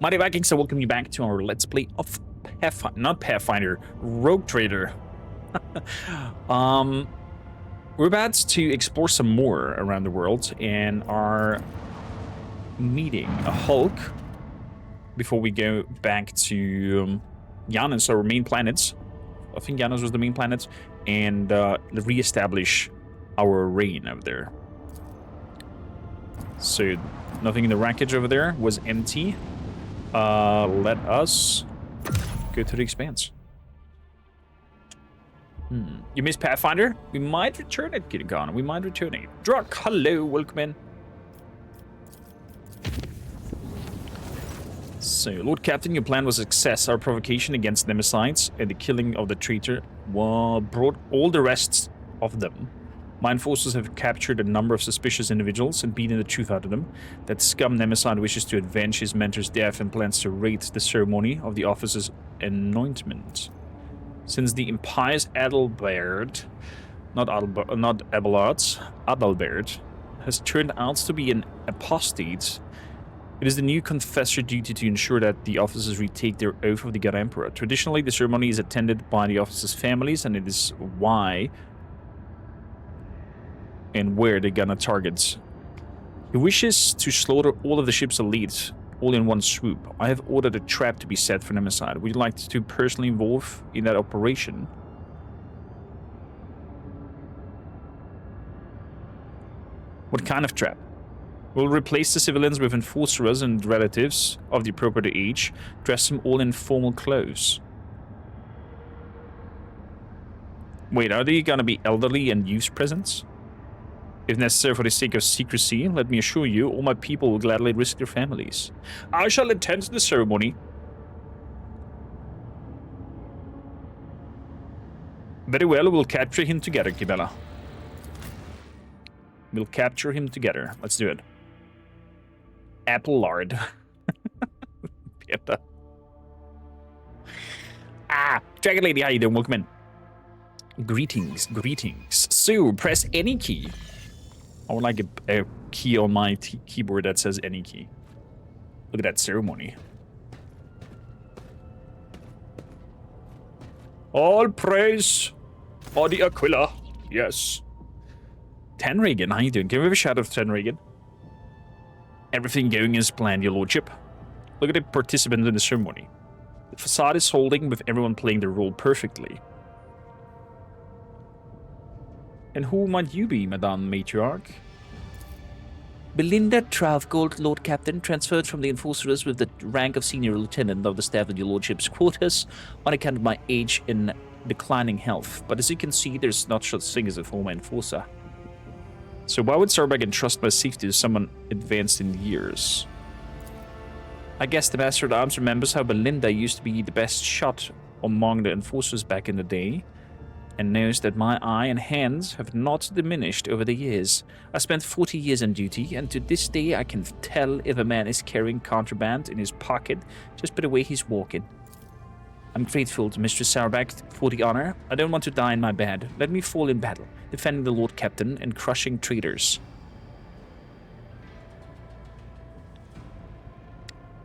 Mighty Vikings, I welcome you back to our Let's Play of Pathfinder, Rogue Trader. We're about to explore some more around the world and are meeting a Hulk before we go back to Janus, our main planets. I think Janus was the main planet, and re-establish our reign over there. So, nothing in the wreckage over there was empty. Let us go to the Expanse. You missed Pathfinder? We might return it, Kidgon. We might return it. Druck, hello, welcome in. So, Lord Captain, your plan was a success. Our provocation against Nemesites and the killing of the traitor brought all the rest of them. My enforcers have captured a number of suspicious individuals and beaten the truth out of them. That scum Nemesite wishes to avenge his mentor's death and plans to raid the ceremony of the officer's anointment. Since the impious Adalbert, not Abelard, Adalbert, has turned out to be an apostate, it is the new confessor duty to ensure that the officers retake their oath of the God Emperor. Traditionally, the ceremony is attended by the officers' families, and it is why and where they're gonna target. He wishes to slaughter all of the ship's elite, all in one swoop. I have ordered a trap to be set for Nemesite. Would you like to personally involve in that operation? What kind of trap? We'll replace the civilians with enforcers and relatives of the appropriate age, dress them all in formal clothes. Wait, are they gonna be elderly and youth presents? If necessary for the sake of secrecy, let me assure you, all my people will gladly risk their families. I shall attend the ceremony. Very well, we'll capture him together, Kibella. We'll capture him together. Let's do it. Apple lard. Dragon Lady, how you doing? Welcome in. Greetings, greetings. So, press any key. I would like a key on my keyboard that says any key. Look at that ceremony. All praise for the Aquila. Yes. Tenregan, how you doing? Can we have a shout out to Tenregan? Everything going as planned, your lordship. Look at the participants in the ceremony. The facade is holding with everyone playing their role perfectly. And who might you be, Madame Matriarch? Belinda Travgold, Lord Captain, transferred from the enforcers with the rank of Senior Lieutenant of the staff of your lordship's quarters on account of my age and declining health. But as you can see, there's not such thing as a former enforcer. So why would Sarbeck entrust my safety to someone advanced in years? I guess the Master at Arms remembers how Belinda used to be the best shot among the enforcers back in the day, and knows that my eye and hands have not diminished over the years. I spent 40 years on duty, and to this day I can tell if a man is carrying contraband in his pocket just by the way he's walking. I'm grateful to Mistress Sarbeck for the honor. I don't want to die in my bed. Let me fall in battle, defending the Lord Captain and crushing traitors.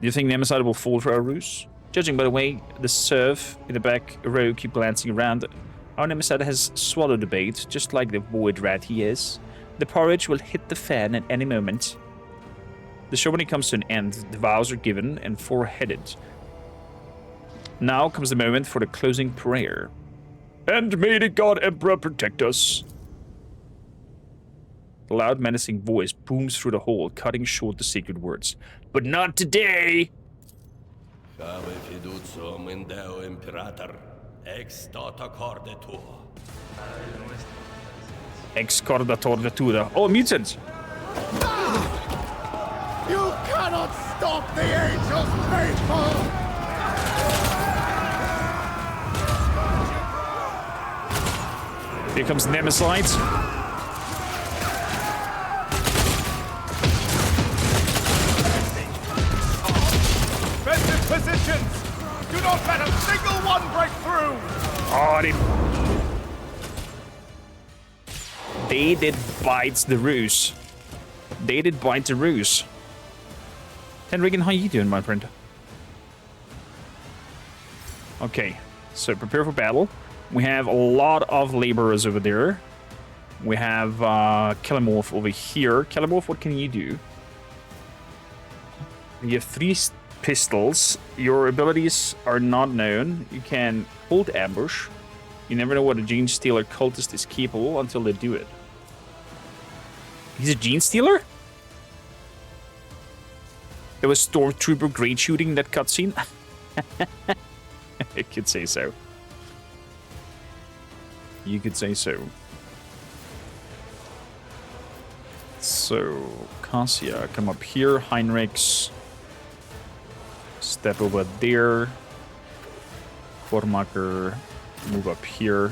Do you think Nemesite will fall for our ruse? Judging by the way the serf in the back row keep glancing around, our Nemesite has swallowed the bait, just like the void rat he is. The porridge will hit the fan at any moment. The ceremony comes to an end, the vows are given and four-headed. Now comes the moment for the closing prayer. And may the God Emperor protect us. The loud menacing voice booms through the hall, cutting short the sacred words. But not today! Ex cordator datura. Oh, mutant! You cannot stop the angels, faithful! Here comes Nemesite. Defensive positions! Do not let a single one break through! Oh, they did bite the ruse. Tenregan, how you doing, my friend? Okay, so prepare for battle. We have a lot of laborers over there. We have Kelimorph over here. Kelimorph, what can you do? You have 3 pistols. Your abilities are not known. You can hold ambush. You never know what a Gene Stealer cultist is capable until they do it. He's a Gene Stealer? There was Stormtrooper grade shooting in that cutscene. I could say so. You could say so. So, Cassia, come up here. Heinrichs, step over there. Kormaker, move up here.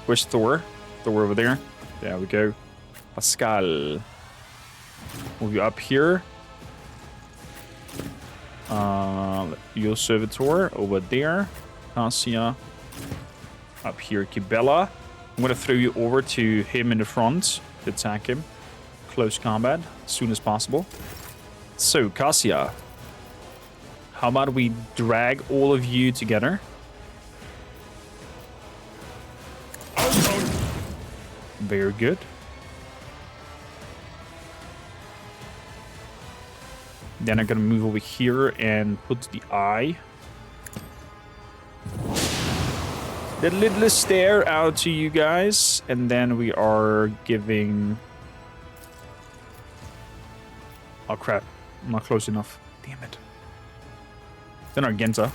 Where's Thor? Thor over there. There we go. Pascal, move you up here. Your servitor over there. Cassia, up here. Kibella. I'm gonna throw you over to him in the front to attack him. Close combat as soon as possible. So, Cassia, how about we drag all of you together? Very good. Then I'm gonna move over here and put the eye. The little stare out to you guys, and then we are giving... Oh crap, I'm not close enough. Damn it. Then Argenta.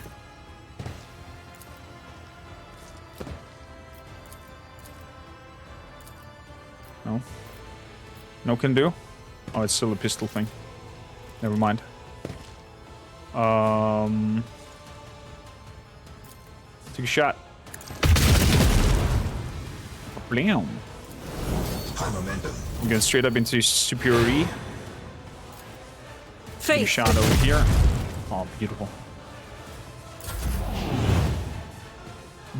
No. No can do? Oh, it's still a pistol thing. Never mind. Take a shot. Blam. High momentum. I'm going straight up into superiority. Take a Faith. shot over here. Oh, beautiful.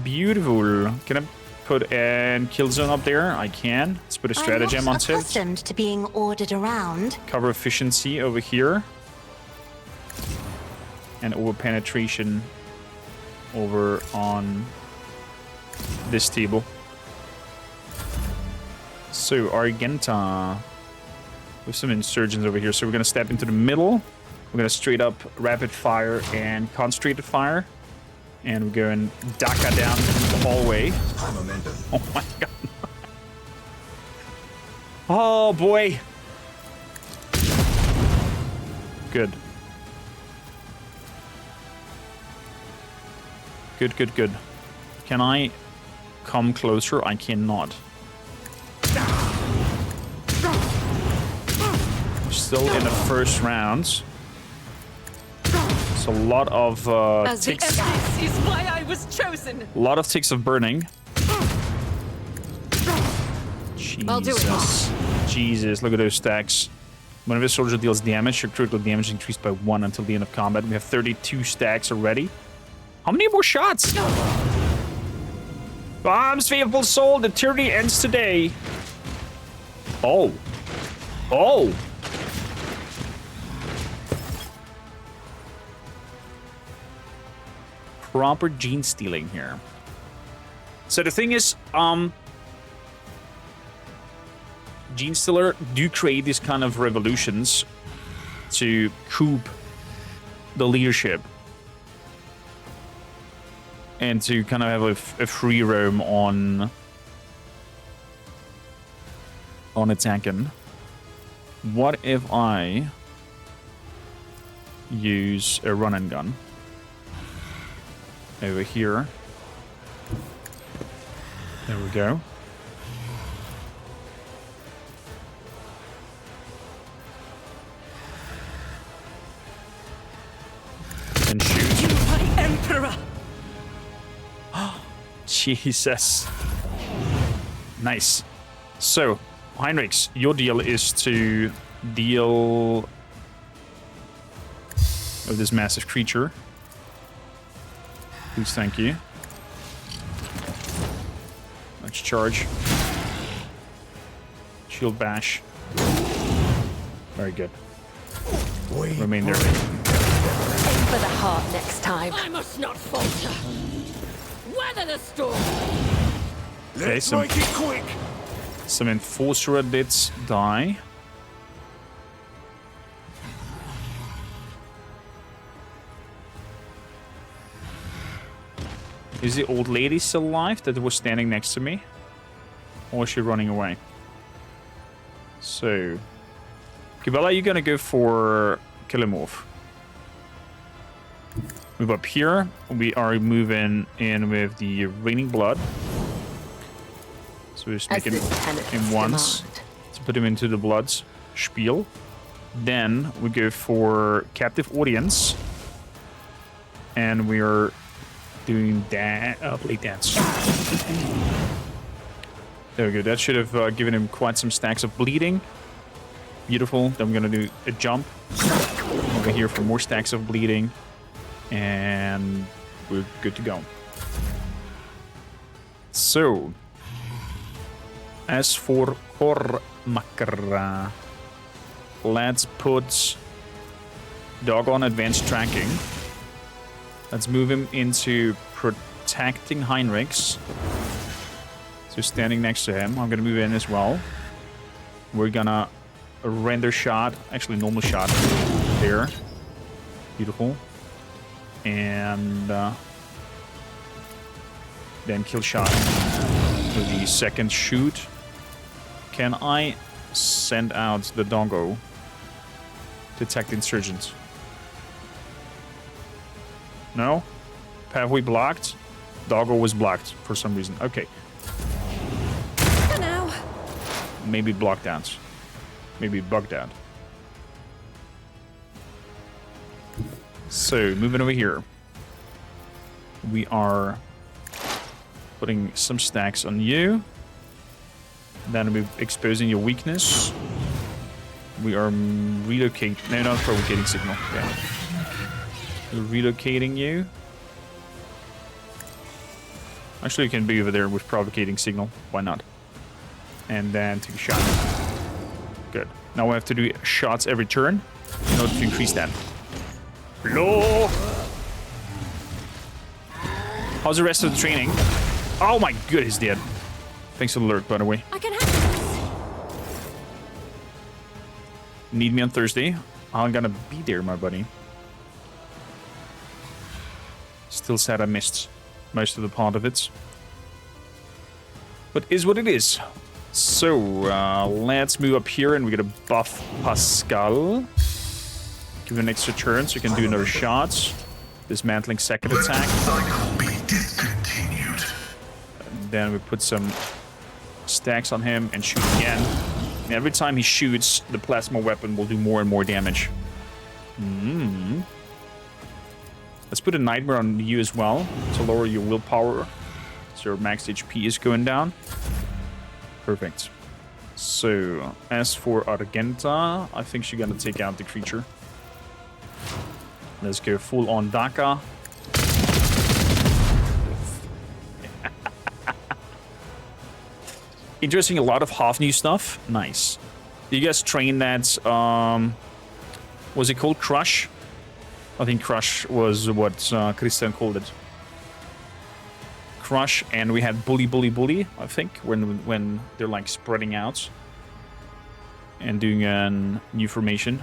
Beautiful. Can I put a kill zone up there? I can. Let's put a stratagem I'm on not tilt. accustomed to being ordered around. Cover efficiency over here. And over penetration over on this table. So, Argenta. With some insurgents over here. So we're going to step into the middle. We're going to straight up rapid fire and concentrated fire. And we're going Daka down the hallway. High momentum. Oh my god. Oh boy. Good. Good, good, good. Can I come closer? I cannot. We're still in the first round. It's a lot of As the ticks. Empress is why I was chosen. A lot of ticks of burning. I'll do it. Jesus. Jesus, look at those stacks. Whenever a soldier deals damage, your critical damage is increased by 1 until the end of combat. We have 32 stacks already. How many more shots? Bombs, faithful soul, the tyranny ends today. Oh. Oh. Proper gene stealing here. So the thing is, Gene Stealer do create these kind of revolutions to coup the leadership and to kind of have a free roam on attacking. What if I use a run and gun over here? There we go. And shoot. You, my emperor. Jesus. Nice. So, Heinrichs, your deal is to deal with this massive creature. Please, thank you. Let's charge. Shield bash. Very good. Remain there. Aim for the heart. part next time. I must not falter. Weather the storm. Okay, Let's make it quick. some Enforcer did die. Is the old lady still alive that was standing next to me? Or is she running away? So... Kibella, you're gonna go for kill him off. Move up here. We are moving in with the Raining Blood. So we just make him once to put him into the Blood's spiel. Then we go for Captive Audience. And we are doing that. Blade Dance. There we go. That should have given him quite some stacks of bleeding. Beautiful. Then we're going to do a jump over here for more stacks of bleeding. And we're good to go. So, as for kormakrtv, let's put Dog on advanced tracking. Let's move him into protecting Heinrichs. So standing next to him, I'm going to move in as well. We're going to render shot, actually normal shot there. Beautiful. And then kill shot for the second shoot. Can I send out the doggo to attack the insurgents? No? Pathway blocked? Doggo was blocked for some reason. Okay. For now. Maybe blocked out. Maybe bugged out. So, moving over here. We are putting some stacks on you. Then we're exposing your weakness. We are relocating... No, not provocating signal. Yeah. We're relocating you. Actually, you can be over there with provocating signal. Why not? And then take a shot. Good. Now we have to do shots every turn in order to increase that. Hello. How's the rest of the training? Oh my god, he's dead. Thanks for the alert, by the way. I can handle this. Need me on Thursday? I'm gonna be there, my buddy. Still sad I missed most of the part of it. But is what it is. So, let's move up here and we're gonna buff Pascal. Give him an extra turn so you can do another shot. Dismantling second attack. Cycle be discontinued. And then we put some stacks on him and shoot again. And every time he shoots, the plasma weapon will do more and more damage. Let's put a Nightmare on you as well to lower your willpower. So your max HP is going down. Perfect. So, as for Argenta, I think she's gonna take out the creature. Let's go full on Daka. Interesting, a lot of half new stuff. Nice. You guys train that, was it called Crush? I think Crush was what Christian called it. Crush, and we had Bully, I think, when they're like spreading out and doing a new formation.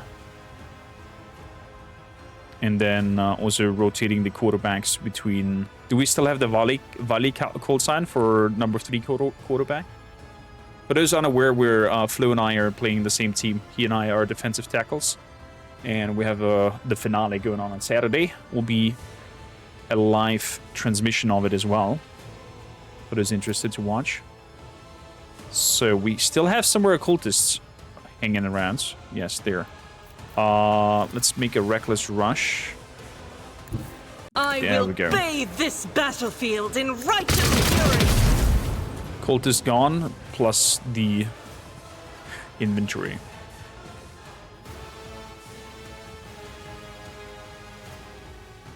And then also rotating the quarterbacks between... Do we still have the Valley call sign for number 3 quarterback? For those unaware, Flo and I are playing the same team. He and I are defensive tackles. And we have the finale going on Saturday. Will be a live transmission of it as well. For those interested to watch. So we still have some more occultists hanging around. Yes, there. Let's make a reckless rush. I will bathe this battlefield in righteous fury. Cultist gone, plus the inventory.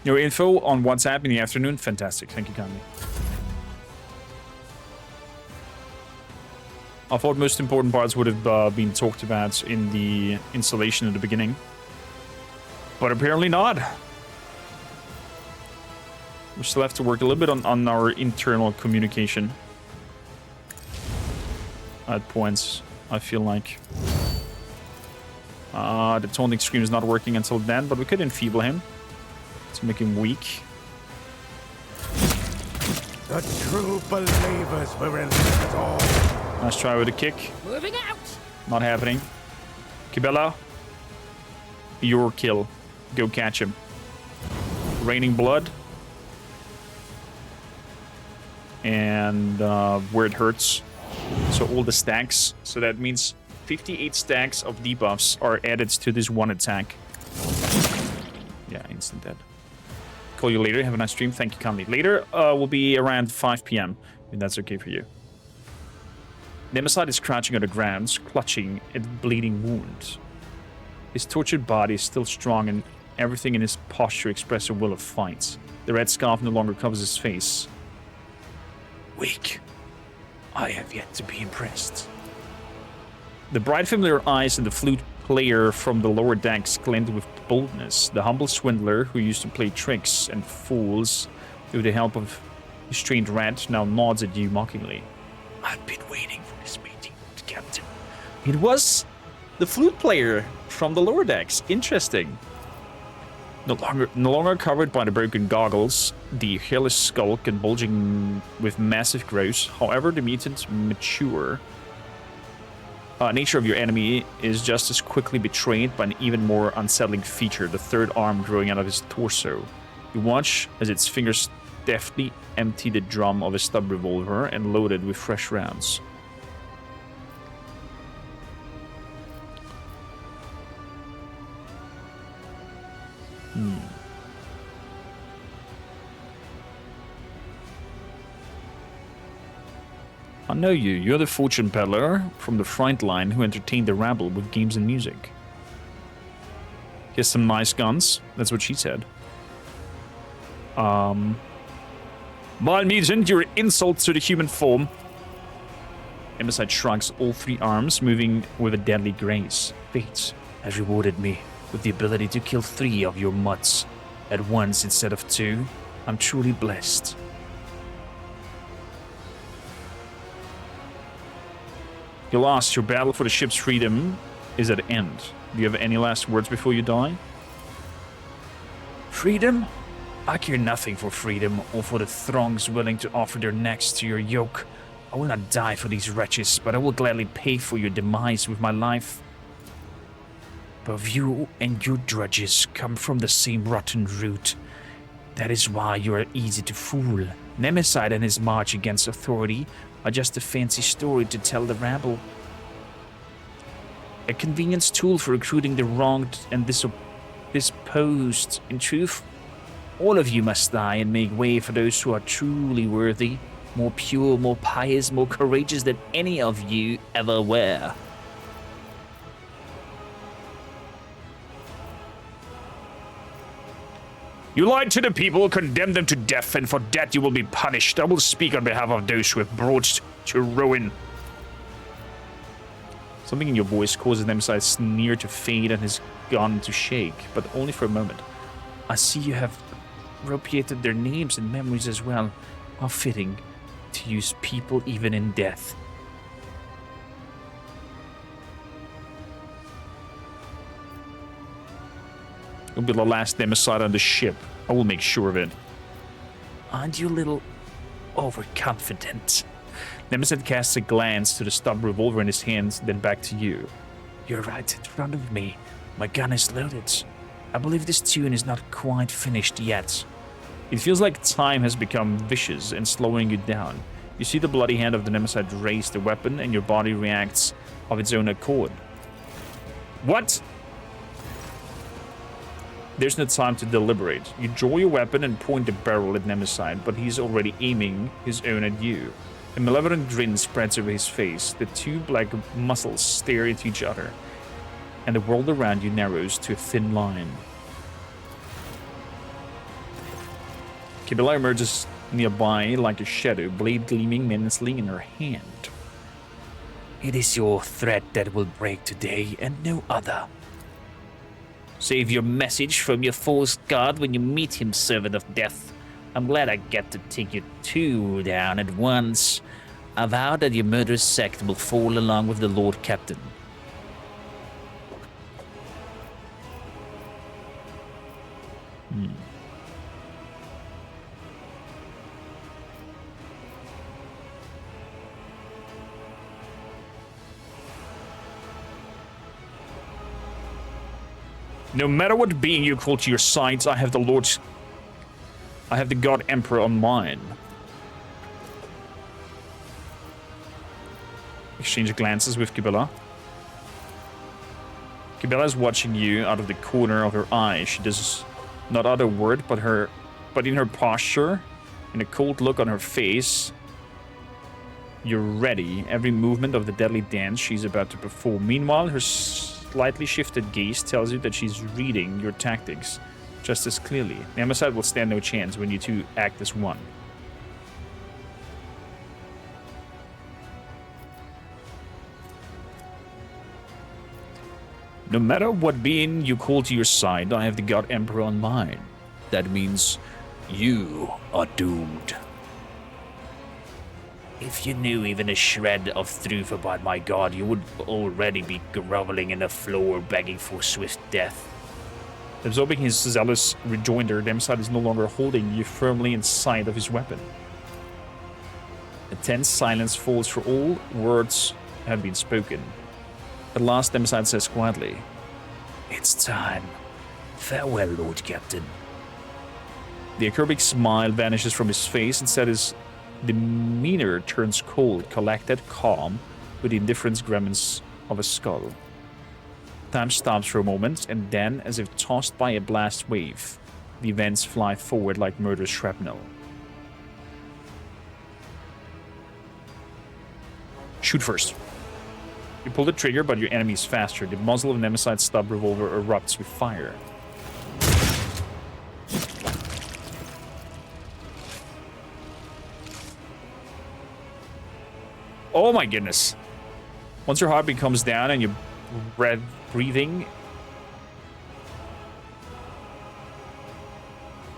Your info on WhatsApp in the afternoon, fantastic. Thank you kindly. I thought most important parts would have been talked about in the installation at the beginning. But apparently not. We still have to work a little bit on our internal communication. At points, I feel like. The taunting scream is not working until then, but we could enfeeble him to make him weak. The true believers will release all. Nice try with a kick. Moving out. Not happening. Kibella, your kill. Go catch him. Raining blood. And where it hurts. So all the stacks. So that means 58 stacks of debuffs are added to this one attack. Yeah, instant dead. Call you later. Have a nice stream. Thank you kindly. Later will be around 5 p.m. if that's okay for you. Nemesis is crouching on the ground, clutching at the bleeding wound. His tortured body is still strong, and everything in his posture expresses a will of fight. The red scarf no longer covers his face. Weak. I have yet to be impressed. The bright familiar eyes of the flute player from the lower decks glint with boldness. The humble swindler who used to play tricks and fools with the help of his trained rat now nods at you mockingly. I've been waiting for this meeting, Captain. It was the flute player from the lower decks. Interesting. No longer covered by the broken goggles, the hairless skull and bulging with massive growths. However, the mutant mature nature of your enemy is just as quickly betrayed by an even more unsettling feature, the third arm growing out of his torso. You watch as its fingers deftly empty the drum of a stub revolver and load it with fresh rounds. I know you. You're the fortune peddler from the front line who entertained the rabble with games and music. Here's some nice guns. That's what she said. Vile mutant, you're an insult to the human form. Nemesis shrugs all three arms, moving with a deadly grace. Fate has rewarded me with the ability to kill 3 of your mutts at once instead of 2. I'm truly blessed. You lost. Your battle for the ship's freedom is at end. Do you have any last words before you die? Freedom? I care nothing for freedom or for the throngs willing to offer their necks to your yoke. I will not die for these wretches, but I will gladly pay for your demise with my life. Both you and your drudges come from the same rotten root. That is why you are easy to fool. Nemesis and his march against authority are just a fancy story to tell the rabble. A convenience tool for recruiting the wronged and disposed. In truth, all of you must die and make way for those who are truly worthy, more pure, more pious, more courageous than any of you ever were. You lied to the people, condemned them to death, and for that you will be punished. I will speak on behalf of those who have brought to ruin. Something in your voice causes Nemesi's sneer to fade and his gun to shake, but only for a moment. I see you have appropriated their names and memories as well. How fitting to use people even in death. You'll be the last Nemesis on the ship. I will make sure of it. Aren't you a little overconfident? Nemesis casts a glance to the stub revolver in his hands, then back to you. You're right in front of me. My gun is loaded. I believe this tune is not quite finished yet. It feels like time has become vicious and slowing you down. You see the bloody hand of the Nemesis raise the weapon, and your body reacts of its own accord. What? There's no time to deliberate. You draw your weapon and point the barrel at Nemesis, but he's already aiming his own at you. A malevolent grin spreads over his face. The two black muscles stare at each other, and the world around you narrows to a thin line. Kibella emerges nearby like a shadow, blade gleaming menacingly in her hand. It is your threat that will break today, and no other. Save your message from your false god when you meet him, servant of death. I'm glad I get to take you two down at once. I vow that your murderous sect will fall along with the Lord Captain. No matter what being you call to your sides, I have the God Emperor on mine. Exchange glances with Kibella. Kibella is watching you out of the corner of her eye. She does not utter a word, but in her posture, in a cold look on her face, you're ready. Every movement of the deadly dance she's about to perform. Meanwhile, her slightly shifted gaze tells you that she's reading your tactics just as clearly. Nemesis will stand no chance when you two act as one. No matter what being you call to your side, I have the God Emperor on mine. That means you are doomed. If you knew even a shred of truth about my god, you would already be groveling in the floor, begging for swift death. Absorbing his zealous rejoinder, Nemesis is no longer holding you firmly in sight of his weapon. A tense silence falls for all words have been spoken. At last, Nemesis says quietly, "It's time. Farewell, Lord Captain." The acerbic smile vanishes from his face. Instead, his demeanor turns cold, collected, calm, with the indifference grimace of a skull. Time stops for a moment, and then, as if tossed by a blast wave, the events fly forward like murderous shrapnel. Shoot first. You pull the trigger, but your enemy is faster. The muzzle of Nemesis' stub revolver erupts with fire. Oh my goodness. Once your heartbeat comes down and your breathing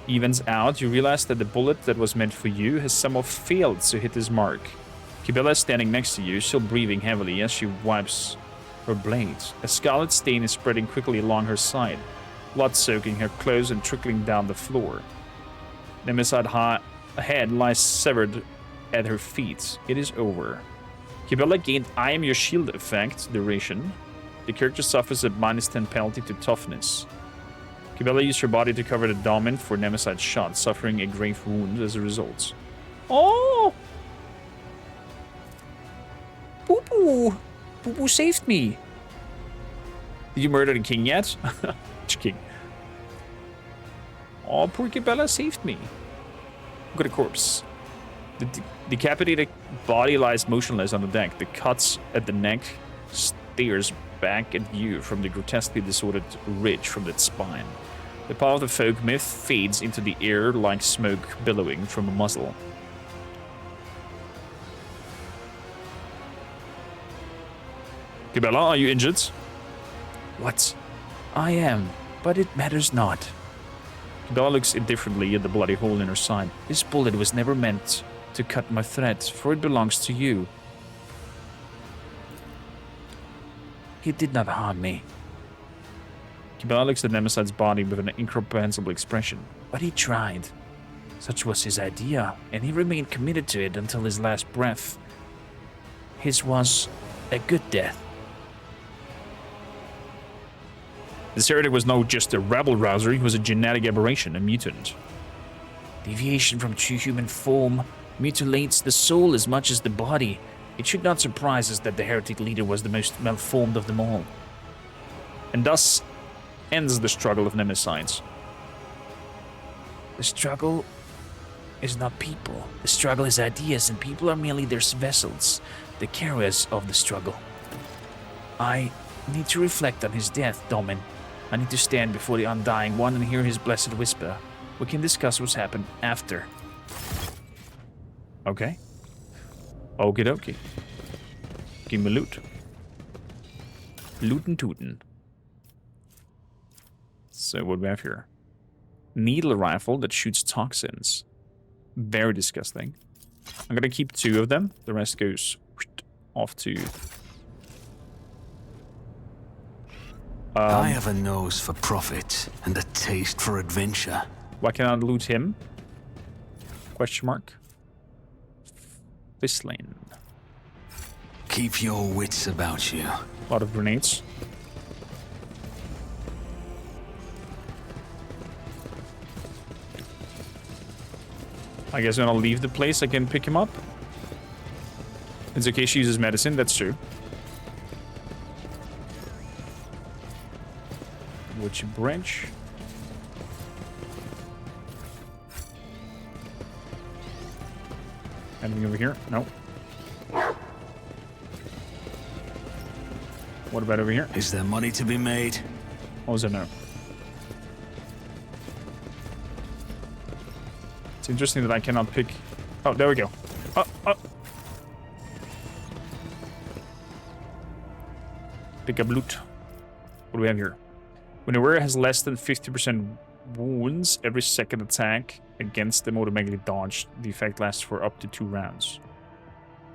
evens out, you realize that the bullet that was meant for you has somehow failed to hit his mark. Kibella is standing next to you, still breathing heavily as she wipes her blades. A scarlet stain is spreading quickly along her side, blood soaking her clothes and trickling down the floor. Nemesis' head lies severed at her feet. It is over. Kibella gained I am your shield effect duration. The character suffers a -10 penalty to toughness. Kibella used her body to cover the dominant for Nemesis' shot, suffering a grave wound as a result. Oh! Poo-poo! Poo-poo saved me! Did you murder the king yet? Which king? Oh, poor Kibella saved me. Look at the corpse. The decapitated body lies motionless on the deck. The cuts at the neck stares back at you from the grotesquely disordered ridge from its spine. The power of the folk myth fades into the air like smoke billowing from a muzzle. Kibella, are you injured? What? I am, but it matters not. Kibella looks indifferently at the bloody hole in her side. This bullet was never meant to cut my thread, for it belongs to you. He did not harm me. Kibella looks at Nemesis' body with an incomprehensible expression. But he tried. Such was his idea, and he remained committed to it until his last breath. His was a good death. Thassera was not just a rabble-rouser, he was a genetic aberration, a mutant. Deviation from true human form mutilates the soul as much as the body. It should not surprise us that the heretic leader was the most malformed of them all. And thus ends the struggle of Nemesis. The struggle is not people. The struggle is ideas, and people are merely their vessels, the carriers of the struggle. I need to reflect on his death, Domin. I need to stand before the Undying One and hear his blessed whisper. We can discuss what's happened after. Okay. Okie dokie. Give me loot. Lootin' tootin'. So what do we have here? Needle rifle that shoots toxins. Very disgusting. I'm gonna keep 2 of them. The rest goes off to... I have a nose for profit and a taste for adventure. Why can't I loot him? Question mark. This lane. Keep your wits about you. A lot of grenades. I guess when I leave the place, I can pick him up. It's okay, she uses medicine, that's true. Which branch? Anything over here? No. What about over here? Is there money to be made? Oh, is there no? It's interesting that I cannot pick... Oh, there we go. Oh. Pick up loot. What do we have here? When a warrior has less than 50% wounds, every second attack against them automatically dodged. The effect lasts for up to 2 rounds.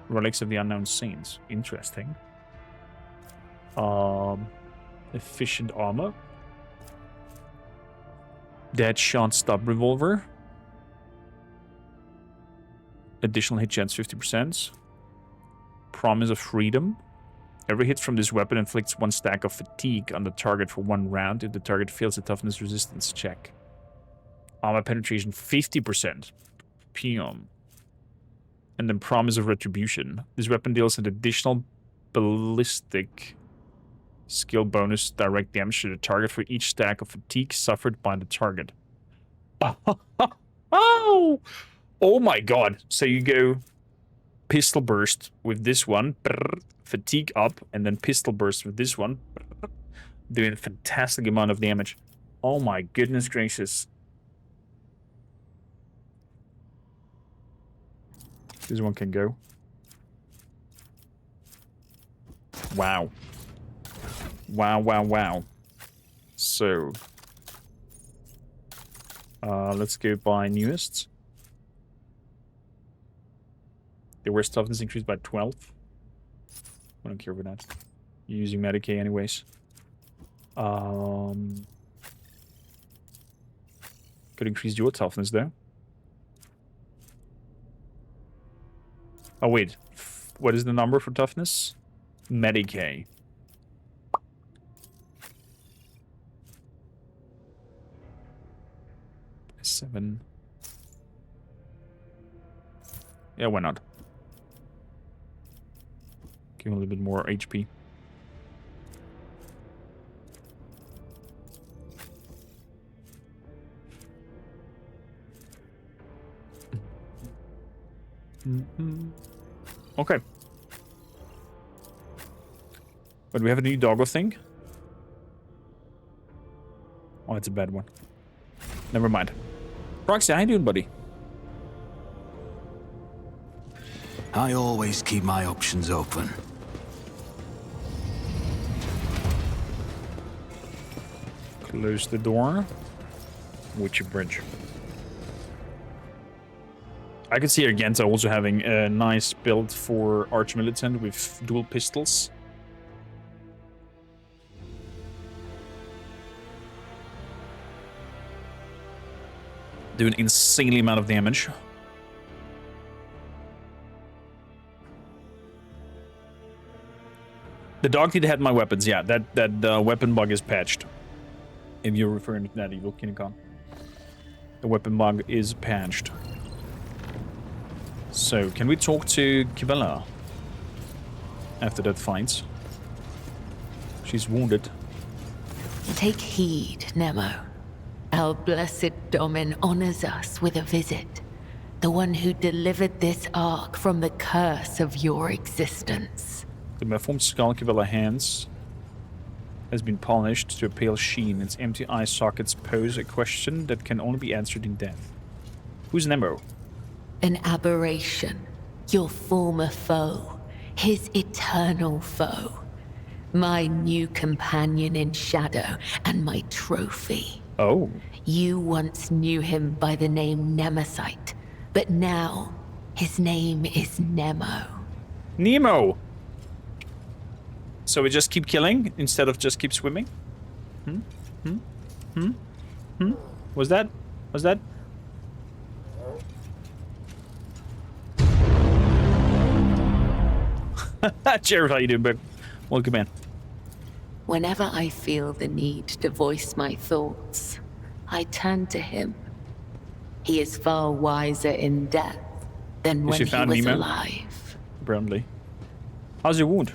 Relics of the Unknown Saints. Interesting. Efficient armor. Dead shot stop revolver. Additional hit chance 50%. Promise of freedom. Every hit from this weapon inflicts 1 stack of fatigue on the target for 1 round if the target fails a toughness resistance check. Armor penetration 50%. PM. And then promise of retribution. This weapon deals an additional ballistic skill bonus direct damage to the target for each stack of fatigue suffered by the target. Oh! Oh my god. So you go pistol burst with this one, fatigue up, and then pistol burst with this one, doing a fantastic amount of damage. Oh my goodness gracious. This one can go. Wow. Wow. So, let's go by newest. The worst toughness increased by 12. I don't care for that. You're using Medicaid anyways. Could increase your toughness though. Oh wait, what is the number for toughness? Medicaid. Seven. Yeah, why not? Give him a little bit more HP. Okay. But we have a new doggo thing. Oh, it's a bad one. Never mind. Proxy, how you doing, buddy? I always keep my options open. Close the door. Witchy Bridge. I can see Argenta also having a nice build for Archmilitant with dual pistols. Do an insanely amount of damage. The dog did had my weapons, yeah. That weapon bug is patched. If you're referring to that evil Kinikon. The weapon bug is patched. So, can we talk to Kivella after that fight? She's wounded. Take heed, Nemo. Our blessed Domin honors us with a visit. The one who delivered this ark from the curse of your existence. The malformed skull Kivella hands has been polished to a pale sheen. Its empty eye sockets pose a question that can only be answered in death. Who's Nemo? An aberration. Your former foe. His eternal foe. My new companion in shadow and my trophy. Oh. You once knew him by the name Nemesite, But now, his name is Nemo. Nemo! So we just keep killing instead of just keep swimming? Was that? Jared, how you doing, babe? Welcome in. Whenever I feel the need to voice my thoughts, I turn to him. He is far wiser in death than when you he found was Nemo? alive. Brandley. How's your wound?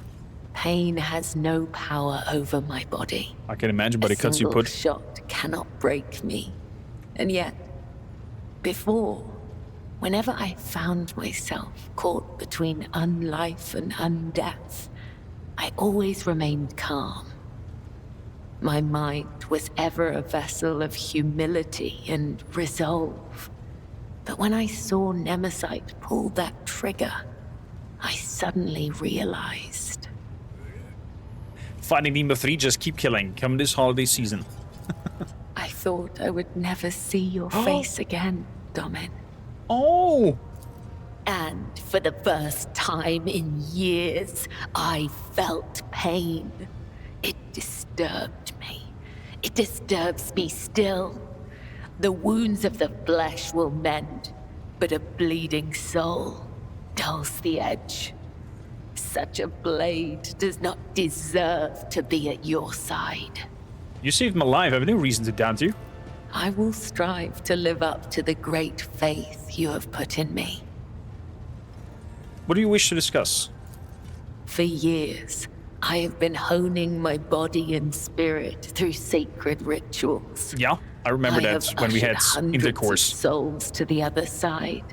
Pain has no power over my body. I can imagine by the cuts you single put. shot cannot break me. And yet, before, whenever I found myself caught between unlife and undeath, I always remained calm. My mind was ever a vessel of humility and resolve. But when I saw Nemesite pull that trigger, I suddenly realized. Finding Nemo 3, just keep killing. Come this holiday season. I thought I would never see your face again, Domin. Oh! And for the first time in years, I felt pain. It disturbed me. It disturbs me still. The wounds of the flesh will mend, but a bleeding soul dulls the edge. Such a blade does not deserve to be at your side. You saved my life. I have no reason to doubt you. I will strive to live up to the great faith you have put in me. What do you wish to discuss? For years, I have been honing my body and spirit through sacred rituals. Yeah, I remember I that have when we had ushered hundreds intercourse. of souls to the other side.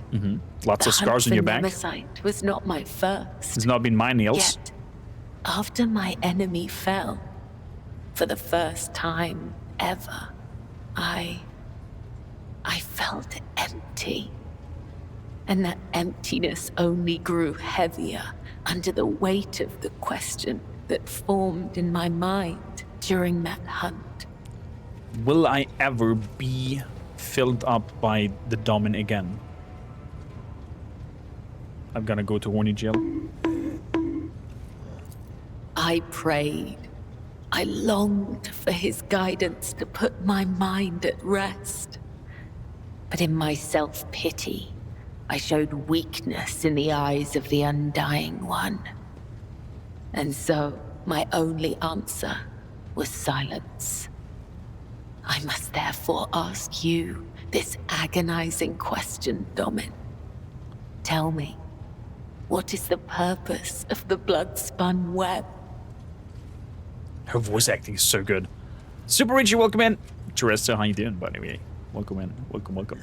Lots The of scars on hunt your for back. Nemesite was not my first. It's not been mine, Niels. Yet, after my enemy fell, for the first time ever, I felt empty. And that emptiness only grew heavier under the weight of the question that formed in my mind during that hunt. Will I ever be filled up by the Domin again? I'm gonna go to horny jail. I prayed. I longed for his guidance to put my mind at rest. But in my self-pity, I showed weakness in the eyes of the Undying One. And so, my only answer was silence. I must therefore ask you this agonizing question, Domin. Tell me, what is the purpose of the blood-spun web? Her voice acting is so good. Super Richie, welcome in. Teresa, how you doing, by the way? Welcome in. Welcome.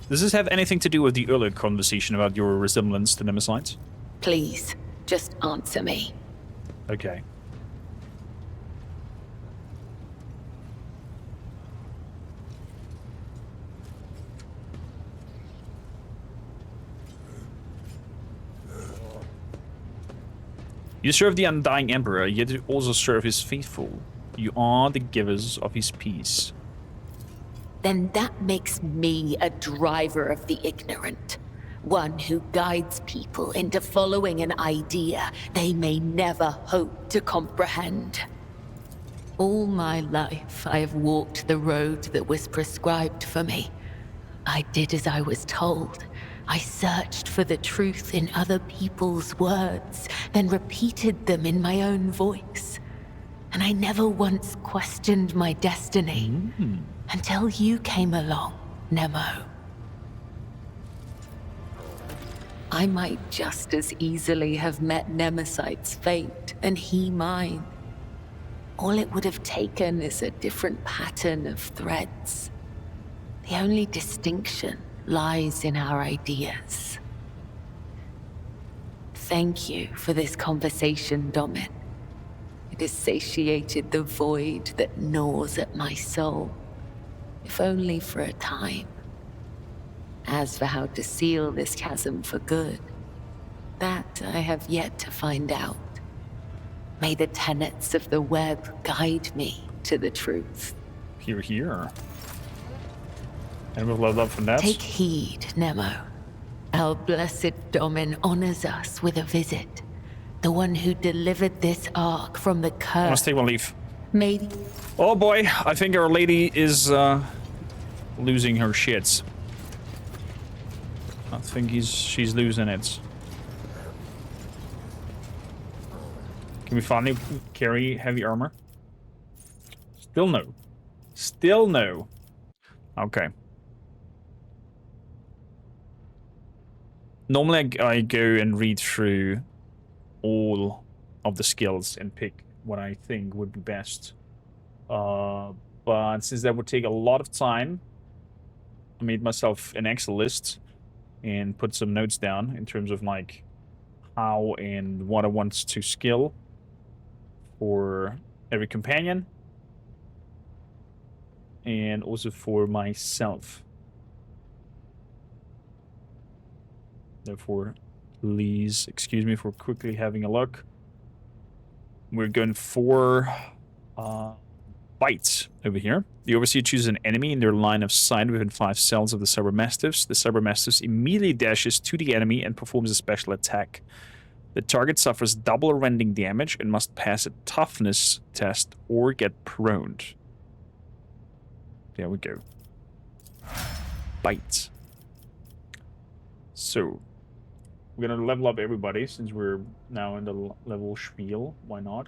Does this have anything to do with the earlier conversation about your resemblance to Nemesites? Please, just answer me. Okay. You serve the Undying Emperor, yet you also serve his faithful. You are the givers of his peace. Then that makes me a driver of the ignorant. One who guides people into following an idea they may never hope to comprehend. All my life, I have walked the road that was prescribed for me. I did as I was told. I searched for the truth in other people's words, then repeated them in my own voice. And I never once questioned my destiny until you came along, Nemo. I might just as easily have met Nemesite's fate and he mine. All it would have taken is a different pattern of threads. The only distinction lies in our ideas. Thank you for this conversation, Domin. It has satiated the void that gnaws at my soul, if only for a time. As for how to seal this chasm for good, that I have yet to find out. May the tenets of the web guide me to the truth. Here. And we've leveled up from that. Take heed, Nemo. Our blessed Domin honors us with a visit. The one who delivered this ark from the I curse. must take one leave. May... Oh boy, I think our lady is losing her shits. I think she's losing it. Can we finally carry heavy armor? Still no. Still no. Okay. Normally I go and read through all of the skills and pick what I think would be best. But since that would take a lot of time, I made myself an Excel list and put some notes down in terms of like how and what I want to skill for every companion and also for myself. Therefore, please excuse me for quickly having a look. We're going for bites over here. The Overseer chooses an enemy in their line of sight within 5 cells of the Cybermastiffs. The Cybermastiffs immediately dashes to the enemy and performs a special attack. The target suffers double rending damage and must pass a toughness test or get pruned. There we go. Bite. So, we're gonna level up everybody since we're now in the level spiel. Why not?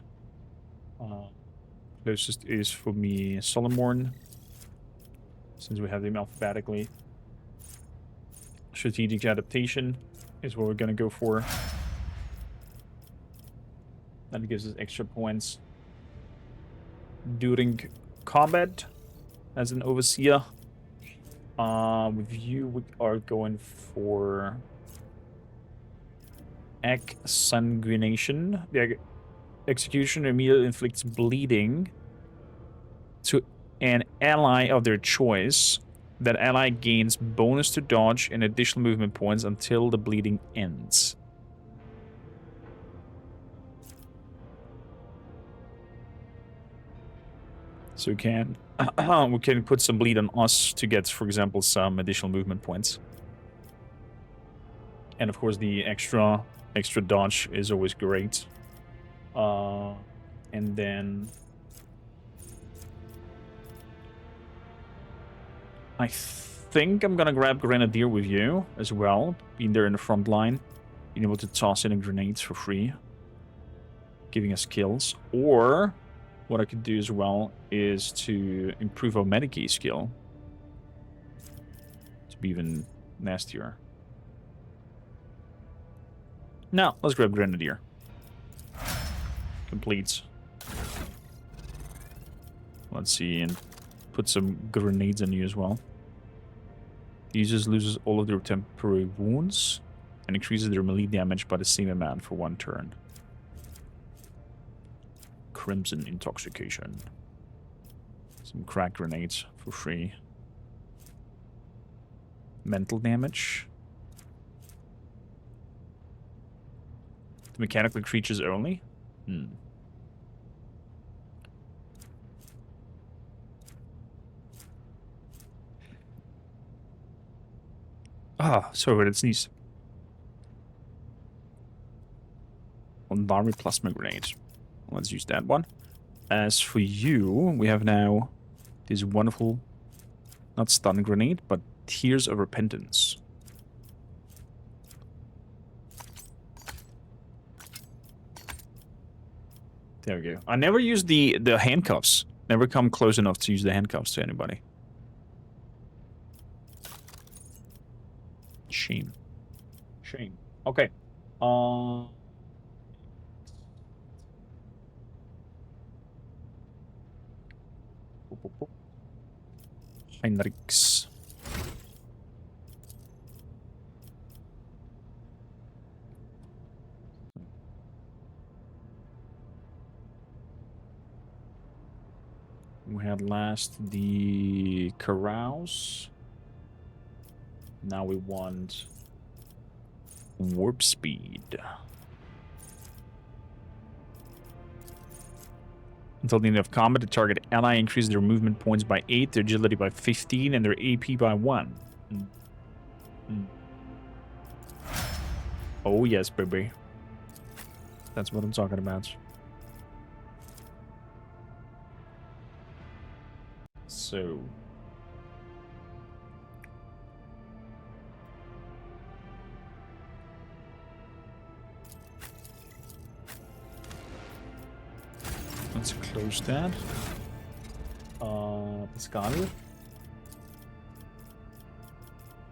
Closest is for me Solomorn, since we have them alphabetically. Strategic adaptation is what we're gonna go for. That gives us extra points during combat as an overseer. With you, we are going for exsanguination. The execution immediately inflicts bleeding to an ally of their choice. That ally gains bonus to dodge and additional movement points until the bleeding ends. So we can put some bleed on us to get, for example, some additional movement points. And of course, the extra dodge is always great. And then I think I'm gonna grab Grenadier with you as well, being there in the front line, being able to toss in grenades for free, giving us kills. Or what I could do as well is to improve our Medicae skill to be even nastier. Now, let's grab Grenadier. Complete. Let's see, and put some grenades on you as well. Users loses all of their temporary wounds and increases their melee damage by the same amount for 1 turn. Crimson Intoxication. Some crack grenades for free. Mental damage. The mechanical creatures only? Sorry, let's sneeze. Onvari Plasma Grenade. Let's use that one. As for you, we have now this wonderful, not stun grenade, but Tears of Repentance. There we go. I never use the handcuffs. Never come close enough to use the handcuffs to anybody. Shame. Shame. Okay. Heinrichs. We had last the carouse. Now we want warp speed. Until the end of combat, the target ally increases their movement points by 8, their agility by 15, and their AP by 1. Oh yes, baby. That's what I'm talking about. So... let's close that. Pascal.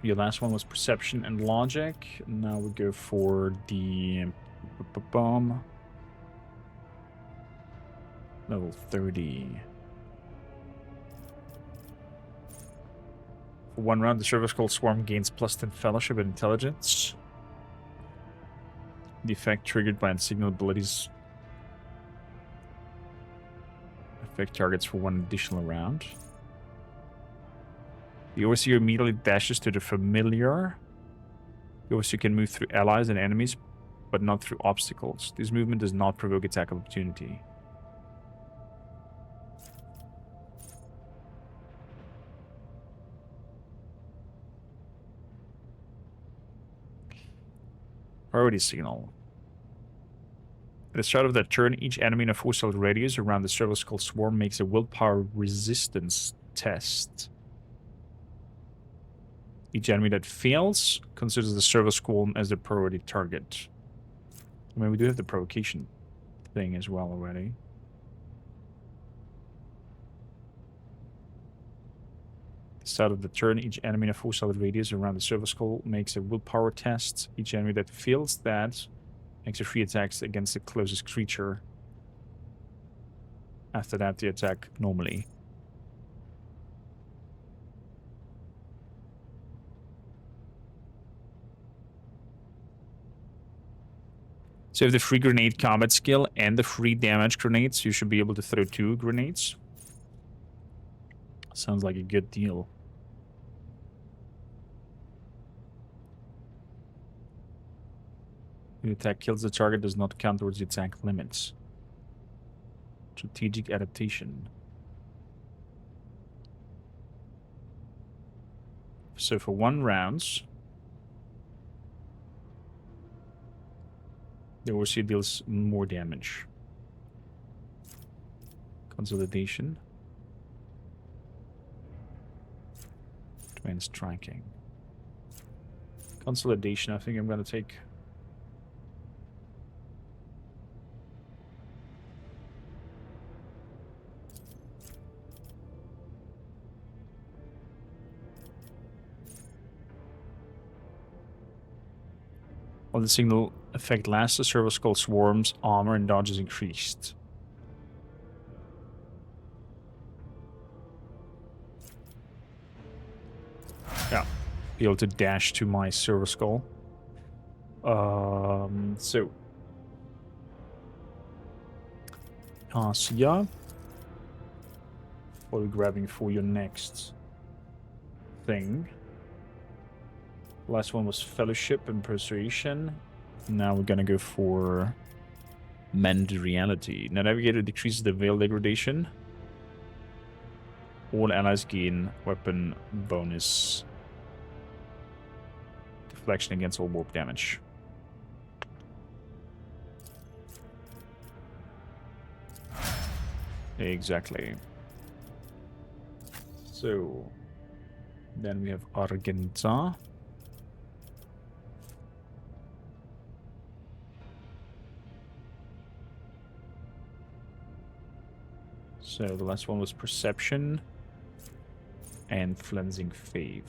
Your last one was perception and logic. Now we go for the bomb. Level 30. For 1 round, the Service Call Swarm gains +10 fellowship and intelligence. The effect triggered by signal abilities affect targets for 1 additional round. The Overseer immediately dashes to the familiar. The Overseer can move through allies and enemies, but not through obstacles. This movement does not provoke attack opportunity. Priority signal. At the start of that turn, each enemy in a 4-cell radius around the Service Call Swarm makes a willpower resistance test. Each enemy that fails considers the Service Call as the priority target. I mean, we do have the provocation thing as well already. At the start of the turn, each enemy in a 4-cell radius around the Service Call makes a willpower test. Each enemy that fails that makes a free attack against the closest creature. After that, they attack normally. So you have the free grenade combat skill and the free damage grenades. You should be able to throw 2 grenades. Sounds like a good deal. The attack kills the target, does not count towards the attack limits. Strategic adaptation. So for 1 round, the Overseer deals more damage. Consolidation. Twin striking. Consolidation, I think I'm gonna take. While the signal effect lasts, the Service Call Swarm's armor and dodge is increased. Yeah, be able to dash to my Service Call. So yeah. What are we grabbing for your next thing? Last one was Fellowship and Persuasion. Now we're gonna go for Mend Reality. Now Navigator decreases the Veil degradation. All allies gain weapon bonus. Deflection against all warp damage. Exactly. So then we have Argenta. So the last one was Perception and Cleansing Fave.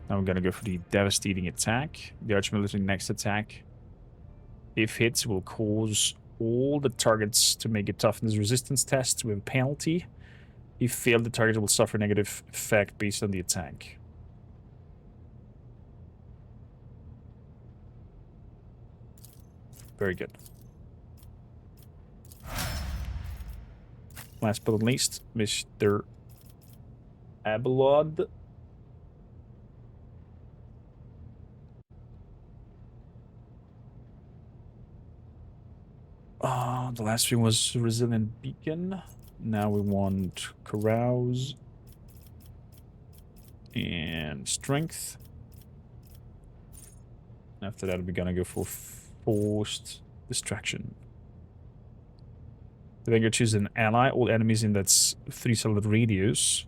Now we're gonna go for the Devastating Attack. The Archmilitary next attack, if hits, will cause all the targets to make a toughness resistance test with a penalty. If failed, the target will suffer negative effect based on the attack. Very good. Last but not least, Mr. Abelard. The last thing was Resilient Beacon. Now we want Carouse and Strength. After that, we're gonna go for Forced Distraction. The Vanguard chooses an ally. All enemies in that 3 solid radius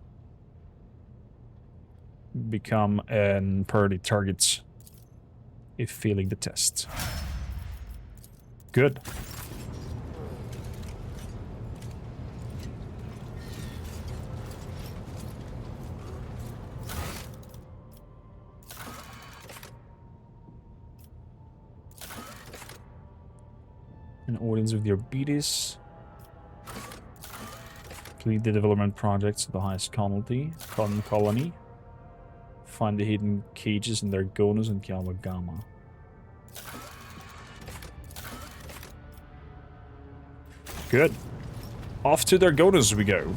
become an priority target if failing the test. Good. An audience with the arbites. Complete the development projects at the highest colony. Find the hidden cages in Dargonus and Kawagama. Good. Off to Dargonus we go.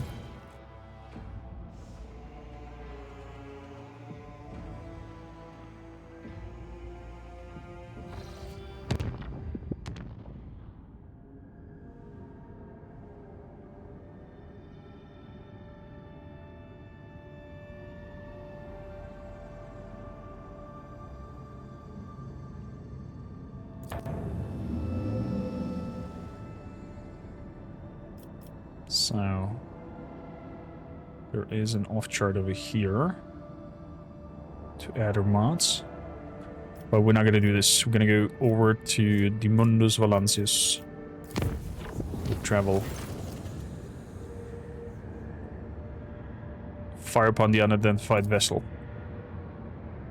So, there is an off chart over here to add our mods, but we're not gonna do this. We're gonna go over to the Mundus Valancius. We'll travel. Fire upon the unidentified vessel.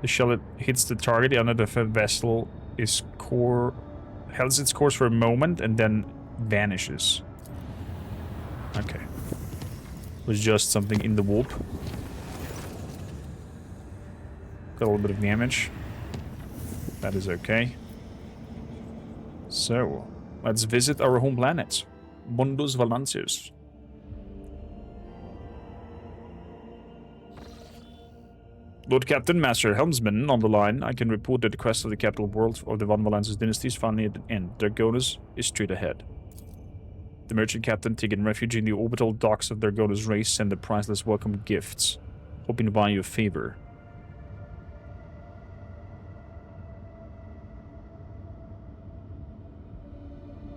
The shell hits the target. The unidentified vessel is holds its course for a moment and then vanishes. Okay. Was just something in the warp. Got a little bit of damage. That is okay. So, let's visit our home planet, Mundus Valancius. Lord Captain, Master Helmsman on the line. I can report that the quest of the capital world of the Van Valancius dynasty is finally at an end. Dargonus is straight ahead. The merchant captain taking refuge in the orbital docks of Dargonus race send the priceless welcome gifts, hoping to buy you a favor.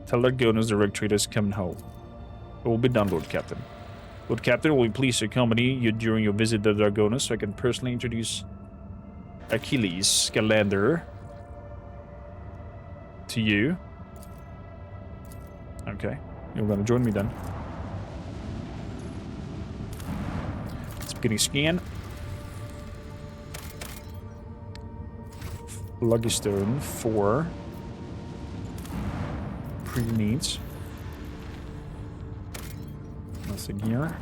Tell Dargonus the Red Trader is coming home. It will be done, Lord Captain. Lord Captain, will you please accompany you during your visit to Dargonus so I can personally introduce Achilles Scalander to you? Okay. You're gonna join me then. Let's get a scan. Lucky Stone 4. Pre-needs. Nothing here.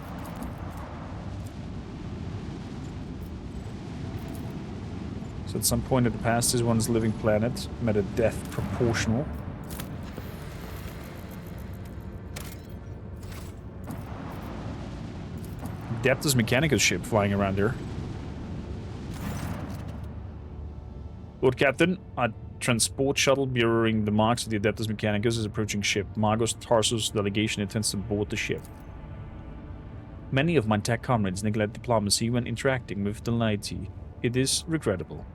So at some point in the past, this one's living planet met a death proportional. Adeptus Mechanicus ship flying around here. Lord Captain, a transport shuttle bearing the marks of the Adeptus Mechanicus is approaching ship. Magos Tarsus delegation intends to board the ship. Many of my tech comrades neglect diplomacy when interacting with the laity. It is regrettable.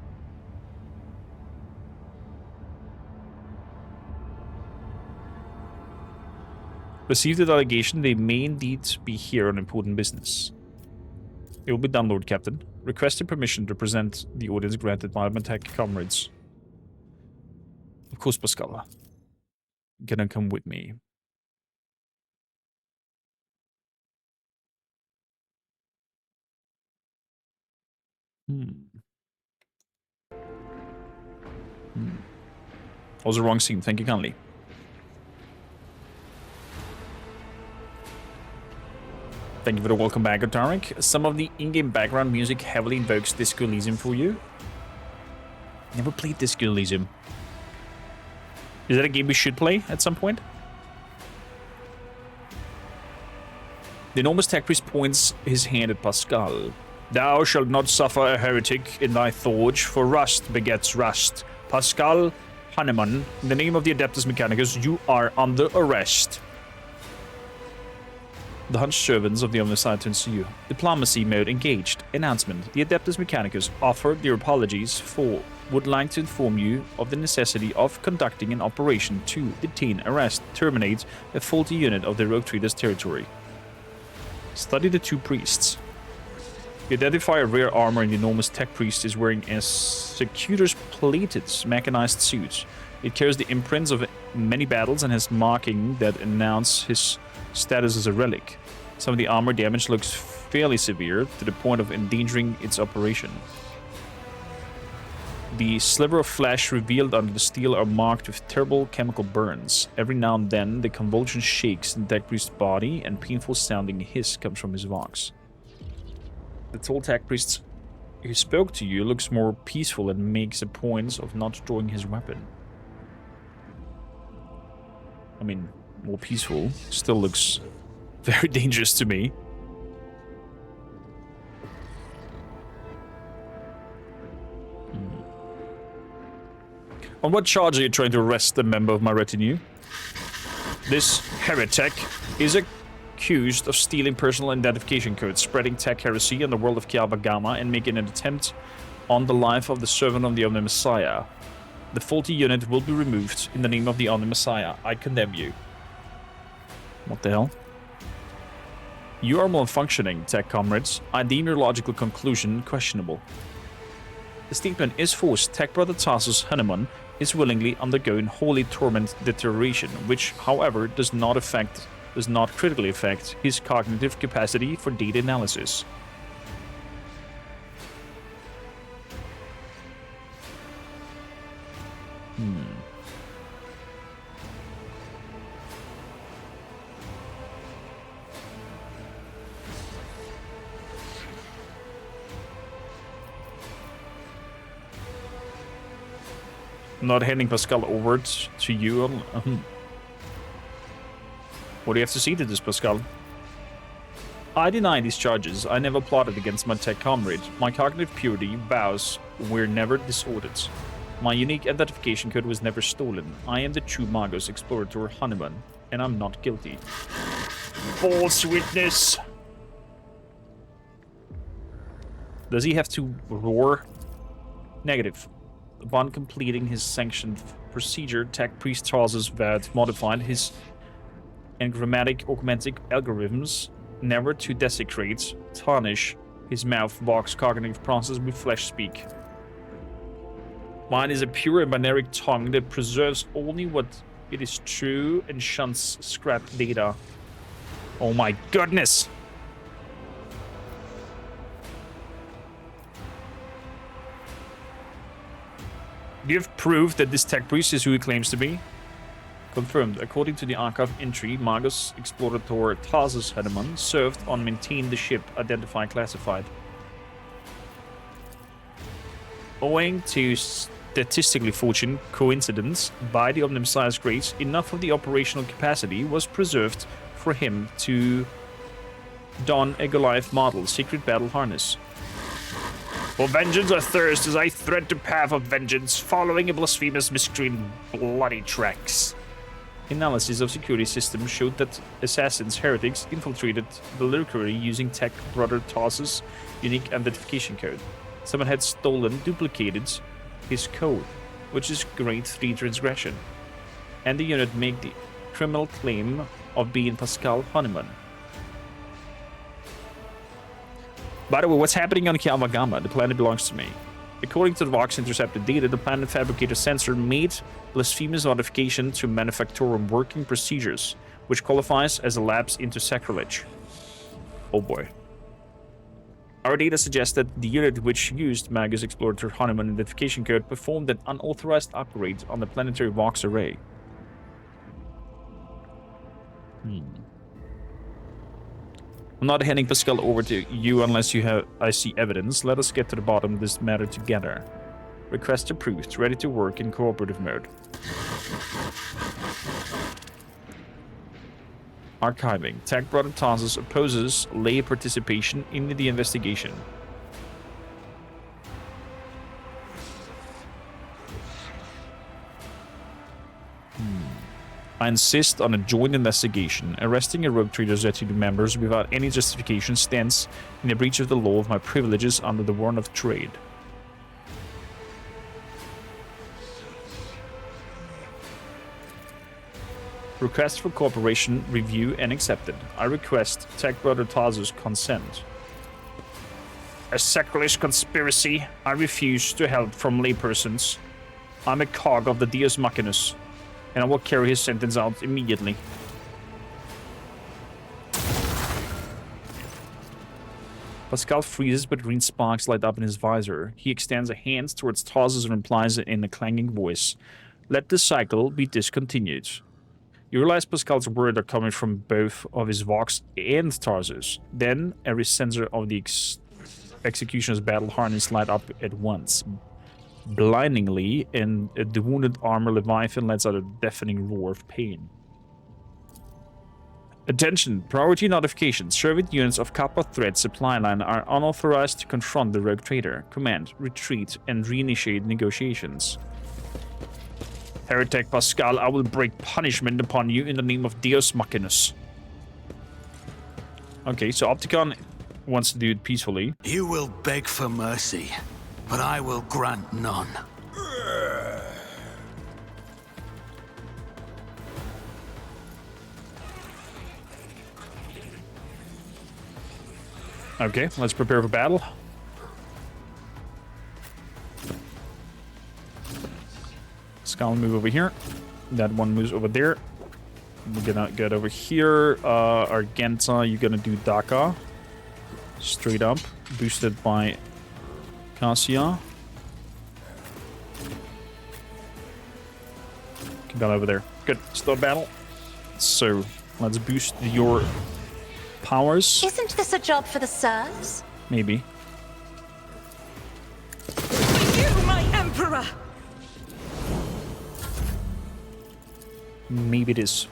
Receive the delegation. They may indeed be here on important business. It will be done, Lord Captain. Requesting permission to present the audience granted by my tech comrades. Of course, Pascala. Gonna come with me. Was the wrong scene. Thank you kindly. Thank you for the welcome back, Otarik. Some of the in-game background music heavily invokes Disco Elysium for you. Never played Disco Elysium. Is that a game we should play at some point? The enormous tech priest points his hand at Pascal. Thou shalt not suffer a heretic in thy forge, for rust begets rust. Pascal Hahnemann, in the name of the Adeptus Mechanicus, you are under arrest. The hunched servants of the Omnicide turns to you. Diplomacy mode engaged. Announcement. The Adeptus Mechanicus offered their apologies for would like to inform you of the necessity of conducting an operation to detain, arrest, terminate a faulty unit of the Rogue Trader's territory. Study the two priests. You identify a rare armor and the enormous tech priest is wearing a Secutor's plated mechanized suit. It carries the imprints of many battles and has marking that announce his status as a relic. Some of the armor damage looks fairly severe to the point of endangering its operation. The sliver of flesh revealed under the steel are marked with terrible chemical burns. Every now and then, the convulsion shakes in the tech priest's body and painful sounding hiss comes from his vox. The tall tech priest who spoke to you looks more peaceful and makes a point of not drawing his weapon. I mean, more peaceful. Still looks very dangerous to me. On what charge are you trying to arrest a member of my retinue? This heretic is accused of stealing personal identification codes, spreading tech heresy in the world of Kiabagama, and making an attempt on the life of the servant of the Omni Messiah. The faulty unit will be removed in the name of the Omni Messiah. I condemn you. What the hell? You are malfunctioning, tech comrades. I deem your logical conclusion questionable. The statement is forced. Tech brother Tassus Hahnemann is willingly undergoing holy torment deterioration, which, however, does not critically affect his cognitive capacity for data analysis. I'm not handing Pascal over to you. What do you have to say to this, Pascal? I deny these charges. I never plotted against my tech comrade. My cognitive purity vows were never disordered. My unique identification code was never stolen. I am the true Magos Explorator Hahnemann, and I'm not guilty. False witness! Does he have to roar? Negative. Upon completing his sanctioned procedure, Tech Priest Charles Vad modified his engrammatic augmentic algorithms never to desecrate, tarnish his mouth box cognitive process with flesh speak. Mine is a pure and binary tongue that preserves only what it is true and shuns scrap data. Oh my goodness! You have proof that this tech priest is who he claims to be? Confirmed. According to the archive entry, Magos Explorator Tarsus Hahnemann served on maintained the ship, identified classified. Owing to statistically fortunate coincidence, by the Omni Messiah's grace, enough of the operational capacity was preserved for him to don a Goliath model secret battle harness. For vengeance I thirst as I thread the path of vengeance, following a blasphemous miscreant bloody tracks. Analysis of security systems showed that assassins, heretics, infiltrated the library using Tech Brother Tassus' unique identification code. Someone had stolen, duplicated his code, which is grade 3 transgression. And the unit made the criminal claim of being Pascal Hahnemann. By the way, what's happening on Kiavagama? The planet belongs to me. According to the Vox intercepted data, the planet fabricator sensor made blasphemous modification to manufactorum working procedures, which qualifies as a lapse into sacrilege. Oh boy. Our data suggests that the unit which used Magos Explorator Hahnemann identification code performed an unauthorized upgrade on the planetary Vox array. I'm not handing Pascal over to you unless I see evidence. Let us get to the bottom of this matter together. Request approved. Ready to work in cooperative mode. Archiving. Tech Brother Tassus opposes lay participation in the investigation. I insist on a joint investigation. Arresting a rogue trader's retinue members without any justification stands in a breach of the law of my privileges under the warrant of trade. Request for cooperation, review, and accepted. I request Tech Brother Taz's consent. A sacrilege conspiracy. I refuse to help from laypersons. I'm a cog of the Deus Machinus, and I will carry his sentence out immediately. Pascal freezes, but green sparks light up in his visor. He extends a hand towards Tarsus and replies in a clanging voice. Let the cycle be discontinued. You realize Pascal's words are coming from both of his Vox and Tarsus. Then, every sensor of the executioner's battle harness light up at once. Blindingly, and the wounded armor Leviathan lets out a deafening roar of pain. Attention! Priority notifications. Service units of Kappa Threat supply line are unauthorized to confront the rogue trader. Command, retreat, and reinitiate negotiations. Heretic Pascal, I will break punishment upon you in the name of Deus Machinus. Okay, so Opticon wants to do it peacefully. You will beg for mercy, but I will grant none. Okay, let's prepare for battle. Skal move over here. That one moves over there. We're gonna get over here. Argenta, you're gonna do Daka. Straight up. Boosted by Cassia. Keep that over there. Good. Start battle. So, let's boost your powers. Isn't this a job for the serfs? Maybe. You, my emperor! Maybe it is.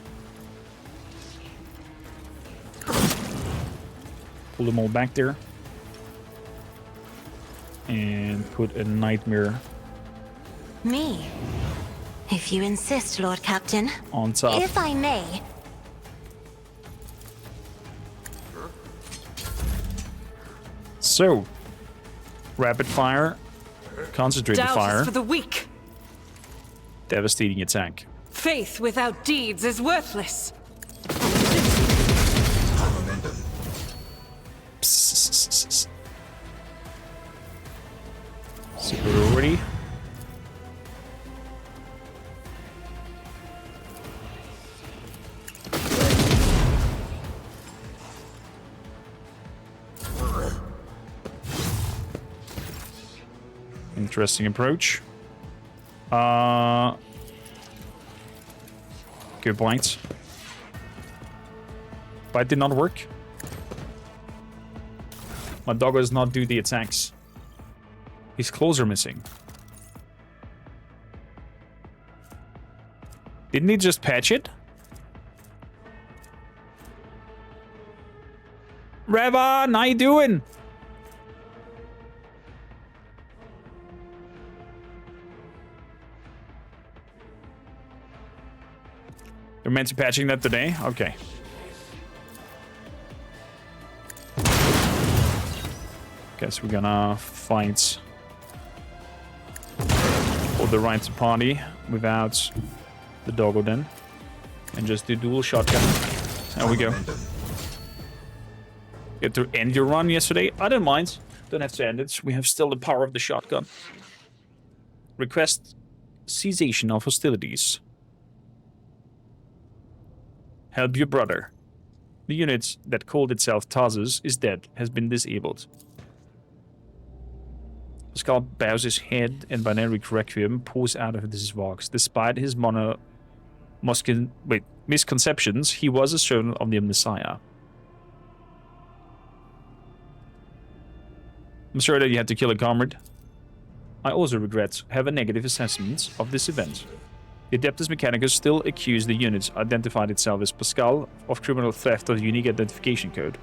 Pull them all back there. And put a nightmare Me? If you insist, Lord Captain. on top. If I may. So, rapid fire, concentrated Doubt fire, is for the weak. devastating attack. Faith without deeds is worthless. Superiority. Interesting approach. Good points. But it did not work. My dog does not do the attacks. His claws are missing. Didn't he just patch it? Revan, how you doing? They're meant to be patching that today? Okay. Guess we're gonna fight for the right to party without the doggo then. And just do dual shotgun. There we go. Get to end your run yesterday? I don't mind. Don't have to end it. We have still the power of the shotgun. Request cessation of hostilities. Help your brother. The unit that called itself Thasus is dead, has been disabled. Pascal bows his head and binary requiem pours out of his vox. Despite his misconceptions, he was a servant of the Messiah. I'm sorry that you had to kill a comrade. I also regret have a negative assessment of this event. The Adeptus Mechanicus still accused the unit identified itself as Pascal of criminal theft of the unique identification code.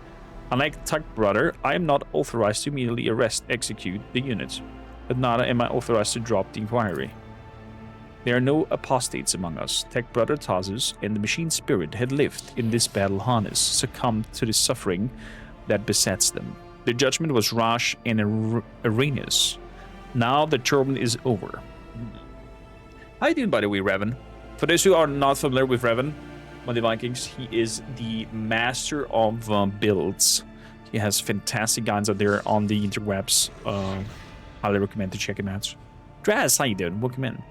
Unlike Tuck Brother, I am not authorized to immediately execute the unit, but neither am I authorized to drop the inquiry. There are no apostates among us. Tech brother Thasus and the machine spirit had lived in this battle harness, succumbed to the suffering that besets them. Their judgment was rash and erroneous. Now the turban is over. How you doing, by the way, Revan? For those who are not familiar with Revan, on the Vikings, he is the master of builds. He has fantastic guides out there on the interwebs. Highly recommend to check him out. Draz, how you doing? Welcome in.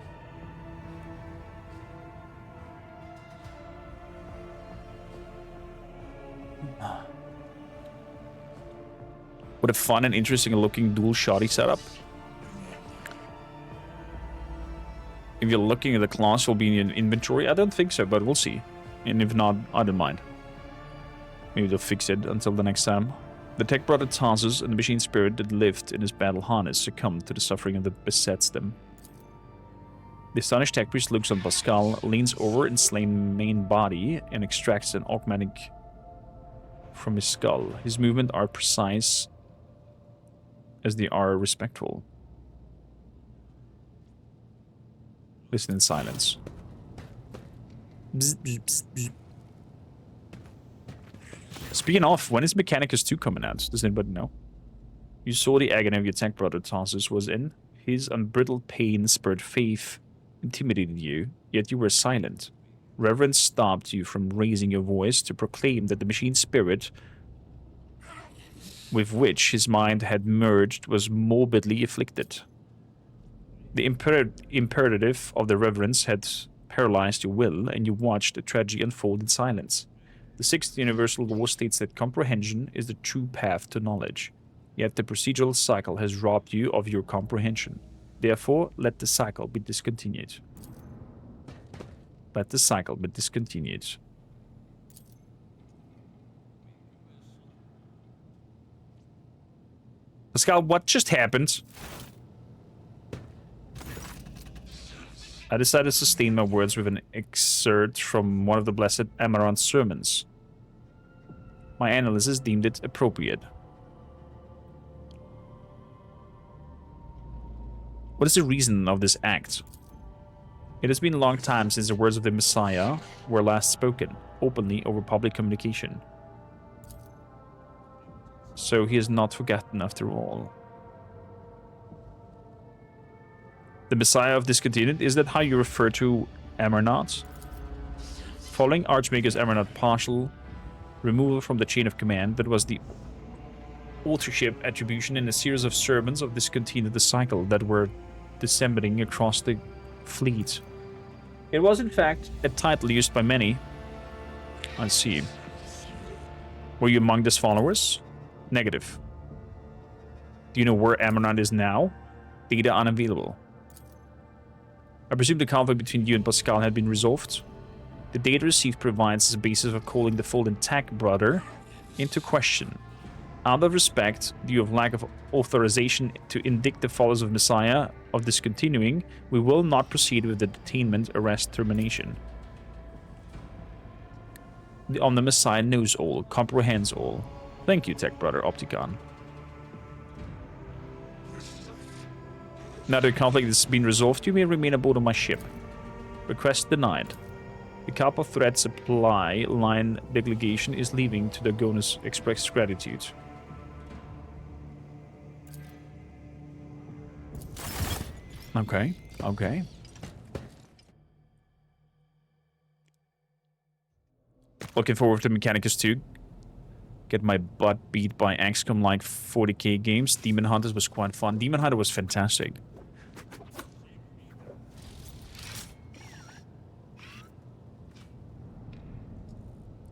What a fun and interesting looking dual shoddy setup. If you're looking at the class, will be in your inventory. I don't think so, but we'll see. And if not, I don't mind. Maybe they'll fix it until the next time. The tech brother Thasus and the machine spirit that lived in his battle harness succumbed to the suffering that besets them. The astonished tech priest looks on Pascal, leans over in slain main body, and extracts an augmatic from his skull. His movements are precise as they are respectful. Listen in silence. Bzz, bzz, bzz, bzz. Speaking of, when is Mechanicus 2 coming out? Does anybody know? You saw the agony of your tech brother Thasus was in. His unbridled pain spurred faith, intimidated you, yet you were silent. Reverence stopped you from raising your voice to proclaim that the machine spirit with which his mind had merged was morbidly afflicted. The imperative of the reverence had paralyzed your will, and you watched the tragedy unfold in silence. The sixth universal law states that comprehension is the true path to knowledge, yet the procedural cycle has robbed you of your comprehension. Therefore, let the cycle be discontinued. Let the cycle be discontinued. Pascal, what just happened? I decided to sustain my words with an excerpt from one of the Blessed Amaranth's sermons. My analysis deemed it appropriate. What is the reason of this act? It has been a long time since the words of the Messiah were last spoken, openly over public communication. So he is not forgotten after all. The Messiah of Discontinued, is that how you refer to Amarnath? Following Archmagus Amarnath's partial removal from the chain of command, that was the authorship attribution in a series of sermons of Discontinued the cycle that were disseminating across the fleet. It was in fact a title used by many. I see. Were you among his followers? Negative. Do you know where Amarnath is now? Data unavailable. I presume the conflict between you and Pascal had been resolved. The data received provides as a basis for calling the fallen tech brother into question. Out of respect, due of lack of authorization to indict the followers of Messiah of discontinuing, we will not proceed with the detainment, arrest, termination. The Omni Messiah knows all, comprehends all. Thank you, tech brother Opticon. Now the conflict has been resolved, you may remain aboard of my ship. Request denied. The Kappa threat supply line delegation is leaving to the Gonus express gratitude. Okay, okay. Looking forward to Mechanicus 2. Get my butt beat by XCOM like 40k games. Demon Hunters was quite fun. Demon Hunter was fantastic.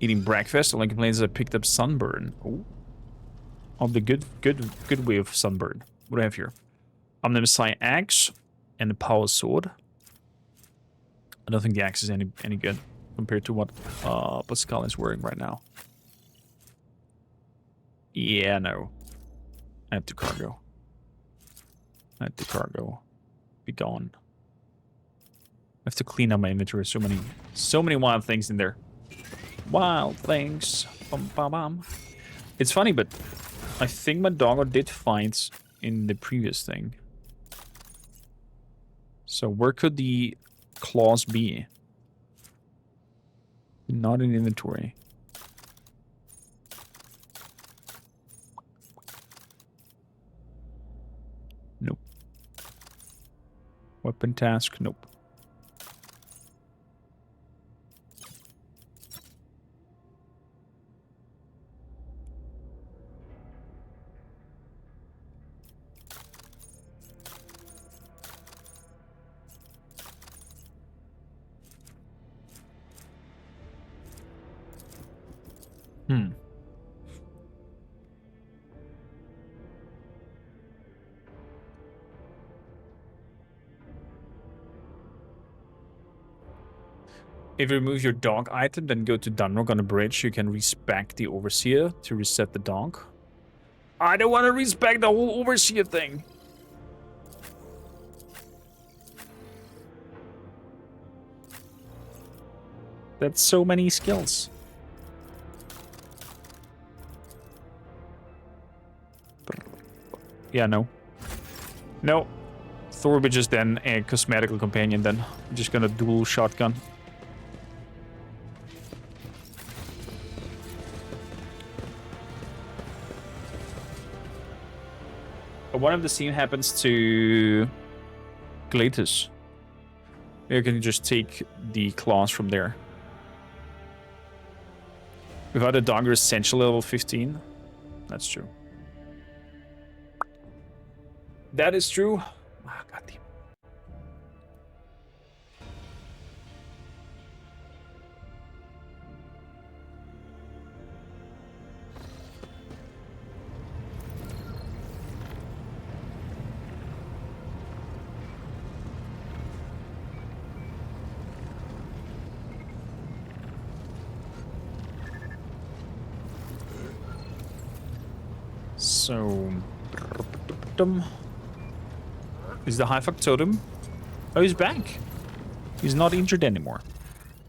Eating breakfast. Only complains I picked up sunburn. Oh, of the good way of sunburn. What do I have here? I'm the Messiah axe and the power sword. I don't think the axe is any good compared to what Pascal is wearing right now. Yeah, no. Add to cargo. Add to cargo. Be gone. I have to clean up my inventory. So many wild things in there. Wild things. Bum, bum, bum. It's funny, but I think my doggo did find in the previous thing. So where could the claws be? Not in inventory. Nope. Weapon task? Nope. Hmm. If you remove your dog item, then go to Dunrock on a bridge. You can respec the Overseer to reset the dog. I don't want to respec the whole Overseer thing. That's so many skills. Yeah, no. No. Thorbridge is then a cosmetical companion then. I'm just gonna dual shotgun. But one of the same happens to Glatus. You can just take the claws from there. Without a dog, you're essentially level 15. That's true. That is true. Ah, goddamn. So, is the high factotum? Oh, he's back. He's not injured anymore.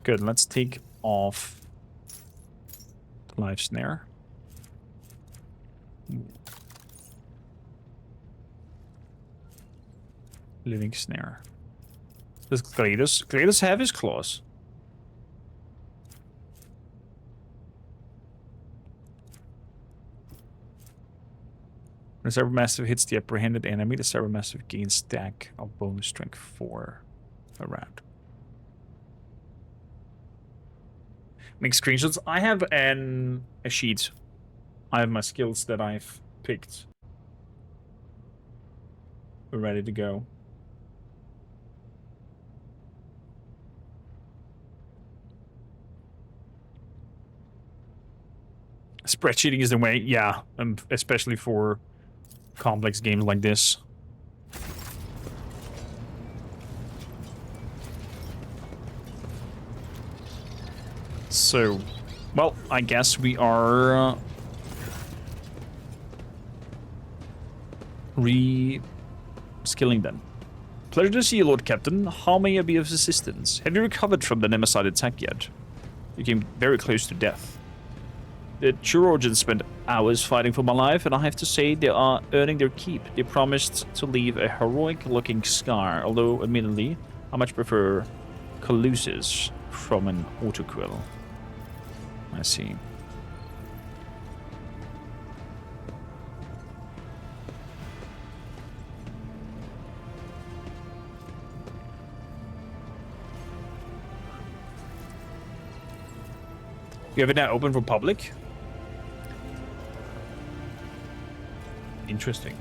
Good. Let's take off the life snare. Living snare. Does Glatus have his claws? When the Cybermassive hits the apprehended enemy, the Cybermassive gains stack of bonus strength 4 a round. Make screenshots. I have a sheet. I have my skills that I've picked. We're ready to go. Spreadsheeting is the way, yeah, especially for complex games like this. So, well, I guess we are re-skilling then. Pleasure to see you, Lord Captain. How may I be of assistance? Have you recovered from the Nemesis attack yet? You came very close to death. The Chirurgeons spent hours fighting for my life, and I have to say they are earning their keep. They promised to leave a heroic-looking scar, although, admittedly, I much prefer Colossus from an autoquill. I see. You have it now open for public? Interesting.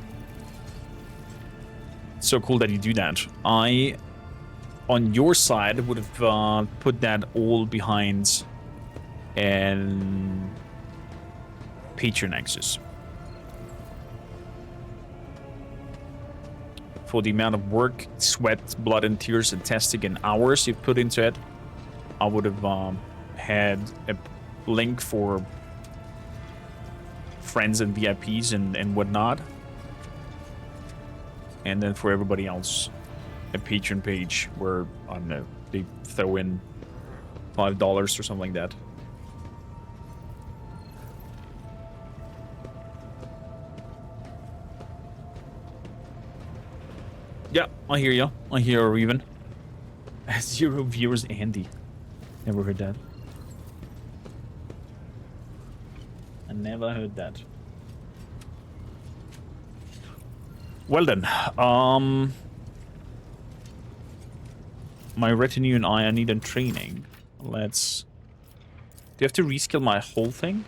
So cool that you do that. I, on your side, would have put that all behind an Patreon access. For the amount of work, sweat, blood and tears and testing and hours you've put into it, I would have had a link for friends and VIPs and whatnot. And then for everybody else, a Patreon page where, I don't know, they throw in $5 or something like that. Yeah, I hear you. I hear you, even. 0 viewers, Andy. Never heard that. I never heard that. Well then, my retinue and I need a training. Let's... Do you have to reskill my whole thing?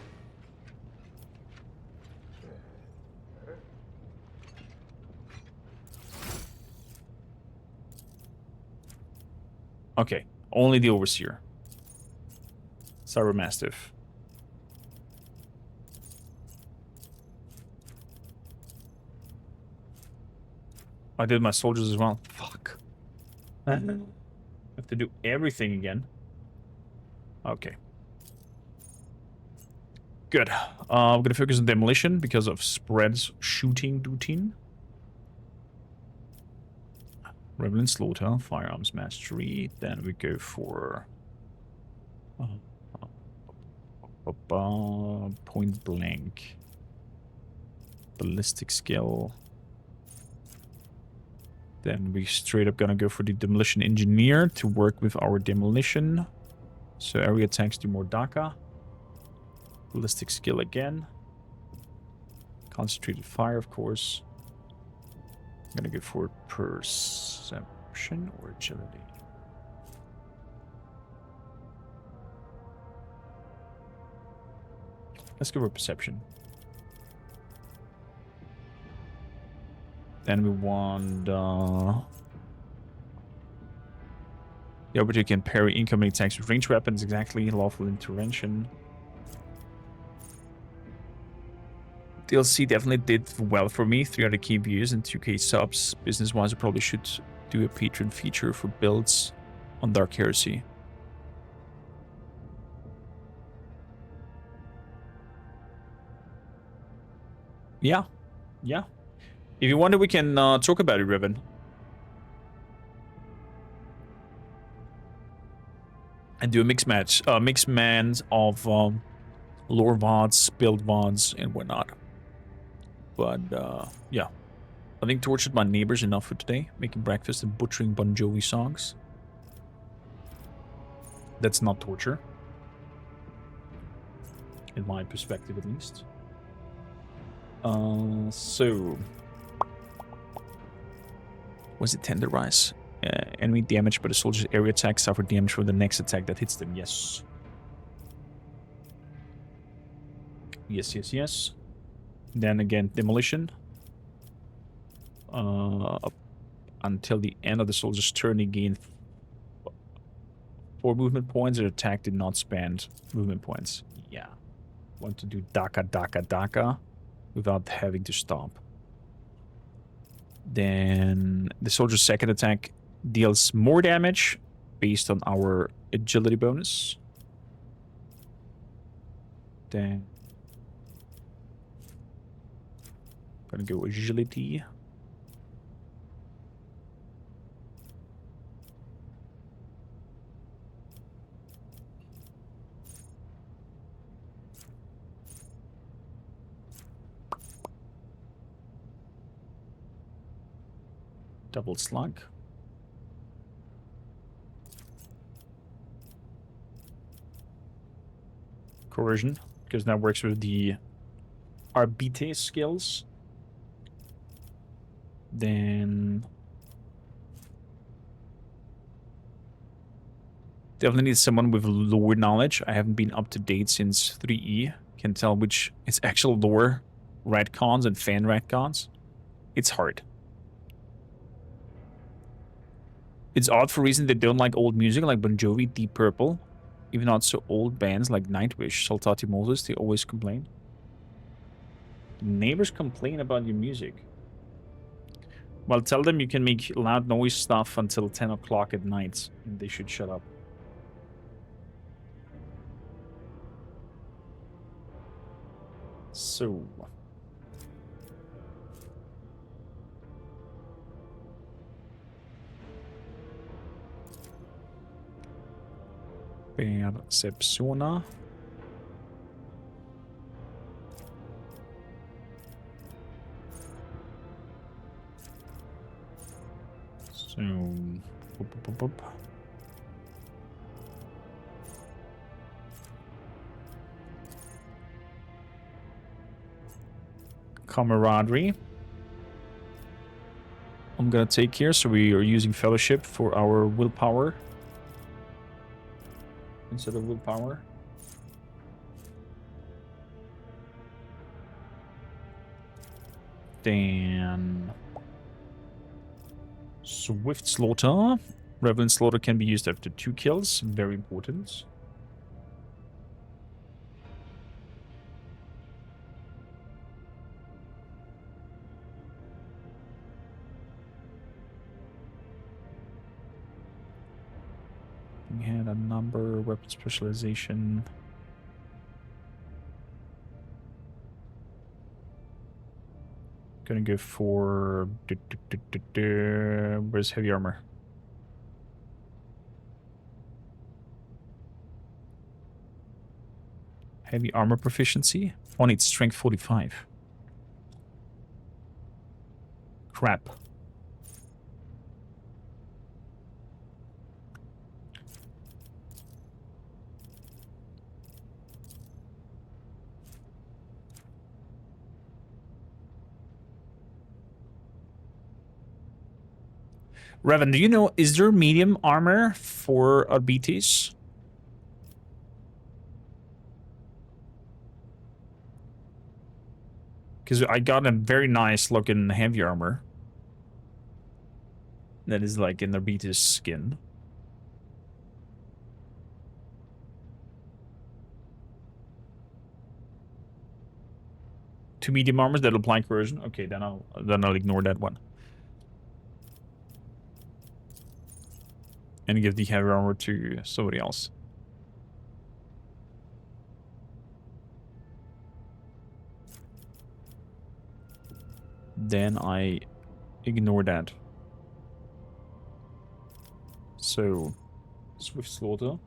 Okay, only the Overseer. Cyber Mastiff. I did my soldiers as well. Fuck. I have to do everything again. Okay. Good. I'm gonna focus on demolition because of spreads shooting routine. Revenant Slaughter, Firearms Mastery. Then we go for point blank, ballistic skill. Then we straight up gonna go for the demolition engineer to work with our demolition. So area attacks do more DACA. Ballistic skill again. Concentrated fire, of course. I'm gonna go for perception or agility. Let's go for perception. Then we want the operator can parry incoming attacks with ranged weapons. Exactly, lawful intervention. DLC definitely did well for me. 300k views and 2k subs. Business-wise, I probably should do a Patreon feature for builds on Dark Heresy. Yeah. If you want, we can talk about it, Riven. And do a mixed match, mixed mans of lore VODs, build VODs, and whatnot. But yeah, I think tortured my neighbors enough for today. Making breakfast and butchering Bon Jovi songs. That's not torture, in my perspective, at least. So, was it tenderize? Enemy damage, but a soldier's area attack suffer damage from the next attack that hits them. Yes. Yes. Then again, demolition. Until the end of the soldier's turn, he gained 4 movement points. Their attack did not spend movement points. Yeah. Want to do DACA without having to stop. Then the soldier's second attack deals more damage based on our agility bonus. Then gonna go agility. Double slug. Coercion, because that works with the arbites skills. Then definitely need someone with lore knowledge. I haven't been up to date since 3E. Can tell which it's actual lore retcons and fan retcons. It's hard. It's odd for reasons they don't like old music like Bon Jovi, Deep Purple. Even not so old bands like Nightwish, Saltati Moses, they always complain. Neighbors complain about your music. Well, tell them you can make loud noise stuff until 10 o'clock at night, and they should shut up. So... Perceptiona. So, camaraderie. I'm gonna take here, so we are using fellowship for our willpower instead of willpower. Then swift slaughter. Reverent slaughter can be used after 2 kills. Very important. We had a number, weapon specialization. Gonna go for where's heavy armor? Heavy armor proficiency. On its strength 45. Crap. Revan, do you know, is there medium armor for arbites? Because I got a very nice looking heavy armor. That is like an arbites skin. Two medium armors that'll apply corrosion. Okay, then I'll ignore that one. And give the heavy armor to somebody else. Then I ignore that. So, swift slaughter.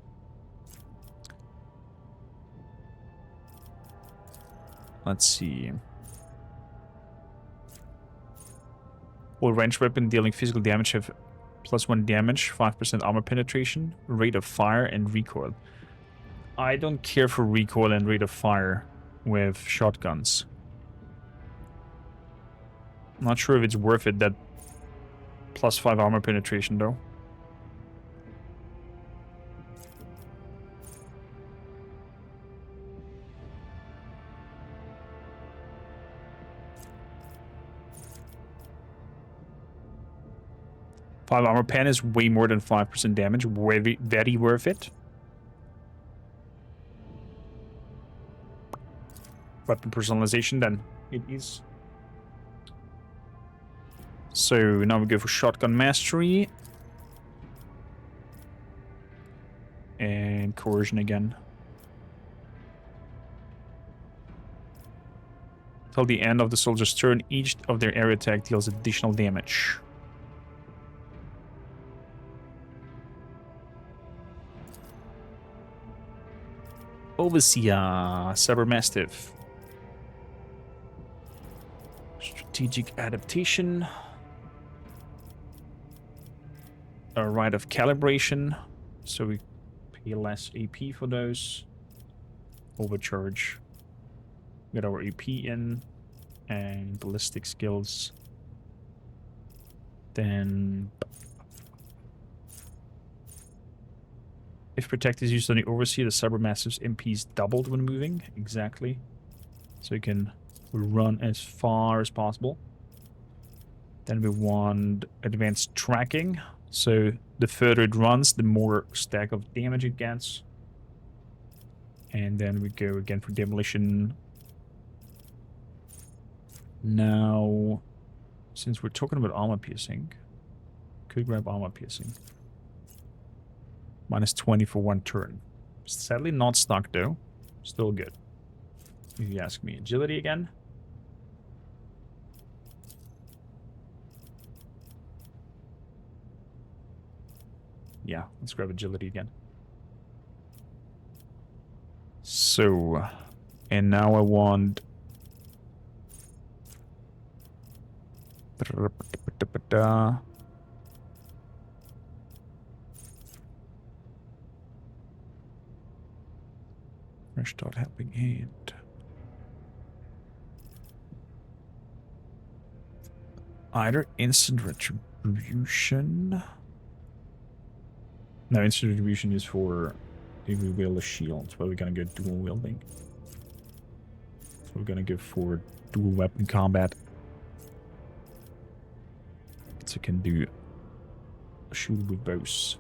Let's see. All ranged weapon dealing physical damage have +1 damage, 5% armor penetration, rate of fire, and recoil. I don't care for recoil and rate of fire with shotguns. I'm not sure if it's worth it, that +5 armor penetration though. Five armor pen is way more than 5% damage. Very, very worth it. Weapon personalization, then it is. So now we go for shotgun mastery. And coercion again. Till the end of the soldier's turn, each of their area attack deals additional damage. Overseer, Saber Mastiff. Strategic adaptation. A rite of calibration, so we pay less AP for those. Overcharge. Get our AP in. And ballistic skills. Then... if protect is used on the Overseer, the Saber Mastiff's MP is doubled when moving. Exactly. So you can run as far as possible. Then we want advanced tracking. So the further it runs, the more stack of damage it gets. And then we go again for demolition. Now, since we're talking about armor piercing, could grab armor piercing. -20 for 1 turn. Sadly not stuck though. Still good. If you ask me. Agility again. Yeah, let's grab agility again. So, and now I want... Fresh start helping hand. Either instant retribution. No, instant retribution is for if we wield a shield, but we're gonna go dual wielding. So we're gonna go for dual weapon combat. So can do shoot with bows.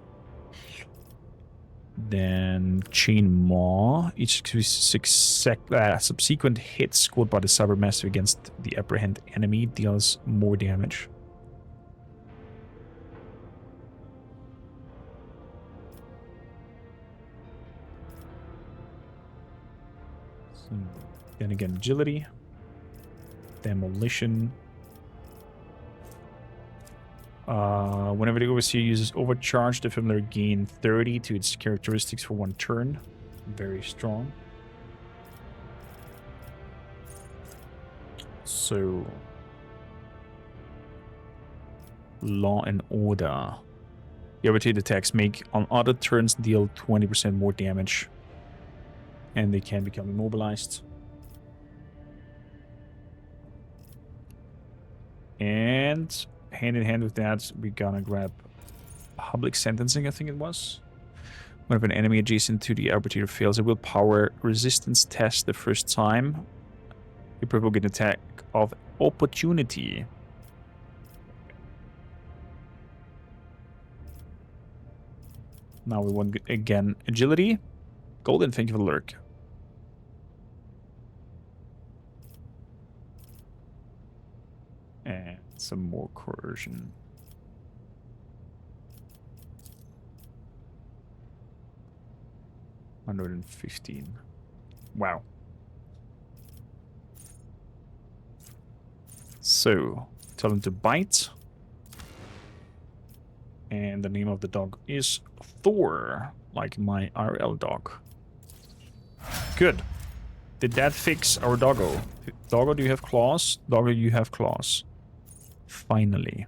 Then Chain Maw. Each subsequent hit scored by the Cybermaster against the apprehend enemy deals more damage. So, then again, agility, demolition. Whenever the overseer uses overcharge, the familiar gain 30 to its characteristics for 1 turn. Very strong. So, Law and Order. The rotated attacks make on other turns deal 20% more damage, and they can become immobilized. And hand in hand with that, we're gonna grab public sentencing, I think it was. Whenever an enemy adjacent to the arbitrator fails a willpower resistance test the first time, you provoke an attack of opportunity. Now we want, again, agility. Golden, thank you for the lurk. And some more coercion. $115. Wow. So, tell him to bite. And the name of the dog is Thor, like my RL dog. Good. Did that fix our doggo? Doggo, do you have claws? Doggo, you have claws. Finally.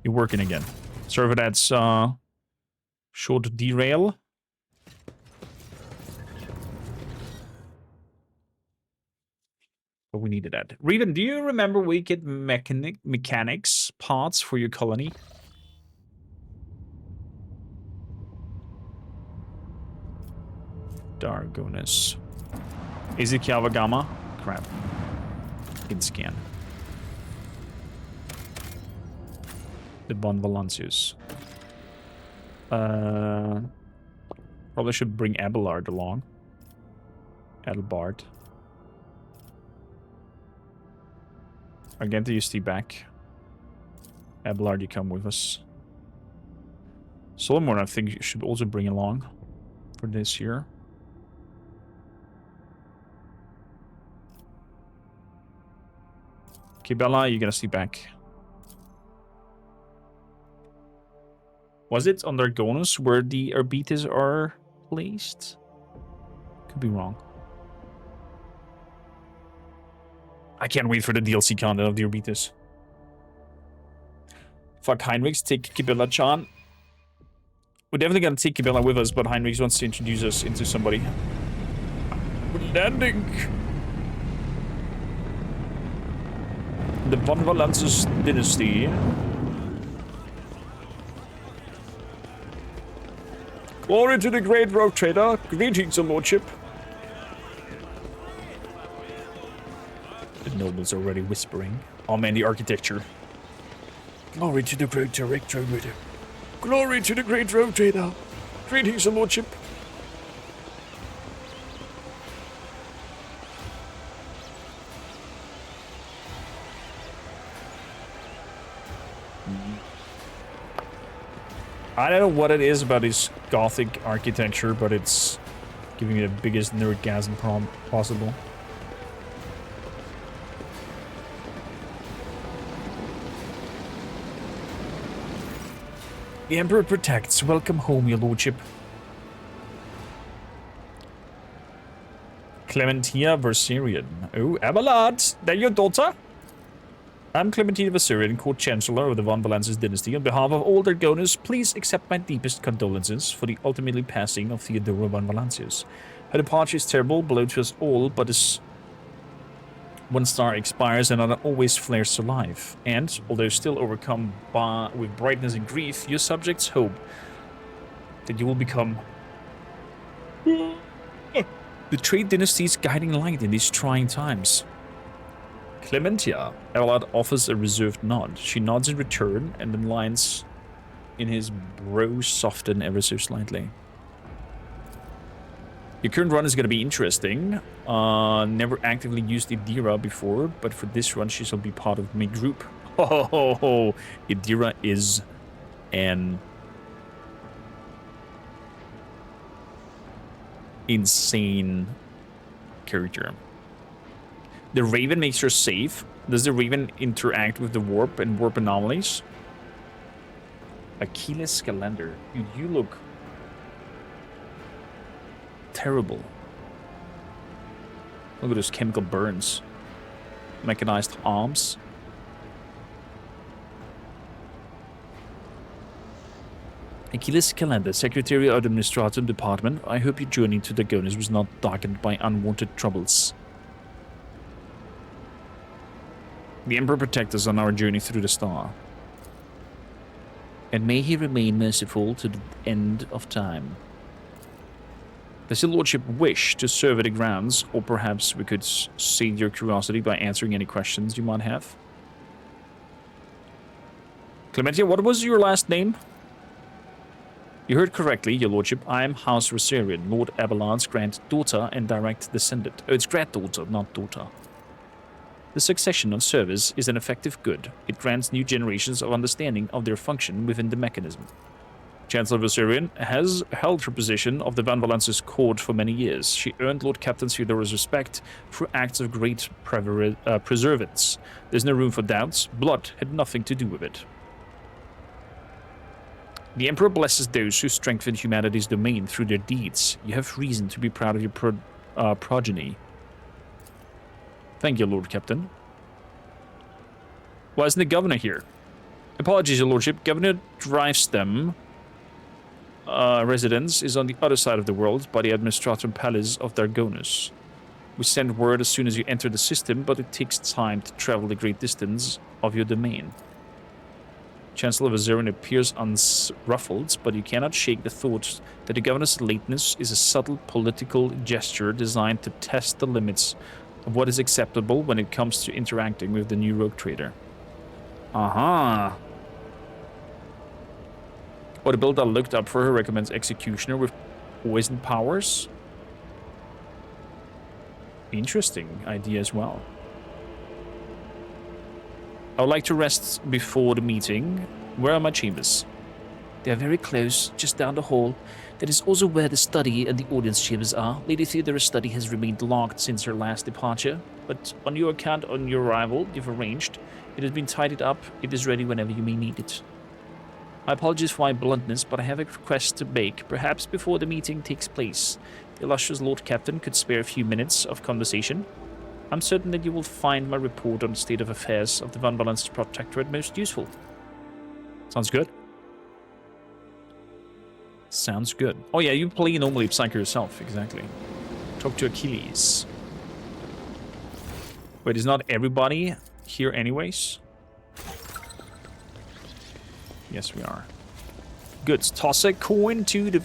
You're working again. Sorry for that short derail. But we needed that. Revan, do you remember wicked mechanics parts for your colony? Dargonus. Is it Kavagama? Crap. Can scan. The Bon Valancius. Probably should bring Abelard along. Adelbard. Again, to use back. Abelard, you come with us. Solomon, I think you should also bring along for this year. Okay, Bella, you're gonna stay back. Was it on Dargonus where the arbites are placed? Could be wrong. I can't wait for the DLC content of the arbites. Fuck Heinrichs, take Kibella-chan. We're definitely gonna take Kibella with us, but Heinrichs wants to introduce us into somebody. We're landing! The Von Valancius dynasty. Glory to the great rogue trader. Greetings, your lordship. The noble's already whispering. Oh man, the architecture. Glory to the great rogue trader. Glory to the great rogue trader. Greetings, your lordship. I don't know what it is about this gothic architecture, but it's giving me the biggest nerdgasm possible. The Emperor protects. Welcome home, your lordship. Clementina Verserian. Oh, Abelard, that your daughter? I'm Clementina Verserian, Court Chancellor of the Von Valancius dynasty. On behalf of all Dargonus, please accept my deepest condolences for the ultimately passing of Theodora Von Valancius. Her departure is terrible, blow to us all, but is One star expires, another always flares to life. And, although still overcome with brightness and grief, your subjects hope that you will become the Trade Dynasty's guiding light in these trying times. Clementia. Abelard offers a reserved nod. She nods in return, and the lines in his brows soften ever so slightly. Your current run is going to be interesting. Never actively used Idira before, but for this run she shall be part of my group. Oh, Idira is an insane character. The Raven makes her safe. Does the Raven interact with the warp and warp anomalies? Achilles Calendar. Dude, you look terrible. Look at those chemical burns. Mechanized arms. Achilles Calendar, Secretary of the Administratum Department. I hope your journey to Dagonis was not darkened by unwanted troubles. The Emperor protect us on our journey through the star. And may he remain merciful to the end of time. Does your lordship wish to survey the grounds, or perhaps we could sate your curiosity by answering any questions you might have? Clementia, what was your last name? You heard correctly, your lordship. I am House Rosarian, Lord Abelard's granddaughter and direct descendant. Oh, it's granddaughter, not daughter. The succession of service is an effective good. It grants new generations of understanding of their function within the mechanism. Chancellor Rosarian has held her position of the Van Valence's court for many years. She earned Lord Captain Theodora's respect through acts of great perseverance. There's no room for doubts. Blood had nothing to do with it. The Emperor blesses those who strengthen humanity's domain through their deeds. You have reason to be proud of your progeny. Thank you, Lord Captain. Why isn't the governor here? Apologies, your lordship. Governor Drivestem residence is on the other side of the world by the Administratum Palace of Dagonis. We send word as soon as you enter the system, but it takes time to travel the great distance of your domain. Chancellor Vazarian appears unruffled, but you cannot shake the thought that the governor's lateness is a subtle political gesture designed to test the limits of what is acceptable when it comes to interacting with the new rogue trader. Aha! Oh, the build I looked up for her recommends Executioner with poison powers. Interesting idea as well. I would like to rest before the meeting. Where are my chambers? They are very close, just down the hall. That is also where the study and the audience chambers are. Lady Theodora's study has remained locked since her last departure, but on your account, on your arrival, you've arranged. It has been tidied up. It is ready whenever you may need it. My apologies for my bluntness, but I have a request to make, perhaps before the meeting takes place. The illustrious Lord Captain could spare a few minutes of conversation. I'm certain that you will find my report on the state of affairs of the Van Valence Protectorate most useful. Sounds good. Sounds good. Oh yeah, you play normally Psycho yourself, exactly. Talk to Achilles. Wait, is not everybody here anyways? Yes, we are. Good. Toss a coin to the...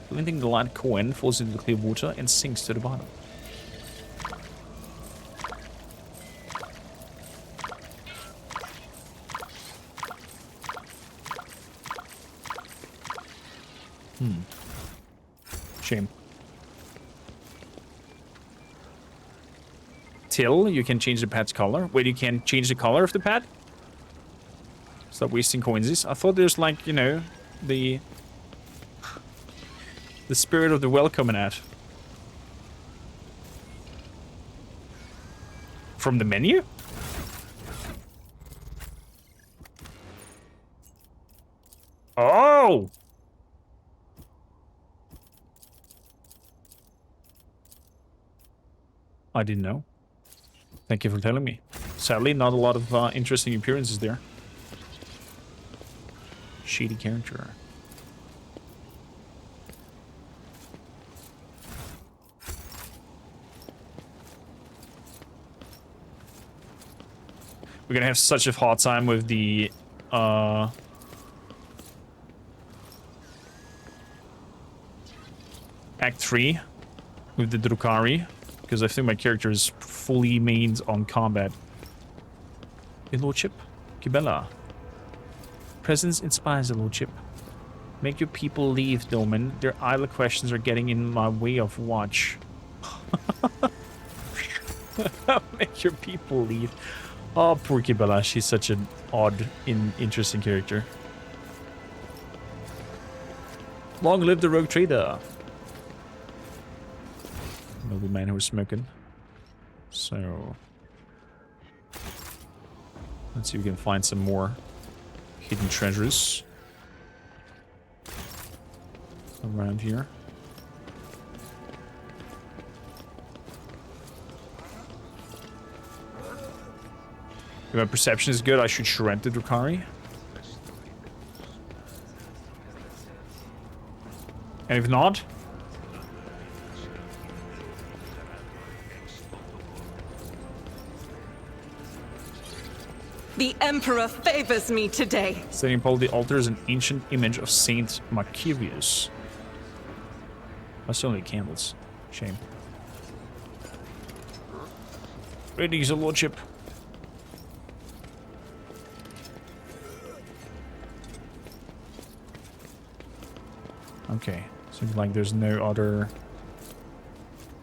Glinting the light coin falls into the clear water and sinks to the bottom. Shame. Till, you can change the pad's color. Wait, you can change the color of the pad? Stop wasting coins. I thought there's like, you know, the spirit of the welcome in that. From the menu? Oh! I didn't know. Thank you for telling me. Sadly, not a lot of interesting appearances there. Shady character. We're gonna have such a hard time with the Act 3 with the Drukhari, because I think my character is fully mained on combat. Your lordship, Kibella. Presence inspires the lordship. Make your people leave, Domin. Their idle questions are getting in my way of watch. Make your people leave. Oh, poor Kibella. She's such an odd, interesting character. Long live the rogue trader. Nobleman who was smoking. So let's see if we can find some more hidden treasures around here. If my perception is good, I should shred the Drukhari. And if not, The Emperor favors me today. standing upon the altar is an ancient image of Saint Macarius. That's only candles. Shame. Greetings, your lordship. Okay, seems like there's no other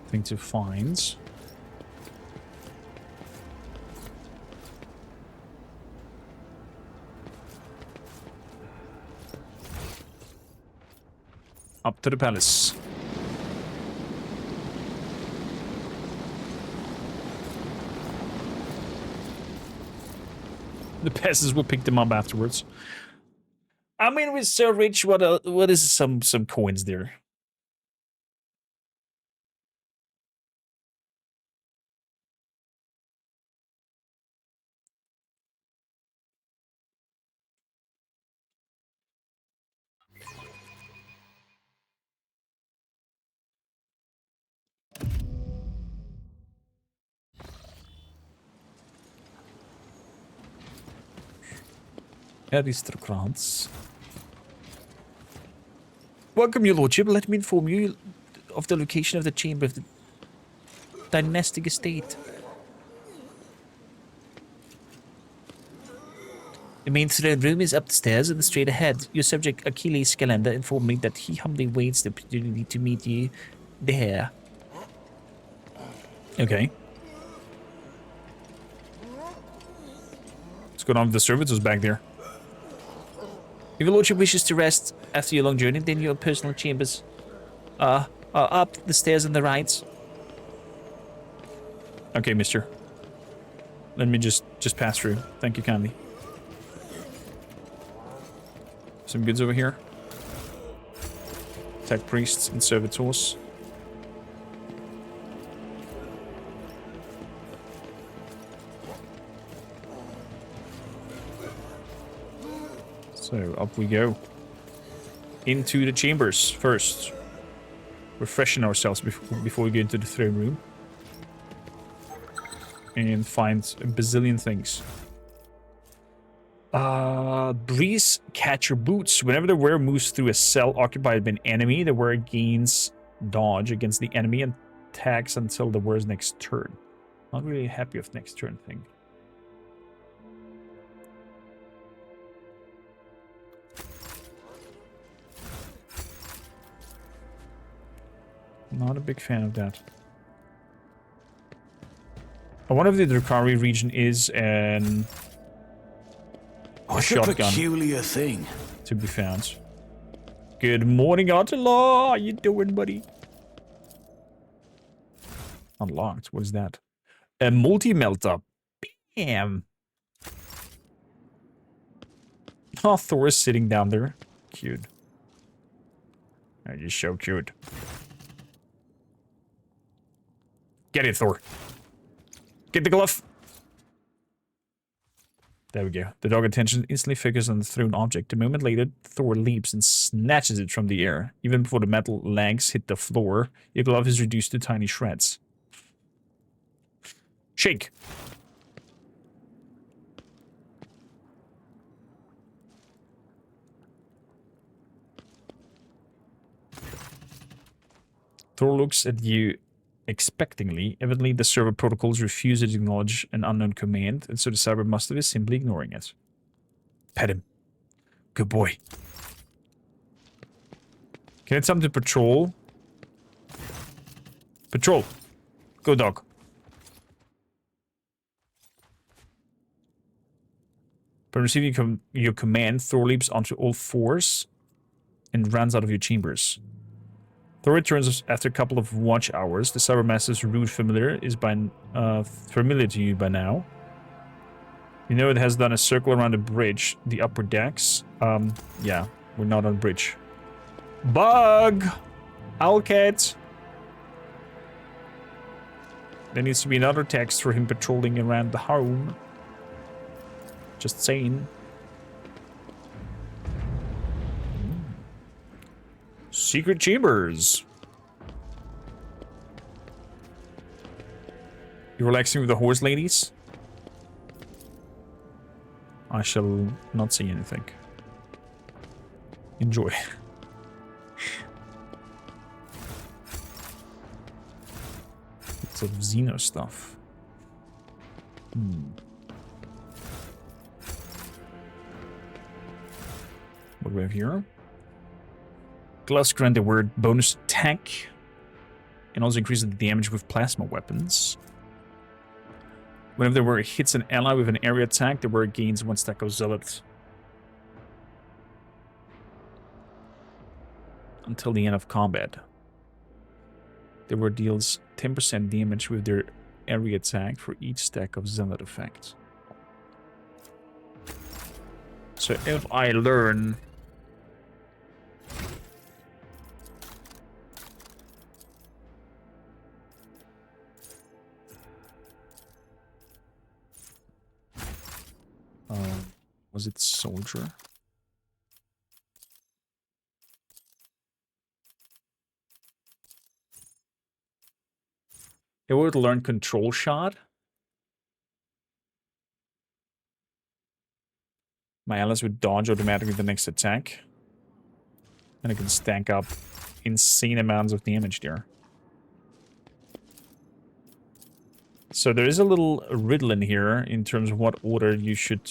thing to find. Up to the palace. The peasants will pick them up afterwards. I mean, we're so rich. What is some coins there? Aristocrats. Welcome, your lordship. Let me inform you of the location of the chamber of the dynastic estate. The main throne room is up the stairs and straight ahead. Your subject Achilles Calendar informed me that he humbly waits the opportunity to meet you there. Okay. What's going on with the servitors back there? If your lordship wishes to rest after your long journey, then your personal chambers are up the stairs on the right. Okay, mister. Let me just pass through. Thank you kindly. Some goods over here. Tech priests and servitors. So up we go. Into the chambers first. Refreshing ourselves before we get into the throne room. And find a bazillion things. Breeze catcher boots. Whenever the wearer moves through a cell occupied by an enemy, the wearer gains dodge against the enemy and attacks until the wearer's next turn. Not really happy with next turn thing. Not a big fan of that. I wonder if the Drukhari region is an What a shotgun peculiar thing. to be found. Good morning, Attila. How you doing, buddy? Unlocked. What is that? A multi-melter. Bam. Oh, Thor is sitting down there. Cute. Oh, you're so cute. Get it, Thor. Get the glove. There we go. The dog attention instantly focuses on the thrown object. A moment later, Thor leaps and snatches it from the air. Even before the metal legs hit the floor, your glove is reduced to tiny shreds. Shake. Thor looks at you expectingly. Evidently, the server protocols refuse to acknowledge an unknown command, and so the cyber master is simply ignoring it. Pet him. Good boy. Can I tell him to patrol? Patrol. Go, dog. Upon receiving your command, Thor leaps onto all fours and runs out of your chambers. Thor returns after a couple of watch hours. The Cybermaster's rude familiar is familiar to you by now. You know it has done a circle around the bridge, the upper decks. Yeah, we're not on bridge. Bug! Owlcat! There needs to be another text for him patrolling around the home. Just saying. Secret chambers. You relaxing with the horse, ladies? I shall not see anything. Enjoy. Lots of Xeno stuff. What do we have here? Glass grant the word bonus attack, and also increases the damage with plasma weapons. Whenever the word hits an ally with an area attack, the word gains 1 stack of zealot until the end of combat. The word deals 10% damage with their area attack for each stack of zealot effect. So if I learn was it soldier? It would learn control shot. My allies would dodge automatically the next attack. And I can stack up insane amounts of damage there. So there is a little riddle in here in terms of what order you should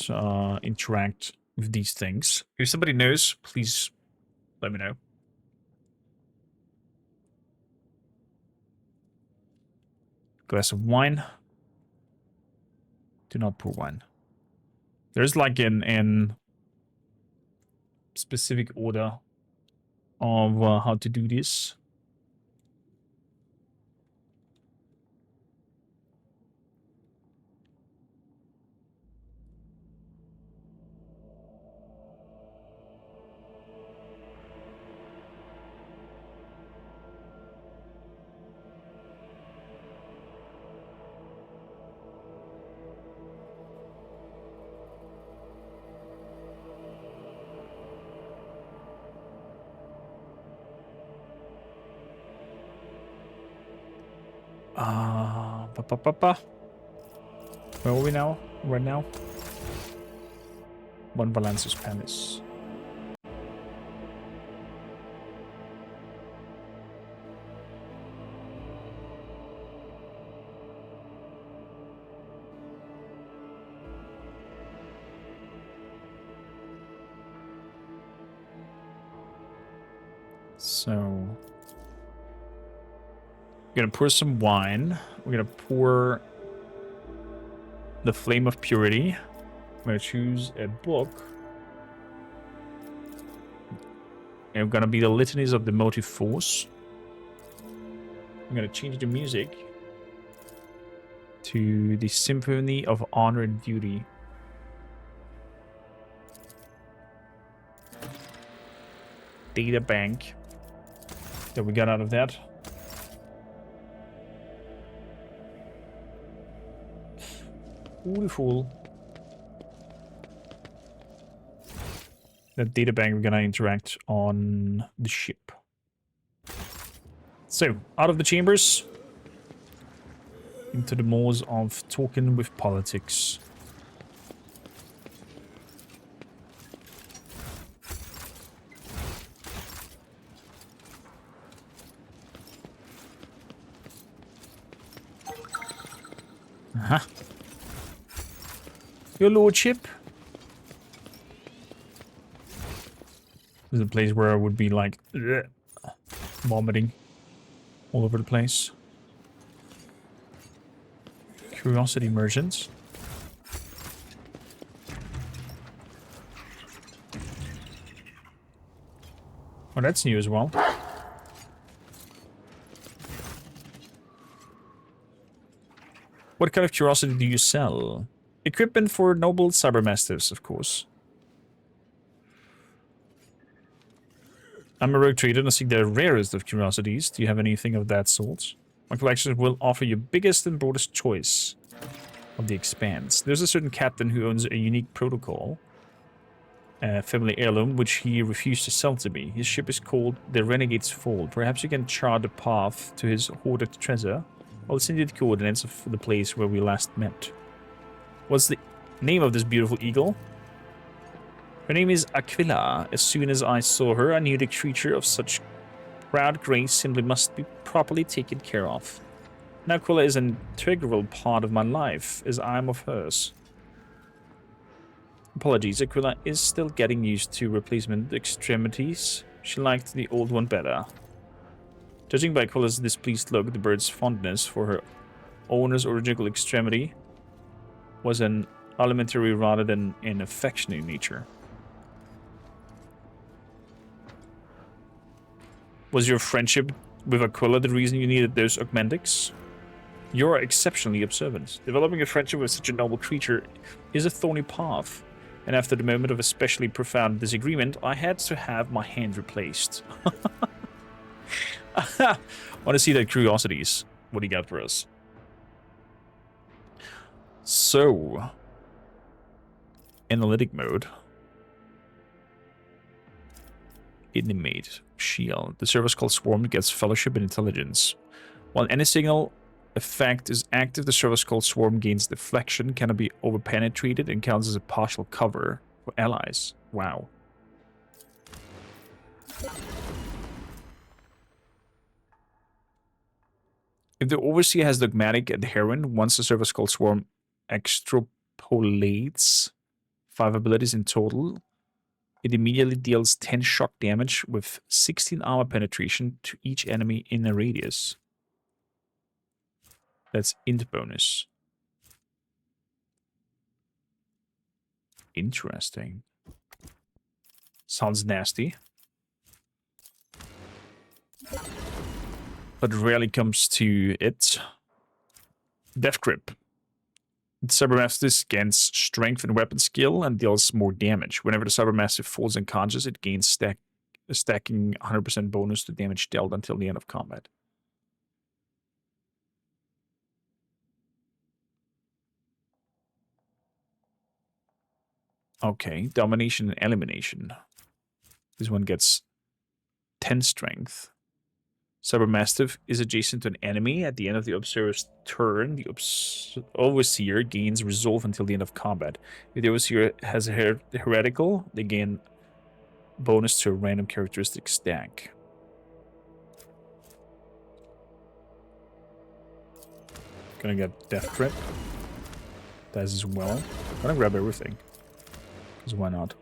interact with these things. If somebody knows, please let me know. Glass of wine. Do not pour wine. There's like an specific order of how to do this. Where are we now? Right now? One Balance's Palace. So we're gonna pour some wine. We're gonna pour the Flame of Purity. I'm gonna choose a book. And we're gonna be the Litanies of the Motive Force. I'm gonna change the music to the Symphony of Honor and Duty. Data bank that we got out of that. Beautiful. That data bank we're gonna interact on the ship. So, out of the chambers, into the maws of talking with politics. Uh-huh. Your lordship. This is a place where I would be like vomiting all over the place. Curiosity merchants. Oh, that's new as well. What kind of curiosity do you sell? Equipment for noble cybermasters, of course. I'm a rogue trader and I seek the rarest of curiosities. Do you have anything of that sort? My collection will offer you biggest and broadest choice of the expanse. There's a certain captain who owns a unique protocol, a family heirloom, which he refused to sell to me. His ship is called the Renegade's Fall. Perhaps you can chart a path to his hoarded treasure. I'll send you the coordinates of the place where we last met. What's the name of this beautiful eagle? Her name is Aquila. As soon as I saw her, I knew the creature of such proud grace simply must be properly taken care of. And Aquila is an integral part of my life, as I am of hers. Apologies, Aquila is still getting used to replacement extremities. She liked the old one better. Judging by Aquila's displeased look, the bird's fondness for her owner's original extremity was an alimentary rather than an affectionate nature. Was your friendship with Aquila the reason you needed those augmentics? You're exceptionally observant. Developing a friendship with such a noble creature is a thorny path, and after the moment of especially profound disagreement, I had to have my hand replaced. I want to see the curiosities. What do you got for us? So, analytic mode. Intimate shield. The service called Swarm gets fellowship and intelligence. While any signal effect is active, the service called Swarm gains deflection, cannot be overpenetrated, and counts as a partial cover for allies. Wow. If the Overseer has dogmatic adherent, once the service called Swarm extrapolates 5 abilities in total, it immediately deals 10 shock damage with 16 armor penetration to each enemy in a radius. That's int bonus. Interesting. Sounds nasty. But rarely comes to it. Death Grip. Cybermaster scans strength and weapon skill and deals more damage. Whenever the Cybermaster falls unconscious, it gains stacking 100% bonus to damage dealt until the end of combat. Okay, domination and elimination. This one gets 10 strength. Cybermastiff is adjacent to an enemy. At the end of the observer's turn, the Overseer gains resolve until the end of combat. If the Overseer has a heretical, they gain bonus to a random characteristic stack. Gonna get Death Grip. That as well. Gonna grab everything. Because why not?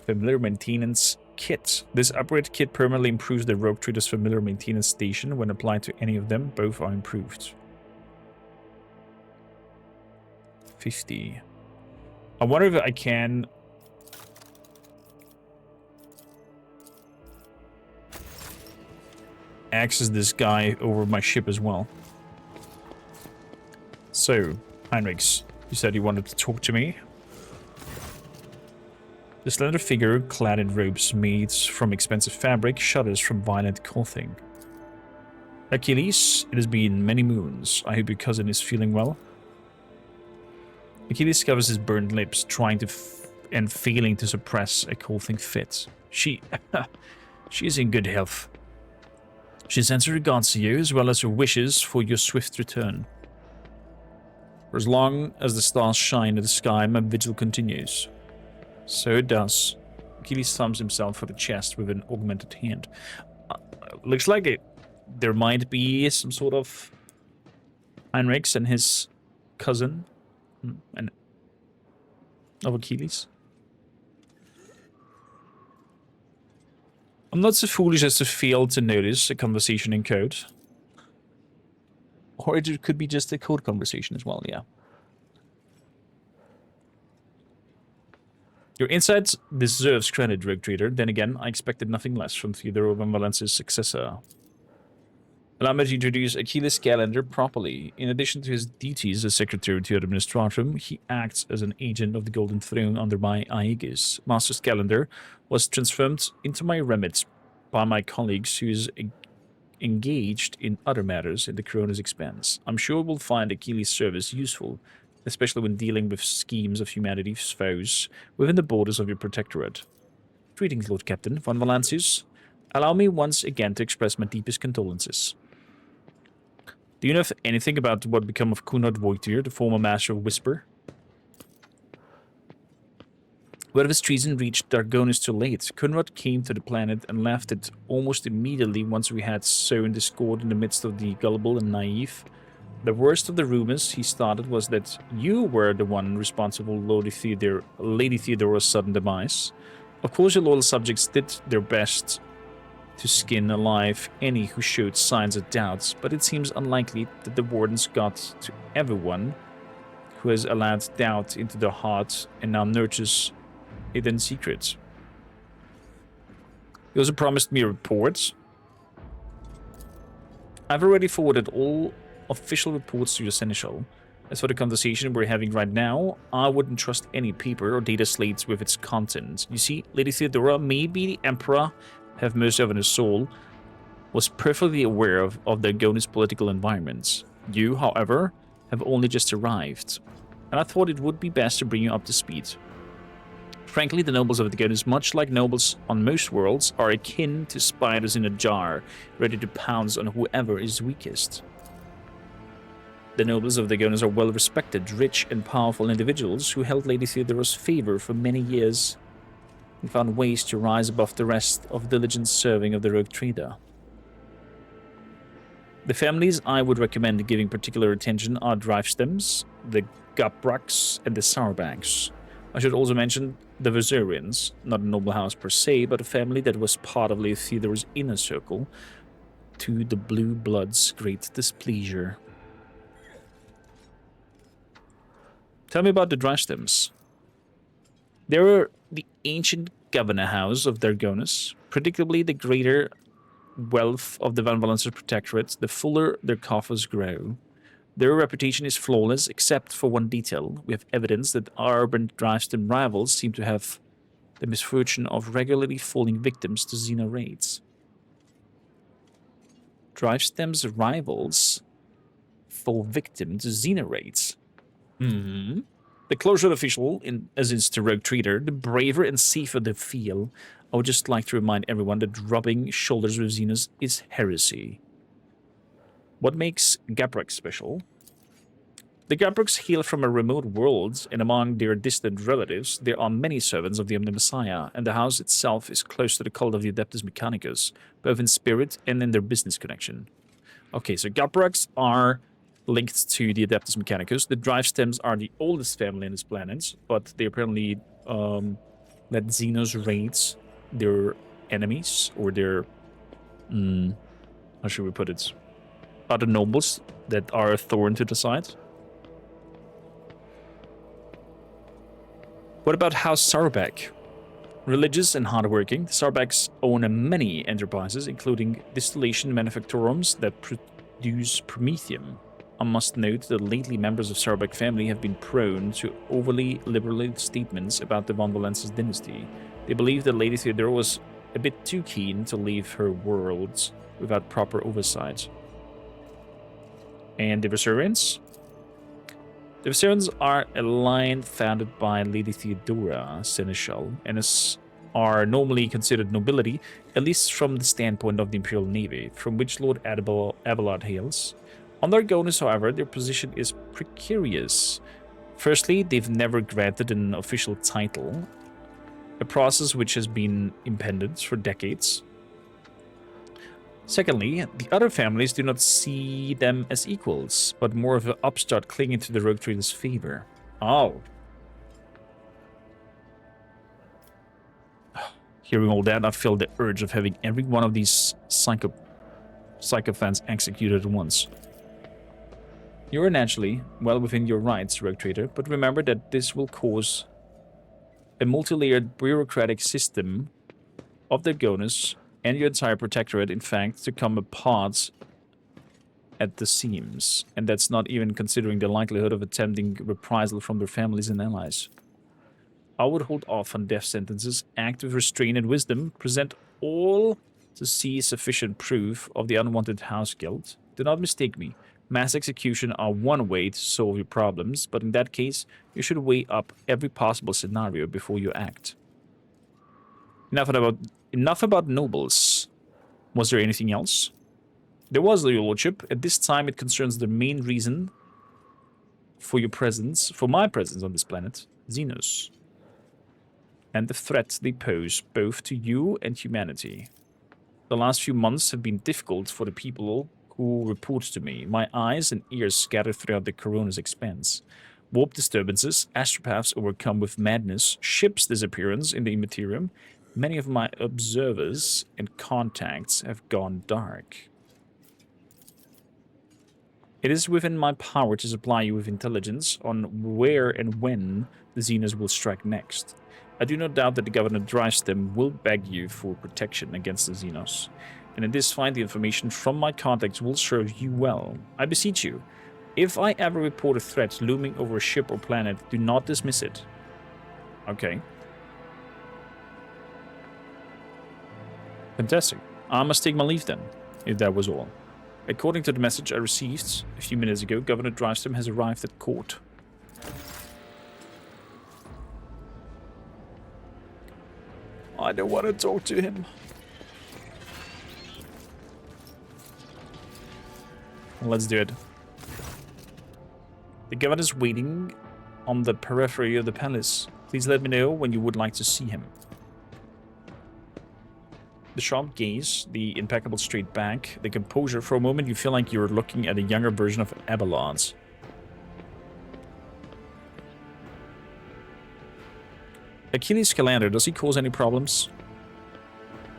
Familiar Maintenance Kit. This upgrade kit permanently improves the Rogue Trader's familiar maintenance station. When applied to any of them, both are improved. 50. I wonder if I can... access this guy over my ship as well. So, Heinrichs, you said you wanted to talk to me. The slender figure, clad in robes made from expensive fabric, shudders from violent coughing. Achilles, it has been many moons. I hope your cousin is feeling well. Achilles covers his burned lips, trying to and failing to suppress a coughing fit. She is in good health. She sends her regards to you, as well as her wishes for your swift return. For as long as the stars shine in the sky, my vigil continues. So it does. Achilles thumbs himself for the chest with an augmented hand. Looks like there might be some sort of Heinrichs and his cousin and of Achilles. I'm not so foolish as to fail to notice a conversation in code. Or it could be just a code conversation as well, yeah. Your insights deserves credit, Rogue Trader. Then again, I expected nothing less from Theodore Van Valence's successor. Allow me to introduce Achilles Calendar properly. In addition to his duties as Secretary to Administratum, he acts as an agent of the Golden Throne under my aegis. Master's Calendar was transformed into my remit by my colleagues who is engaged in other matters at the Corona's expense. I'm sure we'll find Achilles' service useful, especially when dealing with schemes of humanity's foes within the borders of your protectorate. Greetings, Lord Captain Van Valancius. Allow me once again to express my deepest condolences. Do you know anything about what became of Kunad Voitir, the former master of Whisper? Word of his treason reached Dargonis too late. Kunrad came to the planet and left it almost immediately once we had sown discord in the midst of the gullible and naive. The worst of the rumors he started was that you were the one responsible for Lady Theodora's sudden demise. Of course, your loyal subjects did their best to skin alive any who showed signs of doubts, but it seems unlikely that the wardens got to everyone who has allowed doubt into their hearts and now nurtures hidden secrets. He also promised me reports. I've already forwarded all official reports to your seneschal. As for the conversation we're having right now, I wouldn't trust any paper or data slates with its content. You see, Lady Theodora, maybe the Emperor, have mercy on his soul, was perfectly aware of the Dargonis political environments. You, however, have only just arrived, and I thought it would be best to bring you up to speed. Frankly, the nobles of the Dargonis, much like nobles on most worlds, are akin to spiders in a jar, ready to pounce on whoever is weakest. The nobles of the Dargonis are well-respected, rich and powerful individuals who held Lady Theodora's favor for many years and found ways to rise above the rest of diligent serving of the Rogue Trader. The families I would recommend giving particular attention are Drivestems, the Gabraks, and the Sauerbachs. I should also mention the Versurians, not a noble house per se, but a family that was part of Lady Theodora's inner circle, to the Blue Blood's great displeasure. Tell me about the Drivestems. They were the ancient governor house of Dargonis. Predictably, the greater wealth of the Van Valencer Protectorate, the fuller their coffers grow. Their reputation is flawless, except for one detail. We have evidence that urban Drivestem rivals seem to have the misfortune of regularly falling victims to Xena raids. Drivestem's rivals fall victim to Xena raids. The closer the official is to Rogue Trader, the braver and safer they feel. I would just like to remind everyone that rubbing shoulders with Xenas is heresy. What makes Gabrak special? The Gabraks hail from a remote world, and among their distant relatives, there are many servants of the Omni-Messiah, and the house itself is close to the cult of the Adeptus Mechanicus, both in spirit and in their business connection. Okay, so Gabraks are linked to the Adeptus Mechanicus. The Drivestems are the oldest family on this planet, but they apparently let Xenos raids their enemies, or their... how should we put it? Other nobles that are a thorn to the side. What about House Sauerbach? Religious and hardworking, the Sauerbachs own many enterprises, including distillation manufactorums that produce promethium. I must note that lately members of Sauerbach family have been prone to overly liberal statements about the Van Valence's dynasty. They believe that Lady Theodora was a bit too keen to leave her worlds without proper oversight. And the Versurians? The Versurians are a line founded by Lady Theodora, Seneschal, and are normally considered nobility, at least from the standpoint of the Imperial Navy, from which Lord Abelard hails. On Dargonis, however, their position is precarious. Firstly, they've never granted an official title, a process which has been impended for decades. Secondly, the other families do not see them as equals, but more of an upstart clinging to the rogue trader's favor. Oh. Hearing all that, I feel the urge of having every one of these psychophants executed at once. You are naturally well within your rights, rogue trader, but remember that this will cause a multi-layered bureaucratic system of the Gonus and your entire protectorate, in fact, to come apart at the seams. And that's not even considering the likelihood of attempting reprisal from their families and allies. I would hold off on death sentences, act with restraint and wisdom, present all to see sufficient proof of the unwanted house guilt. Do not mistake me. Mass execution are one way to solve your problems, but in that case, you should weigh up every possible scenario before you act. Enough about nobles. Was there anything else? There was, your lordship. At this time, it concerns the main reason for your presence, for my presence on this planet, Xenos, and the threat they pose both to you and humanity. The last few months have been difficult for the people who report to me. My eyes and ears scattered throughout the Corona's expanse. Warp disturbances, astropaths overcome with madness, ships' disappearance in the immaterium. Many of my observers and contacts have gone dark. It is within my power to supply you with intelligence on where and when the Xenos will strike next. I do not doubt that the Governor Drystem will beg you for protection against the Xenos, and in this fight the information from my contacts will serve you well. I beseech you, if I ever report a threat looming over a ship or planet, do not dismiss it. Okay. Fantastic. I must take my leave then, if that was all. According to the message I received a few minutes ago, Governor Drystem has arrived at court. I don't want to talk to him. Let's do it. The governor is waiting on the periphery of the palace. Please let me know when you would like to see him. The sharp gaze, the impeccable straight back, the composure. For a moment you feel like you're looking at a younger version of Abelard. Achilles Scalander, does he cause any problems?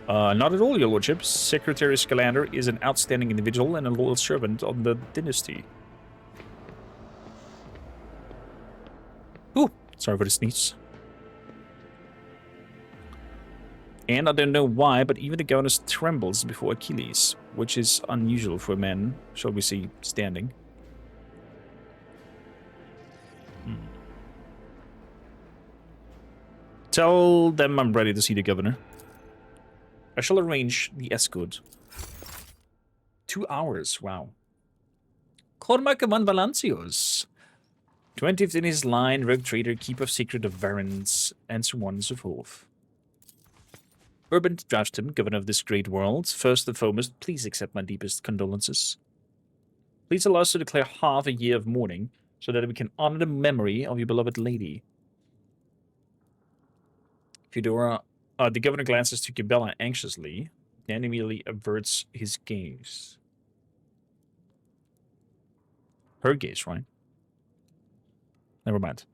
Not at all, your lordship. Secretary Scalander is an outstanding individual and a loyal servant of the dynasty. Ooh, sorry for the sneeze. And I don't know why, but even the governor trembles before Achilles, which is unusual for a man, shall we say, standing. Tell them I'm ready to see the governor. I shall arrange the escort. 2 hours, wow. Cormac van Valancios. 20th in his line, rogue trader, keeper of secret of Varens, and so on and so forth. Urban Draftston, governor of this great world, first and foremost, please accept my deepest condolences. Please allow us to declare half a year of mourning, so that we can honor the memory of your beloved lady. Fedora, the governor glances to Gabella anxiously, then immediately averts his gaze. Her gaze, right? Never mind.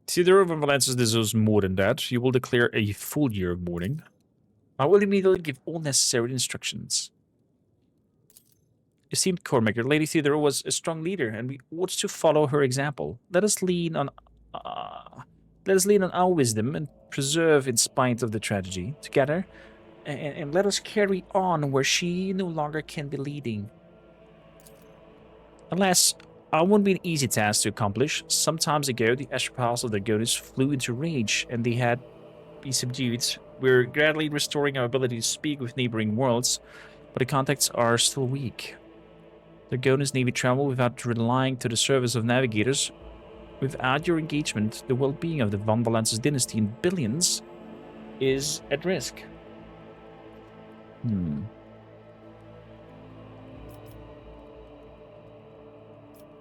Theodore van Valancios deserves more than that. You will declare a full year of mourning. I will immediately give all necessary instructions. Esteemed Cormac, Lady Theodora was a strong leader, and we ought to follow her example. Let us lean on our wisdom and preserve in spite of the tragedy together, and let us carry on where she no longer can be leading. Alas, I won't be an easy task to accomplish. Some time ago, the astropaths of the goddess flew into rage, and they had be subdued. We're gradually restoring our ability to speak with neighboring worlds, but the contacts are still weak. The Gonus Navy travel without relying to the service of navigators. Without your engagement, the well-being of the Van Valancios dynasty in billions is at risk.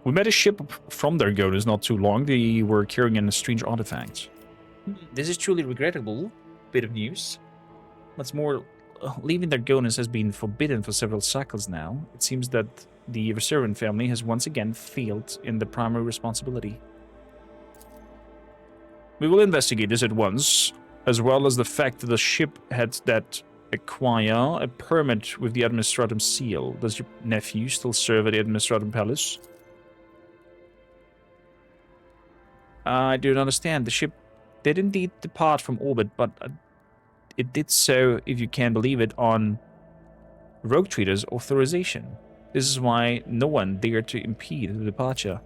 We met a ship from their Gonas not too long. They were carrying in a strange artifact. This is truly regrettable bit of news. What's more, leaving their Gonas has been forbidden for several cycles now. It seems that the Thassera family has once again failed in the primary responsibility. We will investigate this at once, as well as the fact that the ship had that acquire a permit with the Administratum seal. Does your nephew still serve at the Administratum Palace? I don't understand. The ship did indeed depart from orbit, but it did so, if you can believe it, on Rogue Trader's authorization. This is why no one dared to impede the departure.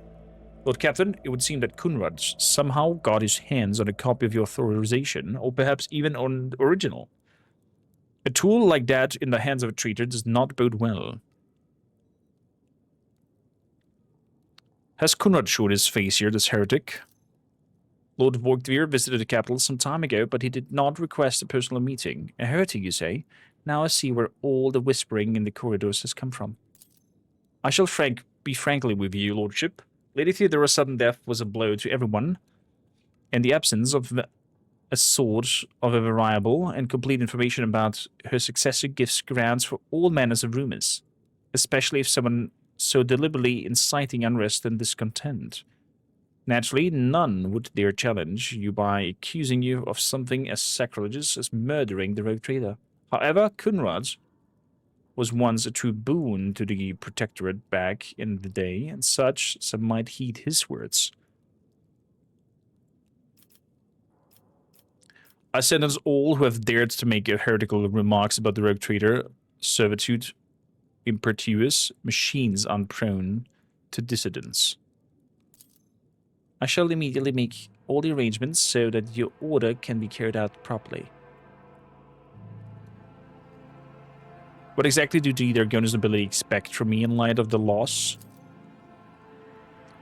Lord Captain, it would seem that Kunrad somehow got his hands on a copy of your authorization, or perhaps even on the original. A tool like that in the hands of a traitor does not bode well. Has Kunrad shown his face here, this heretic? Lord Vorkdvir visited the capital some time ago, but he did not request a personal meeting. A heretic, you say? Now I see where all the whispering in the corridors has come from. I shall be frankly with you, Lordship. Lady Theodora's sudden death was a blow to everyone, and the absence of a sort of a variable and complete information about her successor gives grounds for all manners of rumors, especially if someone so deliberately inciting unrest and discontent. Naturally, none would dare challenge you by accusing you of something as sacrilegious as murdering the Rogue Trader. However, Kunrad was once a true boon to the Protectorate back in the day, and some might heed his words. I sentence all who have dared to make heretical remarks about the Rogue Trader, servitude, impertuous, machines unprone to dissidence. I shall immediately make all the arrangements so that your order can be carried out properly. What exactly do their Gonas nobility expect from me in light of the loss?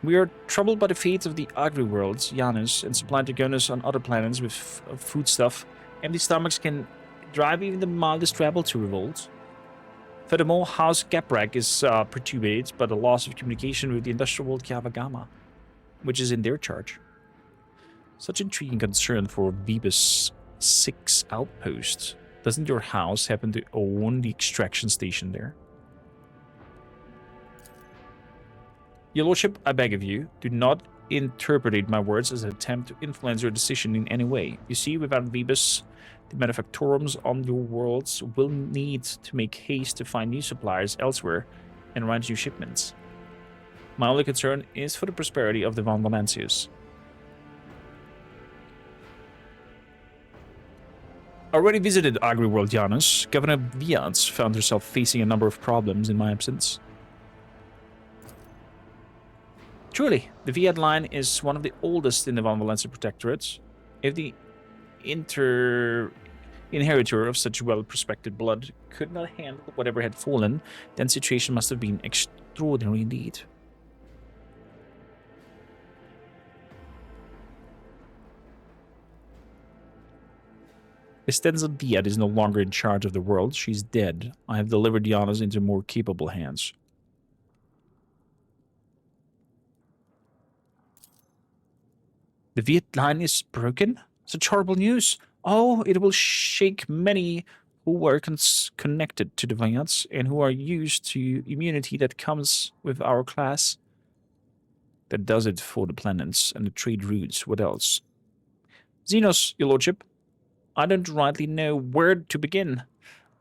We are troubled by the fate of the agri-worlds, Janus, and supply the Gonas on other planets with foodstuff. Empty stomachs can drive even the mildest rebel to revolt. Furthermore, House Gaprak is perturbed by the loss of communication with the industrial world Kavagama, which is in their charge. Such intriguing concern for Vebus 6 outpost. Doesn't your house happen to own the extraction station there? Your Lordship, I beg of you, do not interpret my words as an attempt to influence your decision in any way. You see, without Vebus, the manufactorums on your worlds will need to make haste to find new suppliers elsewhere and arrange new shipments. My only concern is for the prosperity of the Von Valancius. Already visited Agri-World Janus. Governor Viats found herself facing a number of problems in my absence. Truly, the Viat line is one of the oldest in the Von Valancia Protectorate. If the inheritor of such well-prospected blood could not handle whatever had fallen, then the situation must have been extraordinary indeed. Estenza Diad is no longer in charge of the world. She's dead. I have delivered Janus into more capable hands. The Viet line is broken? Such horrible news. Oh, it will shake many who are connected to the Viets and who are used to immunity that comes with our class. That does it for the planets and the trade routes. What else? Xenos, your lordship. I don't rightly know where to begin.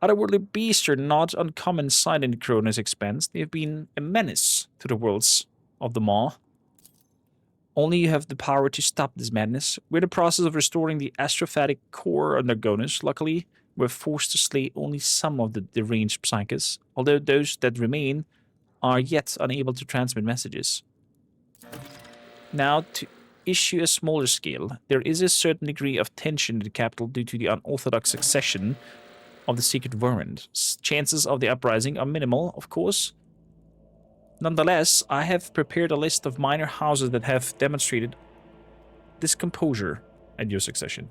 Otherworldly beasts are not uncommon sight in Kronos' expanse. They have been a menace to the worlds of the Maw. Only you have the power to stop this madness. We're in the process of restoring the astrophatic core under Gonus. Luckily, we're forced to slay only some of the deranged psychers, although those that remain are yet unable to transmit messages. Now, to issue a smaller scale, there is a certain degree of tension in the capital due to the unorthodox succession of the secret warrant. Chances of the uprising are minimal, of course. Nonetheless, I have prepared a list of minor houses that have demonstrated discomposure at your succession.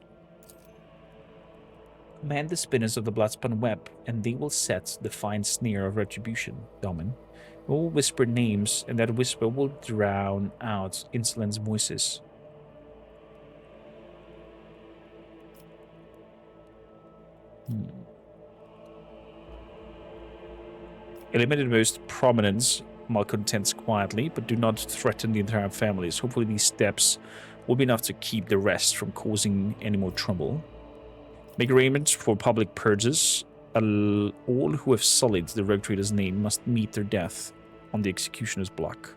Command the spinners of the bloodspun web, and they will set the fine snare of retribution, Domin. All whisper names, and that whisper will drown out insolent voices. Eliminate the most prominent malcontents quietly, but do not threaten the entire families. Hopefully these steps will be enough to keep the rest from causing any more trouble. Make arrangements for public purges. All who have sullied the rogue trader's name must meet their death on the executioner's block.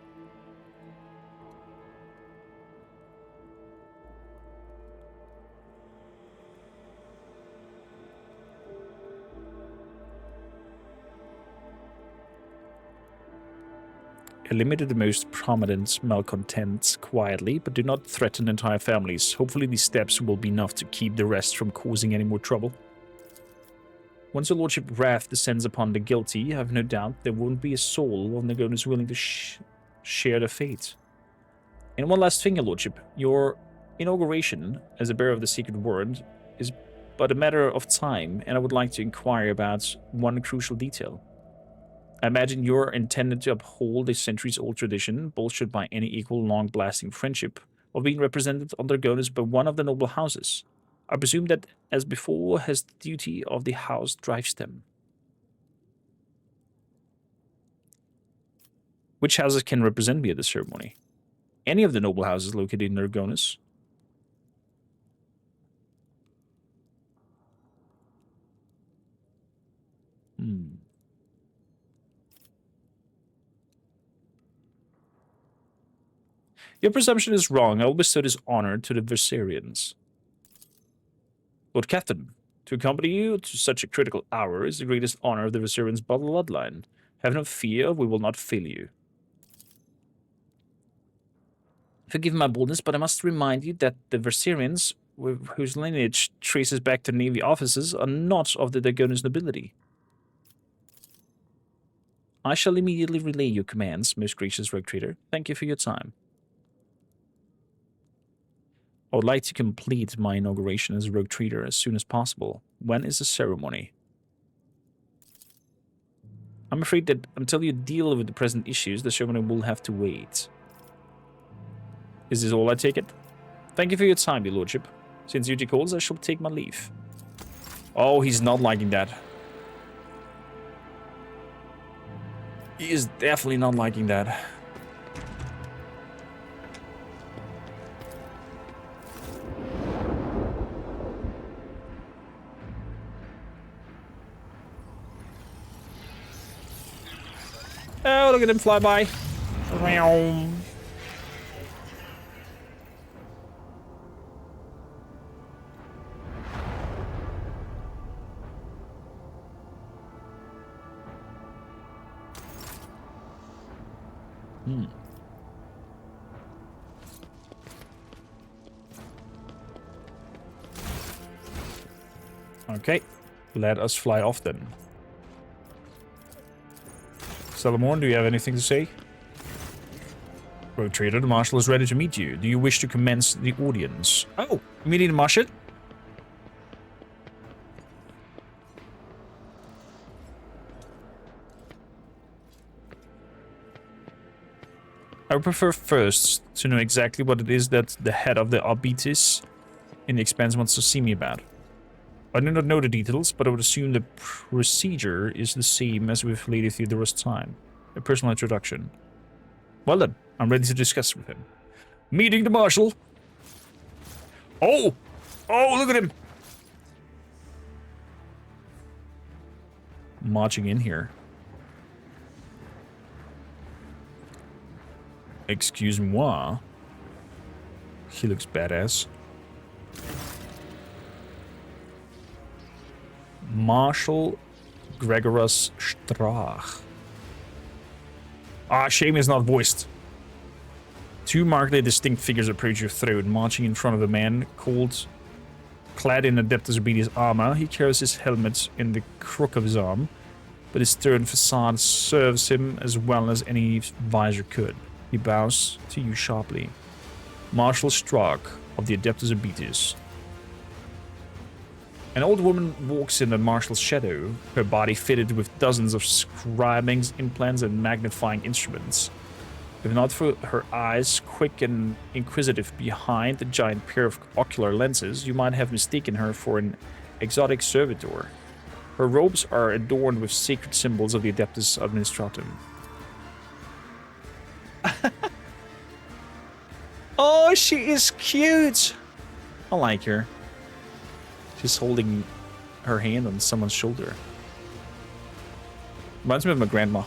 Eliminate the most prominent malcontents quietly, but do not threaten entire families. Hopefully these steps will be enough to keep the rest from causing any more trouble. Once your lordship wrath descends upon the guilty, I have no doubt there won't be a soul of Nagonas willing to share their fate. And one last thing, your lordship. Your inauguration as a bearer of the secret word is but a matter of time, and I would like to inquire about one crucial detail. I imagine you're intended to uphold a centuries-old tradition, bolstered by any equal long-lasting friendship, of being represented on Dragonis by one of the noble houses. I presume that, as before, has the duty of the house drives them. Which houses can represent me at the ceremony? Any of the noble houses located in Dragonis. Your presumption is wrong. I will bestow this honor to the Thasserians. Lord Captain, to accompany you to such a critical hour is the greatest honor of the Thasserians' bloodline. Have no fear, we will not fail you. Forgive my boldness, but I must remind you that the Thasserians, whose lineage traces back to Navy officers, are not of the Dragonis nobility. I shall immediately relay your commands, most gracious rogue trader. Thank you for your time. I would like to complete my inauguration as a rogue trader as soon as possible. When is the ceremony? I'm afraid that until you deal with the present issues, the ceremony will have to wait. Is this all I take it? Thank you for your time, your lordship. Since duty calls, I shall take my leave. Oh, he's not liking that. He is definitely not liking that. Oh, look at him fly by. Okay, let us fly off then. Salamorn, do you have anything to say? Rogue Trader, the Marshal is ready to meet you. Do you wish to commence the audience? Oh, meeting the Marshal? I would prefer first to know exactly what it is that the head of the arbites in the Expanse wants to see me about. I do not know the details, but I would assume the procedure is the same as with Lady Theodora's time. A personal introduction. Well then, I'm ready to discuss with him. Meeting the Marshal! Oh! Oh, look at him! Marching in here. Excuse moi. He looks badass. Marshal Gregorus Strach. Ah, shame is not voiced. Two markedly distinct figures approach your throne, marching in front of a man clad in Adeptus Obedius armor. He carries his helmet in the crook of his arm, but his stern facade serves him as well as any visor could. He bows to you sharply. Marshal Strach of the Adeptus Obedius. An old woman walks in the marshal's shadow, her body fitted with dozens of scribing implants and magnifying instruments. If not for her eyes, quick and inquisitive behind the giant pair of ocular lenses, you might have mistaken her for an exotic servitor. Her robes are adorned with sacred symbols of the Adeptus Administratum. Oh, she is cute! I like her. She's holding her hand on someone's shoulder. Reminds me of my grandma.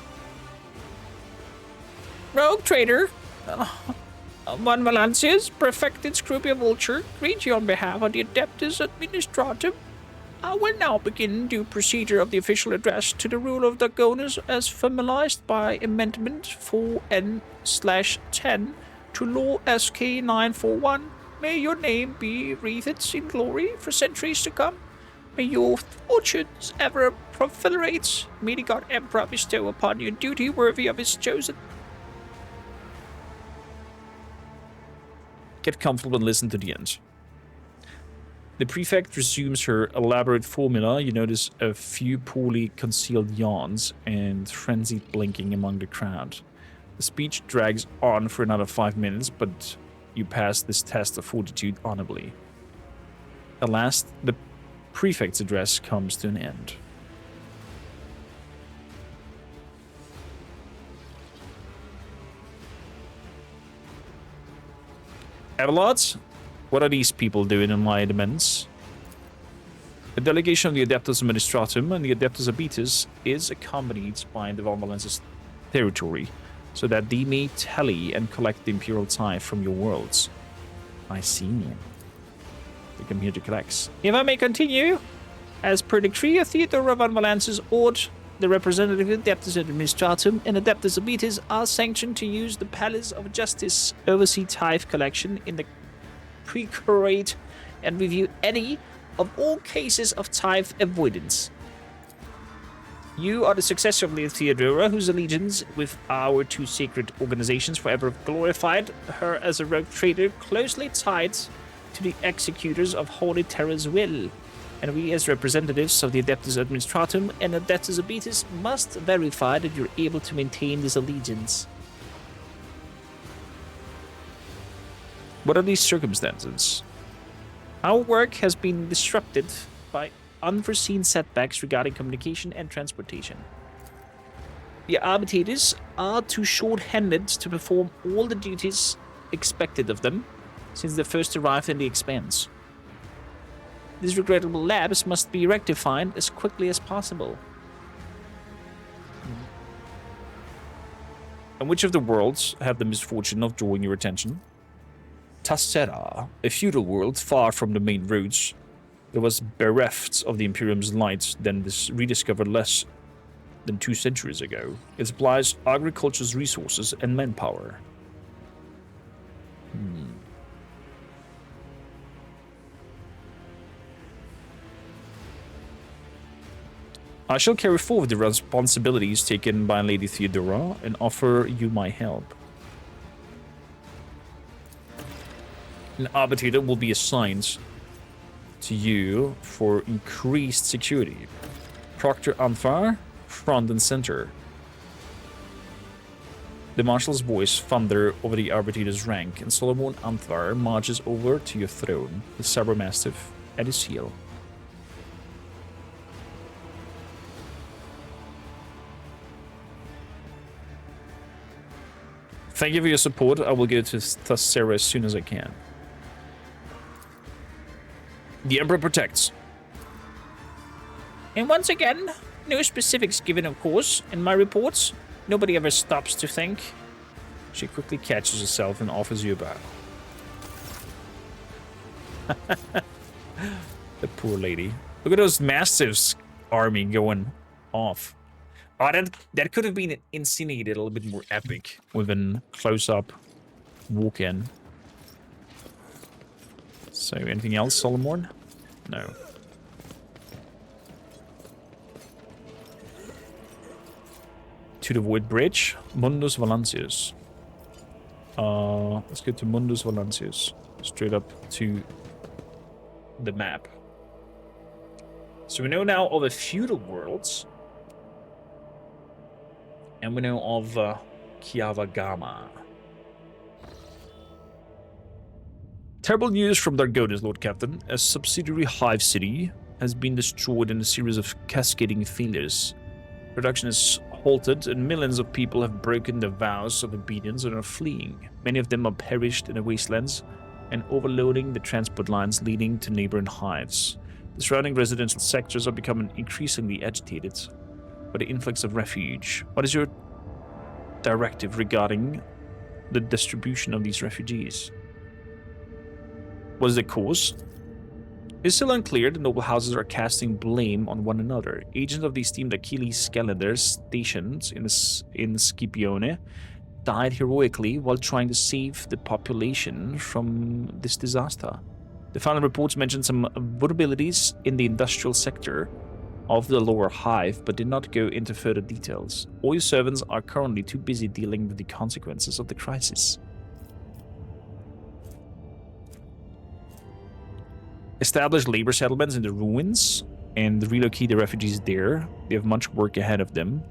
Rogue Trader, Von Valancius, Prefected Scrupia Vulture, greet you on behalf of the Adeptus Administratum. I will now begin due procedure of the official address to the rule of Dagonas as formalized by Amendment 4N/10 to Law SK 941. May your name be wreathed in glory for centuries to come. May your fortunes ever proliferate. May the God Emperor bestow upon you duty worthy of his chosen. Get comfortable and listen to the end. The prefect resumes her elaborate formula. You notice a few poorly concealed yawns and frenzied blinking among the crowd. The speech drags on for another 5 minutes, but you pass this test of fortitude honorably. At last, the prefect's address comes to an end. Avalot, what are these people doing in my demesnes? A delegation of the Adeptus Administratum and the Adeptus Arbites is accompanied by the Von Valancius territory, so that they may tally and collect the imperial tithe from your worlds. I see. They come here to collect. If I may continue, as per decree of Theodora Von Valancius ought, the representative of Adeptus Administratum and Adeptus Arbites are sanctioned to use the Palace of Justice, oversee tithe collection in the Precurate, and review any of all cases of tithe avoidance. You are the successor of Lady Theodora, whose allegiance with our two sacred organizations forever glorified her as a rogue trader closely tied to the executors of Holy Terror's will. And we, as representatives of the Adeptus Administratum and Adeptus Arbites, must verify that you're able to maintain this allegiance. What are these circumstances? Our work has been disrupted by unforeseen setbacks regarding communication and transportation. The arbitrators are too short-handed to perform all the duties expected of them since they first arrived in the Expanse. These regrettable lapse must be rectified as quickly as possible. And which of the worlds have the misfortune of drawing your attention? Thassera, a feudal world far from the main roads, that was bereft of the Imperium's light, then rediscovered less than 2 centuries ago. It supplies agriculture's resources and manpower. I shall carry forward the responsibilities taken by Lady Theodora and offer you my help. An arbitrator will be assigned to you for increased security. Proctor Anfar, front and center. The marshal's voice thunder over the arbitrator's rank, and Solomon Anfar marches over to your throne, the saber mastiff at his heel. Thank you for your support. I will get to Thassera as soon as I can. The Emperor protects. And once again, no specifics given, of course. In my reports, nobody ever stops to think. She quickly catches herself and offers you a bow. The poor lady. Look at those mastiffs army going off. Oh, that could have been insinuated a little bit more epic with a close-up walk-in. So, anything else, Solomon? No. To the Void Bridge, Mundus Valancius. Let's go to Mundus Valancius. Straight up to the map. So we know now of a feudal world. And we know of Kiavagama. Terrible news from Dargonis, Lord Captain. A subsidiary hive city has been destroyed in a series of cascading failures. Production is halted and millions of people have broken their vows of obedience and are fleeing. Many of them are perished in the wastelands and overloading the transport lines leading to neighboring hives. The surrounding residential sectors are becoming increasingly agitated by the influx of refuge. What is your directive regarding the distribution of these refugees? What is the cause? It's still unclear. The noble houses are casting blame on one another. Agents of the esteemed Achilles Scalanders stationed in Scipione died heroically while trying to save the population from this disaster. The final reports mentioned some vulnerabilities in the industrial sector of the lower hive, but did not go into further details. All your servants are currently too busy dealing with the consequences of the crisis. Establish labor settlements in the ruins and relocate the refugees there. They have much work ahead of them.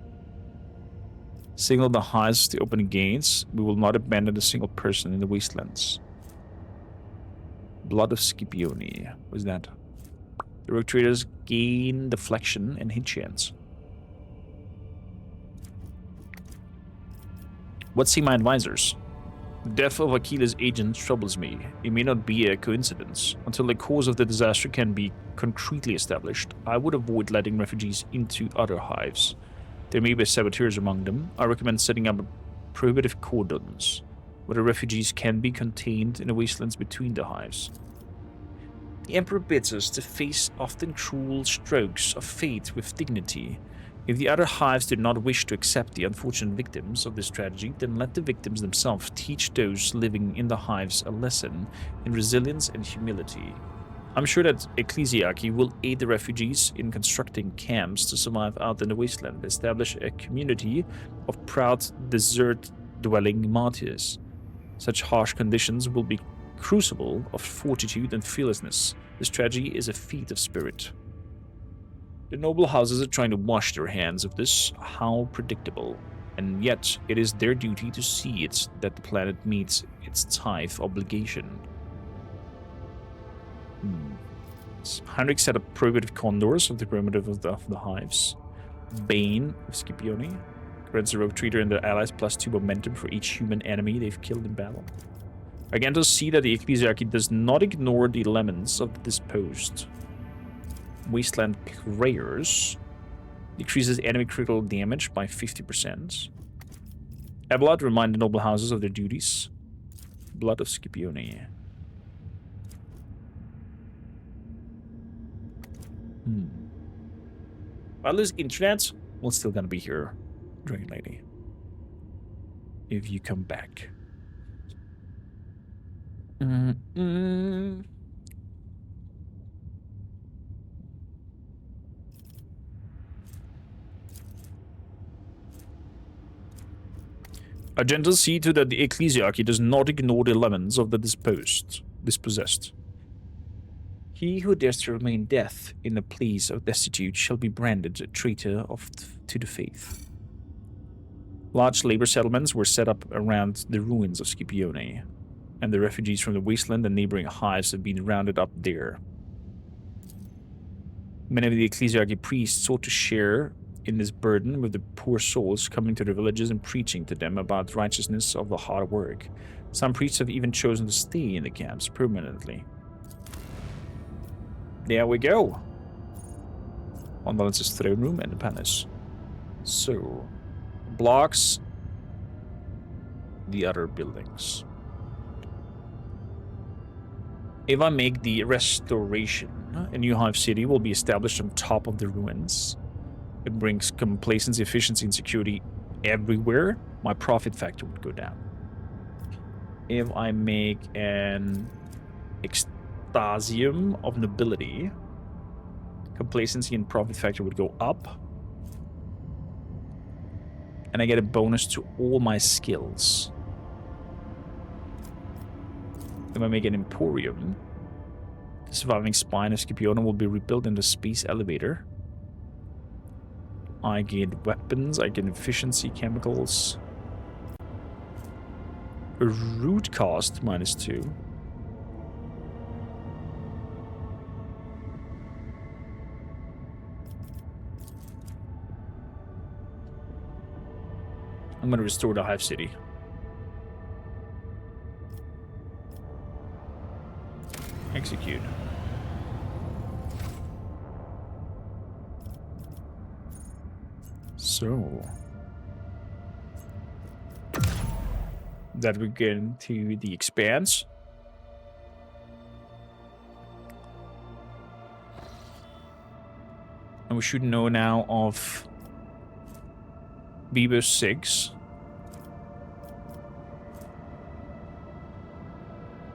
Signal the hives to open gates. We will not abandon a single person in the wastelands. Blood of Scipione. What is that? The rogue traders gain deflection and hit chance. What say my advisors? The death of Achilles' agent troubles me. It may not be a coincidence. Until the cause of the disaster can be concretely established, I would avoid letting refugees into other hives. There may be saboteurs among them. I recommend setting up prohibitive cordons, where the refugees can be contained in the wastelands between the hives. The Emperor bids us to face often cruel strokes of fate with dignity. If the other hives do not wish to accept the unfortunate victims of this tragedy, then let the victims themselves teach those living in the hives a lesson in resilience and humility. I'm sure that Ecclesiarchy will aid the refugees in constructing camps to survive out in the wasteland, establish a community of proud desert-dwelling martyrs. Such harsh conditions will be crucible of fortitude and fearlessness. This tragedy is a feat of spirit. The noble houses are trying to wash their hands of this. How predictable. And yet, it is their duty to see it that the planet meets its tithe obligation. Heinrich set up prohibitive condors of the perimeter of the hives. Bane of Scipione grants the rogue trader and their allies +2 momentum for each human enemy they've killed in battle. Argentos see that the Ecclesiarchy does not ignore the lemons of the disposed. Wasteland Prayers decreases enemy critical damage by 50%. Abelard remind the noble houses of their duties. Blood of Scipione. While this internet, we're still gonna be here, Dragon Lady. If you come back. Argentos see to that the Ecclesiarchy does not ignore the lemons of the dispossessed. He who dares to remain deaf in the pleas of destitute shall be branded a traitor to the faith. Large labor settlements were set up around the ruins of Scipione, and the refugees from the wasteland and neighboring hives have been rounded up there. Many of the Ecclesiarchy priests sought to share in this burden with the poor souls coming to the villages and preaching to them about righteousness of the hard work. Some priests have even chosen to stay in the camps permanently. There we go. On Valence's throne room and the palace. So, blocks the other buildings. If I make the restoration, a new hive city will be established on top of the ruins. It brings complacency, efficiency, and security everywhere. My profit factor would go down. If I make an extasium of nobility, complacency and profit factor would go up. And I get a bonus to all my skills. If I make an emporium, The surviving spine of Scipione will be rebuilt in the space elevator. I gained weapons, I gained efficiency, chemicals. A root cost -2. I'm gonna restore the Hive City. Execute. So that we get into the Expanse. And we should know now of Beaver 6.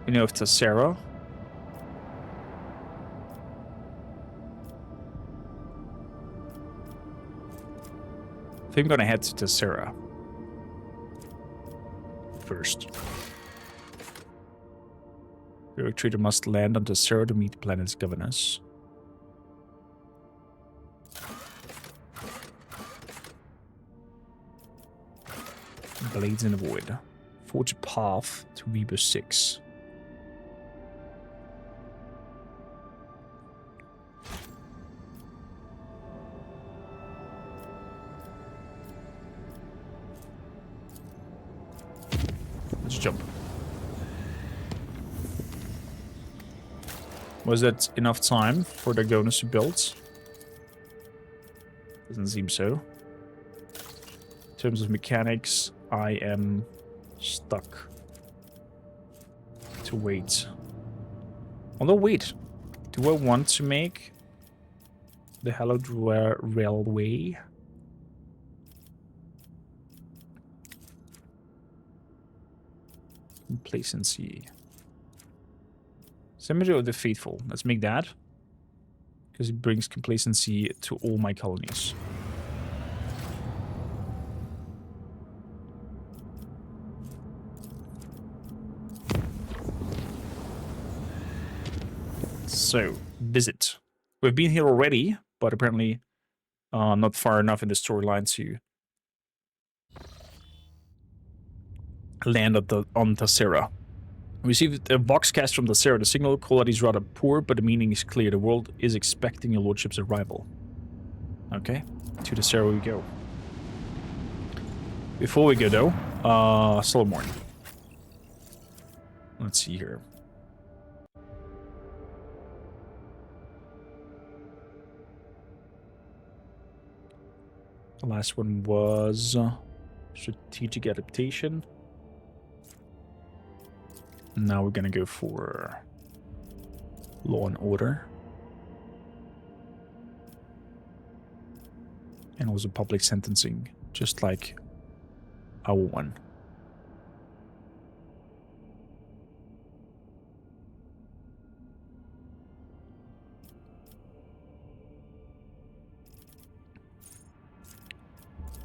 We know of Thassera. I think I'm gonna head to Thassera first. The Trader must land on Thassera to meet the planet's governors. Blades in the Void. Forge a path to Weber 6. Let's jump. Was that enough time for the Gonus to build? Doesn't seem so. In terms of mechanics, I am stuck to wait. Although, wait. Do I want to make the Hallowed Railway? Complacency. Cemetery of the Faithful. Let's make that. Because it brings complacency to all my colonies. So, visit. We've been here already, but apparently not far enough in the storyline to land on Thassera. We received a voxcast from Thassera. The signal quality is rather poor, but the meaning is clear. The world is expecting your lordship's arrival. Okay, to Thassera we go. Before we go though, Solomorn. Let's see here. The last one was strategic adaptation. Now we're gonna go for law and order. And also public sentencing, just like our one.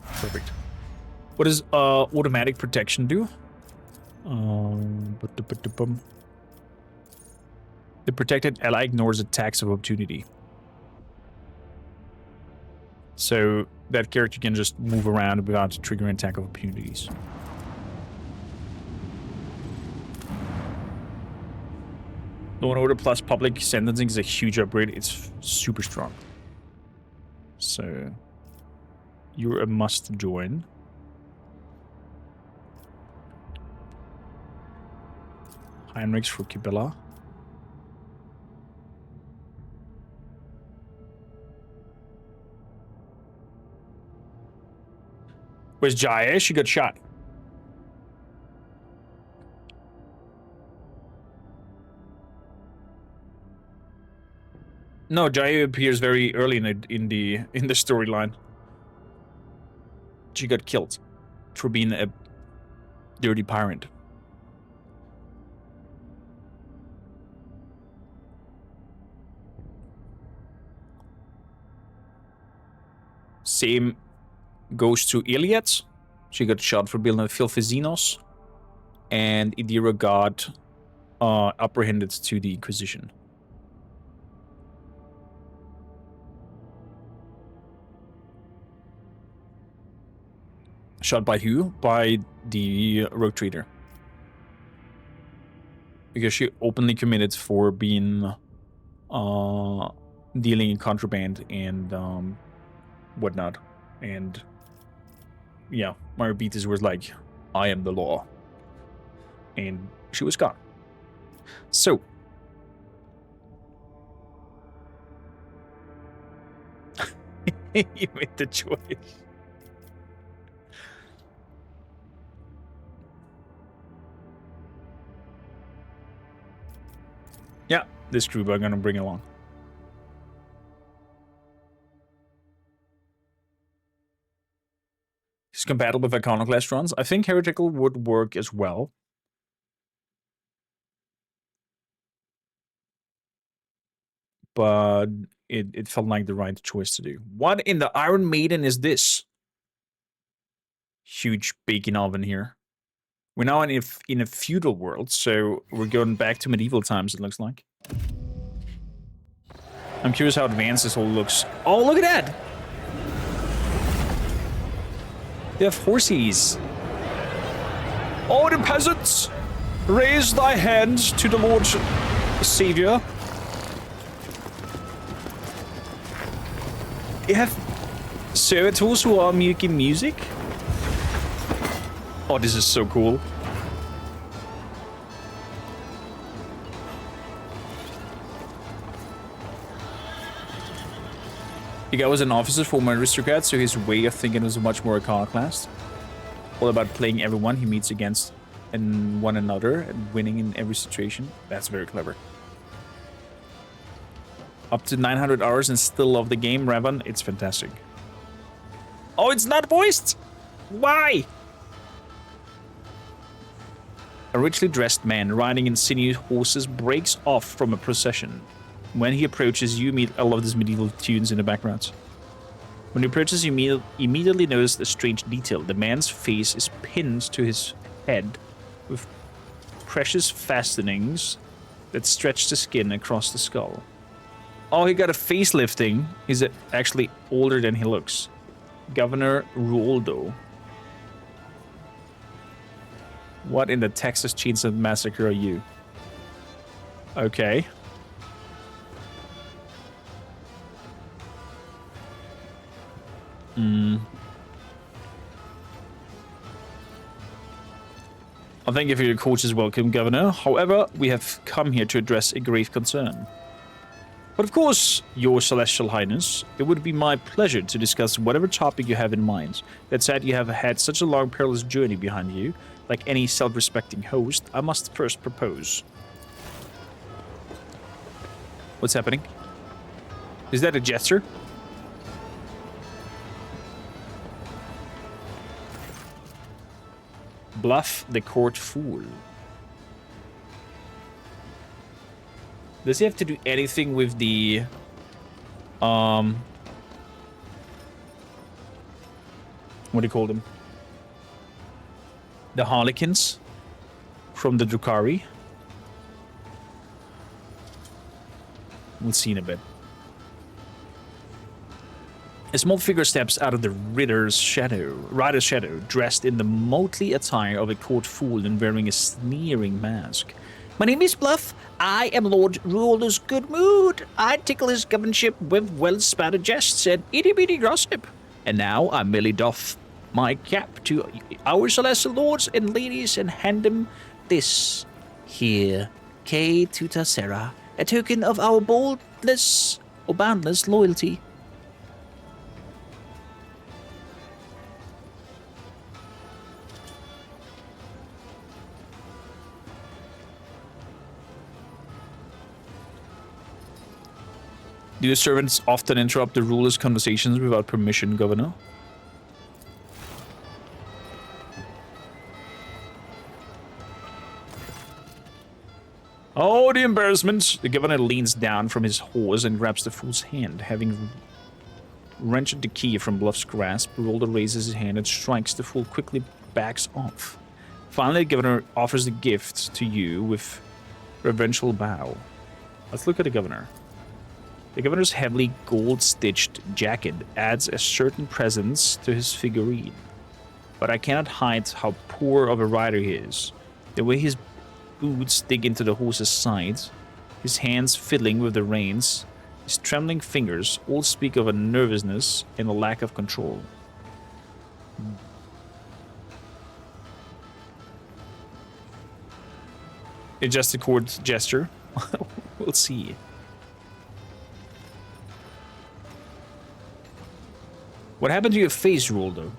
Perfect. What does automatic protection do? The protected ally ignores attacks of opportunity. So that character can just move around without triggering attack of opportunities. Law and Order plus public sentencing is a huge upgrade. It's super strong. So you're a must join. Heinrichs for Kibilla. Where's Jaya? She got shot. No, Jaya appears very early in the storyline. She got killed for being a dirty pirate. Same goes to Iliad. She got shot for building a filthy Xenos. And Idira got apprehended to the Inquisition. Shot by who? By the rogue trader. Because she openly committed for being dealing in contraband and whatnot. And yeah, my arbites was like, I am the law. And she was gone. So you made the choice. Yeah, this group I'm gonna bring along. It's compatible with Iconoclast runs. I think Heretical would work as well. But it felt like the right choice to do. What in the Iron Maiden is this? Huge baking oven here. We're now in a feudal world, so we're going back to medieval times, it looks like. I'm curious how advanced this all looks. Oh, look at that! They have horses. Oh, the peasants! Raise thy hand to the Lord Savior. You have servitors who are making music? Oh, this is so cool. The guy was an officer, former aristocrat, so his way of thinking was much more iconoclast. All about playing everyone he meets against and one another and winning in every situation. That's very clever. Up to 900 hours and still love the game, Ravan. It's fantastic. Oh, it's not voiced! Why? A richly dressed man riding in sinewy horses breaks off from a procession. When he approaches, you meet. I love these medieval tunes in the background. When he approaches, you immediately notice a strange detail. The man's face is pinned to his head with precious fastenings that stretch the skin across the skull. Oh, he got a facelifting. He's actually older than he looks. Governor Ruoldo. What in the Texas Chainsaw Massacre are you? Okay. I think if your coach is welcome, Governor. However, we have come here to address a grave concern. But of course, Your Celestial Highness, it would be my pleasure to discuss whatever topic you have in mind. That said, you have had such a long, perilous journey behind you. Like any self-respecting host, I must first propose. What's happening? Is that a gesture? Bluff the court fool. Does he have to do anything with the what do you call them? The Harlequins from the Drukhari? We'll see in a bit. A small figure steps out of the rider's shadow, dressed in the motley attire of a court fool and wearing a sneering mask. My name is Bluff. I am Lord Ruler's good mood. I tickle his governorship with well-spouted jests and itty-bitty gossip. And now I merely doff my cap to our celestial lords and ladies and hand them this here, K to Thassera, a token of our boundless loyalty. Do your servants often interrupt the ruler's conversations without permission, Governor? Oh, the embarrassment! The governor leans down from his horse and grabs the fool's hand. Having wrenched the key from Bluff's grasp, Ruoldo raises his hand and strikes. The fool quickly backs off. Finally, the governor offers the gift to you with reverential bow. Let's look at the governor. The governor's heavily gold-stitched jacket adds a certain presence to his figurine. but I cannot hide how poor of a rider he is. The way his boots dig into the horse's sides, his hands fiddling with the reins, his trembling fingers all speak of a nervousness and a lack of control. It's just a court gesture. We'll see. What happened to your face, Roldo?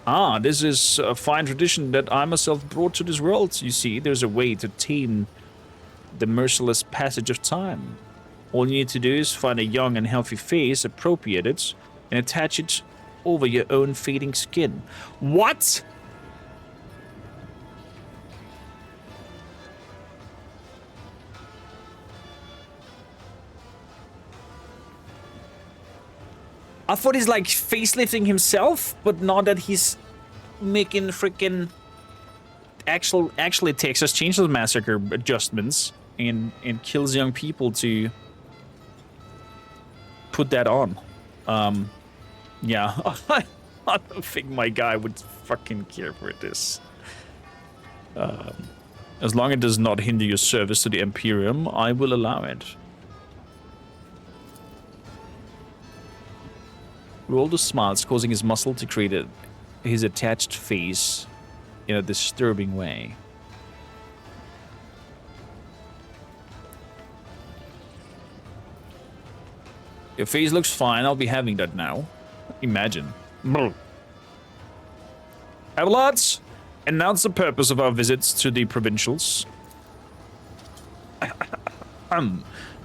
Ah, this is a fine tradition that I myself brought to this world. You see, there's a way to tame the merciless passage of time. All you need to do is find a young and healthy face, appropriate it, and attach it over your own fading skin. What? I thought he's like facelifting himself, but not that he's making freaking actually Texas Chainsaw Massacre adjustments and kills young people to put that on. Yeah, I don't think my guy would fucking care for this. As long as it does not hinder your service to the Imperium, I will allow it. Roldo smiles, causing his muscle to create his attached face in a disturbing way. Your face looks fine. I'll be having that now. Imagine. Avalanche, announce the purpose of our visits to the provincials.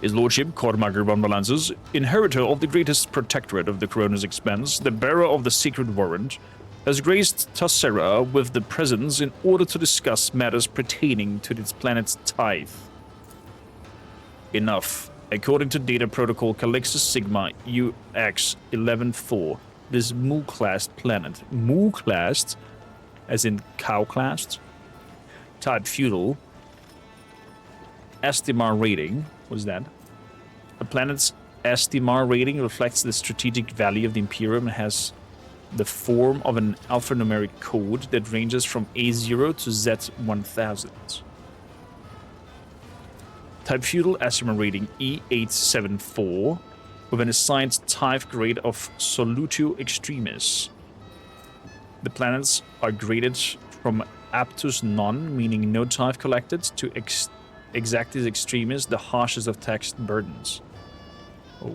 His Lordship, kormakrtv, inheritor of the greatest protectorate of the Corona's expanse, the bearer of the secret warrant, has graced Thassera with the presence in order to discuss matters pertaining to its planet's tithe. Enough. According to data protocol Calixus Sigma UX 11-4, this Mu-classed planet, Mu-classed, as in cow-classed, type feudal, Estimar rating. What is that? A planet's Estimar rating reflects the strategic value of the Imperium and has the form of an alphanumeric code that ranges from A0 to Z1000. Type feudal Estimar rating E874 with an assigned tithe grade of Solutio Extremis. The planets are graded from Aptus Non, meaning no tithe collected, to Exactis Extremis, the harshest of tax burdens. Oh.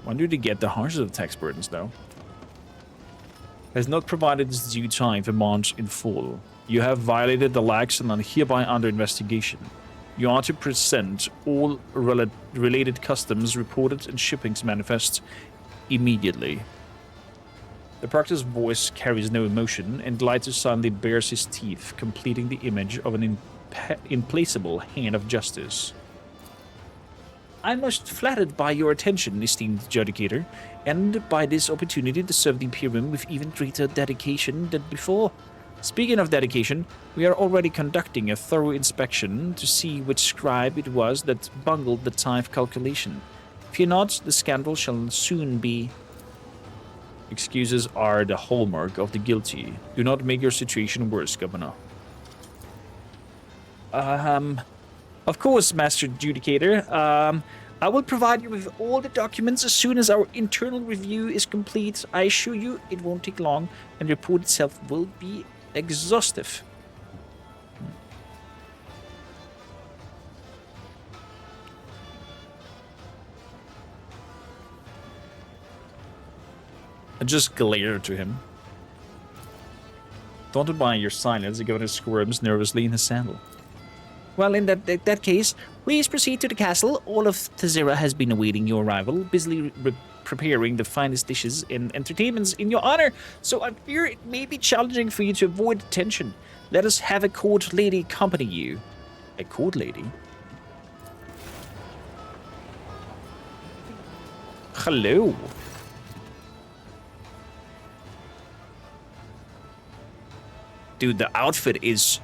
When do they get the harshest of tax burdens, though? Has not provided its due time amount in full. You have violated the laws and are hereby under investigation. You are to present all related customs reported and shippings manifest immediately. The practiced voice carries no emotion, and Glytus silently bares his teeth, completing the image of an implacable hand of justice. I'm most flattered by your attention, esteemed adjudicator, and by this opportunity to serve the Imperium with even greater dedication than before. Speaking of dedication, we are already conducting a thorough inspection to see which scribe it was that bungled the tithe calculation. Fear not, the scandal shall soon be... Excuses are the hallmark of the guilty. Do not make your situation worse, Governor. Of course, Master Adjudicator. I will provide you with all the documents as soon as our internal review is complete. I assure you it won't take long, and the report itself will be exhaustive. I just glare to him. Daunted by your silence, the governor squirms nervously in his saddle. Well, in that case, please proceed to the castle. All of Thassera has been awaiting your arrival, busily preparing the finest dishes and entertainments in your honor, so I fear it may be challenging for you to avoid attention. Let us have a court lady accompany you. A court lady? Hello. Dude, the outfit is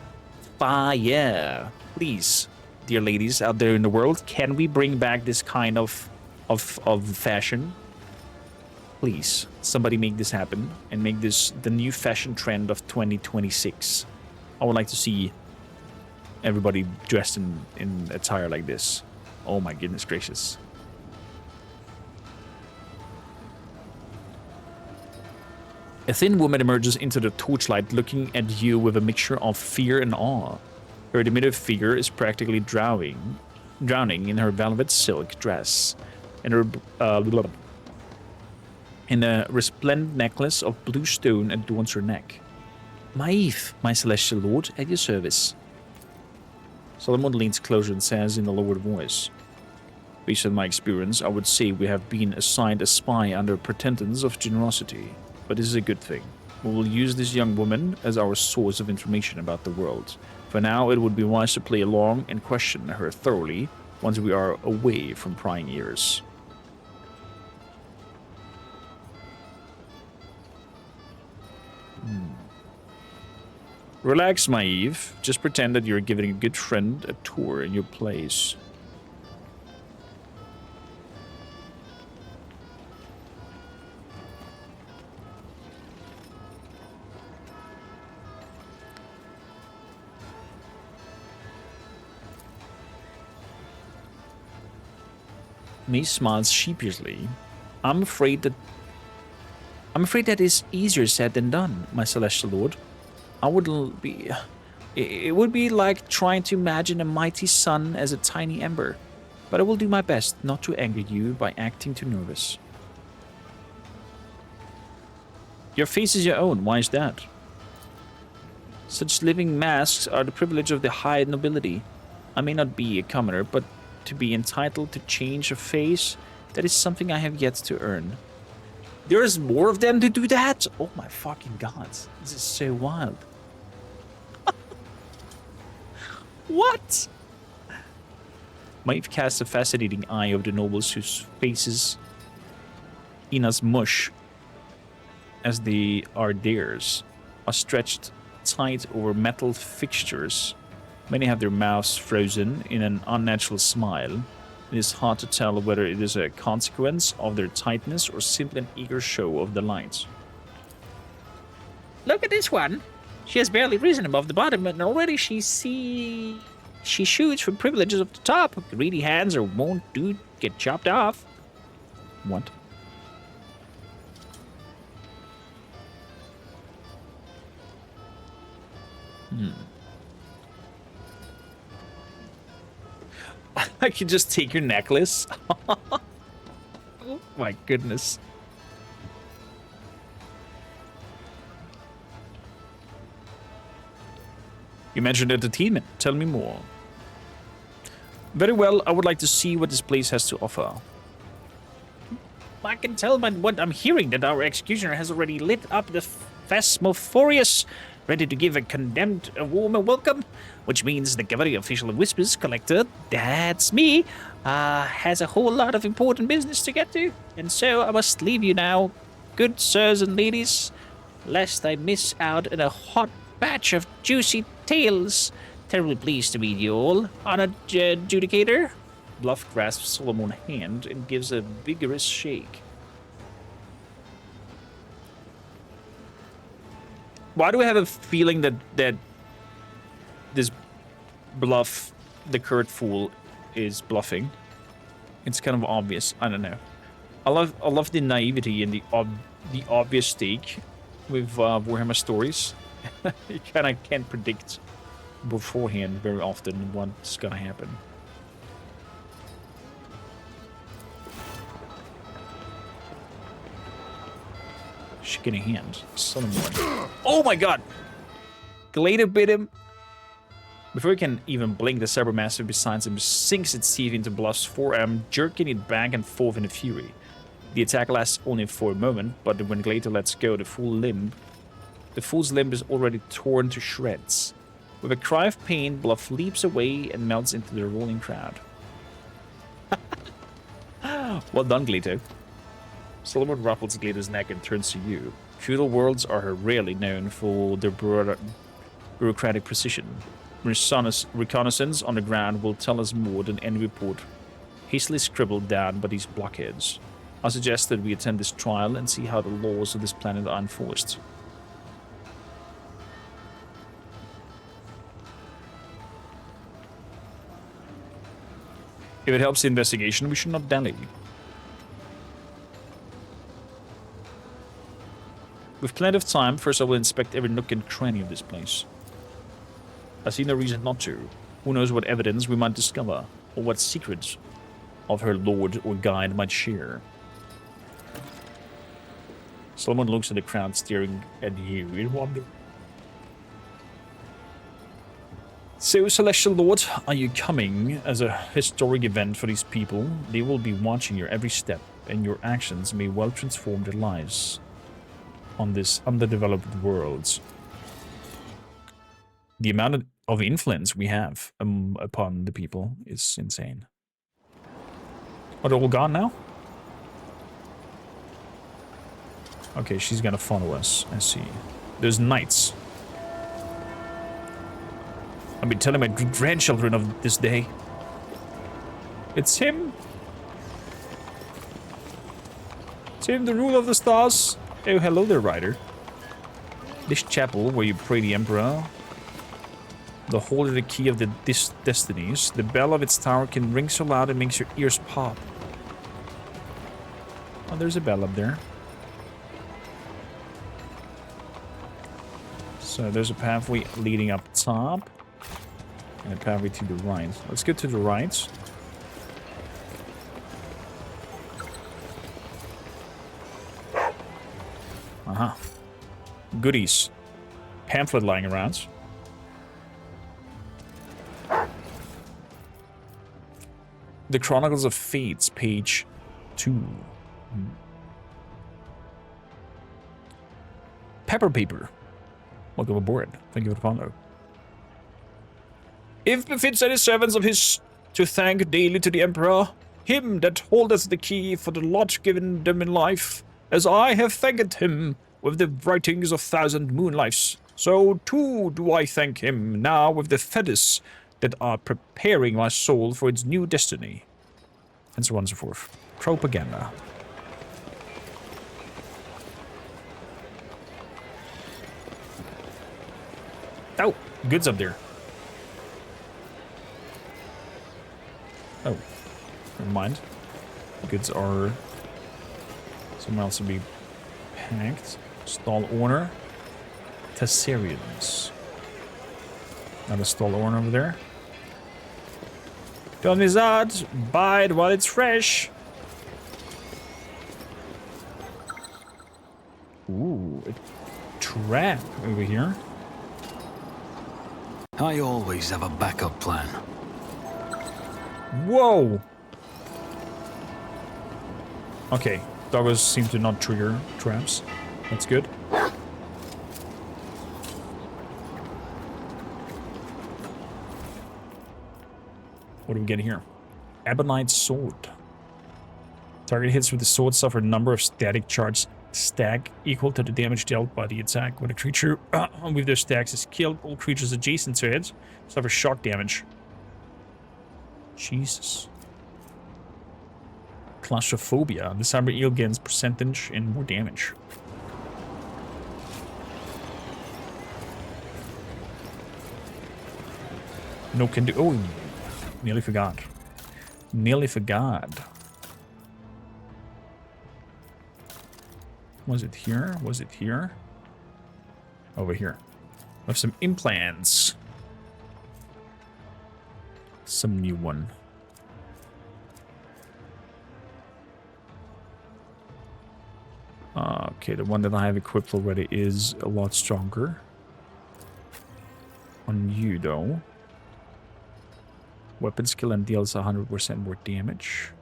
fire. Please, dear ladies out there in the world, can we bring back this kind of fashion? Please, somebody make this happen and make this the new fashion trend of 2026. I would like to see everybody dressed in attire like this. Oh my goodness gracious. A thin woman emerges into the torchlight looking at you with a mixture of fear and awe. Her diminutive figure is practically drowning in her velvet silk dress, and her and a resplendent necklace of blue stone adorns her neck. Maeve, my celestial lord, at your service. Solomon leans closer and says in a lowered voice, based on my experience, I would say we have been assigned a spy under pretensions of generosity. But this is a good thing. We will use this young woman as our source of information about the world. For now, it would be wise to play along and question her thoroughly once we are away from prying ears. Relax, Maeve. Just pretend that you're giving a good friend a tour in your place. Maeve smiles sheepishly. I'm afraid that is easier said than done, my celestial lord. It would be like trying to imagine a mighty sun as a tiny ember, but I will do my best not to anger you by acting too nervous. Your face is your own, why is that? Such living masks are the privilege of the high nobility. I may not be a commoner, but to be entitled to change a face, that is something I have yet to earn. There's more of them to do that? Oh my fucking god. This is so wild. What? Maeve casts a fascinating eye over the nobles whose faces in as mush as they are theirs are stretched tight over metal fixtures. Many have their mouths frozen in an unnatural smile. It is hard to tell whether it is a consequence of their tightness or simply an eager show of delight. Look at this one. She has barely risen above the bottom, and already she shoots for privileges of the top. Greedy hands or won't do get chopped off. What? I could just take your necklace. Oh my goodness. You mentioned entertainment. Tell me more. Very well, I would like to see what this place has to offer. I can tell by what I'm hearing that our executioner has already lit up the Phasmophorius, ready to give a condemned a warm welcome, which means the Governing Official of Whispers Collector, that's me, has a whole lot of important business to get to, and so I must leave you now, good sirs and ladies, lest I miss out on a hot batch of juicy tales. Terribly pleased to meet you all. Honored Judicator. Bluff grasps Solomon's hand and gives a vigorous shake. Why do I have a feeling that this Bluff, the Kurt fool, is bluffing? It's kind of obvious. I don't know. I love the naivety and the obvious stake with Warhammer stories. You kind of can't predict beforehand very often what's gonna happen. Shaking a hand. Son of one. Oh my god! Glader bit him. Before he can even blink, the Cybermassive beside him sinks its teeth into Bluff's forearm, jerking it back and forth in a fury. The attack lasts only for a moment, but when Glader lets go, the fool's limb is already torn to shreds. With a cry of pain, Bluff leaps away and melts into the rolling crowd. Well done, Gleito. Solomon ruffles Glito's neck and turns to you. Feudal worlds are rarely known for their bureaucratic precision. Reconnaissance on the ground will tell us more than any report hastily scribbled down by these blockheads. I suggest that we attend this trial and see how the laws of this planet are enforced. If it helps the investigation, we should not dally. With plenty of time, first I will inspect every nook and cranny of this place. I see no reason not to. Who knows what evidence we might discover, or what secrets of her lord or guide might share. Solomon looks at the crowd staring at you in wonder. So, Celestial Lord, are you coming as a historic event for these people? They will be watching your every step, and your actions may well transform their lives on this underdeveloped world. The amount of influence we have upon the people is insane. Are they all gone now? Okay, she's gonna follow us. I see. There's knights. I've been telling my grandchildren of this day. It's him. It's him, the ruler of the stars. Oh, hello there, Ryder. This chapel where you pray the Emperor, the holder of the key of the destinies, the bell of its tower can ring so loud it makes your ears pop. Oh, there's a bell up there. So there's a pathway leading up top, and a pathway to the right. Let's go to the right. Aha. Goodies. Pamphlet lying around. The Chronicles of Fates, page 2. Pepper Paper. Welcome aboard. Thank you for the follow. If befits any servants of his to thank daily to the Emperor, him that holdeth the key for the lot given them in life, as I have thanked him with the writings of 1,000 moonlights, so too do I thank him now with the feathers that are preparing my soul for its new destiny. And so on and so forth. Propaganda. Oh, goods up there. Oh, never mind. Goods are somewhere else to be packed. Stall owner. Thasserians. Not a stall owner over there. Don't miss out. Buy it while it's fresh. Ooh, a trap over here. I always have a backup plan. Whoa! Okay, doggos seem to not trigger traps. That's good. What do we get here? Ebonite Sword. Target hits with the sword suffer a number of static charge stack equal to the damage dealt by the attack. When a creature with their stacks is killed, all creatures adjacent to it suffer shock damage. Jesus. Claustrophobia. The cyber eel gains percentage and more damage. No can do. Oh, nearly forgot. Nearly forgot. Was it here? Was it here? Over here. We have some implants. Some new one. Okay, the one that I have equipped already is a lot stronger. On you, though. Weapon skill and deals 100% more damage.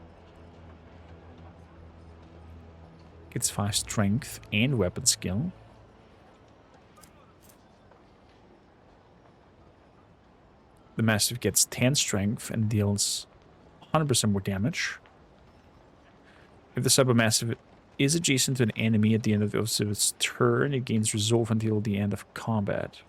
Gets 5 strength and weapon skill. The Massive gets 10 strength and deals 100% more damage. If the Supermassive is adjacent to an enemy at the end of its turn, it gains resolve until the end of combat.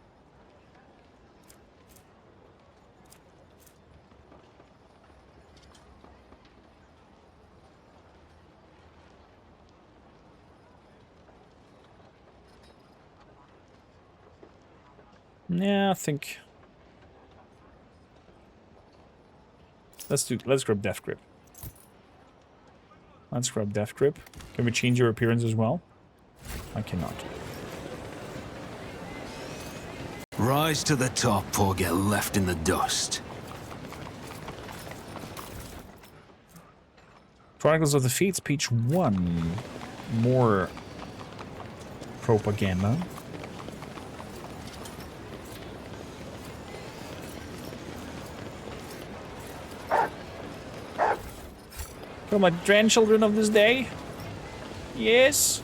Yeah, I think... Let's grab Death Grip. Let's grab Death Grip. Can we change your appearance as well? I cannot. Rise to the top or get left in the dust. Chronicles of the Fates, page 1. More propaganda. Come on, grandchildren of this day. Yes.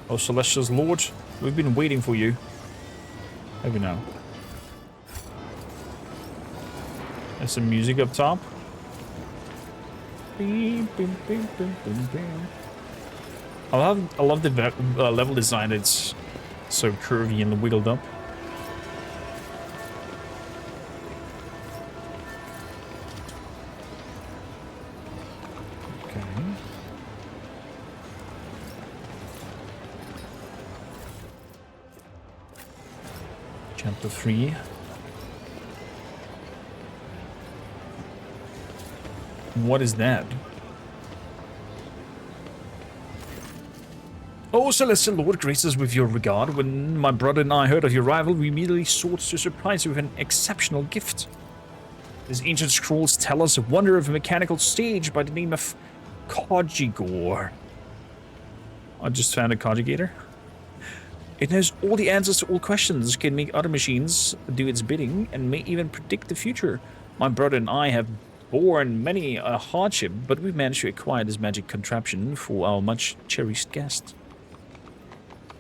Oh, Celestia's Lord, we've been waiting for you. Have we now? There's some music up top. I love the level design. It's so curvy and wiggled up. Okay. Chapter 3. What is that? Oh, Celestial Lord, grace us with your regard. When my brother and I heard of your arrival, we immediately sought to surprise you with an exceptional gift. These ancient scrolls tell us a wonder of a mechanical stage by the name of Conjugor. I just found a conjugator. It knows all the answers to all questions, can make other machines do its bidding, and may even predict the future. My brother and I have borne many a hardship, but we've managed to acquire this magic contraption for our much cherished guest.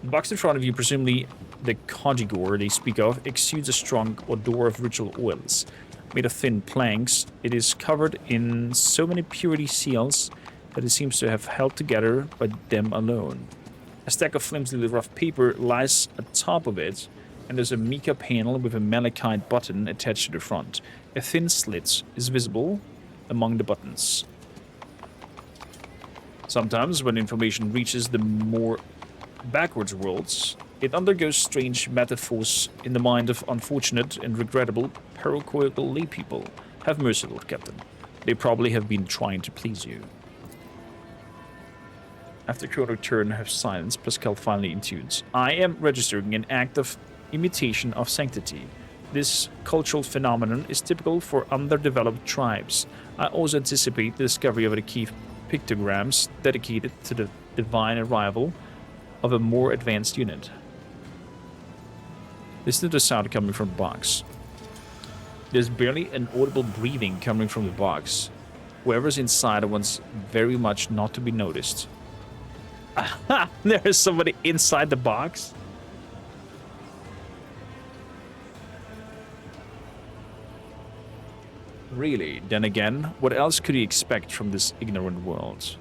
The box in front of you, presumably the Conjugor they speak of, exudes a strong odor of ritual oils. Made of thin planks, it is covered in so many purity seals that it seems to have held together by them alone. A stack of flimsily rough paper lies atop of it, and there's a mica panel with a malachite button attached to the front. A thin slit is visible among the buttons. Sometimes, when information reaches the more backwards worlds, it undergoes strange metaphors in the mind of unfortunate and regrettable parochial laypeople. Have mercy, Lord Captain. They probably have been trying to please you. After a short turn of silence, Pascal finally intunes. I am registering an act of imitation of sanctity. This cultural phenomenon is typical for underdeveloped tribes. I also anticipate the discovery of the key pictograms dedicated to the divine arrival of a more advanced unit. Listen to the sound coming from the box. There's barely an audible breathing coming from the box. Whoever's inside wants very much not to be noticed. There's somebody inside the box. Really? Then again, what else could you expect from this ignorant world?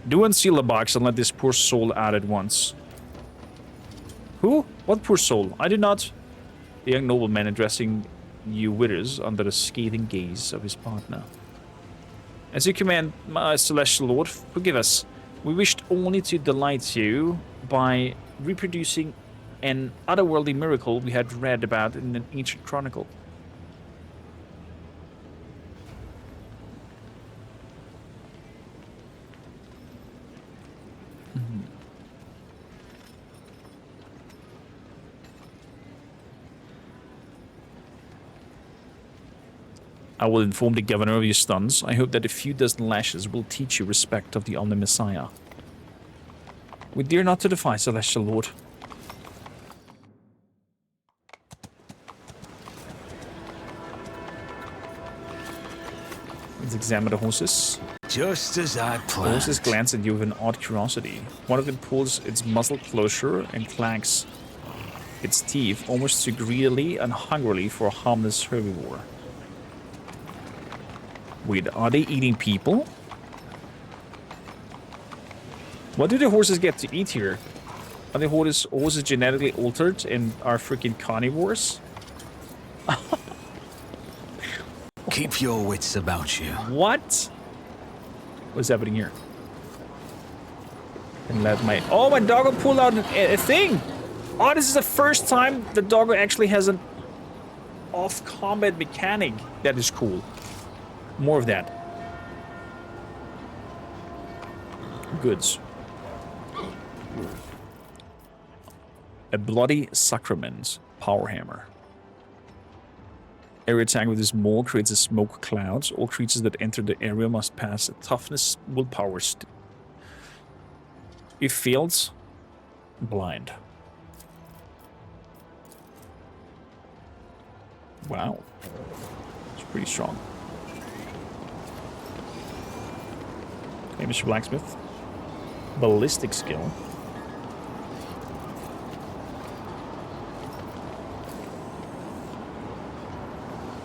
Do unseal the box and let this poor soul out at once. Who? What poor soul? I did not. The young nobleman addressing you withers under the scathing gaze of his partner. As you command, my celestial lord, forgive us. We wished only to delight you by reproducing an otherworldly miracle we had read about in an ancient chronicle. I will inform the governor of your stuns. I hope that a few dozen lashes will teach you respect of the Omni Messiah. We dare not to defy, Celestial Lord. Let's examine the horses. Just as I The planned. horses glance at you with an odd curiosity. One of them pulls its muzzle closer and clanks its teeth almost too greedily and hungrily for a harmless herbivore. Wait, are they eating people? What do the horses get to eat here? Are the horses genetically altered and are freaking carnivores? Keep your wits about you. What? What's happening here? And let my... Oh, my doggo pulled out a thing! Oh, this is the first time the doggo actually has an off-combat mechanic. That is cool. More of that. Goods. A bloody sacrament. Power hammer. Area attack with this maul creates a smoke cloud. All creatures that enter the area must pass a toughness willpower. If failed, blind. Wow. It's pretty strong. Okay, Mr. Blacksmith. Ballistic skill.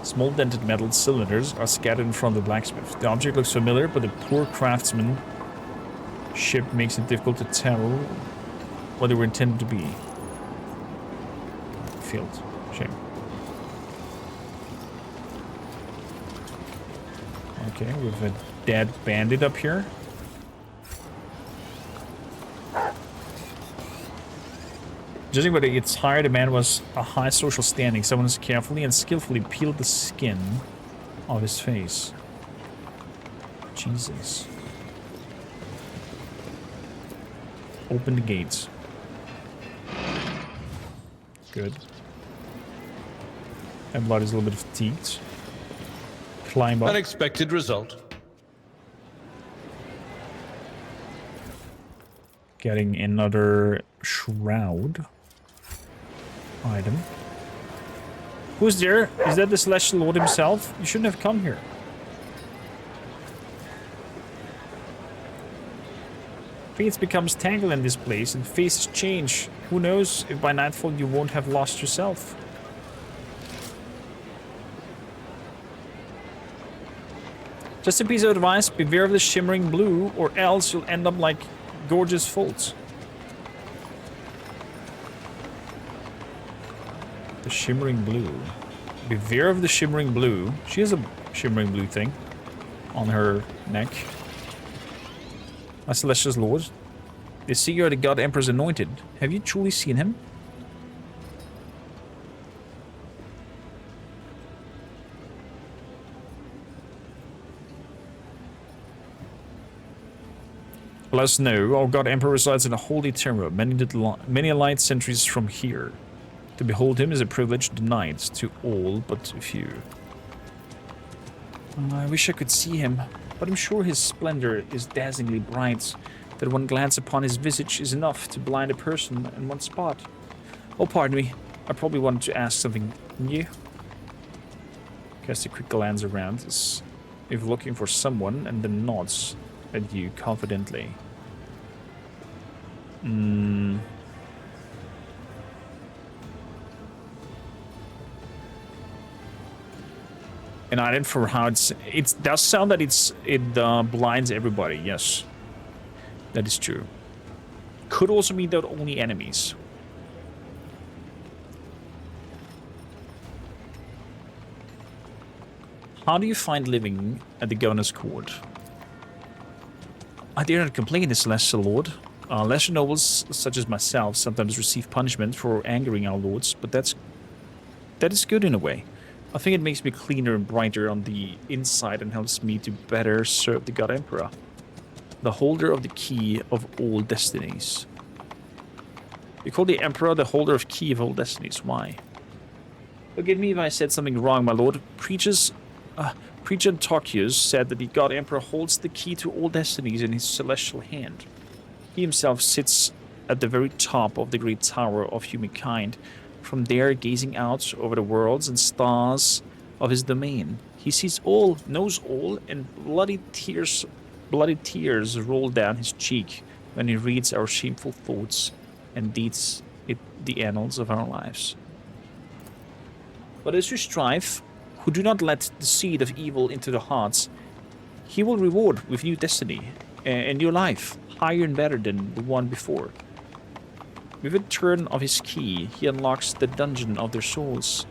Small dented metal cylinders are scattered in front of the blacksmith. The object looks familiar, but the poor craftsmanship makes it difficult to tell what they were intended to be. Field. Shame. Okay, we have a dead bandit up here. Judging by the attire, the man was a high social standing. Someone has carefully and skillfully peeled the skin of his face. Jesus. Open the gates. Good. And blood is a little bit fatigued. Climb up. Unexpected result. Getting another shroud. Item. Who's there? Is that the Celestial Lord himself? You shouldn't have come here. Fates becomes tangled in this place and faces change. Who knows if by nightfall you won't have lost yourself. Just a piece of advice, beware of the shimmering blue or else you'll end up like gorgeous folds. The shimmering blue. Beware of the shimmering blue. She has a shimmering blue thing on her neck. My Celestial Lord. They see you are the God Emperor's anointed. Have you truly seen him? Let us know. Our God Emperor resides in a holy terror, many light centuries from here. To behold him is a privilege denied to all but a few. I wish I could see him, but I'm sure his splendor is dazzlingly bright, that one glance upon his visage is enough to blind a person in one spot. Oh, pardon me. I probably wanted to ask something new. Cast a quick glance around, as if looking for someone, and then nods at you confidently. An item for how it does sound that it blinds everybody. Yes, that is true. Could also mean that only enemies. How do you find living at the governor's court? I dare not complain, the Celestial Lord. Lesser nobles such as myself sometimes receive punishment for angering our lords, but that is good in a way. I think it makes me cleaner and brighter on the inside and helps me to better serve the God Emperor, the holder of the key of all destinies. You call the Emperor the holder of key of all destinies. Why? Forgive me if I said something wrong, my lord. Preacher Antiochus said that the God Emperor holds the key to all destinies in his celestial hand. He himself sits at the very top of the great tower of humankind. From there, gazing out over the worlds and stars of his domain, he sees all, knows all, and bloody tears roll down his cheek when he reads our shameful thoughts and deeds the annals of our lives. But as you strive, who do not let the seed of evil into the hearts, he will reward with new destiny and new life, higher and better than the one before. With a turn of his key, he unlocks the dungeon of their souls.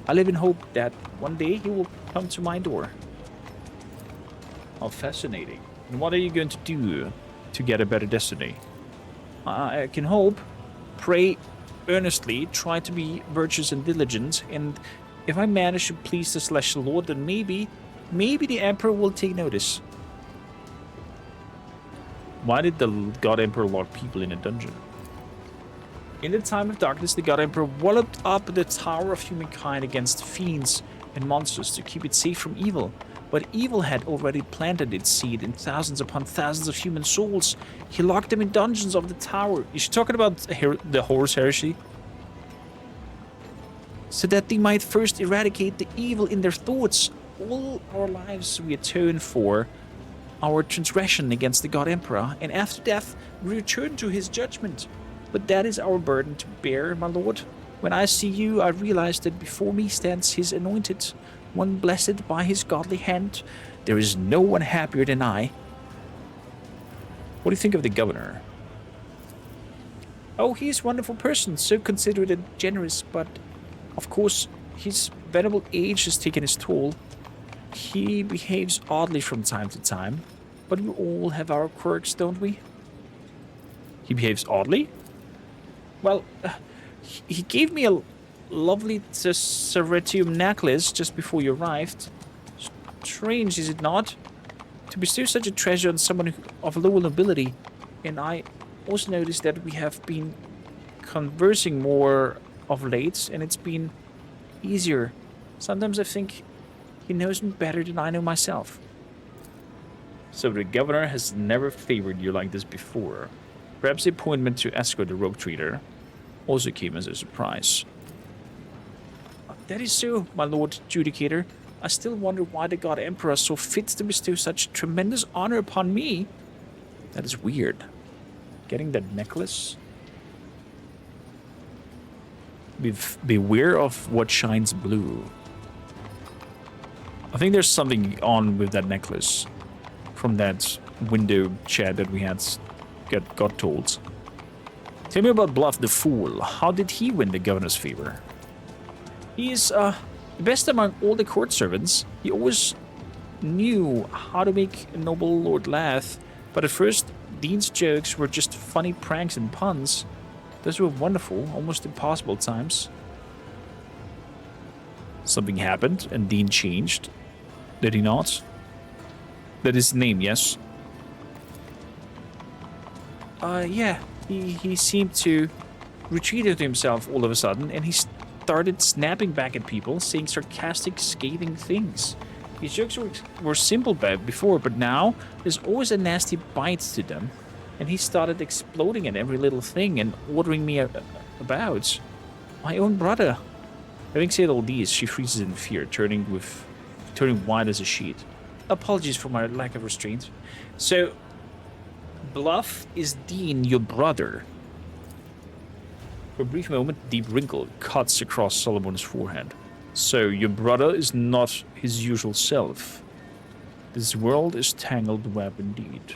I live in hope that one day he will come to my door. How fascinating. And what are you going to do to get a better destiny? I can hope, pray earnestly, try to be virtuous and diligent, and if I manage to please the Celestial Lord, then maybe the Emperor will take notice. Why did the God Emperor lock people in a dungeon? In the time of darkness, the God Emperor walloped up the tower of humankind against fiends and monsters to keep it safe from evil. But evil had already planted its seed in thousands upon thousands of human souls. He locked them in dungeons of the tower. Is she talking about the Horus Heresy? So that they might first eradicate the evil in their thoughts. All our lives we atone for our transgression against the God Emperor, and after death we return to his judgment. But that is our burden to bear, my lord. When I see you, I realize that before me stands his anointed, one blessed by his godly hand. There is no one happier than I. What do you think of the governor? Oh, he is a wonderful person, so considerate and generous, but of course his venerable age has taken its toll. He behaves oddly from time to time, but we all have our quirks, don't we? He behaves oddly? Well, he gave me a lovely Thassera necklace just before you arrived. Strange, is it not? To bestow such a treasure on someone of lower nobility. And I also noticed that we have been conversing more of late, and it's been easier. Sometimes I think he knows me better than I know myself. So the governor has never favored you like this before. Perhaps the appointment to escort the rogue trader also came as a surprise. That is so, my lord judicator. I still wonder why the God Emperor saw fit to bestow such tremendous honor upon me. That is weird. Getting that necklace? Beware of what shines blue. I think there's something on with that necklace from that window chat that we had got told. Tell me about Bluff the Fool. How did he win the governor's favor? He is the best among all the court servants. He always knew how to make a noble lord laugh, but at first Dean's jokes were just funny pranks and puns. Those were wonderful, almost impossible times. Something happened and Dean changed. Did he not? That is his name, yes? Yeah. He seemed to retreat into himself all of a sudden, and he started snapping back at people, saying sarcastic, scathing things. His jokes were simple before, but now there's always a nasty bite to them. And he started exploding at every little thing and ordering me about. My own brother. Having said all these, she freezes in fear, turning white as a sheet. Apologies for my lack of restraint. So, Bluff is Dean, your brother. For a brief moment, a deep wrinkle cuts across Solomon's forehead. So, your brother is not his usual self. This world is tangled web indeed.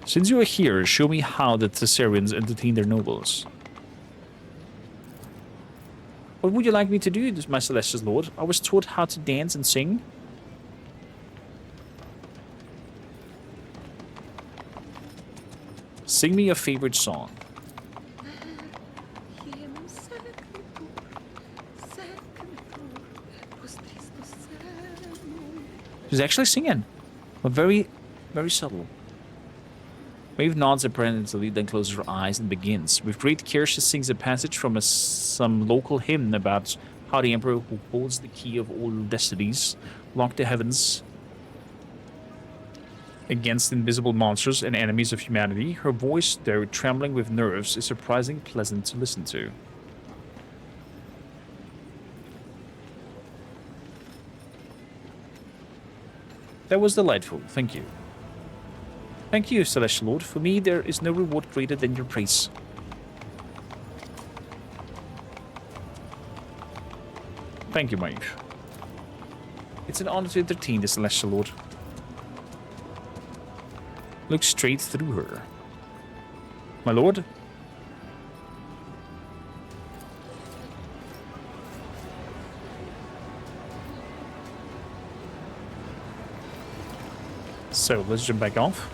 Since you are here, show me how the Thasserians entertain their nobles. What would you like me to do, my celestial lord? I was taught how to dance and sing. Sing me your favorite song. She's actually singing, but very, very subtle. Maeve nods apprehensively, then closes her eyes and begins. With great care, she sings a passage from some local hymn about how the Emperor, who holds the key of all destinies, locked the heavens against invisible monsters and enemies of humanity. Her voice, though trembling with nerves, is surprisingly pleasant to listen to. That was delightful, thank you. Thank you, Celestial Lord. For me, there is no reward greater than your praise. Thank you, Maeve. It's an honor to entertain the Celestial Lord. Look straight through her. My lord? So, let's jump back off.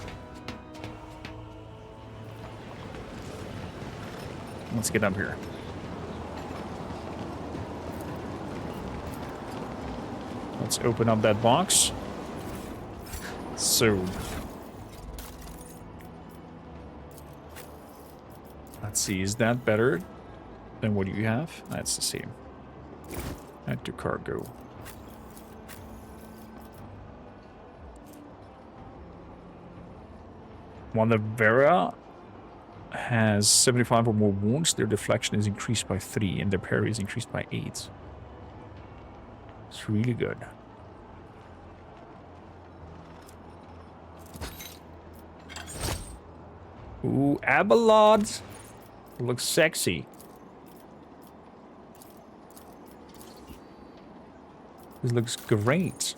Let's get up here. Let's open up that box. So... let's see, is that better than what you have? That's the same. Add to cargo. When the Vera has 75 or more wounds, their deflection is increased by 3 and their parry is increased by 8. It's really good. Ooh, Abelard! Looks sexy. This looks great.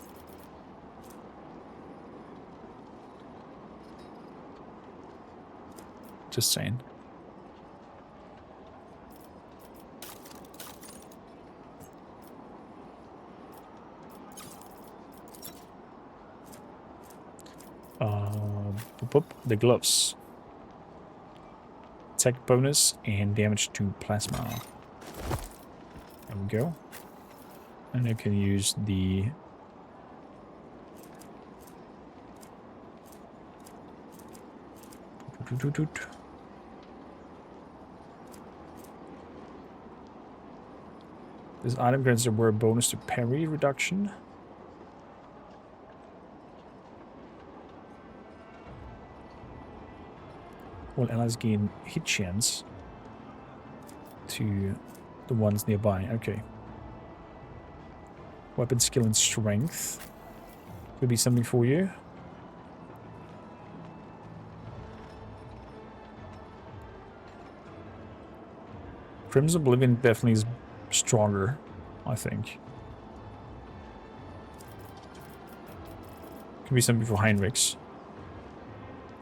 Just saying. The gloves. Attack bonus and damage to plasma. There we go. And I can use the... This item grants a word bonus to parry reduction. All allies gain hit chance to the ones nearby. Okay. Weapon skill and strength. Could be something for you. Crimson Oblivion definitely is stronger, I think. Could be something for Heinrichs.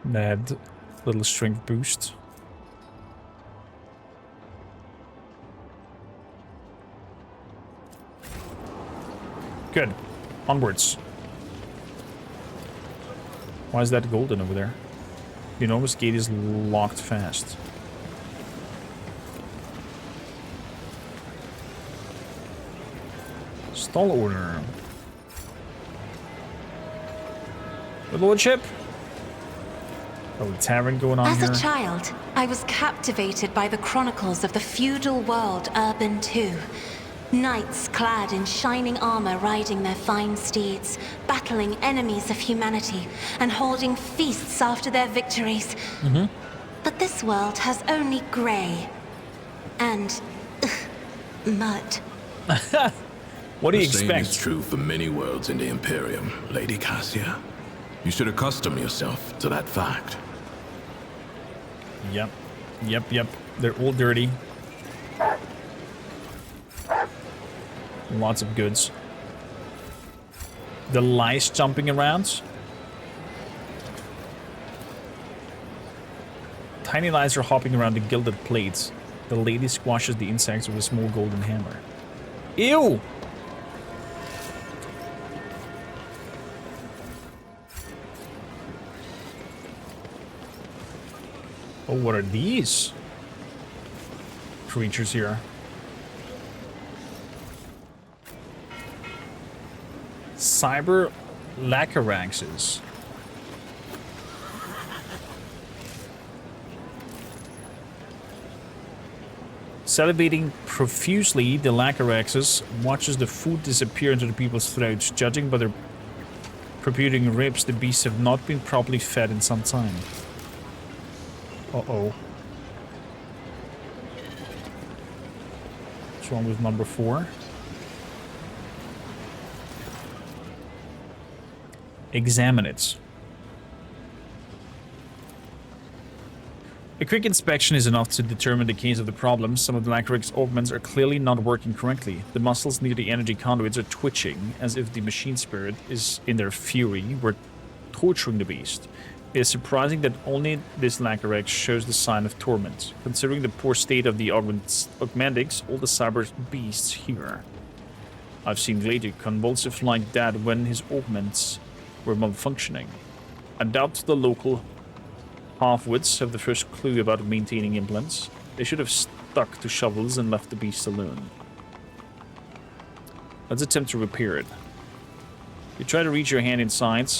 That little strength boost. Good. Onwards. Why is that golden over there? The enormous gate is locked fast. Stall order. The lordship? Oh, tavern going on here. As a child, I was captivated by the chronicles of the feudal world Urban II. Knights clad in shining armor riding their fine steeds, battling enemies of humanity, and holding feasts after their victories. But this world has only grey and mud. What do you The same expect? is true for many worlds in the Imperium, Lady Cassia. You should accustom yourself to that fact. Yep. Yep. They're all dirty. Lots of goods. The lice jumping around. Tiny lice are hopping around the gilded plates. The lady squashes the insects with a small golden hammer. Ew! Oh, what are these creatures here? Cyber Lacaraxes. Salivating profusely, the Lacaraxes watches the food disappear into the people's throats. Judging by their protruding ribs, the beasts have not been properly fed in some time. Uh-oh. What's wrong with number 4? Examine it. A quick inspection is enough to determine the cause of the problem. Some of the Lacarax augments are clearly not working correctly. The muscles near the energy conduits are twitching, as if the machine spirit is in their fury. We're torturing the beast. It is surprising that only this Lacarax shows the sign of torment. Considering the poor state of the augmentics, all the cyber beasts here. I've seen Vader convulsive like that when his augments were malfunctioning. I doubt the local half-wits have the first clue about maintaining implants. They should have stuck to shovels and left the beast alone. Let's attempt to repair it. You try to reach your hand inside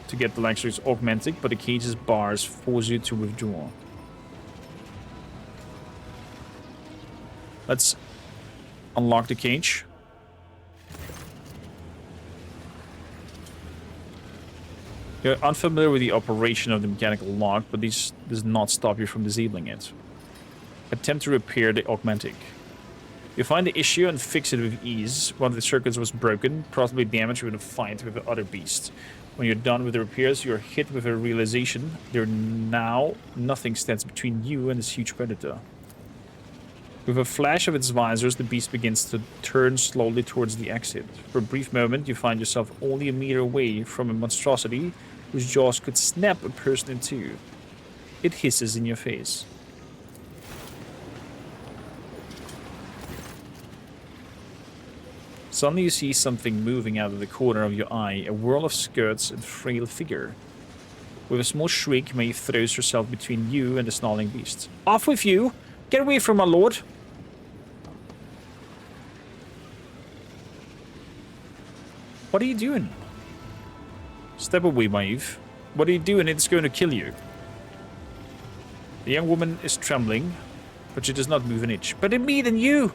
to get the Lacarax augmentic, but the cage's bars force you to withdraw. Let's unlock the cage. You're unfamiliar with the operation of the mechanical lock, but this does not stop you from disabling it. Attempt to repair the augmentic. You find the issue and fix it with ease. One of the circuits was broken, possibly damaged with a fight with the other beast. When you're done with the repairs, you're hit with a realization there now nothing stands between you and this huge predator. With a flash of its visors, the beast begins to turn slowly towards the exit. For a brief moment, you find yourself only a meter away from a monstrosity whose jaws could snap a person in two. It hisses in your face. Suddenly you see something moving out of the corner of your eye, a whirl of skirts and frail figure. With a small shriek, Maeve throws herself between you and the snarling beast. Off with you! Get away from my lord! What are you doing? Step away, Maeve. What are you doing? It's going to kill you. The young woman is trembling, but she does not move an inch. But me than you!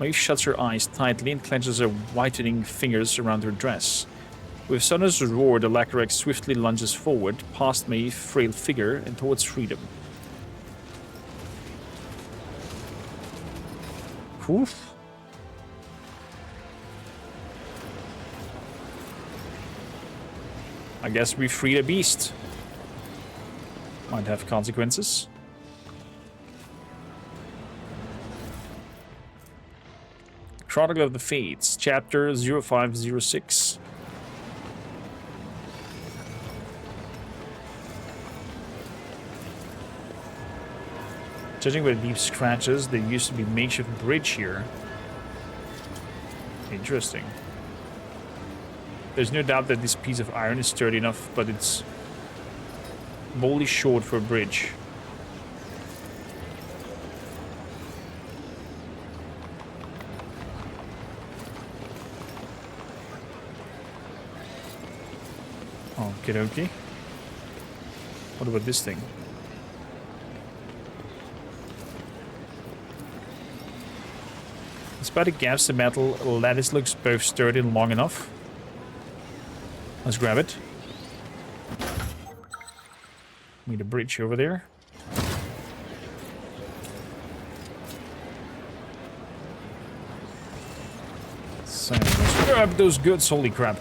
Maeve shuts her eyes tightly and clenches her whitening fingers around her dress. With a sonorous roar, the Lacarax swiftly lunges forward, past Maeve's frail figure and towards freedom. Oof. I guess we freed a beast. Might have consequences. Chronicle of the Fates, Chapter 0506. Judging by the deep scratches, there used to be a makeshift bridge here. Interesting. There's no doubt that this piece of iron is sturdy enough, but it's boldly short for a bridge. Okie dokie. What about this thing? Despite the gaps, the metal lattice looks both sturdy and long enough. Let's grab it. Need a bridge over there. So let's grab those goods. Holy crap.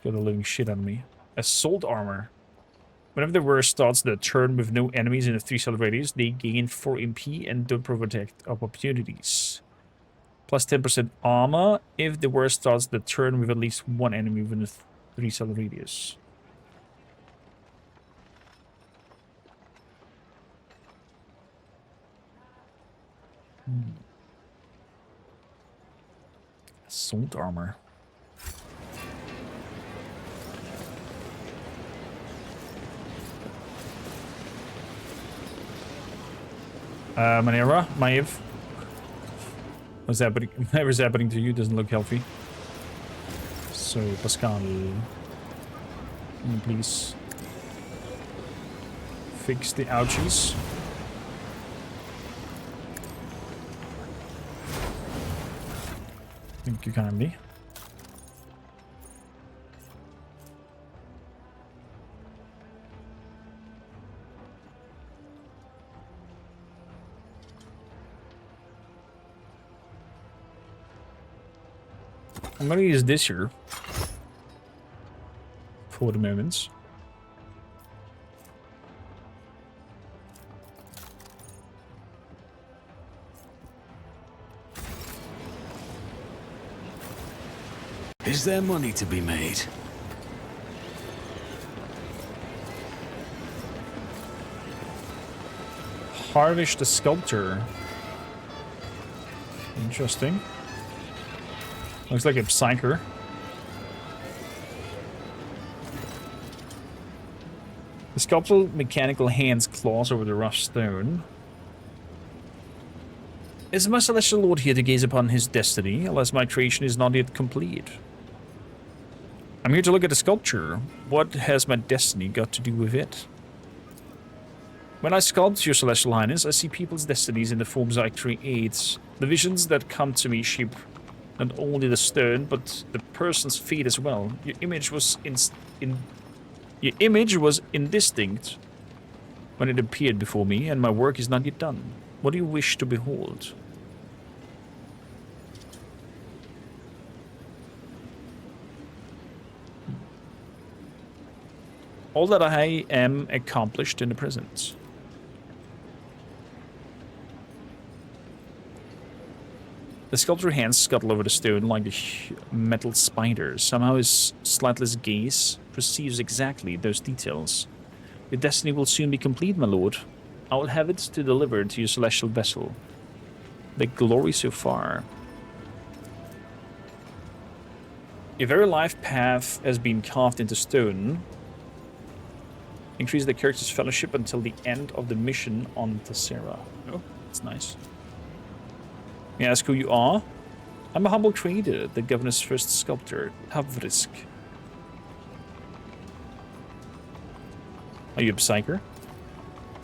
Got the living shit out of me. Assault armor. Whenever the worst starts the turn with no enemies in a 3-cell radius, they gain 4 MP and don't protect opportunities. Plus 10% armor if the worst starts the turn with at least 1 enemy within a 3-cell radius. Assault armor. Manera, Maeve. What's happening? Whatever's happening to you doesn't look healthy. So, Pascal, can you please fix the ouchies? Thank you kindly. I'm gonna use this here for the moment. Is there money to be made? Harvish the Sculptor. Interesting. Looks like a psyker. The sculptural mechanical hands claws over the rough stone. Is my celestial lord here to gaze upon his destiny, unless my creation is not yet complete? I'm here to look at the sculpture. What has my destiny got to do with it? When I sculpt, your celestial highness, I see people's destinies in the forms I create. The visions that come to me shape not only the stone, but the person's fate as well. Your image was indistinct when it appeared before me, and my work is not yet done. What do you wish to behold? All that I am accomplished in the present. The sculptor hands scuttle over the stone like a metal spider. Somehow his sightless gaze perceives exactly those details. Your destiny will soon be complete, my lord. I will have it to deliver to your celestial vessel. The glory so far. Your very life path has been carved into stone. Increase the character's fellowship until the end of the mission on Thassera. Oh, that's nice. May I ask who you are? I'm a humble trader, the governor's first sculptor, Havrisk. Are you a psyker?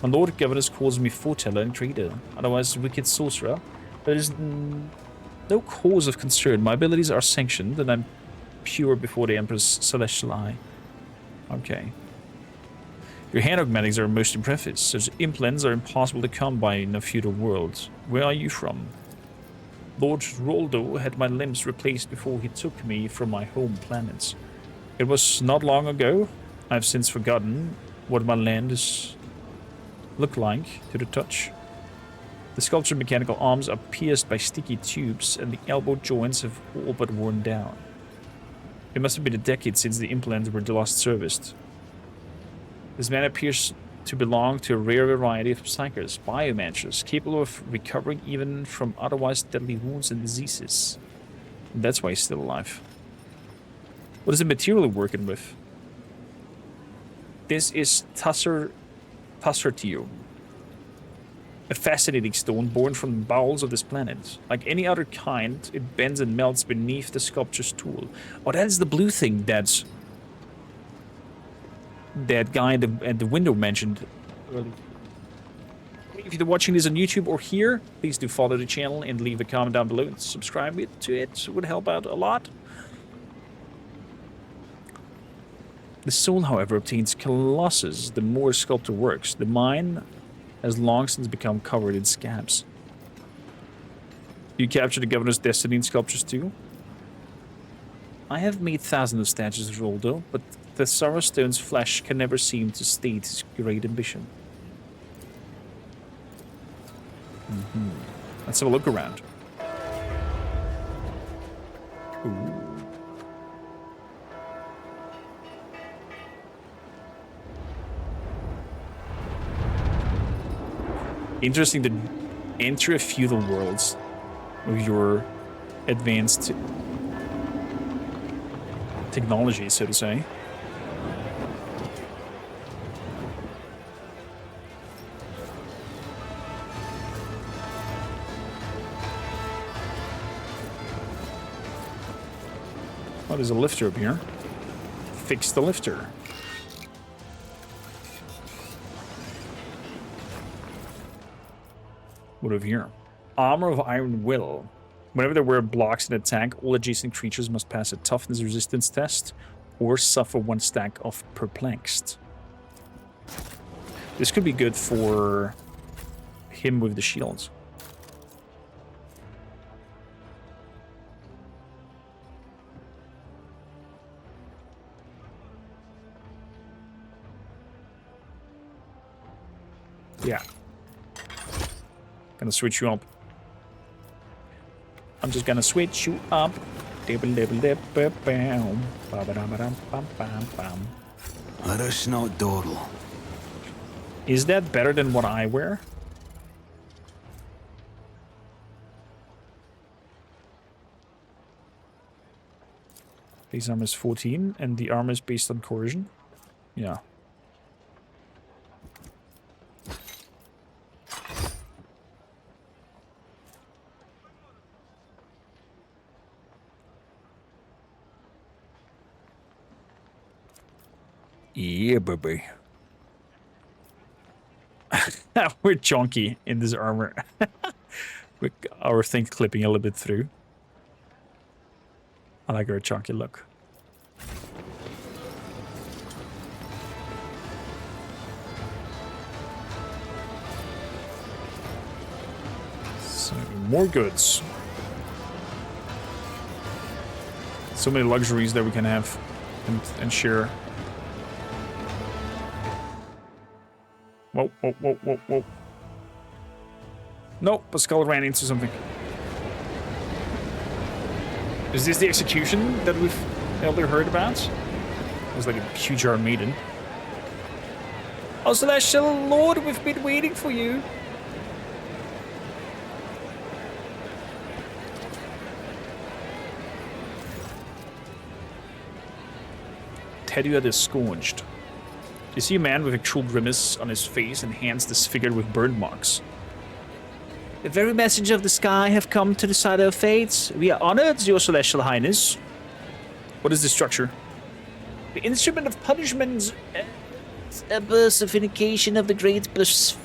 My lord governor calls me foreteller and trader, otherwise wicked sorcerer. There is no cause of concern. My abilities are sanctioned, and I'm pure before the Emperor's celestial eye. Okay. Your hand augmatics are most impressive. Such implants are impossible to come by in a feudal world. Where are you from? Lord Roldo had my limbs replaced before he took me from my home planet. It was not long ago. I've since forgotten what my land looked like to the touch. The sculptured mechanical arms are pierced by sticky tubes, and the elbow joints have all but worn down. It must have been a decade since the implants were last serviced. This man appears to belong to a rare variety of psychers, biomancers, capable of recovering even from otherwise deadly wounds and diseases. And that's why he's still alive. What is the material we're working with? This is Thassera, a fascinating stone born from the bowels of this planet. Like any other kind, it bends and melts beneath the sculpture's tool. Oh, that is the blue thing that's... that guy at the window mentioned earlier. If you're watching this on YouTube or here, please do follow the channel and leave a comment down below and subscribe to it. It would help out a lot. The soul, however, obtains colossus the more sculptor works. The mine has long since become covered in scabs. You capture the governor's destiny in sculptures too? I have made thousands of statues of Roldo, but the Thassera stone's flesh can never seem to state his great ambition. Let's have a look around. Ooh. Interesting to enter a feudal world with your advanced technology, so to say. Oh, there's a lifter up here. Fix the lifter. What over here? Armor of Iron Will. Whenever there were blocks in attack, all adjacent creatures must pass a toughness resistance test or suffer 1 stack of perplexed. This could be good for him with the shields. Yeah. Gonna switch you up. I'm just gonna switch you up. Let us not dawdle. Is that better than what I wear? Base armor is 14, and the armor is based on coercion. Yeah. Yeah, baby. We're chunky in this armor. With our thing clipping a little bit through. I like our chunky look. So, more goods. So many luxuries that we can have and share. Whoa, whoa, whoa, whoa, whoa. Nope, Pascal ran into something. Is this the execution that we've earlier heard about? It was like a huge Armaden. Oh, Celestial Lord, we've been waiting for you. Teduad is scourged. You see a man with a cruel grimace on his face and hands disfigured with burn marks. The very message of the sky have come to decide our fates. We are honored, your celestial highness. What is the structure? The instrument of punishment, a personification of the great blasphemous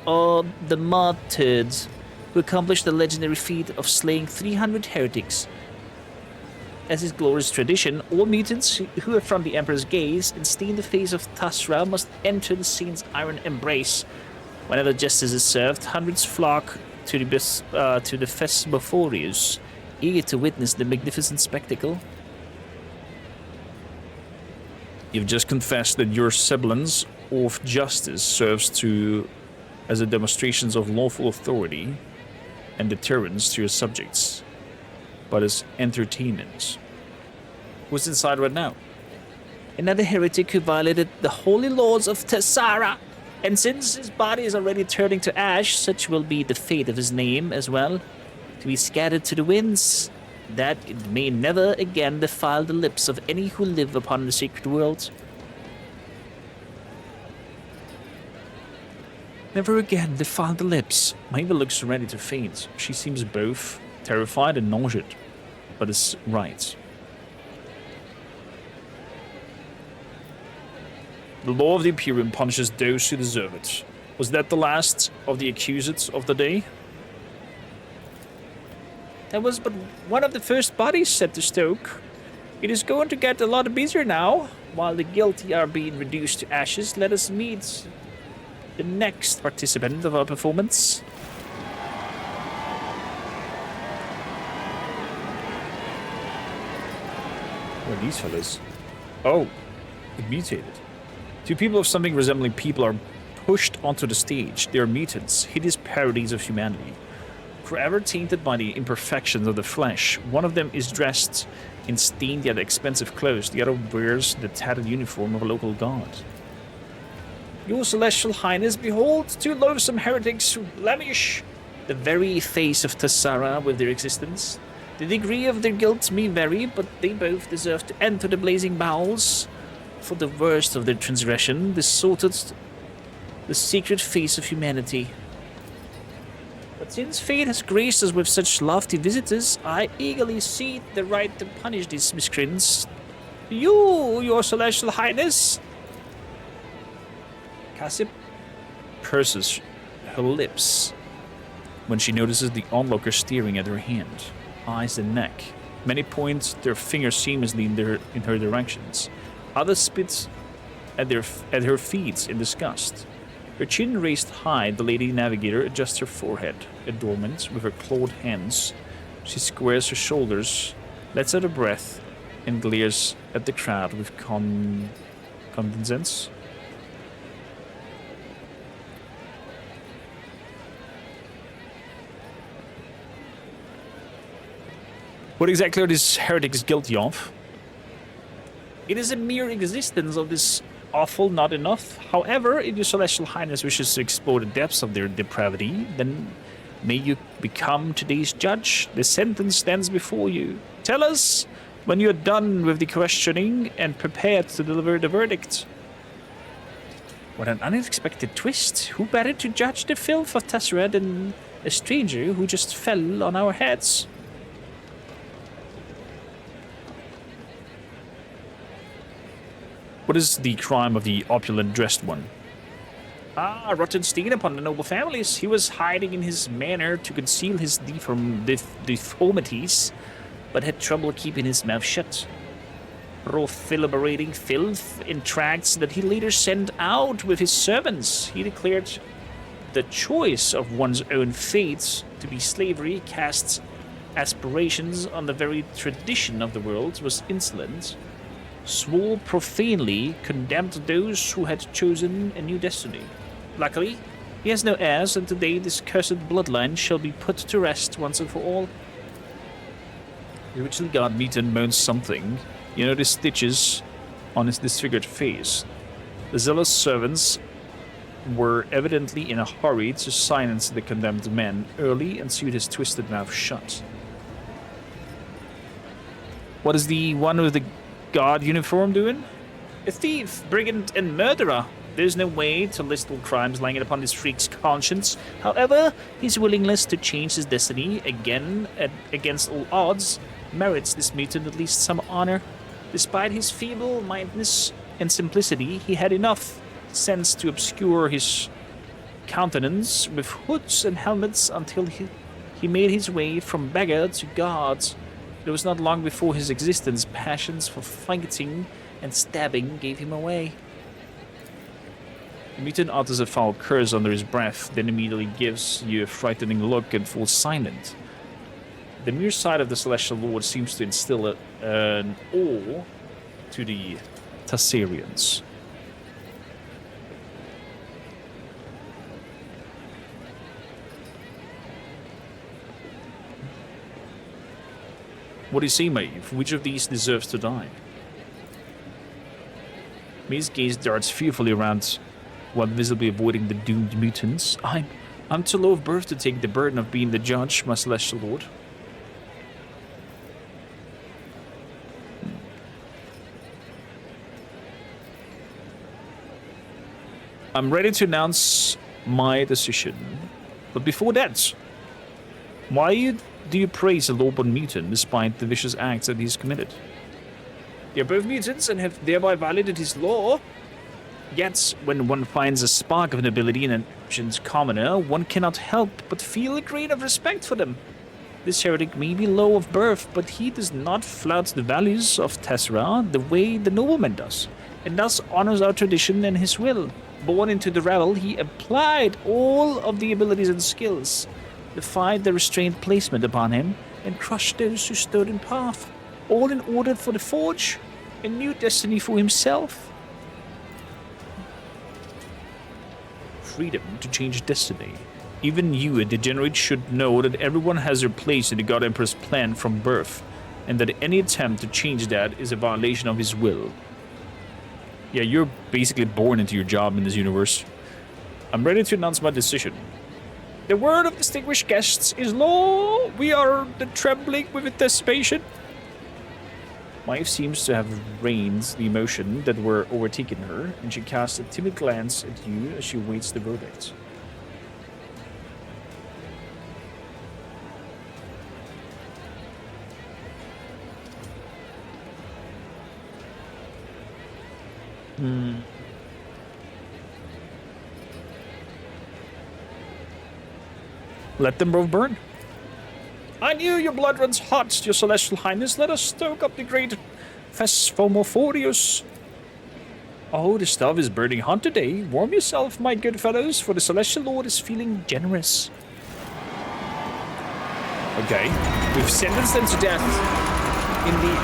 or the martyrs who accomplished the legendary feat of slaying 300 heretics. As is glorious tradition, all mutants who affront the Emperor's gaze and stain the face of Thassera must enter the saint's iron embrace. Whenever justice is served, hundreds flock to the Phasmophorius, eager to witness the magnificent spectacle. You've just confessed that your semblance of justice serves as a demonstration of lawful authority and deterrence to your subjects, but as entertainment. Who's inside right now? Another heretic who violated the holy laws of Thassera. And since his body is already turning to ash, such will be the fate of his name as well, to be scattered to the winds, that it may never again defile the lips of any who live upon the sacred world. Never again defile the lips. Maeva looks ready to faint. She seems both terrified and nauseated, but is right. The law of the Imperium punishes those who deserve it. Was that the last of the accused of the day? That was but one of the first bodies, said to Stoke. It is going to get a lot busier now. While the guilty are being reduced to ashes, let us meet the next participant of our performance. What are these fellas? Oh, it mutated. Two people of something resembling people are pushed onto the stage. They are mutants, hideous parodies of humanity. Forever tainted by the imperfections of the flesh, one of them is dressed in stained yet expensive clothes. The other wears the tattered uniform of a local guard. Your celestial highness, behold two loathsome heretics who blemish the very face of Thassera with their existence. The degree of their guilt may vary, but they both deserve to enter the blazing bowels. For the worst of their transgression, distorted the sacred face of humanity. But since fate has graced us with such lofty visitors, I eagerly seek the right to punish these miscreants. You, your celestial highness! Cassia purses her lips when she notices the onlooker staring at her hand, eyes and neck. Many point their fingers seamlessly in her directions. Others spit at her feet in disgust. Her chin raised high, the lady navigator adjusts her forehead. Adornment with her clawed hands, she squares her shoulders, lets out a breath, and glares at the crowd with condescence. What exactly are these heretics guilty of? It is a mere existence of this awful not enough. However, if your celestial highness wishes to explore the depths of their depravity, then May you become today's judge. The sentence stands before you. Tell us when you're done with the questioning and prepared to deliver the verdict. What an unexpected twist. Who better to judge the filth of Thassera than a stranger who just fell on our heads? What is the crime of the opulent dressed one? Ah, a rotten stain upon the noble families. He was hiding in his manor to conceal his deformities, but had trouble keeping his mouth shut. Profiliberating filth in tracts that he later sent out with his servants. He declared the choice of one's own fate to be slavery, cast aspirations on the very tradition of the world, was insolent, swore profanely, condemned those who had chosen a new destiny. Luckily, he has no heirs, and today this cursed bloodline shall be put to rest once and for all. The richly guard Meaton moans something. You notice stitches on his disfigured face. The zealous servants were evidently in a hurry to silence the condemned man early and sewed his twisted mouth shut. What is the one with the guard uniform doing? A thief, brigand, and murderer. There's no way to list all crimes lying upon this freak's conscience. However, his willingness to change his destiny again against all odds merits this mutant at least some honor. Despite his feeble-mindedness and simplicity, he had enough sense to obscure his countenance with hoods and helmets until he made his way from beggar to god. It was not long before his existence passions for fighting and stabbing gave him away. The mutant utters a foul curse under his breath, then immediately gives you a frightening look and falls silent. The mere sight of the Celestial Lord seems to instill an awe to the Thasserians. What do you say, Maeve? Which of these deserves to die? Maeve's gaze darts fearfully around while visibly avoiding the doomed mutants. I'm too low of birth to take the burden of being the judge, my Celestial Lord. I'm ready to announce my decision. But before that, why do you praise the lawborn mutant despite the vicious acts that he's committed? They are both mutants and have thereby violated his law. Yet, when one finds a spark of nobility in an ancient commoner, one cannot help but feel a grain of respect for them. This heretic may be low of birth, but he does not flout the values of Thassera the way the nobleman does, and thus honors our tradition and his will. Born into the rabble, he applied all of the abilities and skills, defied the restraint placement upon him, and crushed those who stood in path, all in order for the forge a new destiny for himself. Freedom to change destiny. Even you, a degenerate, should know that everyone has their place in the God Emperor's plan from birth, and that any attempt to change that is a violation of his will. Yeah, you're basically born into your job in this universe. I'm ready to announce my decision. The word of distinguished guests is law. We are trembling with anticipation. Maeve seems to have reined the emotion that were overtaking her, and she casts a timid glance at you as she awaits the verdict. Let them both burn. I knew your blood runs hot, your celestial highness. Let us stoke up the great Phasphomorphorius. Oh, the stuff is burning hot today. Warm yourself, my good fellows, for the Celestial Lord is feeling generous. Okay, we've sentenced them to death in the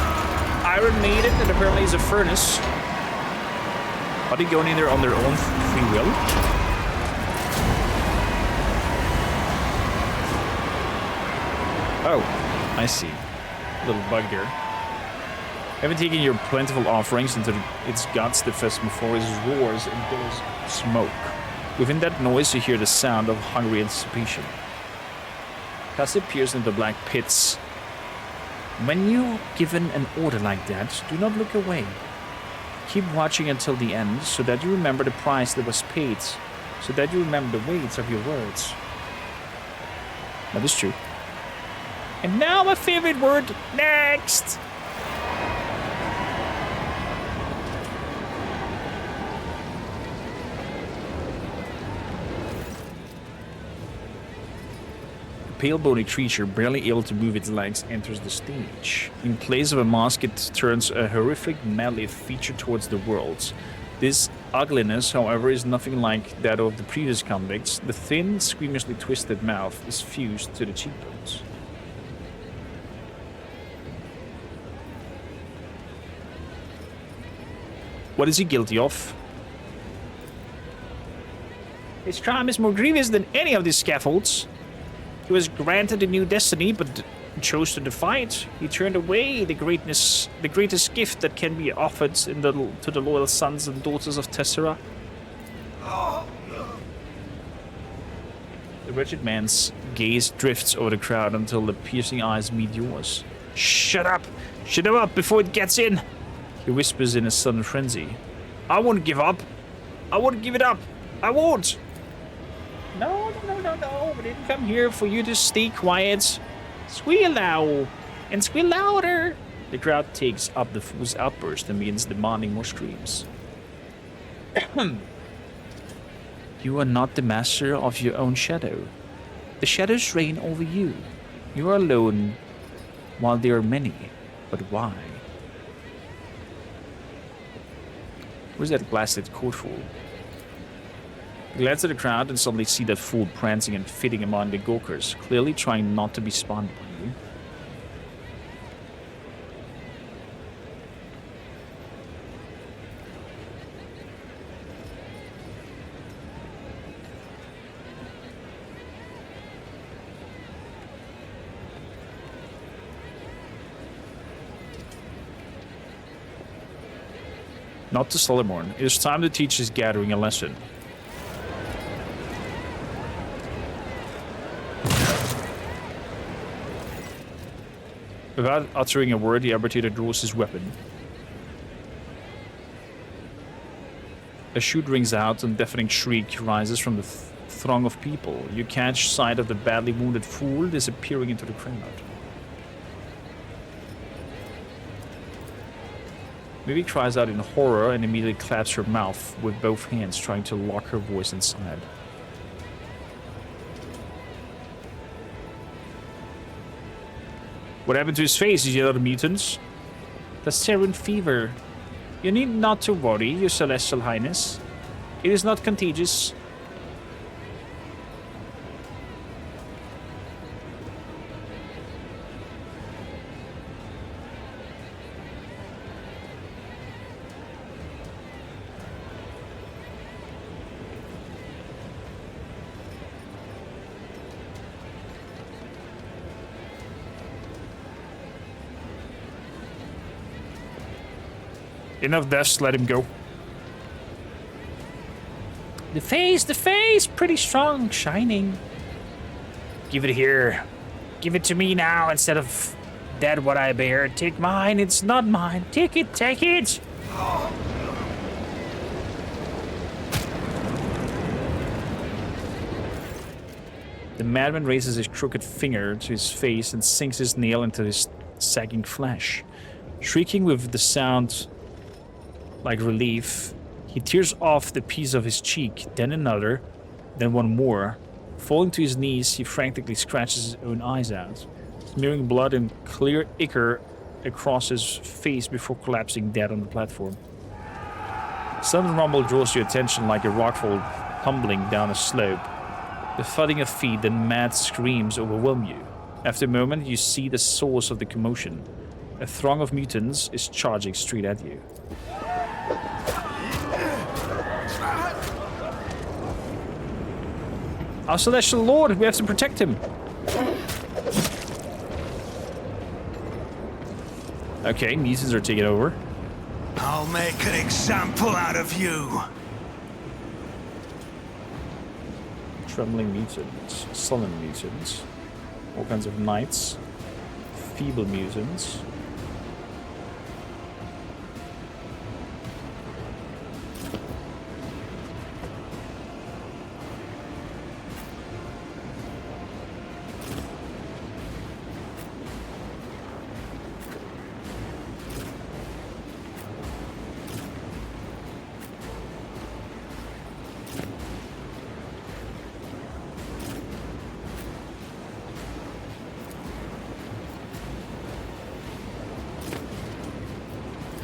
Iron Maiden that apparently is a furnace. Are they going in there on their own free will? Oh, I see. Little bug there. Having taken your plentiful offerings into its guts, the Phasmophorus roars and billows smoke. Within that noise, you hear the sound of hungry anticipation. Cassia peers into the black pits. When you're given an order like that, do not look away. Keep watching until the end, so that you remember the price that was paid, so that you remember the weight of your words. That is true. And now my favorite word, next! A pale bony creature, barely able to move its legs, enters the stage. In place of a mask, it turns a horrific melee feature towards the world. This ugliness, however, is nothing like that of the previous convicts. The thin, squeamishly twisted mouth is fused to the cheekbones. What is he guilty of? His crime is more grievous than any of these scaffolds. He was granted a new destiny, but chose to defy it. He turned away the greatest gift that can be offered to the loyal sons and daughters of Thassera. The wretched man's gaze drifts over the crowd until the piercing eyes meet yours. Shut up! Shut him up before it gets in! He whispers in a sudden frenzy. I won't give up! I won't give it up! I won't! No. We didn't come here for you to stay quiet. Squeal now! And squeal louder! The crowd takes up the fool's outburst and begins demanding more screams. You are not the master of your own shadow. The shadows reign over you. You are alone while there are many. But why? Where's that blasted coat fool? Glance at the crowd and suddenly see that fool prancing and fitting among the gawkers, clearly trying not to be spawned by you. Not to Solomon. It is time to teach this gathering a lesson. Without uttering a word, the arbitrator draws his weapon. A shoot rings out and a deafening shriek rises from the throng of people. You catch sight of the badly wounded fool disappearing into the crowd. Mimi cries out in horror and immediately claps her mouth with both hands, trying to lock her voice inside. What happened to his face? Is he other mutants? Thasserian fever. You need not to worry, your celestial highness. It is not contagious. Enough deaths, let him go. The face, pretty strong, shining. Give it here. Give it to me now instead of that what I bear. Take mine, it's not mine. Take it, take it! The madman raises his crooked finger to his face and sinks his nail into his sagging flesh. Shrieking with the sound like relief, he tears off the piece of his cheek, then another, then one more. Falling to his knees, he frantically scratches his own eyes out, smearing blood and clear ichor across his face before collapsing dead on the platform. A sudden rumble draws your attention like a rockfall tumbling down a slope. The thudding of feet and mad screams overwhelm you. After a moment, you see the source of the commotion. A throng of mutants is charging straight at you. Our celestial lord, we have to protect him. Okay, mutants are taking over. I'll make an example out of you. Trembling mutants, sullen mutants. All kinds of knights. Feeble mutants.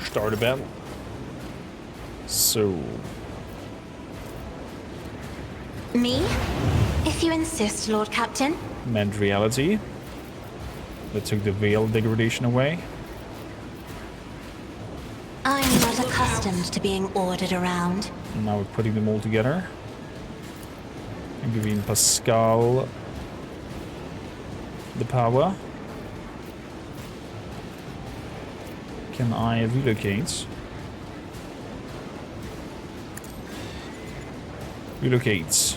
Start a battle. So... Me? If you insist, Lord Captain. Meant reality. That took the veil degradation away. I'm not accustomed to being ordered around. And now we're putting them all together. And giving Pascal the power. Can I relocate? Relocates.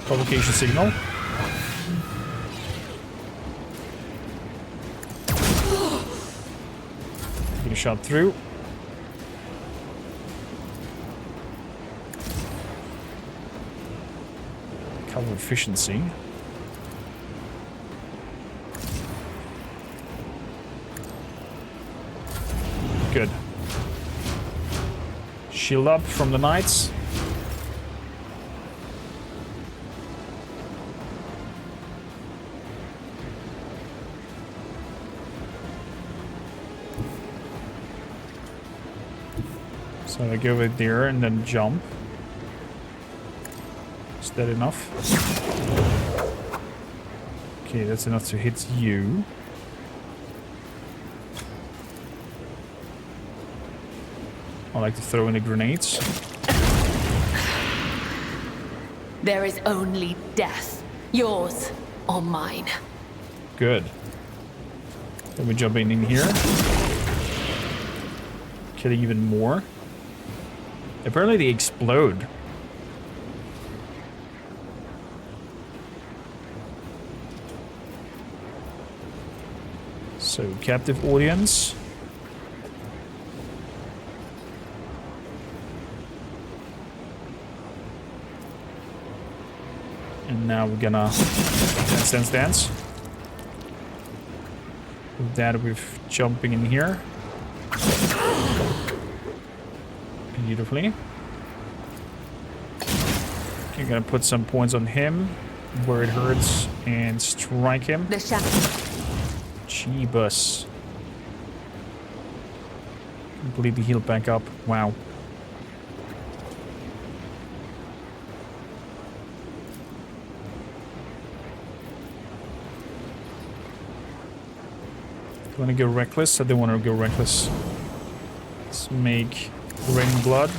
Provocation signal. Get a shot through. Cover efficiency. Good. Shield up from the knights. So I go over there and then jump. Is that enough? Okay, that's enough to hit you. I like to throw in the grenades. There is only death. Yours or mine. Good. Then we jump in here. Killing even more. Apparently they explode. So, captive audience. And now we're gonna dance. With that, we're jumping in here. Beautifully. You're gonna put some points on him where it hurts and strike him. The shadow. Jeebus. Completely healed back up. Wow. Do you want to go reckless? I don't want to go reckless. Let's make rain blood.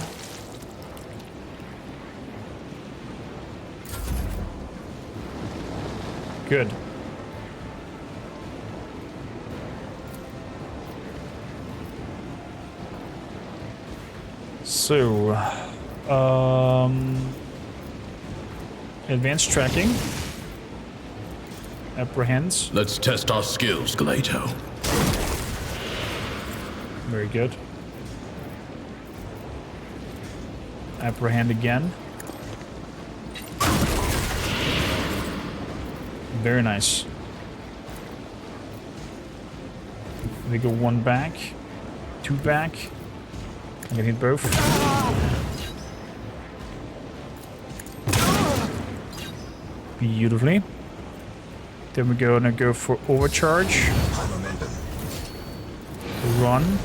Good. So, advanced tracking. Apprehends. Let's test our skills, Galato. Very good. Apprehend again. Very nice. They go one back, two back. I'm gonna hit both. Beautifully. Then we're gonna go for overcharge. Run.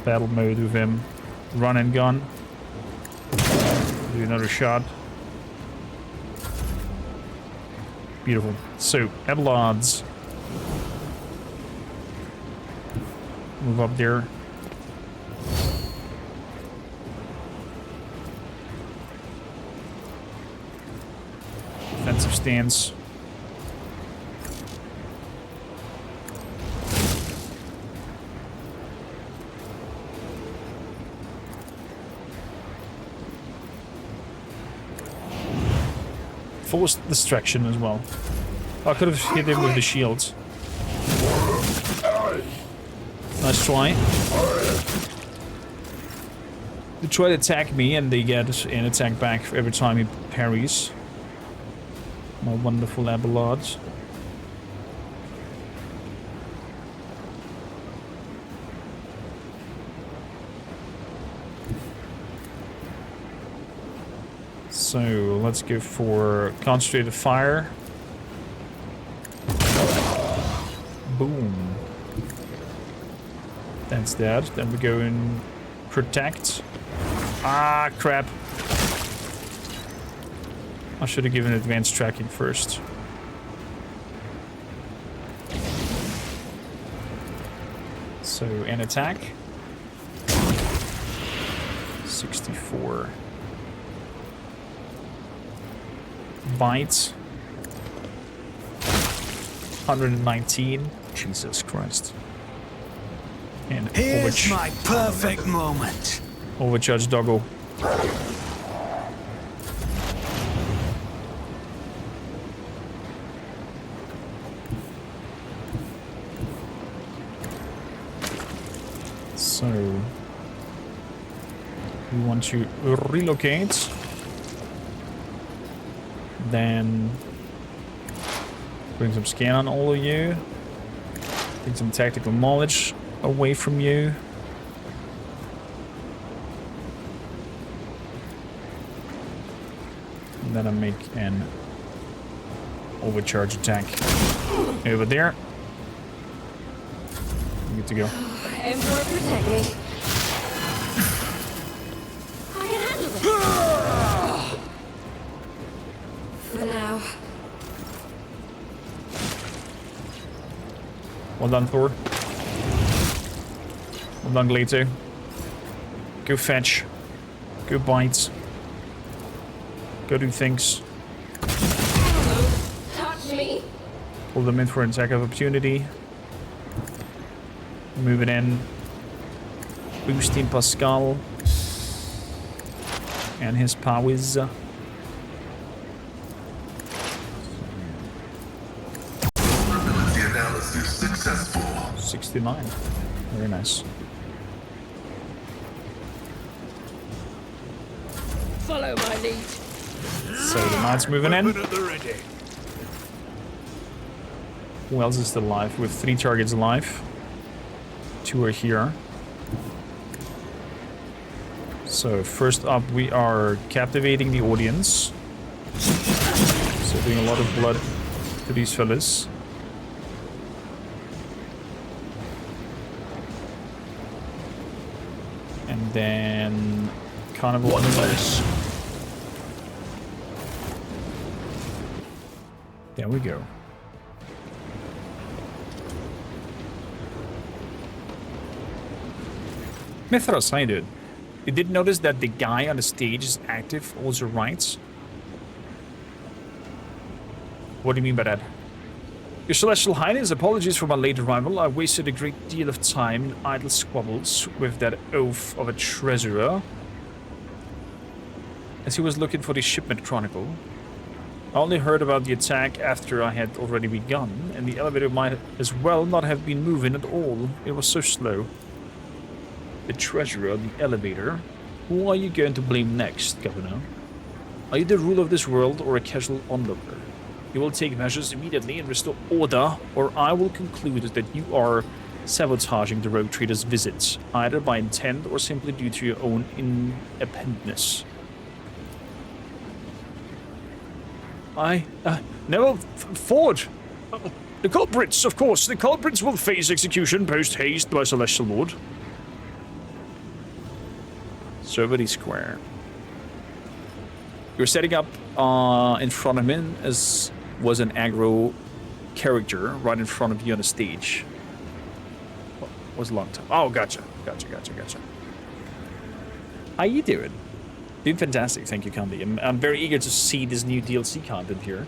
Battle mode with him. Run and gun. Do another shot. Beautiful. So, Abelod's. Move up there. Defensive stance. Forced distraction as well. I could have hit him with the shields. Nice try. They try to attack me and they get an attack back every time he parries. My wonderful Abelards. So let's go for concentrated fire. Boom. That's that. Then we go in protect. Ah, crap. I should have given advanced tracking first. So, an attack. 64. Bites. 119. Jesus Christ. And here's my perfect moment. Overcharge doggo. So we want to relocate. Then bring some scan on all of you. Take some tactical knowledge away from you. And then I make an overcharge attack over there. Good to go. Emperor, protect me. I can handle it. For now. Well done, Thor. Well done, Gleito. Go fetch. Go bite. Go do things. Touch me. Pull them in for an attack of opportunity. Move it in. Boosting Pascal. And his powers. The analysis successful. 69. Very nice. Follow my lead. So the knight's moving in. Who else is still alive? With 3 targets alive. 2 are here. So first up we are captivating the audience. So doing a lot of blood to these fellas. And then Carnival Animals. There we go. Mithras, I did. You did notice that the guy on the stage is active, also writes? What do you mean by that? Your Celestial Highness, apologies for my late arrival. I wasted a great deal of time in idle squabbles with that oaf of a treasurer as he was looking for the shipment chronicle. I only heard about the attack after I had already begun, and the elevator might as well not have been moving at all. It was so slow. The treasurer, the elevator. Who are you going to blame next, Governor? Are you the ruler of this world or a casual onlooker? You will take measures immediately and restore order, or I will conclude that you are sabotaging the rogue trader's visits, either by intent or simply due to your own inaptness. No, Ford! The culprits, of course, the culprits will face execution post-haste by Celestial Lord. Servity Square. You're setting up in front of him as was an aggro character right in front of you on the stage. What was a long time. Oh, gotcha. How you doing? Doing fantastic, thank you, Candy. I'm very eager to see this new DLC content here.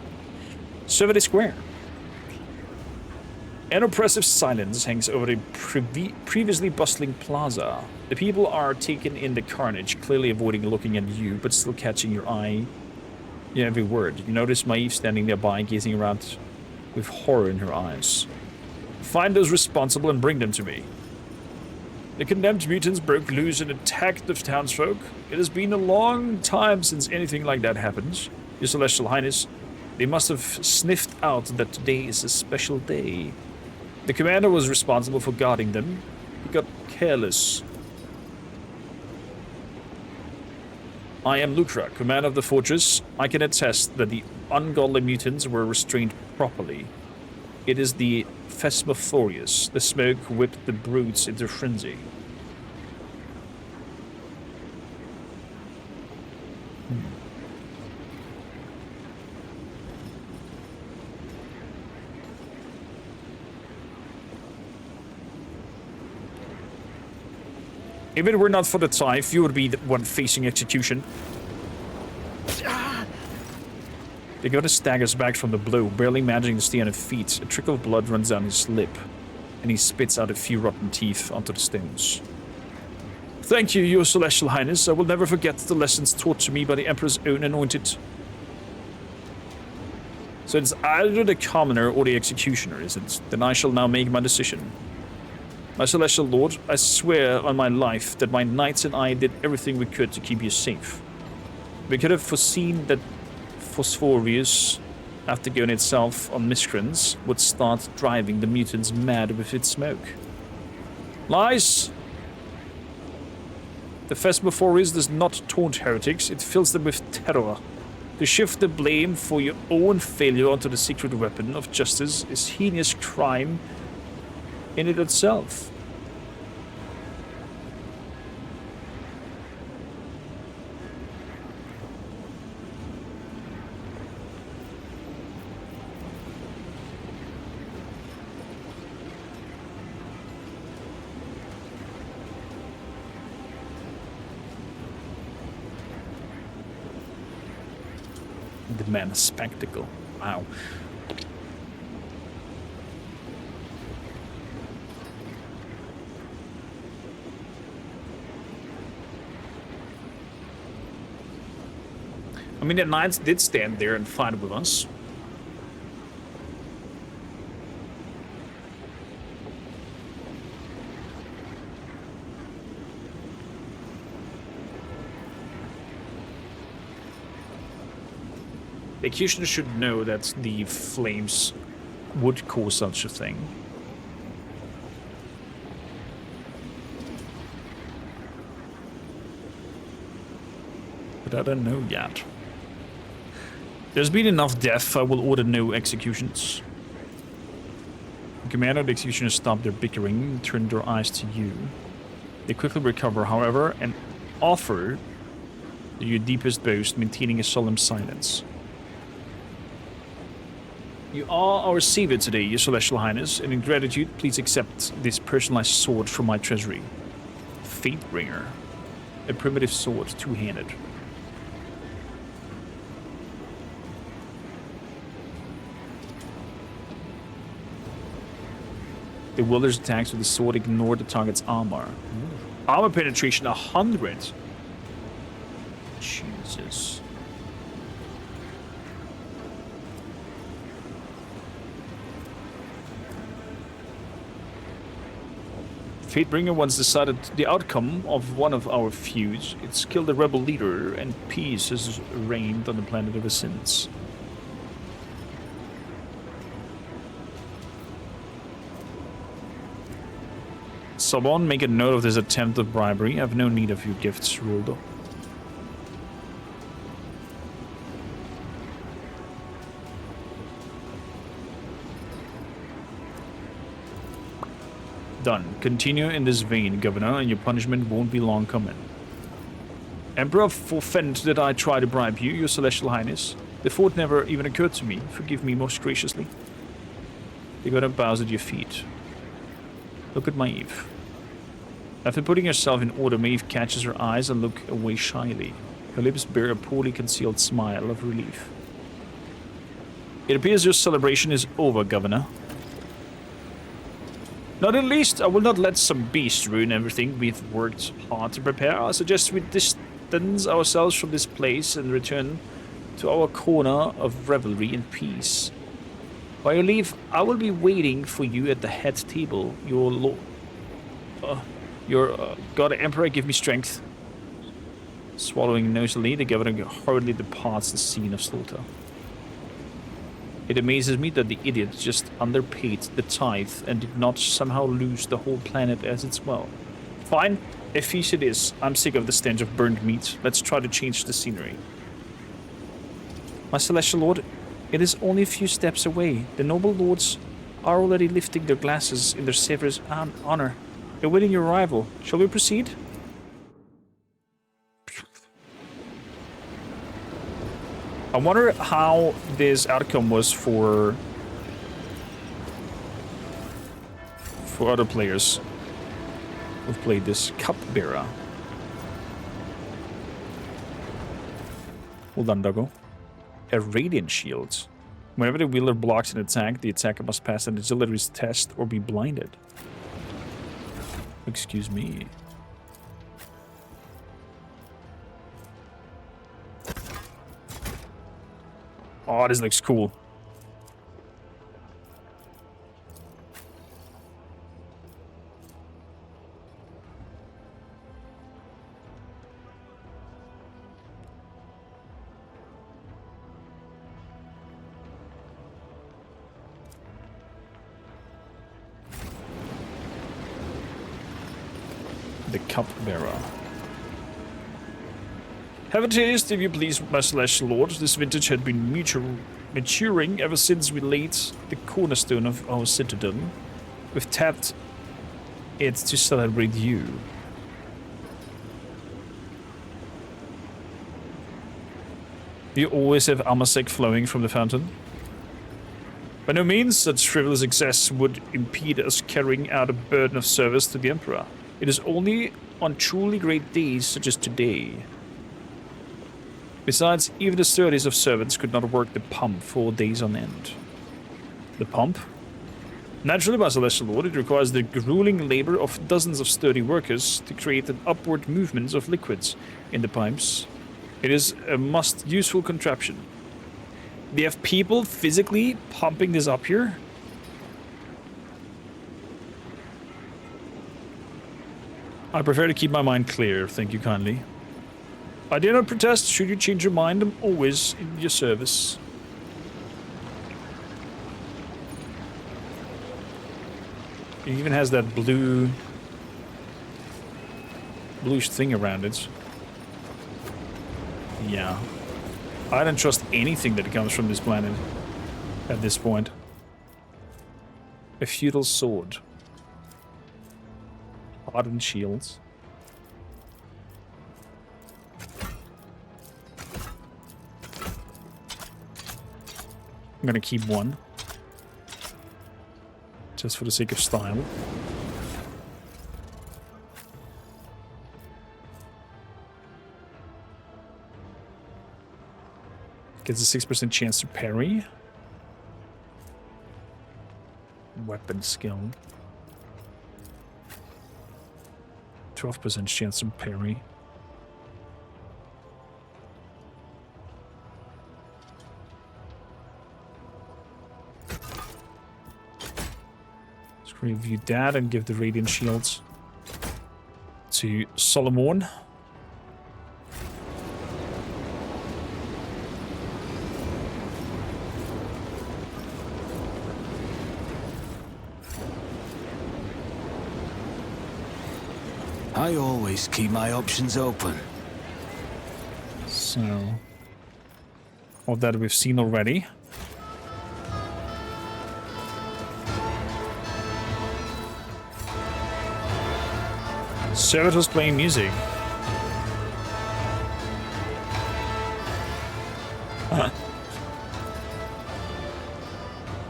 Servity Square. An oppressive silence hangs over the previously bustling plaza. The people are taken in the carnage, clearly avoiding looking at you, but still catching your eye. Yeah, every word. You notice Maeve standing nearby, gazing around with horror in her eyes. Find those responsible and bring them to me. The condemned mutants broke loose and attacked the townsfolk. It has been a long time since anything like that happened. Your Celestial Highness, they must have sniffed out that today is a special day. The commander was responsible for guarding them. He got careless. I am Lucra, commander of the fortress. I can attest that the ungodly mutants were restrained properly. It is the Phasmophorius. The smoke whipped the brutes into frenzy. If it were not for the Tithe, you would be the one facing execution. The goddess staggers back from the blow, barely managing to stay on his feet. A trickle of blood runs down his lip, and he spits out a few rotten teeth onto the stones. Thank you, Your Celestial Highness. I will never forget the lessons taught to me by the Emperor's own anointed. So it's either the commoner or the executioner, is it? Then I shall now make my decision. My Celestial Lord, I swear on my life that my knights and I did everything we could to keep you safe. We could have foreseen that Phosphorius, after going itself on miscreants, would start driving the mutants mad with its smoke. Lies! The Phasmophorius does not taunt heretics, it fills them with terror. To shift the blame for your own failure onto the secret weapon of justice is heinous crime in it itself. The man spectacle. Wow. I mean, the knights did stand there and fight with us. The executioner should know that the flames would cause such a thing. But I don't know yet. There's been enough death, I will order no executions. The commander and the executioners stop their bickering and turn their eyes to you. They quickly recover, however, and offer your deepest boast, maintaining a solemn silence. You are our savior today, Your Celestial Highness, and in gratitude, please accept this personalized sword from my treasury. Fatebringer. A primitive sword, two-handed. The wielder's attacks with the sword ignore the target's armor. Armor penetration 100. Jesus. Fatebringer once decided the outcome of one of our feuds. It's killed the rebel leader, and peace has reigned on the planet ever since. Someone make a note of this attempt of bribery. I have no need of your gifts, Ruldo. Done. Continue in this vein, Governor, and your punishment won't be long coming. Emperor, forfend that I try to bribe you, Your Celestial Highness. The thought never even occurred to me. Forgive me most graciously. The Governor bows at your feet. Look at Maeve. After putting herself in order, Maeve catches her eyes and look away shyly. Her lips bear a poorly concealed smile of relief. It appears your celebration is over, Governor. Not in least, I will not let some beast ruin everything we've worked hard to prepare. I suggest we distance ourselves from this place and return to our corner of revelry and peace. While you leave, I will be waiting for you at the head table. Your God Emperor, give me strength. Swallowing noisily, the governor hurriedly departs the scene of slaughter. It amazes me that the idiot just underpaid the tithe and did not somehow lose the whole planet as its well. Fine, a feast it is. I'm sick of the stench of burned meat. Let's try to change the scenery. My celestial lord, it is only a few steps away. The noble lords are already lifting their glasses in their savior's honor, awaiting your arrival. Shall we proceed? I wonder how this outcome was for other players who've played this cupbearer. Hold on, Doggo. A radiant shield. Whenever the wielder blocks an attack, the attacker must pass an agility's test or be blinded. Excuse me. Oh, this looks cool. The cupbearer. Have a taste, if you please, my celestial lord. This vintage had been maturing ever since we laid the cornerstone of our citadel. We've tapped it to celebrate you. Do you always have amasec flowing from the fountain? By no means, such frivolous excess would impede us carrying out a burden of service to the Emperor. It is only on truly great days such as today. Besides, even the sturdiest of servants could not work the pump for days on end. The pump? Naturally, my celestial lord, it requires the grueling labor of dozens of sturdy workers to create an upward movement of liquids in the pipes. It is a most useful contraption. They have people physically pumping this up here? I prefer to keep my mind clear, thank you kindly. I dare not protest. Should you change your mind, I'm always in your service. It even has that bluish thing around it. Yeah. I don't trust anything that comes from this planet at this point. A feudal sword. Hardened shields. I'm gonna keep one. Just for the sake of style. Gets a 6% chance to parry. Weapon skill. 12% chance to parry. Let's review that and give the radiant shields to Solomon. I always keep my options open. So, all that we've seen already. Servitors playing music.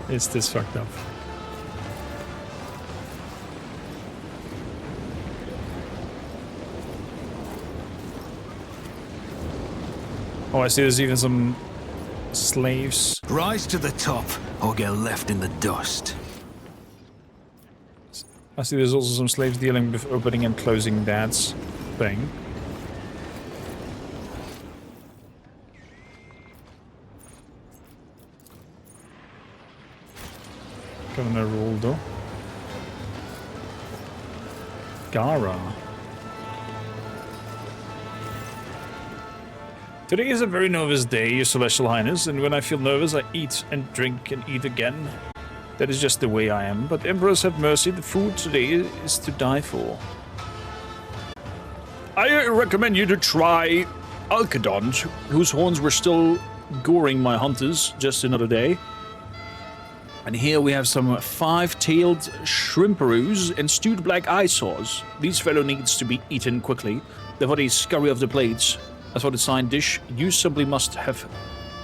Is this fucked up? Oh, I see there's even some slaves. Rise to the top or get left in the dust. I see there's also some slaves dealing with opening and closing that thing. governor role, though. Gara. Today is a very nervous day, Your Celestial Highness, and when I feel nervous, I eat and drink and eat again. That is just the way I am, but Emperors have mercy, the food today is to die for. I recommend you to try Alcadon, whose horns were still goring my hunters just another day. And here we have some 5-tailed shrimperoos and stewed black eye saws. These fellow needs to be eaten quickly. They're for the scurry of the plates. As for the side dish, you simply must have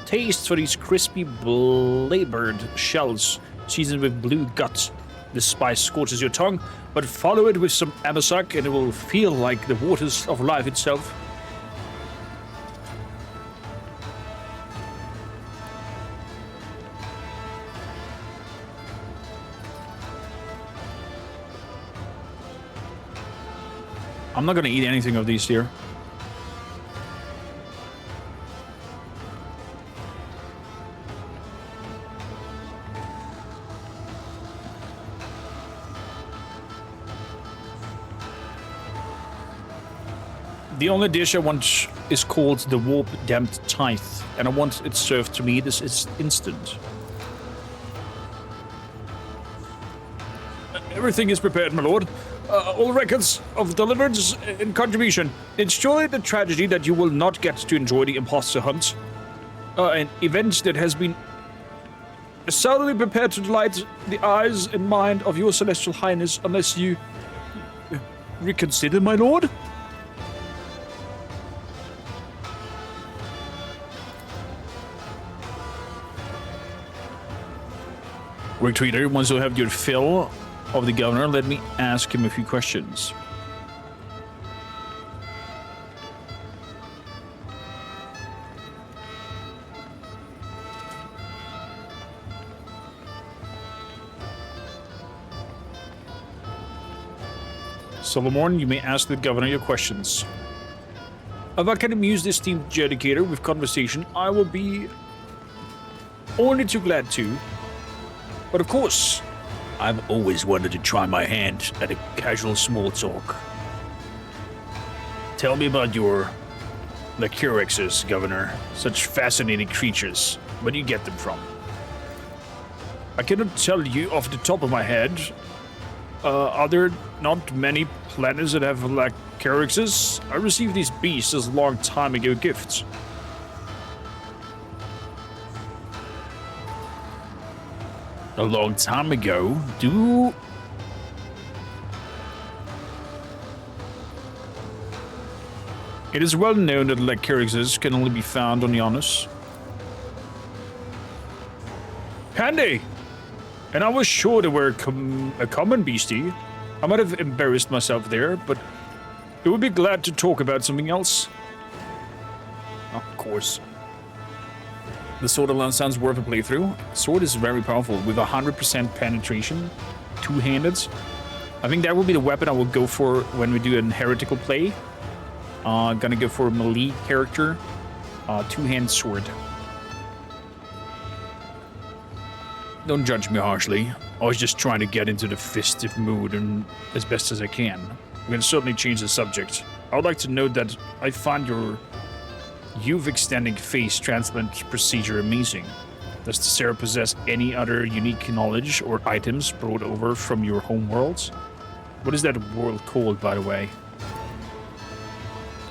taste for these crispy blabbered shells seasoned with blue guts. The spice scorches your tongue, but follow it with some amasak and it will feel like the waters of life itself. I'm not gonna eat anything of these here. The only dish I want is called the warp damped tithe, and I want it served to me this is instant. Everything is prepared, my lord. All records of deliverance and contribution. It's surely the tragedy that you will not get to enjoy the imposter hunt. An event that has been solidly prepared to delight the eyes and mind of your celestial highness unless you reconsider, my lord. Great Trader, once you have your fill of the governor, let me ask him a few questions. Solomon, you may ask the governor your questions. If I can amuse this esteemed adjudicator with conversation, I will be only too glad to. But of course, I've always wanted to try my hand at a casual small talk. Tell me about your Lycurexes, Governor. Such fascinating creatures. Where do you get them from? I cannot tell you off the top of my head. Are there not many planets that have Lycurexes? I received these beasts as a long time ago gifts. A long time ago? It is well known that Lycurexes can only be found on Janus. Handy! And I was sure they were a common beastie. I might have embarrassed myself there, but I would be glad to talk about something else. Of course. The sword alone sounds worth a playthrough. Sword is very powerful with 100% penetration, two-handed. I think that will be the weapon I will go for when we do an heretical play. Gonna go for a melee character, two-hand sword. Don't judge me harshly. I was just trying to get into the festive mood and as best as I can. We can certainly change the subject. I would like to note that I find your youth-extending face transplant procedure amazing. Does Thassera possess any other unique knowledge or items brought over from your home world? What is that world called, by the way?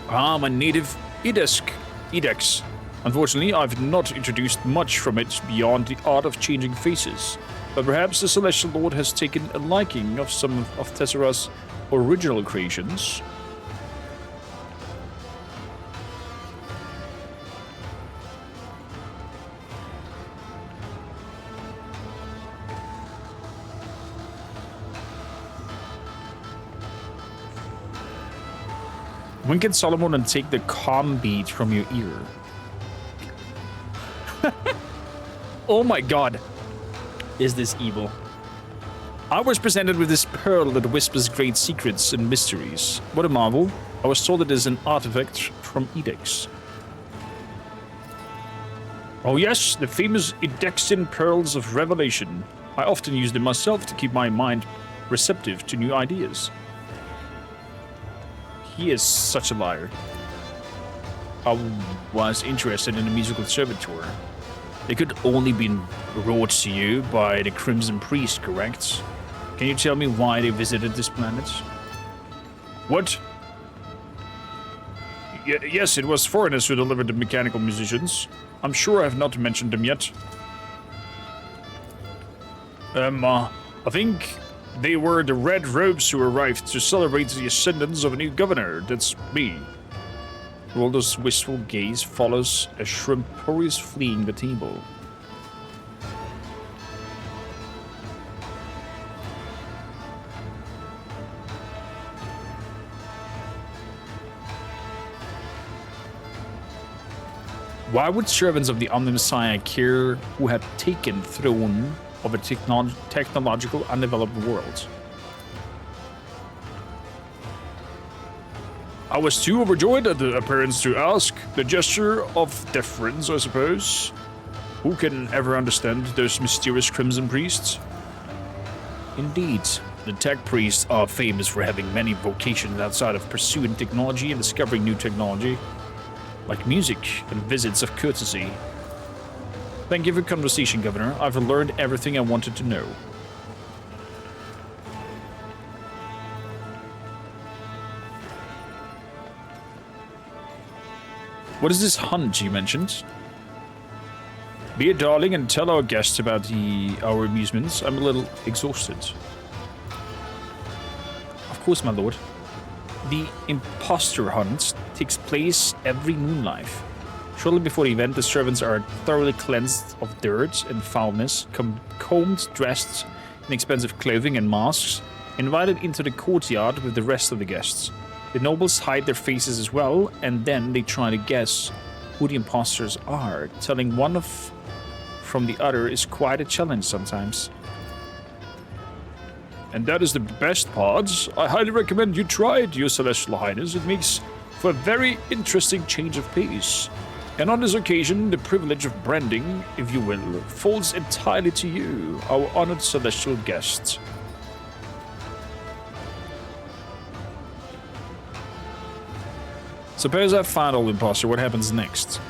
Ah, my native Edex. Unfortunately, I've not introduced much from it beyond the art of changing faces. But perhaps the Celestial Lord has taken a liking of some of Thassera's original creations. When can Solomon take the calm beat from your ear? Oh my god. Is this evil? I was presented with this pearl that whispers great secrets and mysteries. What a marvel. I was told it is an artifact from Edex. Oh yes, the famous Edexin Pearls of Revelation. I often use them myself to keep my mind receptive to new ideas. He is such a liar. I was interested in a musical conservatoire. They could only be brought to you by the Crimson Priest, correct? Can you tell me why they visited this planet? What? Yes, it was foreigners who delivered the mechanical musicians. I'm sure I have not mentioned them yet. I think they were the Red Robes who arrived to celebrate the ascendance of a new governor. That's me. Roldo's wistful gaze follows a Shrimporius fleeing the table. Why would servants of the Omni-Messiah care who had taken throne of a technological undeveloped world? I was too overjoyed at the appearance to ask. The gesture of deference, I suppose. Who can ever understand those mysterious Crimson Priests? Indeed, the Tech Priests are famous for having many vocations outside of pursuing technology and discovering new technology, like music and visits of courtesy. Thank you for the conversation, Governor. I've learned everything I wanted to know. What is this hunt you mentioned? Be a darling and tell our guests about our amusements. I'm a little exhausted. Of course, my lord. The impostor hunt takes place every moonlight. Shortly before the event, the servants are thoroughly cleansed of dirt and foulness, combed, dressed in expensive clothing and masks, invited into the courtyard with the rest of the guests. The nobles hide their faces as well, and then they try to guess who the imposters are. Telling one from the other is quite a challenge sometimes. And that is the best part. I highly recommend you try it, Your Celestial Highness. It makes for a very interesting change of pace. And on this occasion, the privilege of branding, if you will, falls entirely to you, our honored celestial guest. Suppose I've found all the imposter, what happens next?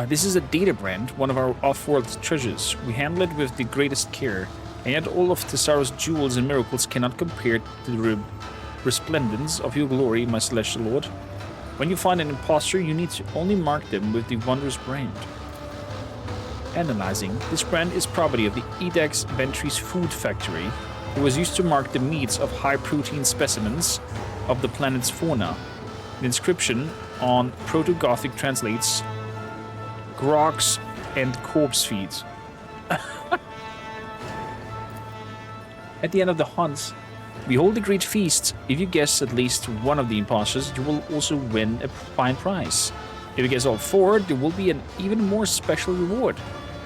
This is a data brand, one of our off-world treasures. We handle it with the greatest care, and yet all of Thassera's jewels and miracles cannot compare to the resplendence of your glory, my celestial lord. When you find an imposter, you need to only mark them with the wondrous brand. Analyzing, this brand is property of the Edax Ventry's food factory. It was used to mark the meats of high-protein specimens of the planet's fauna. The inscription on Proto-Gothic translates grogs and corpse feet. At the end of the hunt, we hold a great feast. If you guess at least one of the imposters, you will also win a fine prize. If you guess all four, there will be an even more special reward.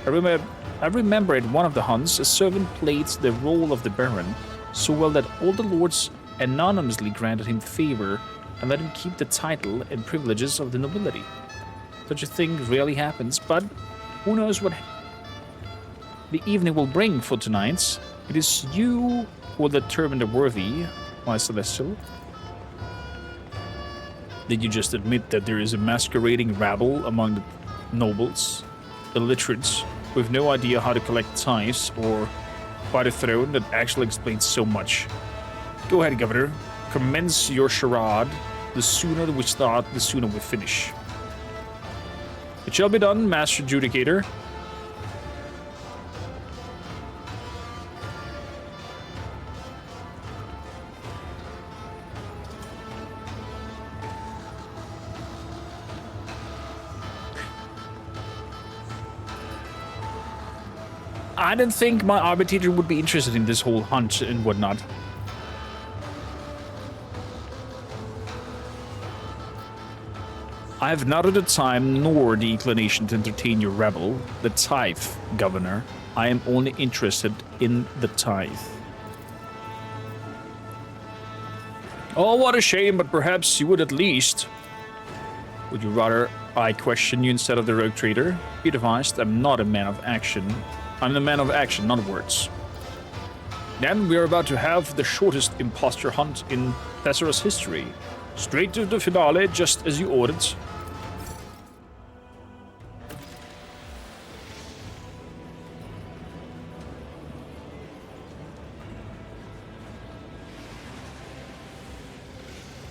I remember at one of the hunts, a servant played the role of the Baron so well that all the lords anonymously granted him favor and let him keep the title and privileges of the nobility. Such a thing rarely happens, but who knows what the evening will bring for tonight. It is you who will determine the worthy, my celestial. Did you just admit that there is a masquerading rabble among the nobles, illiterates, with no idea how to collect tithes or buy the throne? That actually explains so much. Go ahead, Governor. Commence your charade. The sooner we start, the sooner we finish. It shall be done, Master Judicator. I didn't think my arbitrator would be interested in this whole hunt and whatnot. I have neither the time nor the inclination to entertain your rebel, the tithe, Governor. I am only interested in the tithe. Oh, what a shame, but perhaps you would at least... Would you rather I question you instead of the rogue trader? Be advised, I'm not a man of action. I'm the man of action, not words. Then we are about to have the shortest imposter hunt in Thassera's history. Straight to the finale, just as you ordered.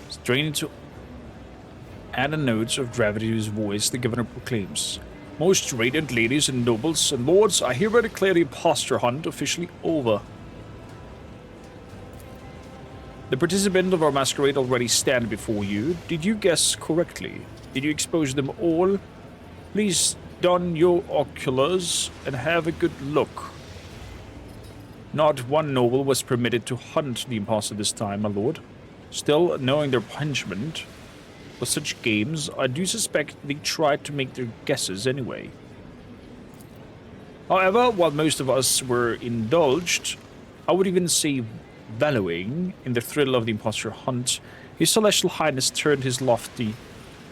Straining to add a note of gravity to his voice, the governor proclaims, "Most radiant ladies and nobles and lords, I hereby declare the imposter hunt officially over. The participants of our masquerade already stand before you. Did you guess correctly? Did you expose them all? Please don your oculars and have a good look. Not one noble was permitted to hunt the imposter this time, my lord. Still, knowing their punishment for such games, I do suspect they tried to make their guesses anyway. However, while most of us were indulged, I would even say wallowing in the thrill of the imposter hunt, His Celestial Highness turned his lofty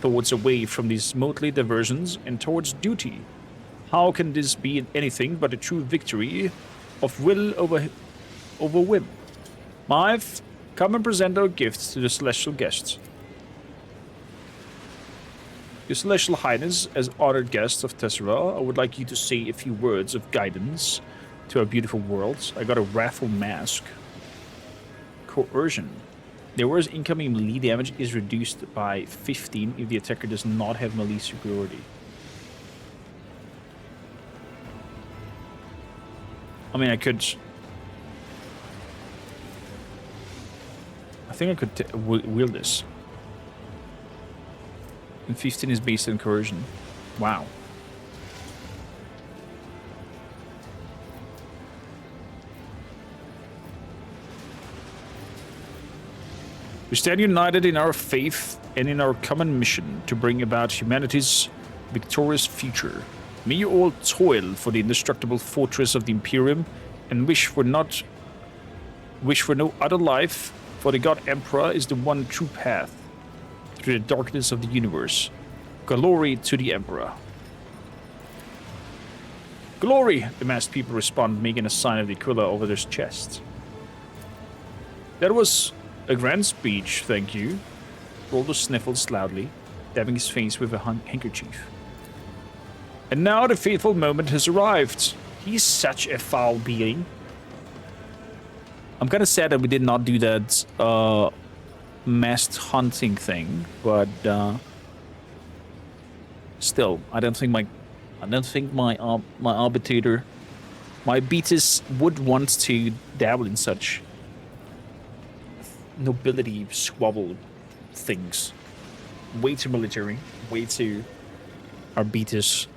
thoughts away from these motley diversions and towards duty. How can this be anything but a true victory of will over whim? Maeve, come and present our gifts to the celestial guests. Your Celestial Highness, as honored guest of Thassera, I would like you to say a few words of guidance to our beautiful world. I got a raffle mask. Coercion. The area's incoming melee damage is reduced by 15 if the attacker does not have melee superiority. I mean, I think I could wield this. And 15 is based on coercion. Wow. We stand united in our faith and in our common mission to bring about humanity's victorious future. May you all toil for the indestructible fortress of the Imperium and wish for no other life, for the God Emperor is the one true path through the darkness of the universe. Glory to the Emperor. Glory, the masked people respond, making a sign of the aquila over their chests. That was a grand speech, thank you. Roldo sniffles loudly, dabbing his face with a handkerchief. And now the fateful moment has arrived. He's such a foul being. I'm kind of sad that we did not do that masked hunting thing, but still, I don't think my arbitrator, my beaters would want to dabble in such nobility squabble things. Way too military, way too arbites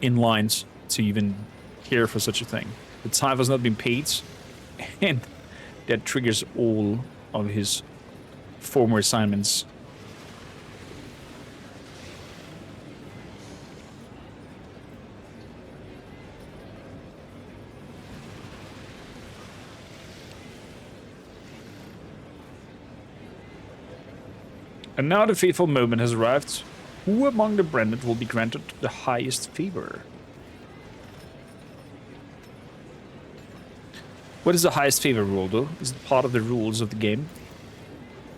in lines to even care for such a thing. The time has not been paid, and that triggers all of his former assignments. And now the fateful moment has arrived. Who among the branded will be granted the highest favor? What is the highest favor, Roldo? Is it part of the rules of the game?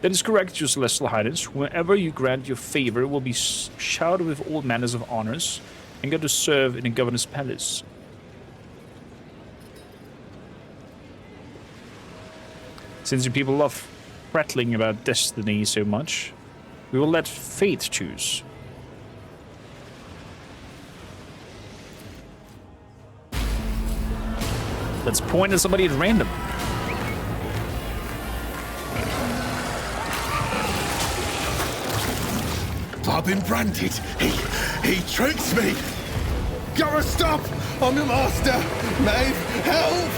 That is correct, Your Celestial Highness. Whoever you grant your favor will be showered with all manners of honors and get to serve in the governor's palace. Since you people love prattling about destiny so much, we will let fate choose. Let's point at somebody at random. I've been branded. He tricks me. Gotta stop! I'm the master. Maeve, help!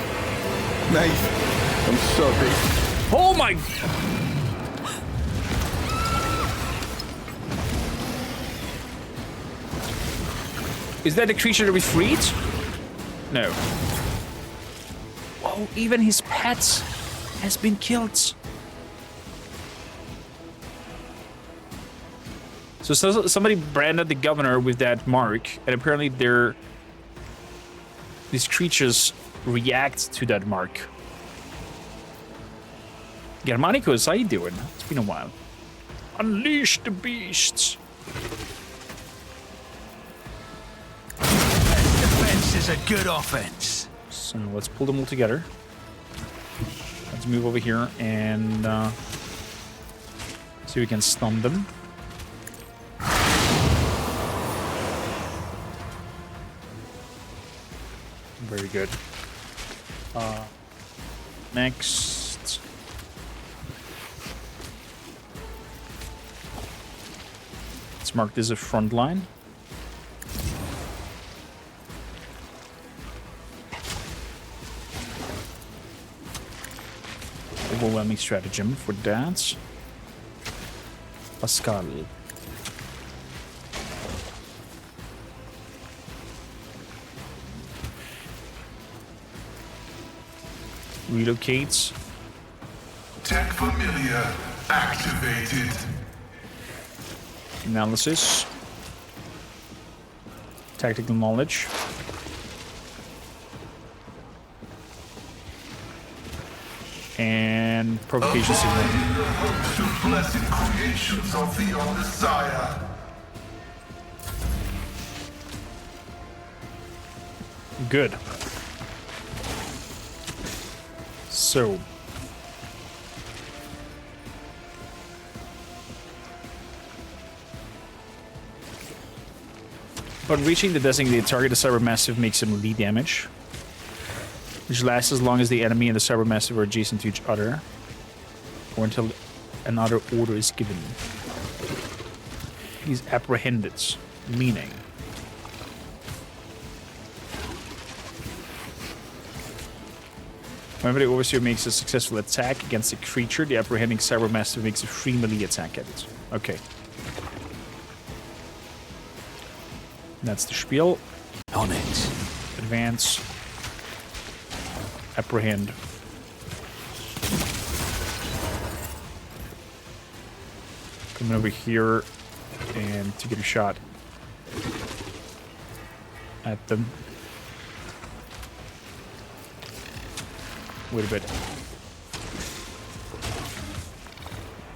Maeve, I'm sorry. Oh my! Is that the creature that we freed? No. Oh, even his pet has been killed. So somebody branded the governor with that mark, and apparently these creatures react to that mark. Germanicus, how you doing? It's been a while. Unleash the beasts. Defense is a good offense. So let's pull them all together. Let's move over here and see if we can stun them. Very good. Next. Let's mark this a front line. Overwhelming stratagem for that. Pascal. Relocates. Tech familiar activated. Analysis. Tactical knowledge. And provocation signal. To blessed creations of the Thassera. Good. So. Upon reaching the designated target, the Cybermassive makes some melee damage, which lasts as long as the enemy and the Cybermassive are adjacent to each other, or until another order is given. He's apprehended, meaning whenever the Overseer makes a successful attack against a creature, the apprehending Cybermassive makes a free melee attack at it. Okay. That's the spiel. On it. Advance. Apprehend. Coming over here and to get a shot at them. Wait a bit.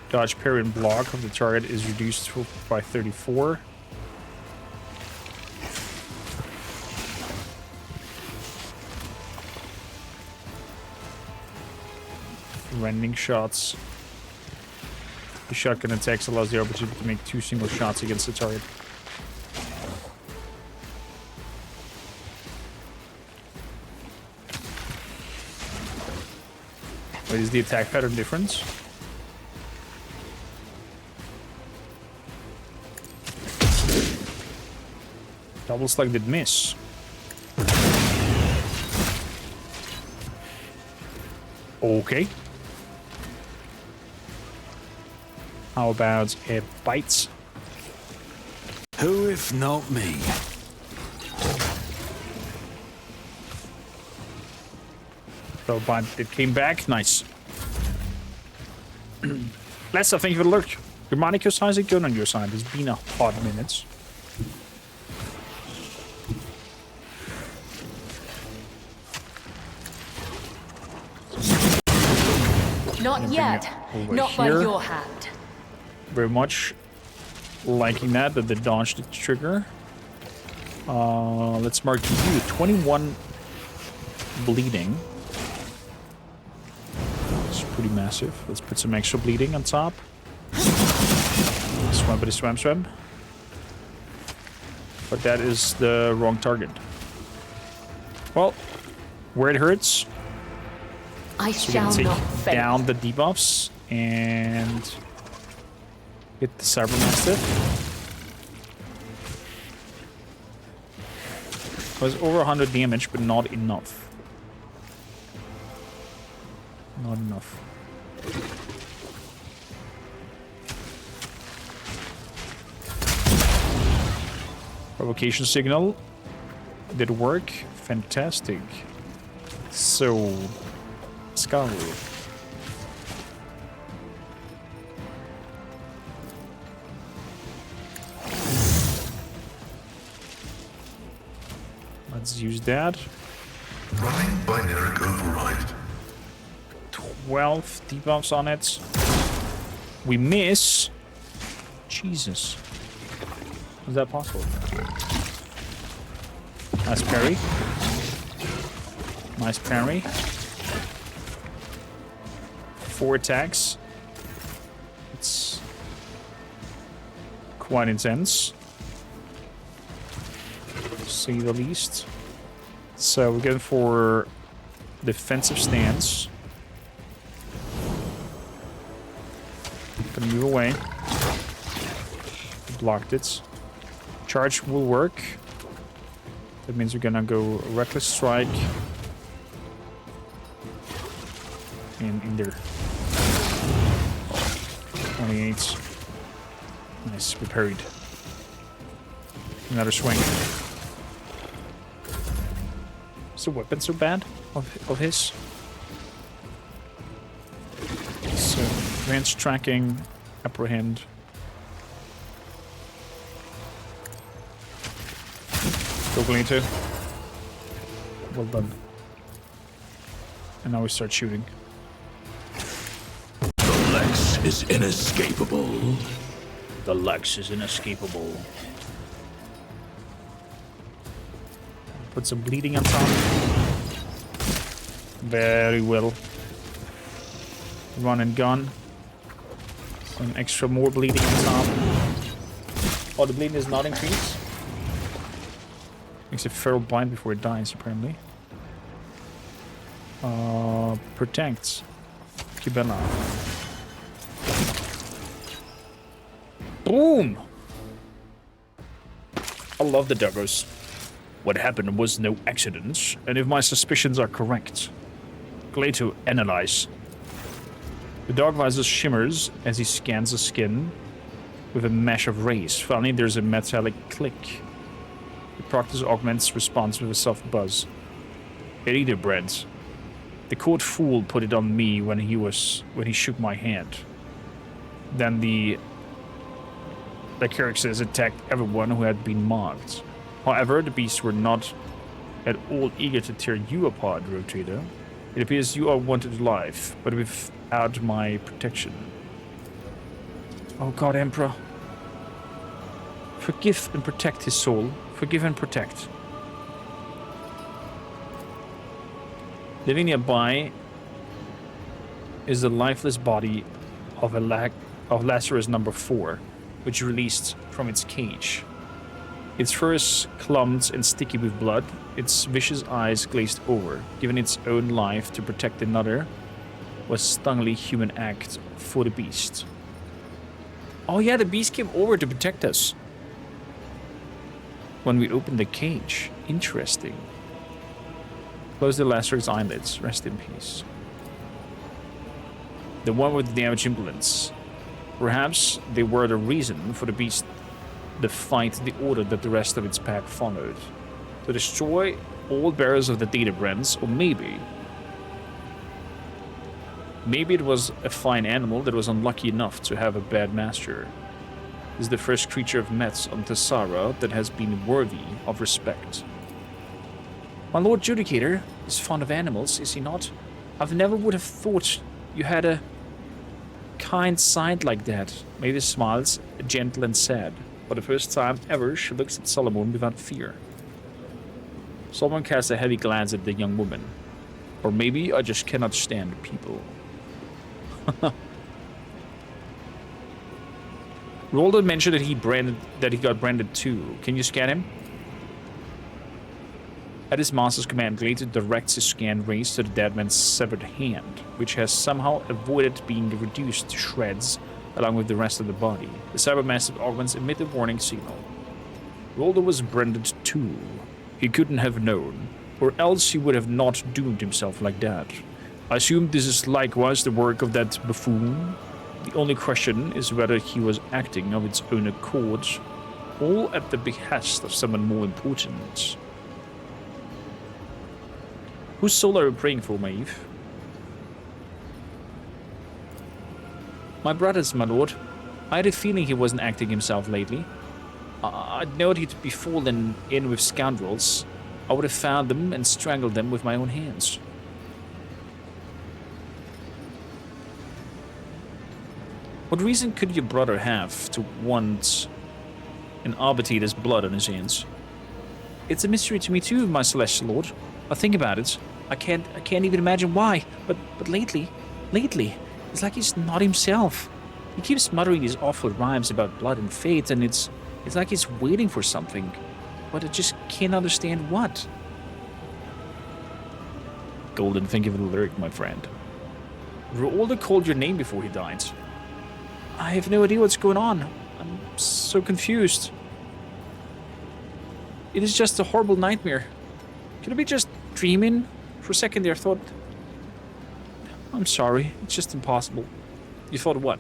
Dodge, parry, and block of the target is reduced by 34. Rending shots. The shotgun attacks allows the opportunity to make 2 single shots against the target. What is the attack pattern difference? Double slug did miss. Okay. How about a bite? Who if not me? So, but it came back. Nice. Lester, thank you for the lurk. Germanicus, how's it going on your side? It's been a hot minute. Not yet. Not by your hand. Very much liking that they dodged the trigger. Let's mark you 21 bleeding. It's pretty massive. Let's put some extra bleeding on top. Swampity swam swam. But that is the wrong target. Well, where it hurts. I So shall we can not take fail. down the debuffs and hit the Cybermassive. It was over 100 damage, but not enough. Not enough. Provocation signal. Did work. Fantastic. So, Skull. Let's use that. Running binary override. 12 debuffs on it. We miss. Jesus. Is that possible? Nice parry. Nice parry. 4 attacks. It's quite intense, to say the least. So we're going for defensive stance. Gonna move away. Blocked it. Charge will work. That means we're gonna go reckless strike. And in there. 28. Nice, we parried. Another swing. Is the weapon so bad of his? So, advanced tracking, apprehend. Go. Well done. And now we start shooting. The Lex is inescapable. The Lex is inescapable. Put some bleeding on top. Very well. Run and gun. Some extra more bleeding on top. Oh, the bleeding is not increased. Makes a feral bite before it dies, apparently. Protects. Kibella. Boom! I love the daggers. What happened was no accident, and if my suspicions are correct, Gleito analyze. The dog visor shimmers as he scans the skin with a mesh of rays. Finally, there's a metallic click. The practice augments response with a soft buzz. It bread. The court fool put it on me when he shook my hand. Then the characters attacked everyone who had been marked. However, the beasts were not at all eager to tear you apart, Rotator. It appears you are wanted alive, but without my protection. Oh God, Emperor. Forgive and protect his soul. Forgive and protect. Living nearby is the lifeless body of Lazarus number 4, which released from its cage. Its fur is clumped and sticky with blood, its vicious eyes glazed over. Given its own life to protect another was a stunning human act for the beast. Oh yeah, the beast came over to protect us when we opened the cage. Interesting. Close the Lazarus eyelids. Rest in peace. The one with the damaged implants. Perhaps they were the reason for the beast defied the order that the rest of its pack followed. To destroy all bearers of the data brands, or maybe it was a fine animal that was unlucky enough to have a bad master. This is the first creature I've met on Thassera that has been worthy of respect. My Lord Judicator is fond of animals, is he not? I've never would have thought you had a kind side like that. Mavis smiles, gentle and sad. For the first time ever, she looks at Solomon without fear. Solomon casts a heavy glance at the young woman. Or maybe I just cannot stand people. Roldan mentioned that he got branded too. Can you scan him? At his master's command, Gleito directs his scan rays to the dead man's severed hand, which has somehow avoided being reduced to shreds along with the rest of the body. The cybermassive augments emit a warning signal. Roldan was branded too. He couldn't have known, or else he would have not doomed himself like that. I assume this is likewise the work of that buffoon. The only question is whether he was acting of its own accord, all at the behest of someone more important. Whose soul are you praying for, Maeve? My brother's, my lord. I had a feeling he wasn't acting himself lately. I'd known he'd be fallen in with scoundrels, I would have found them and strangled them with my own hands. What reason could your brother have to want an arbitrator's blood on his hands? It's a mystery to me too, my celestial lord. I think about it. I can't even imagine why. But lately, it's like he's not himself. He keeps muttering these awful rhymes about blood and fate, and it's like he's waiting for something. But I just can't understand what. Golden, thank you for the lyric, my friend. Rolder called your name before he died. I have no idea what's going on. I'm so confused. It is just a horrible nightmare. Could I be just dreaming? For a second there, I thought... I'm sorry, it's just impossible. You thought what?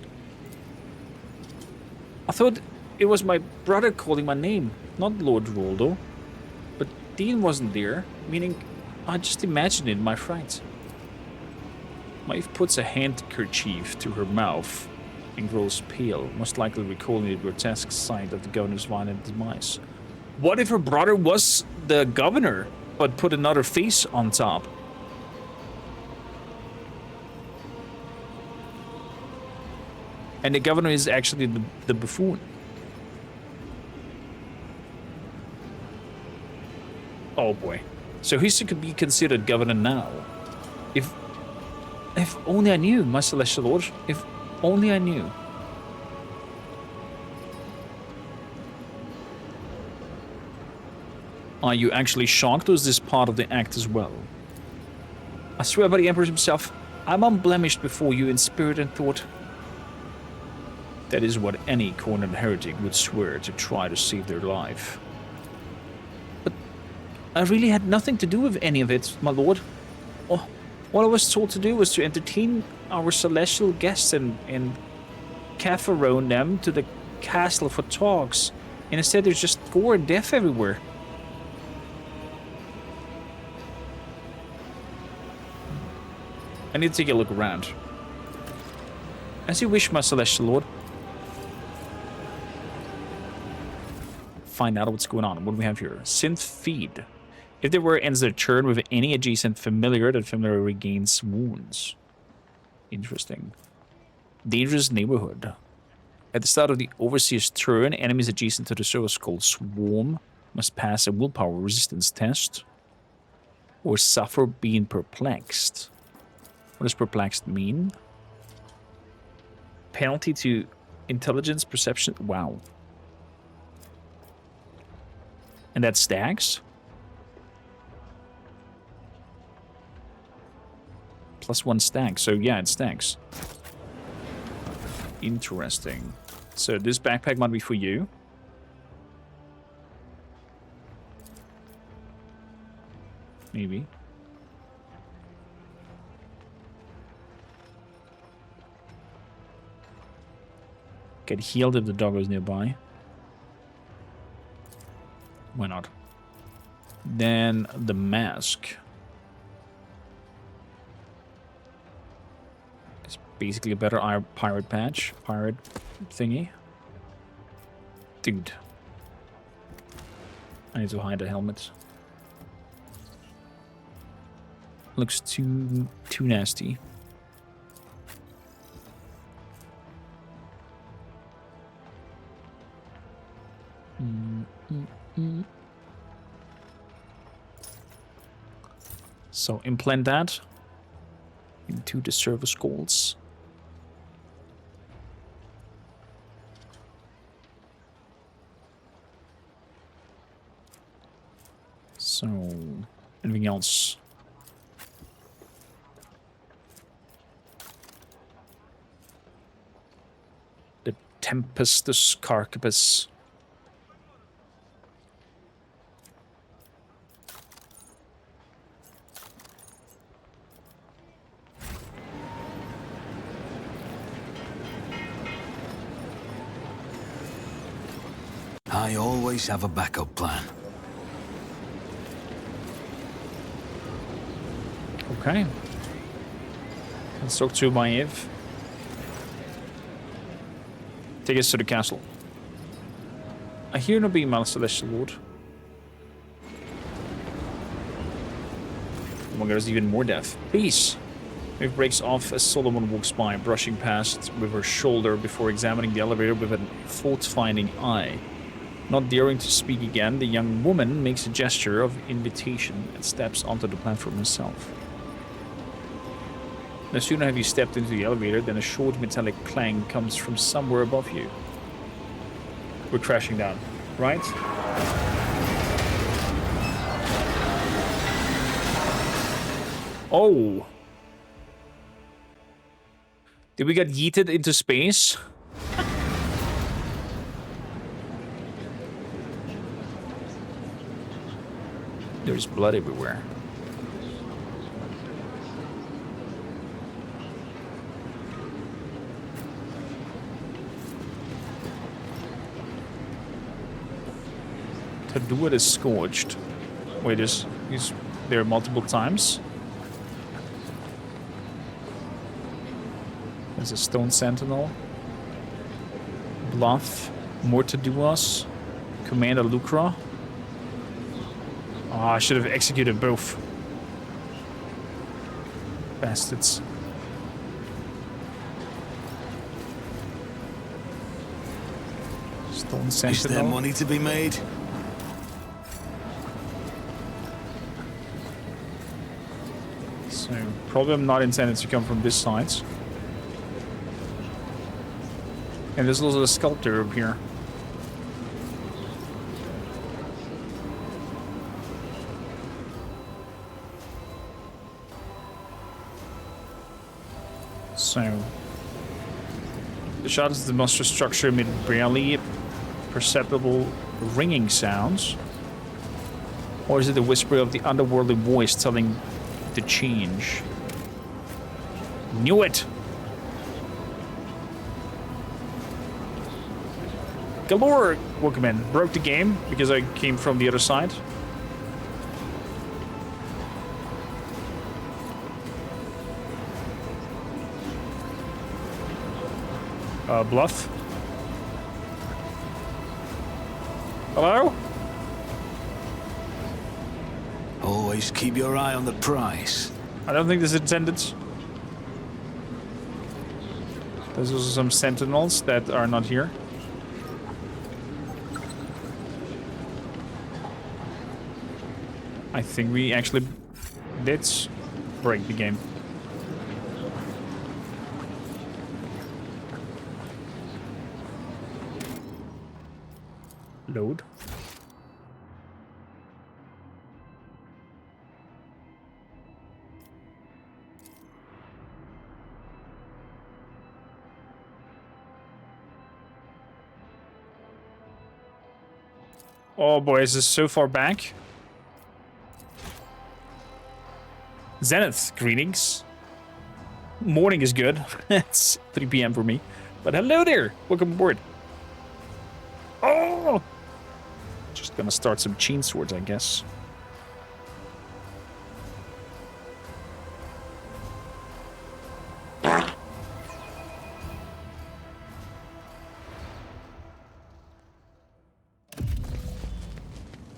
I thought it was my brother calling my name, not Lord Roldo. But Dean wasn't there, meaning I just imagined it in my fright. Maeve puts a handkerchief to her mouth and grows pale, most likely recalling the grotesque sight of the governor's violent demise. What if her brother was the governor, but put another face on top? And the governor is actually the buffoon. Oh boy. So he could be considered governor now. If only I knew, my celestial lord. If only I knew. Are you actually shocked, or is this part of the act as well? I swear by the Emperor himself, I'm unblemished before you in spirit and thought. That is what any cornered heretic would swear to try to save their life. But I really had nothing to do with any of it, my lord. Oh, what I was told to do was to entertain our celestial guests and chaperone them to the castle for talks. And instead there's just gore and death everywhere. I need to take a look around. As you wish, my celestial lord. Find out what's going on. What do we have here? Synth feed. If there were, ends their turn with any adjacent familiar, that familiar regains wounds. Interesting. Dangerous neighborhood. At the start of the overseer's turn, enemies adjacent to the service called Swarm must pass a willpower resistance test or suffer being perplexed. What does perplexed mean? Penalty to intelligence, perception. Wow. And that stacks? +1 stack. So yeah, it stacks. Interesting. So this backpack might be for you. Maybe. Get healed if the dog is nearby. Why not? Then the mask. It's basically a better pirate patch. Pirate thingy. Dude. I need to hide the helmet. Looks too nasty. So implant that into the service calls. So anything else? The Tempestus Carcapus. I always have a backup plan. Okay. Let's talk to Maeve. Take us to the castle. I hear no being, my celestial lord. Oh my god, there's even more death. Please! Maeve breaks off as Solomon walks by, brushing past with her shoulder before examining the elevator with a fault-finding eye. Not daring to speak again, the young woman makes a gesture of invitation and steps onto the platform herself. No sooner have you stepped into the elevator than a short metallic clang comes from somewhere above you. We're crashing down, right? Oh! Did we get yeeted into space? There's blood everywhere. Taduat is scorched. Wait, he's there multiple times? There's a stone sentinel. Bluff. More Taduas. Commander Lucra. Oh, I should have executed both. Bastards. Stone sentinel. Is there money to be made? So, probably I'm not intended to come from this side. And there's also a sculptor up here. So, the shadows of the monstrous structure emit barely perceptible ringing sounds. Or is it the whisper of the underworldly voice telling to change? Knew it! Galore Workman broke the game because I came from the other side. Bluff. Hello? Always keep your eye on the prize. I don't think this is intended. There's also some sentinels that are not here. I think we actually did break the game. Load. Oh boy, is this so far back? Zenith, greetings. Morning is good. It's 3 p.m. for me. But hello there! Welcome aboard. Oh! Just gonna start some chain swords, I guess.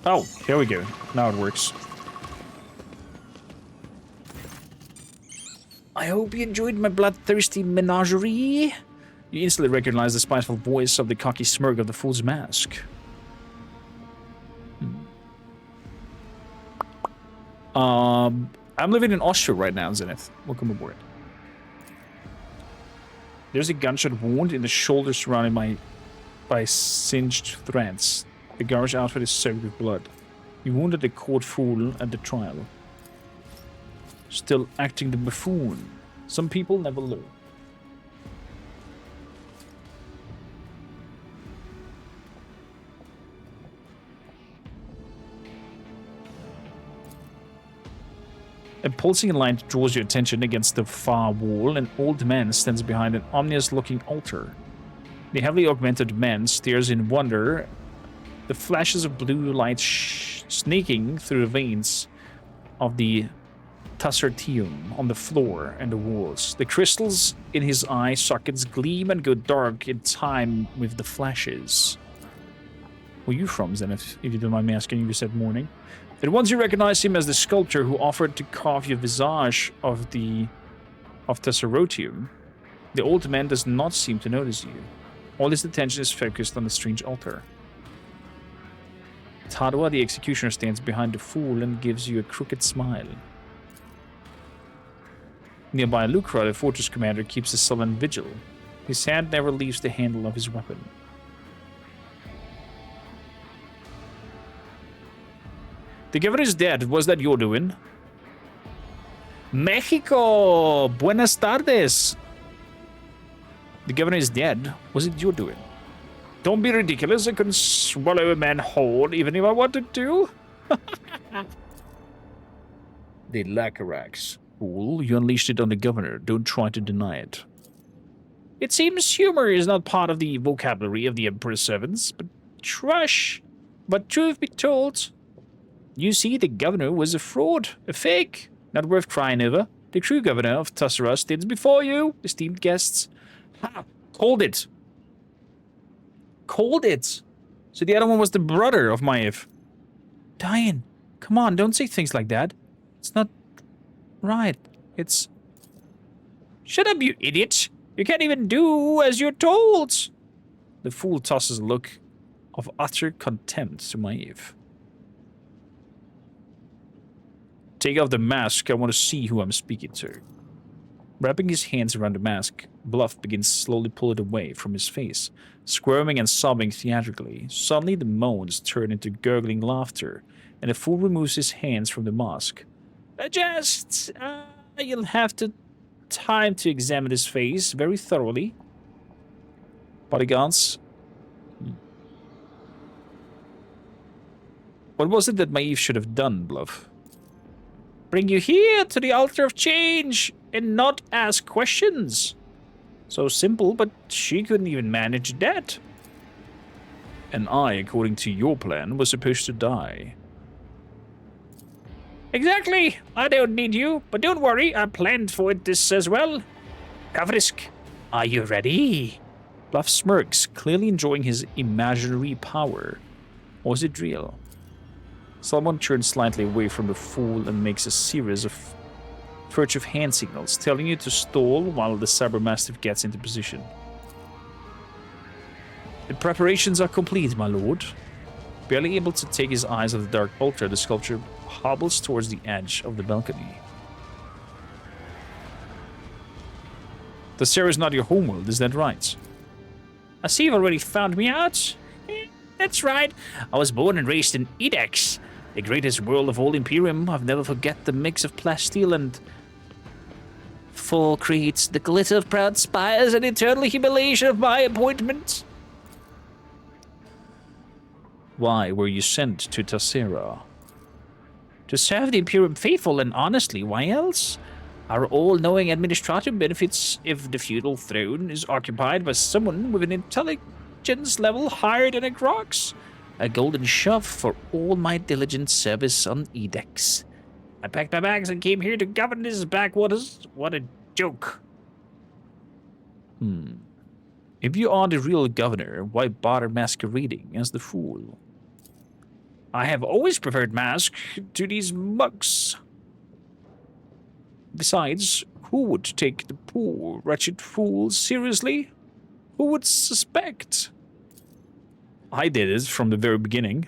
Oh, here we go. Now it works. I hope you enjoyed my bloodthirsty menagerie. You instantly recognize the spiteful voice of the cocky smirk of the Fool's Mask. I'm living in Austria right now, Zenith. Welcome aboard. There's a gunshot wound in the shoulder surrounded by singed threads. The garage outfit is soaked with blood. You wounded the court fool at the trial. Still acting the buffoon. Some people never learn. A pulsing light draws your attention against the far wall. An old man stands behind an ominous-looking altar. The heavily augmented man stares in wonder. The flashes of blue light sneaking through the veins of the Thassera on the floor and the walls. The crystals in his eye sockets gleam and go dark in time with the flashes. Where are you from, Zenith? If you don't mind me asking, you said morning. At once you recognize him as the sculptor who offered to carve your visage of Thassera. The old man does not seem to notice you. All his attention is focused on the strange altar. Tadwa, the executioner, stands behind the fool and gives you a crooked smile. Nearby Lucra, the fortress commander, keeps a sullen vigil. His hand never leaves the handle of his weapon. The governor is dead. Was that your doing? Mexico! Buenas tardes! The governor is dead. Was it your doing? Don't be ridiculous. I couldn't swallow a man whole even if I wanted to. The Lacarax. Fool, you unleashed it on the governor. Don't try to deny it. It seems humor is not part of the vocabulary of the Emperor's servants, but truth be told, you see, the governor was a fraud, a fake, not worth crying over. The true governor of Thassera stands before you, esteemed guests. Ha! Called it. Called it. So the other one was the brother of Maiev. Diane, come on, don't say things like that. It's not right. It's... Shut up, you idiot. You can't even do as you're told. The fool tosses a look of utter contempt to Maiev. Take off the mask. I want to see who I'm speaking to. Wrapping his hands around the mask, Bluff begins to slowly pull it away from his face, squirming and sobbing theatrically. Suddenly the moans turn into gurgling laughter, and the fool removes his hands from the mask. You'll have time to examine his face very thoroughly. Bodyguards. What was it that Maiev should have done, Bluff? Bring you here to the altar of change and not ask questions. So simple, but she couldn't even manage that. And I, according to your plan, was supposed to die. Exactly. I don't need you, but don't worry, I planned for this as well. Kavrisk, are you ready? Bluff smirks, clearly enjoying his imaginary power. Or is it real? Someone turns slightly away from the fool and makes a series of furtive hand signals, telling you to stall while the Cybermastiff gets into position. The preparations are complete, my lord. Barely able to take his eyes off the dark altar, the sculpture hobbles towards the edge of the balcony. Thassera is not your homeworld, is that right? I see you've already found me out. That's right. I was born and raised in Edex, the greatest world of all Imperium. I've never forget the mix of plasteel and full creates the glitter of proud spires and eternal humiliation of my appointment. Why were you sent to Thassera? To serve the Imperium faithful, and honestly, why else? Our all-knowing administrator benefits if the feudal throne is occupied by someone with an intelligence level higher than a Grox. A golden shove for all my diligent service on Edex. I packed my bags and came here to govern this backwaters. What a joke. If you are the real governor, why bother masquerading as the fool? I have always preferred mask to these mugs. Besides, who would take the poor, wretched fool seriously? Who would suspect? I did it from the very beginning.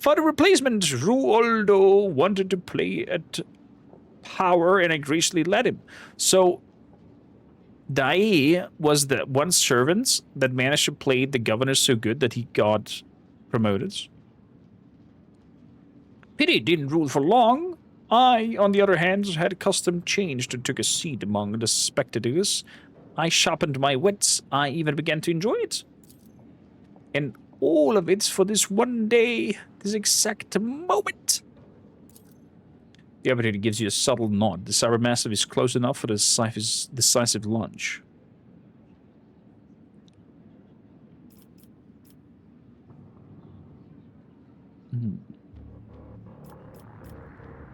For the replacement, Ruoldo wanted to play at power and I graciously let him. So, Dai was the one servant that managed to play the governor so good that he got promoted. Pity didn't rule for long. I, on the other hand, had custom changed and took a seat among the spectators. I sharpened my wits. I even began to enjoy it. And all of it for this one day, this exact moment. The operator gives you a subtle nod. The Cybermassive is close enough for the decisive lunge.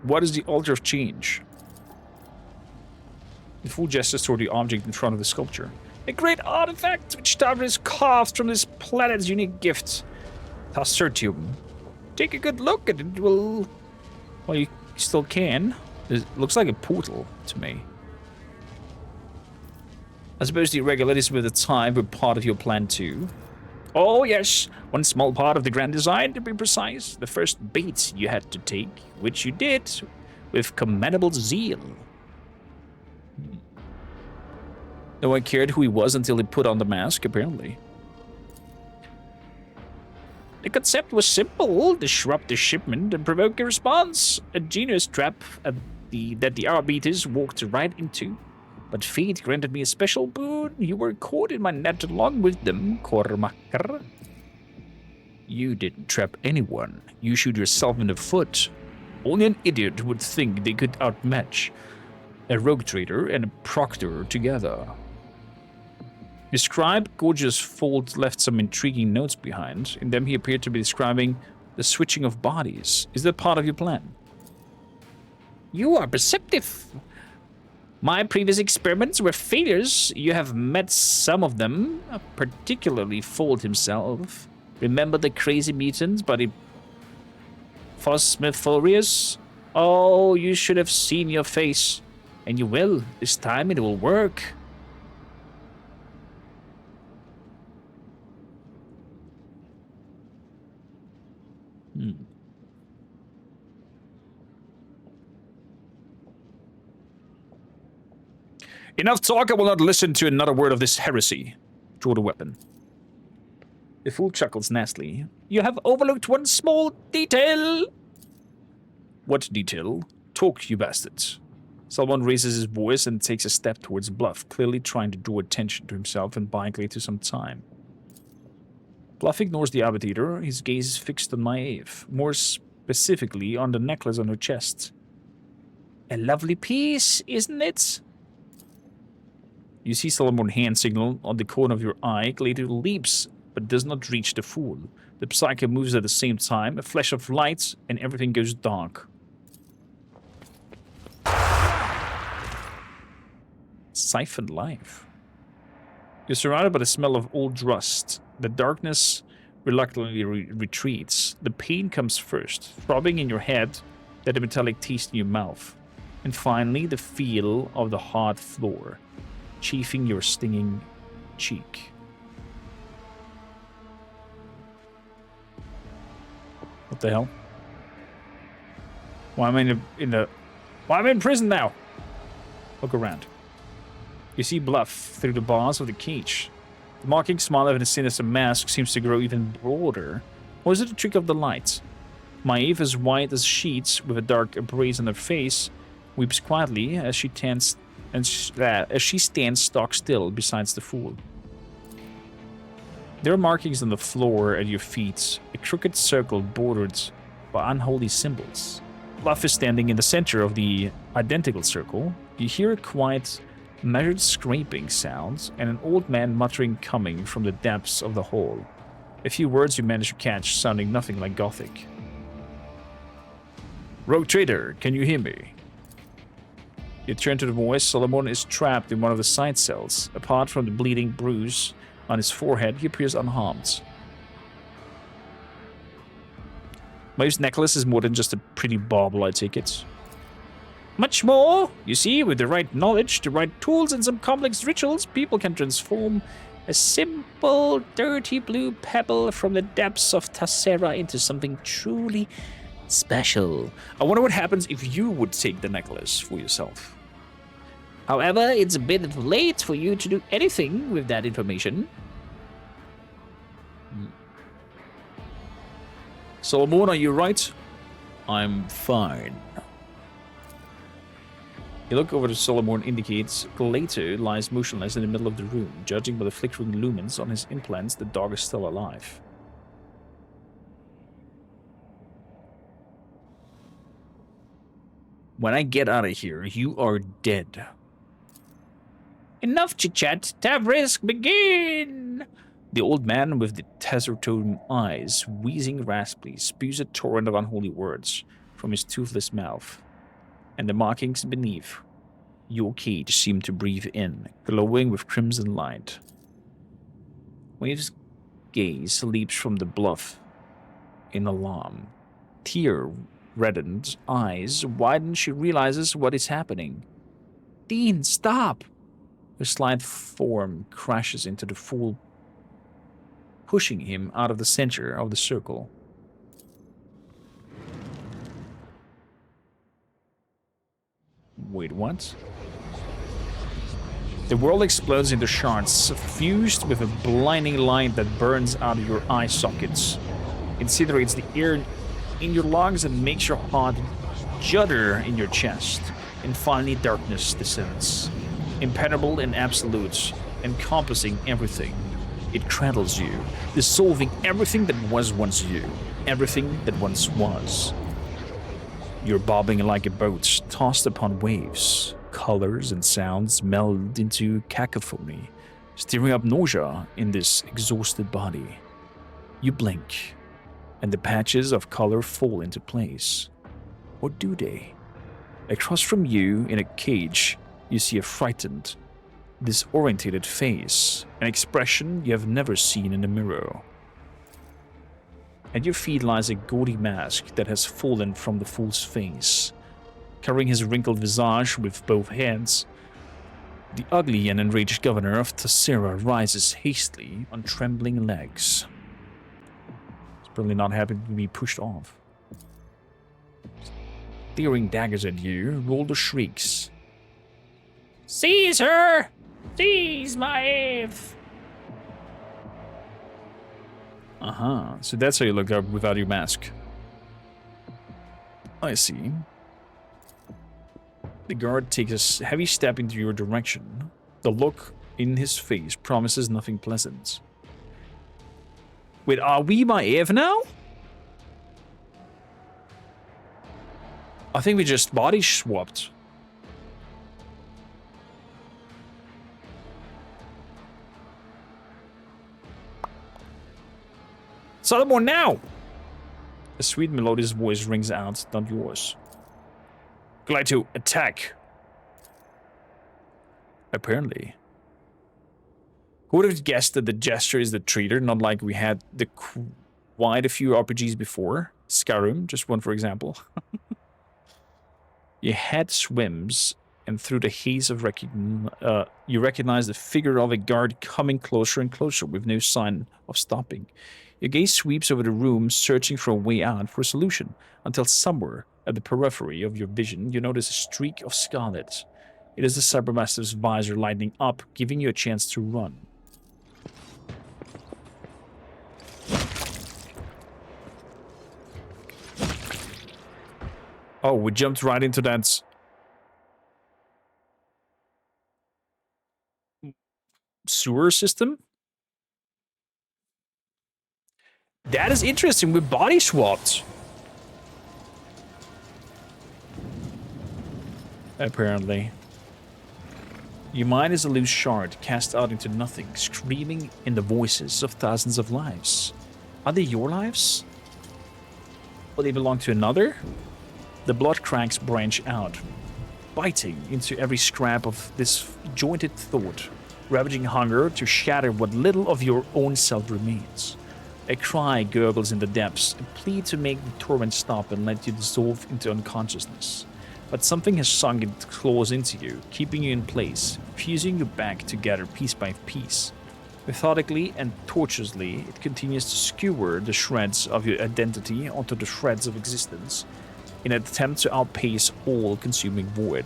What is the altar of change? The fool gestures toward the object in front of the sculpture. A great artifact which Tavra is carved from this planet's unique gift, Thassera. take a good look and it will... Well, you still can. It looks like a portal to me. I suppose the irregularities with the time were part of your plan too. Oh yes, one small part of the grand design, to be precise. The first bait you had to take, which you did with commendable zeal. No one cared who he was until he put on the mask, apparently. The concept was simple: disrupt the shipment and provoke a response. A genius trap that the arbites walked right into. But fate granted me a special boon. You were caught in my net along with them, kormakr. You didn't trap anyone. You shoot yourself in the foot. Only an idiot would think they could outmatch a rogue trader and a proctor together. The scribe, Gorgeous Fold, left some intriguing notes behind. In them he appeared to be describing the switching of bodies. Is that part of your plan? You are perceptive. My previous experiments were failures. You have met some of them, particularly Fold himself. Remember the crazy mutants, buddy? Phosmiforius? Oh, you should have seen your face. And you will. This time it will work. Enough talk, I will not listen to another word of this heresy. Draw the weapon. The fool chuckles nastily. You have overlooked one small detail. What detail? Talk, you bastards. Salomon raises his voice and takes a step towards Bluff, clearly trying to draw attention to himself and buy Clay to some time. Bluff ignores the arbiter, his gaze is fixed on Maeve, more specifically on the necklace on her chest. A lovely piece, isn't it? You see Solomon's hand signal on the corner of your eye. Glader leaps, but does not reach the fool. The Psyche moves at the same time, a flash of light, and everything goes dark. Siphoned life. You're surrounded by the smell of old rust. The darkness reluctantly retreats. The pain comes first, throbbing in your head, then the metallic taste in your mouth. And finally, the feel of the hard floor, chafing your stinging cheek. What the hell? Why am I why am I in prison now? Look around. You see Bluff through the bars of the cage. The mocking smile of the sinister mask seems to grow even broader. Or is it a trick of the light? Maeve, as white as sheets, with a dark abrasion on her face, weeps quietly as she stands stock still beside the fool. There are markings on the floor at your feet, a crooked circle bordered by unholy symbols. Bluff is standing in the center of the identical circle. You hear a quiet, measured scraping sound and an old man muttering coming from the depths of the hole. A few words you manage to catch, sounding nothing like Gothic. Rogue Trader, can you hear me? You turn to the voice. Solomon is trapped in one of the side cells. Apart from the bleeding bruise on his forehead, he appears unharmed. Maeve's necklace is more than just a pretty bauble, I take it. Much more! You see, with the right knowledge, the right tools, and some complex rituals, people can transform a simple, dirty blue pebble from the depths of Thassera into something truly special. I wonder what happens if you would take the necklace for yourself. However, it's a bit late for you to do anything with that information. Solomon, are you right? I'm fine. You look over to Solomon, indicates Glato lies motionless in the middle of the room. Judging by the flickering lumens on his implants, the dog is still alive. When I get out of here, you are dead. Enough chit-chat. Tabrisk, begin! The old man with the Thassera eyes, wheezing raspily, spews a torrent of unholy words from his toothless mouth. And the markings beneath your cage seem to breathe in, glowing with crimson light. Wave's gaze leaps from the bluff in alarm tear-reddened eyes widen. She realizes what is happening. Dean, stop! Her slight form crashes into the fool, pushing him out of the center of the circle. Wait, what? The world explodes into shards, suffused with a blinding light that burns out of your eye sockets, incinerates the air in your lungs, and makes your heart judder in your chest. And finally, darkness descends, impenetrable and absolute, encompassing everything. It cradles you, dissolving everything that was once you, everything that once was. You're bobbing like a boat tossed upon waves. Colors and sounds meld into cacophony, stirring up nausea in this exhausted body. You blink, and the patches of color fall into place. Or do they? Across from you, in a cage, you see a frightened, disorientated face, an expression you have never seen in a mirror. At your feet lies a gaudy mask that has fallen from the fool's face. Covering his wrinkled visage with both hands, the ugly and enraged governor of Thassera rises hastily on trembling legs. He's probably not happy to be pushed off. Staring daggers at you, roll the shrieks. Seize her! Seize Maeve! So that's how you look up without your mask. I see. The guard takes a heavy step into your direction. The look in his face promises nothing pleasant. Wait, are we Maeve now? I think we just body swapped. Solomon now! A sweet melodious voice rings out, not yours. Glad to attack. Apparently. Who would have guessed that the gesture is the trader, not like we had the quite a few RPGs before? Skyrim, just one for example. Your head swims, and through the haze of you recognize the figure of a guard coming closer and closer with no sign of stopping. Your gaze sweeps over the room, searching for a way out, for a solution, until somewhere at the periphery of your vision, you notice a streak of scarlet. It is the Cybermaster's visor lighting up, giving you a chance to run. Oh, we jumped right into that sewer system? That is interesting. We body swapped. Apparently. Your mind is a loose shard cast out into nothing, screaming in the voices of thousands of lives. Are they your lives? Or they belong to another? The blood cracks branch out, biting into every scrap of this jointed thought, ravaging hunger to shatter what little of your own self remains. A cry gurgles in the depths, a plea to make the torment stop and let you dissolve into unconsciousness. But something has sunk its claws into you, keeping you in place, fusing you back together piece by piece. Methodically and tortuously, it continues to skewer the shreds of your identity onto the shreds of existence, in an attempt to outpace all-consuming void.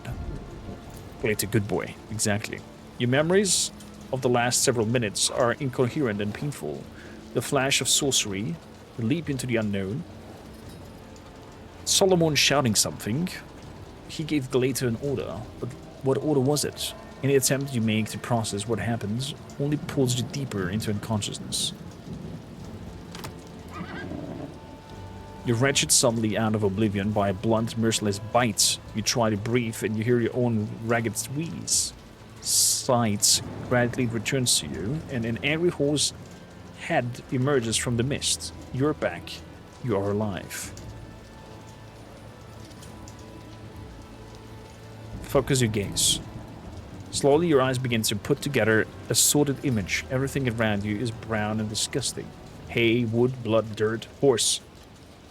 Played a good boy, exactly. Your memories of the last several minutes are incoherent and painful. The flash of sorcery, the leap into the unknown. Solomon shouting something. He gave Galater an order, but what order was it? Any attempt you make to process what happens only pulls you deeper into unconsciousness. You're wrenched suddenly out of oblivion by a blunt, merciless bite. You try to breathe and you hear your own ragged wheeze. Sight gradually returns to you, and an angry horse head emerges from the mist. You're back. You are alive. Focus your gaze. Slowly your eyes begin to put together a sorted image. Everything around you is brown and disgusting. Hay, wood, blood, dirt, horse.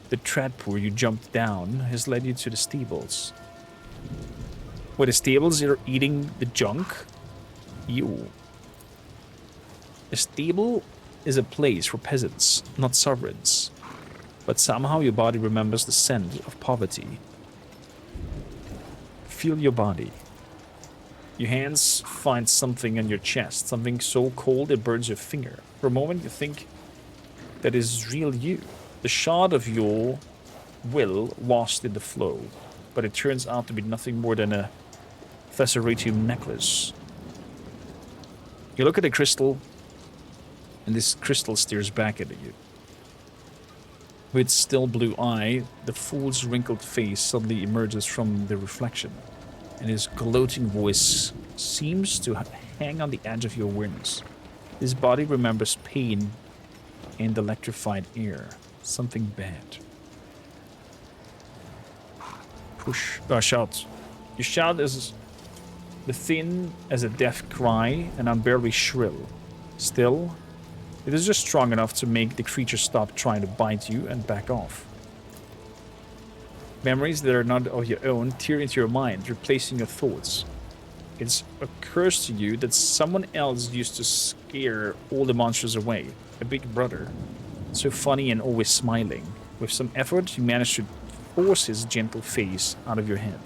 The trapdoor you jumped down has led you to the stables. Where the stables are eating the junk? Ew. A stable is a place for peasants, not sovereigns. But somehow your body remembers the scent of poverty. Feel your body. Your hands find something on your chest, something so cold it burns your finger. For a moment you think that is real you. The shard of your will lost in the flow, but it turns out to be nothing more than a Thassera necklace. You look at the crystal, and this crystal stares back at you. With still blue eye, the fool's wrinkled face suddenly emerges from the reflection, and his gloating voice seems to hang on the edge of your awareness. His body remembers pain and electrified air. Something bad. Push. Shout. Your shout is the thin as a deaf cry and unbearably shrill. Still, it is just strong enough to make the creature stop trying to bite you and back off. Memories that are not of your own tear into your mind, replacing your thoughts. It occurs to you that someone else used to scare all the monsters away. A big brother. So funny and always smiling. With some effort, you manage to force his gentle face out of your head.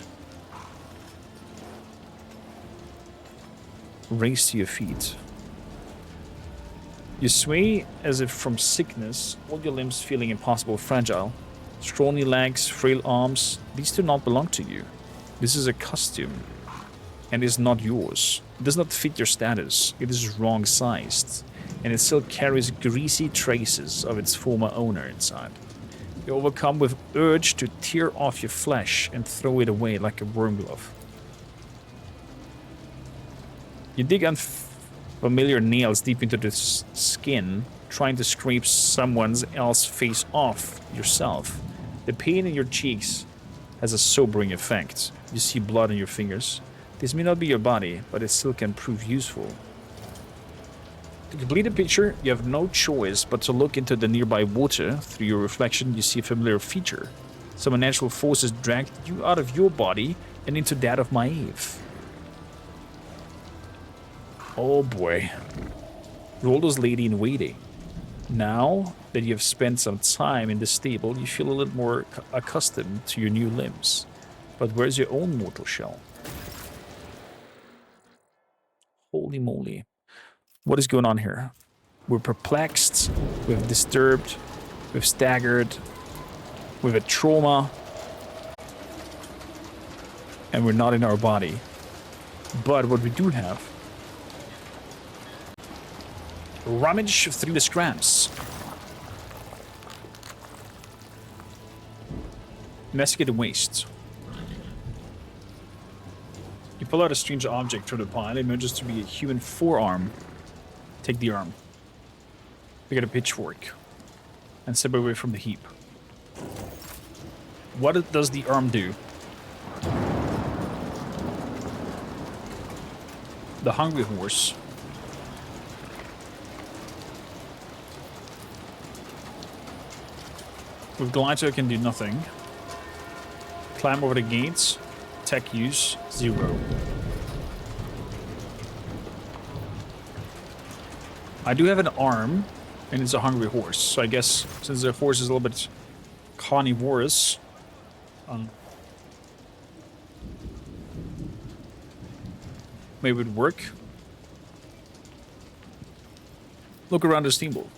Raise to your feet. You sway as if from sickness, all your limbs feeling impossible fragile. Scrawny legs, frail arms, these do not belong to you. This is a costume, and is not yours. It does not fit your status. It is wrong-sized, and it still carries greasy traces of its former owner inside. You're overcome with urge to tear off your flesh and throw it away like a worm glove. You dig unfamiliar nails deep into the skin, trying to scrape someone else's face off yourself. The pain in your cheeks has a sobering effect. You see blood on your fingers. This may not be your body, but it still can prove useful. To complete the picture, you have no choice but to look into the nearby water. Through your reflection, you see a familiar feature. Some unnatural forces dragged you out of your body and into that of Maeve. Oh boy. Roldo's lady in waiting. Now that you have spent some time in the stable, you feel a little more accustomed to your new limbs. But where's your own mortal shell? Holy moly. What is going on here? We're perplexed, we've disturbed, we've staggered, we've had trauma, and we're not in our body. But what we do have, rummage through the scraps. Investigate the waste. You pull out a strange object from the pile. It emerges to be a human forearm. Take the arm. Pick up a pitchfork and step away from the heap. What does the arm do? The hungry horse. With Glider can do nothing. Climb over the gates. Tech use 0. I do have an arm, and it's a hungry horse. So I guess since the horse is a little bit carnivorous, maybe it would work. Look around the steamboat.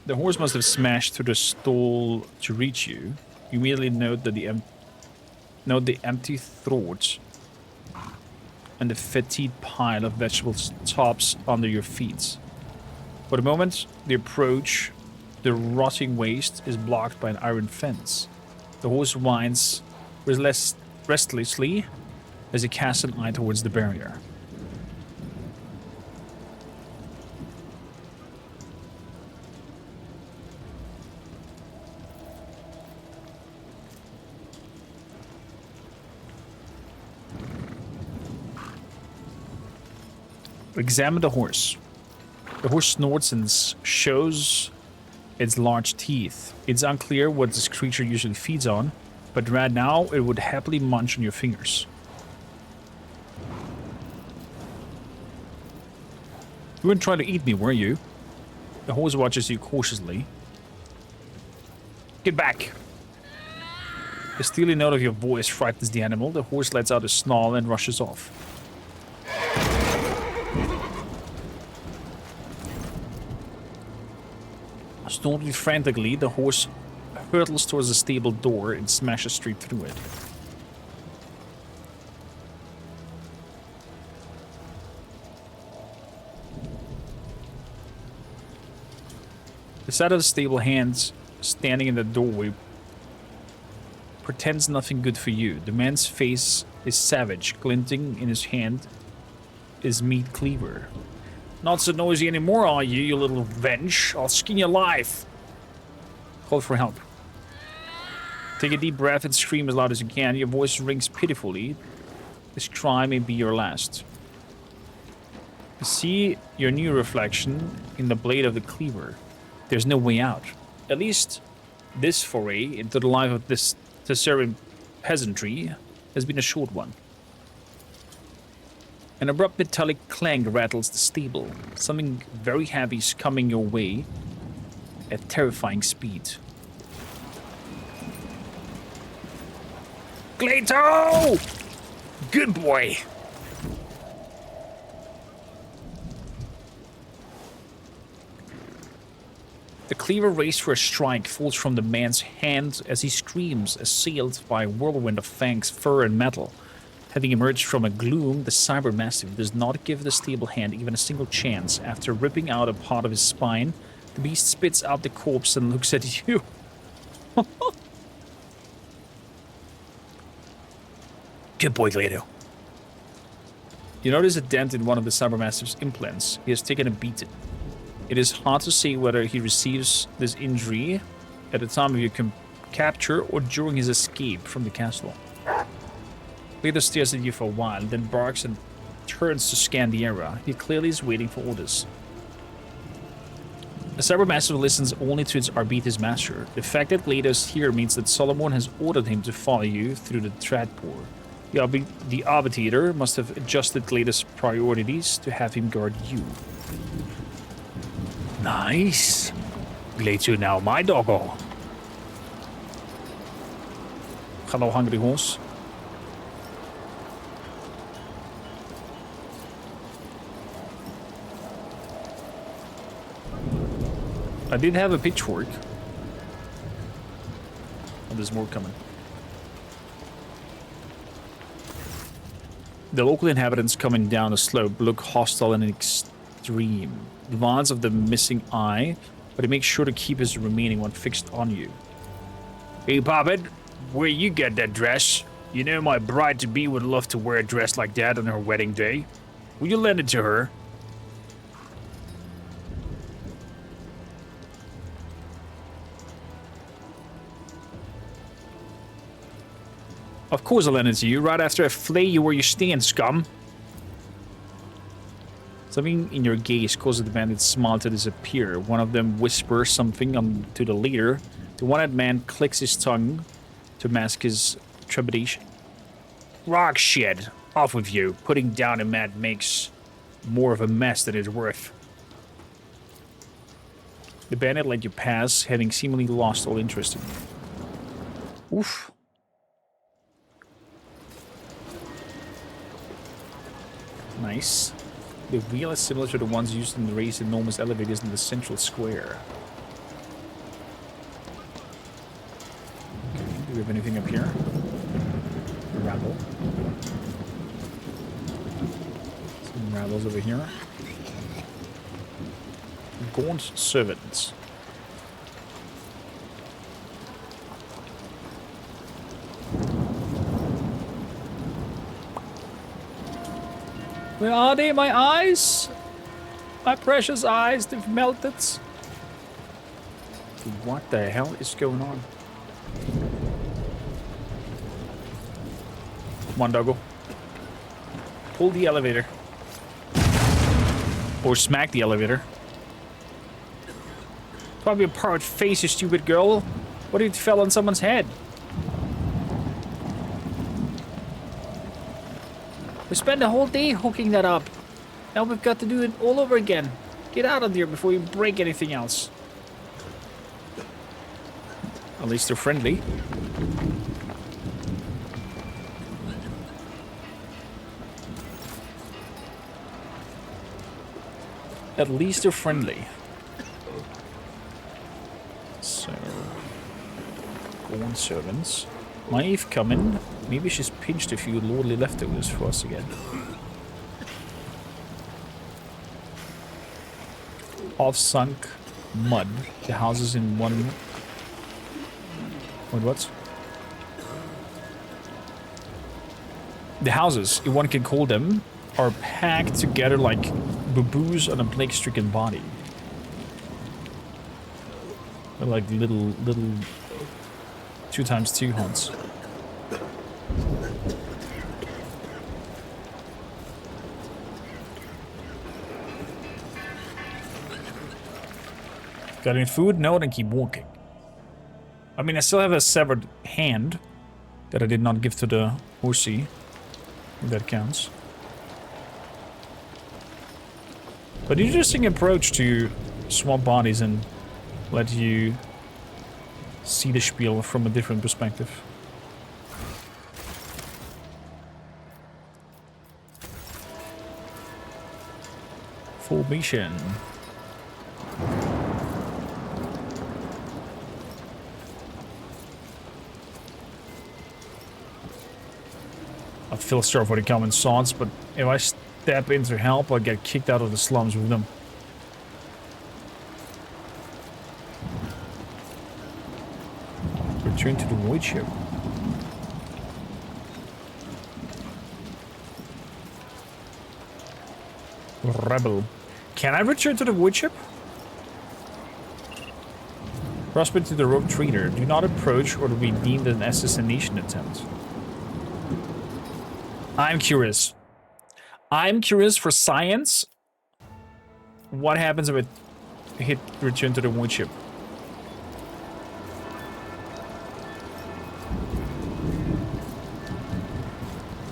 The horse must have smashed through the stall to reach you. You immediately note that the empty throat and the fatigued pile of vegetable tops under your feet. For the moment, the approach, the rotting waste, is blocked by an iron fence. The horse whines restlessly as he casts an eye towards the barrier. Examine the horse. The horse snorts and shows its large teeth. It's unclear what this creature usually feeds on, but right now it would happily munch on your fingers. You weren't trying to eat me, were you? The horse watches you cautiously. Get back! The steely note of your voice frightens the animal. The horse lets out a snarl and rushes off. Snorting frantically, the horse hurtles towards the stable door and smashes straight through it. The side of the stable hand standing in the doorway pretends nothing good for you. The man's face is savage, glinting in his hand is meat cleaver. Not so noisy anymore, are you, you little wench? I'll skin you alive. Call for help. Take a deep breath and scream as loud as you can. Your voice rings pitifully. This cry may be your last. You see your new reflection in the blade of the cleaver. There's no way out. At least this foray into the life of this Thassera peasantry has been a short one. An abrupt metallic clang rattles the stable. Something very heavy is coming your way at terrifying speed. Glato! Good boy! The cleaver raised for a strike falls from the man's hand as he screams, assailed by a whirlwind of fangs, fur, and metal. Having emerged from a gloom, the cyber mastiff does not give the stable hand even a single chance. After ripping out a part of his spine, the beast spits out the corpse and looks at you. Good boy, Glato. You notice a dent in one of the cybermastiff's implants. He has taken a beating. It is hard to say whether he receives this injury at the time of your capture or during his escape from the castle. Glato stares at you for a while, then barks and turns to scan the area. He clearly is waiting for orders. The cybermastiff listens only to its arbites master. The fact that Glato is here means that Solomon has ordered him to follow you through the Tradpore. The arbiter must have adjusted Glato's priorities to have him guard you. Nice. Glato now my doggo. Hello, hungry horse. I did have a pitchfork. Oh, there's more coming. The local inhabitants coming down the slope look hostile and extreme. Demands of the missing eye, but he makes sure to keep his remaining one fixed on you. Hey, Poppet, where you get that dress? You know my bride-to-be would love to wear a dress like that on her wedding day. Will you lend it to her? Of course I'll lend it to you, right after I flay you where you stand, scum. Something in your gaze causes the bandit's smile to disappear. One of them whispers something to the leader. The one-eyed man clicks his tongue to mask his trepidation. Rock shit. Off with you. Putting down a man makes more of a mess than it's worth. The bandit let you pass, having seemingly lost all interest in you. Oof. Nice. The wheel is similar to the ones used in the raised enormous elevators in the central square. Okay, do we have anything up here? Rabble. Some rabbles over here. Gaunt servants. Where are they, my eyes? My precious eyes, they've melted. What the hell is going on? Come on, doggo. Pull the elevator. Or smack the elevator. Probably a pirate face, you stupid girl. What if it fell on someone's head? We spent the whole day hooking that up. Now we've got to do it all over again. Get out of there before you break anything else. At least they're friendly. At least they're friendly. So, go on, servants. Maeve coming. Maybe she's pinched a few lordly leftovers for us again. Half-sunk mud. The houses in one... Wait, what? The houses, if one can call them, are packed together like baboos on a plague-stricken body. They're like little 2x2 hunts. Got any food? No, then keep walking. I mean, I still have a severed hand that I did not give to the horsey. If that counts. But interesting approach to swap bodies and let you see the spiel from a different perspective. Formation. I feel sorry for the common sons, but if I step in to help, I'll get kicked out of the slums with them. Return to the void ship. Rebel. Can I return to the void ship? Prospect to the rogue trader. Do not approach or to be deemed an assassination attempt. I'm curious. I'm curious for science. What happens if it hit return to the void ship?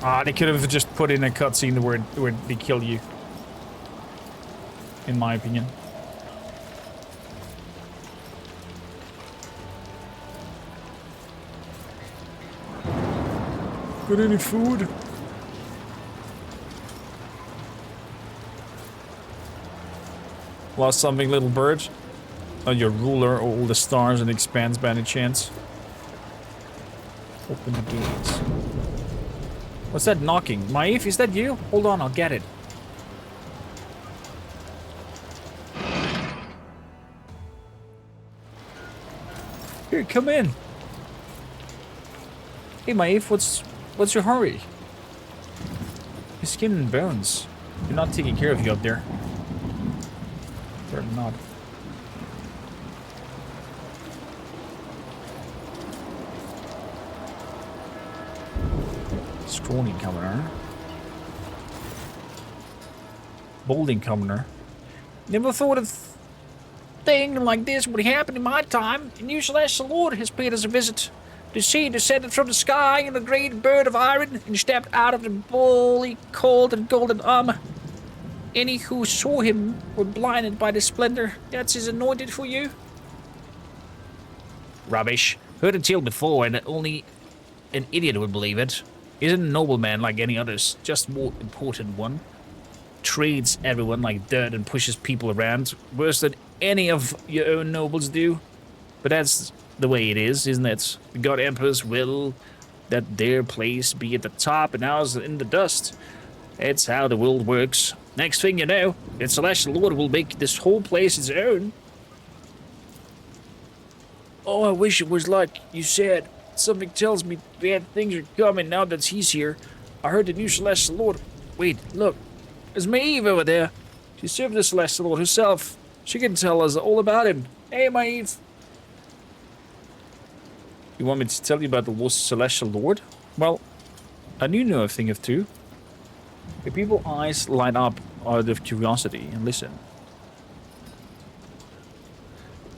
Ah, they could have just put in a cutscene where they kill you. In my opinion. Got any food? Lost something, little bird? On your ruler or all the stars and expands by any chance? Open the gates. What's that knocking? Maeve, is that you? Hold on, I'll get it. Here, come in. Hey, Maeve, what's your hurry? Your skin and bones. You're not taking care of you up there. Or not. Scrawny commoner. Bolding commoner. Never thought a thing like this would happen in my time. And you celestial lord has paid us a visit. The sea descended from the sky in a great bird of iron and stepped out of the bully, cold and golden armor. Any who saw him were blinded by the splendor. That's his anointed for you. Rubbish. Heard a tale before, and only an idiot would believe it. Isn't a nobleman like any others, just more important one. Trades everyone like dirt and pushes people around, worse than any of your own nobles do. But that's the way it is, isn't it? The god emperors will that their place be at the top and ours in the dust. It's how the world works. Next thing you know, the celestial lord will make this whole place his own. Oh, I wish it was like you said. Something tells me bad things are coming now that he's here. I heard the new celestial lord. Wait, look. There's Maeve over there. She served the celestial lord herself. She can tell us all about him. Hey, Maeve. You want me to tell you about the lost celestial lord? Well, I do know a thing or two. The people's eyes light up out of curiosity and listen.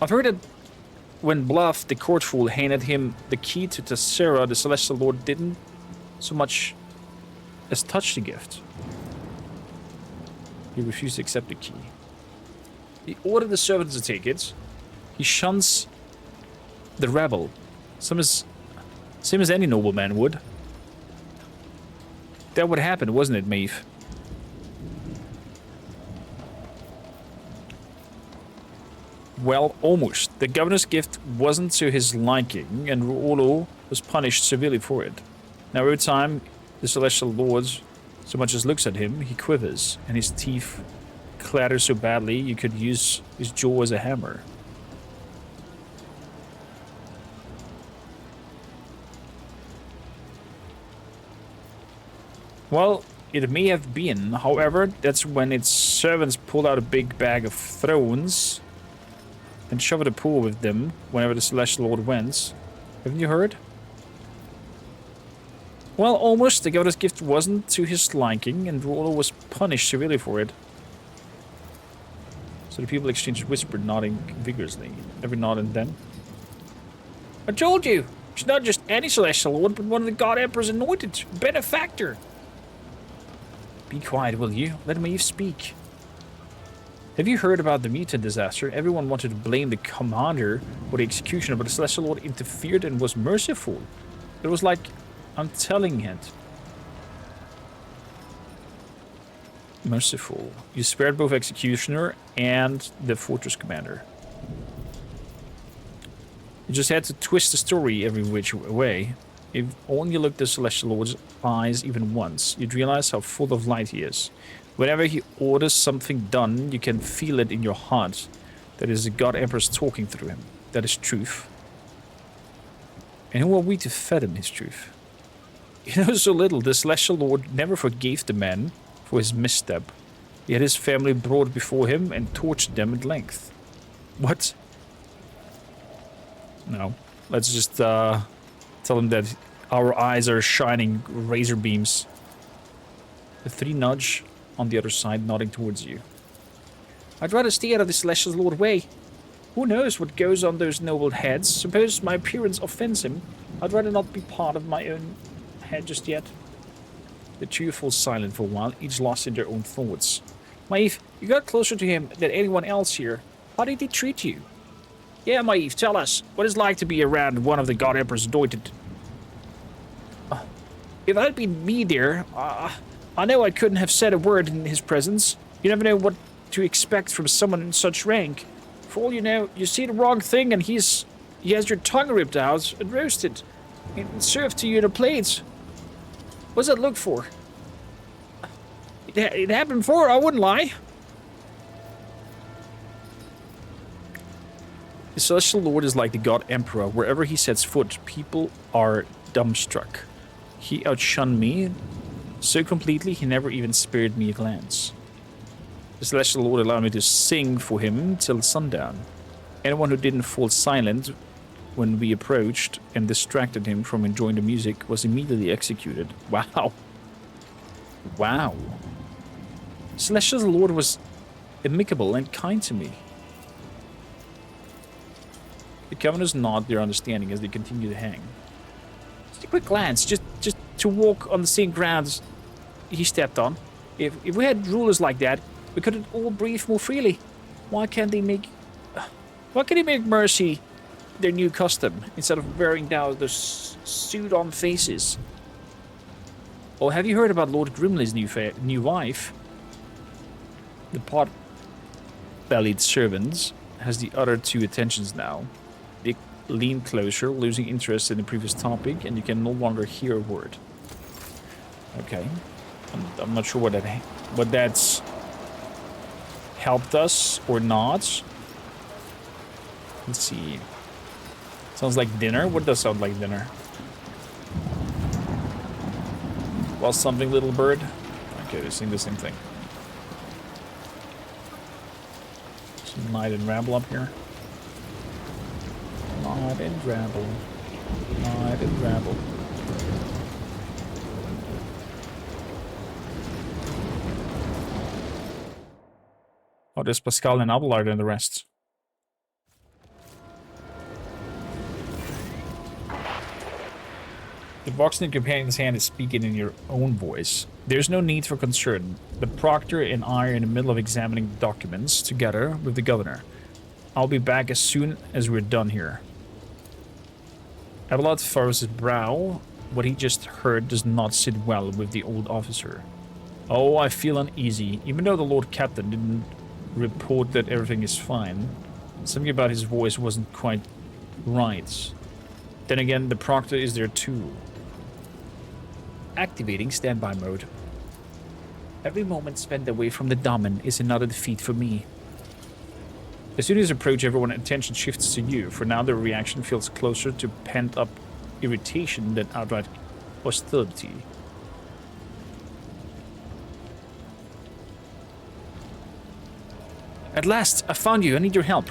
I've heard that when Bluff, the court fool, handed him the key to Thassera, the Celestial Lord didn't so much as touch the gift. He refused to accept the key. He ordered the servants to take it. He shuns the rebel, same as any nobleman would. That would happen, wasn't it, Maeve? Well, almost. The governor's gift wasn't to his liking, and Ruolo was punished severely for it. Now, every time the Celestial Lord so much as looks at him, he quivers, and his teeth clatter so badly you could use his jaw as a hammer. Well, it may have been. However, that's when its servants pulled out a big bag of thrones and shoved a pool with them whenever the Celestial Lord went. Haven't you heard? Well, almost. The governor's gift wasn't to his liking, and Ruolo was punished severely for it. So the people exchanged whispered, nodding vigorously, every now and then. I told you! She's not just any Celestial Lord, but one of the God Emperor's anointed benefactor! Be quiet, will you? Let Maeve speak. Have you heard about the Mutant disaster? Everyone wanted to blame the commander for the executioner, but the Celestial Lord interfered and was merciful. It was like, I'm telling it. Merciful. You spared both executioner and the fortress commander. You just had to twist the story every which way. If only you looked at the Celestial Lord's eyes even once, you'd realize how full of light he is. Whenever he orders something done, you can feel it in your heart. That is the God Emperor's talking through him. That is truth. And who are we to fathom his truth? You know so little. The Celestial Lord never forgave the man for his misstep. He had his family brought before him and tortured them at length. What? No. Let's just tell him that our eyes are shining razor beams. The three nudge on the other side, nodding towards you. I'd rather stay out of the Celestial Lord way. Who knows what goes on those noble heads? Suppose my appearance offends him. I'd rather not be part of my own head just yet. The two fall silent for a while, each lost in their own thoughts. Maeve, you got closer to him than anyone else here. How did he treat you? Yeah, Maeve, tell us. What it's like to be around one of the God Emperor's anointed. If I'd been me there, I know I couldn't have said a word in his presence. You never know what to expect from someone in such rank. For all you know, you see the wrong thing and he has your tongue ripped out and roasted and served to you in a plate. What's that look for? It happened before, I wouldn't lie. The Celestial Lord is like the God Emperor. Wherever he sets foot, people are dumbstruck. He outshunned me so completely he never even spared me a glance. The Celestial Lord allowed me to sing for him till sundown. Anyone who didn't fall silent when we approached and distracted him from enjoying the music was immediately executed. Wow. Wow. Celestial Lord was amicable and kind to me. The Covenants nod their understanding as they continue to hang. Just a quick glance, just to walk on the same grounds he stepped on. If we had rulers like that, we could all breathe more freely. Why can't they make mercy their new custom instead of wearing down those suit-on faces? Or have you heard about Lord Grimley's new wife? The pot-bellied servant has the other two attentions now. They lean closer, losing interest in the previous topic, and you can no longer hear a word. Okay, I'm not sure what that's helped us or not. Let's see. Sounds like dinner. What does sound like dinner? Well, something, little bird. Okay, they sing the same thing. Some Knight and Rabble up here. Knight and Rabble. Knight and Rabble. Oh, there's Pascal and Abelard and the rest. The vox in your companion's hand is speaking in your own voice. There's no need for concern. The proctor and I are in the middle of examining the documents together with the governor. I'll be back as soon as we're done here. Abelard furrows his brow. What he just heard does not sit well with the old officer. Oh, I feel uneasy. Even though the Lord Captain didn't report that everything is fine, something about his voice wasn't quite right. Then again, the proctor is there too. Activating standby mode. Every moment spent away from the Damen is another defeat for me. As soon as you approach, everyone's attention shifts to you. For now, their reaction feels closer to pent-up irritation than outright hostility. At last, I found you. I need your help.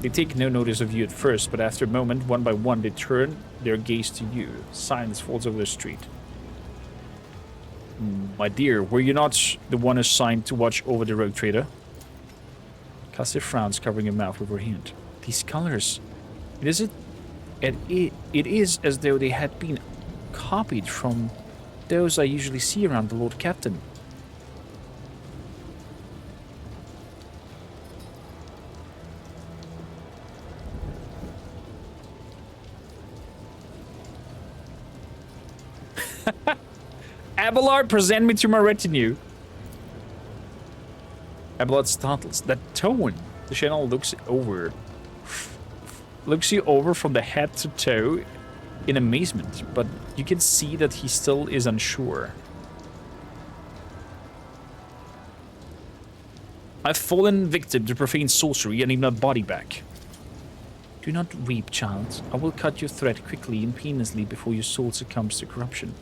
They take no notice of you at first, but after a moment, one by one, they turn their gaze to you. Silence falls over the street. My dear, were you not the one assigned to watch over the rogue trader? Cassie frowns, covering her mouth with her hand. These colors. It is as though they had been copied from those I usually see around the Lord Captain. Abelard, present me to my retinue. Abelard startles. That tone. The channel looks you over from the head to toe in amazement, but you can see that he still is unsure. I've fallen victim to profane sorcery and need my body back. Do not weep, child. I will cut your thread quickly and painlessly before your soul succumbs to corruption.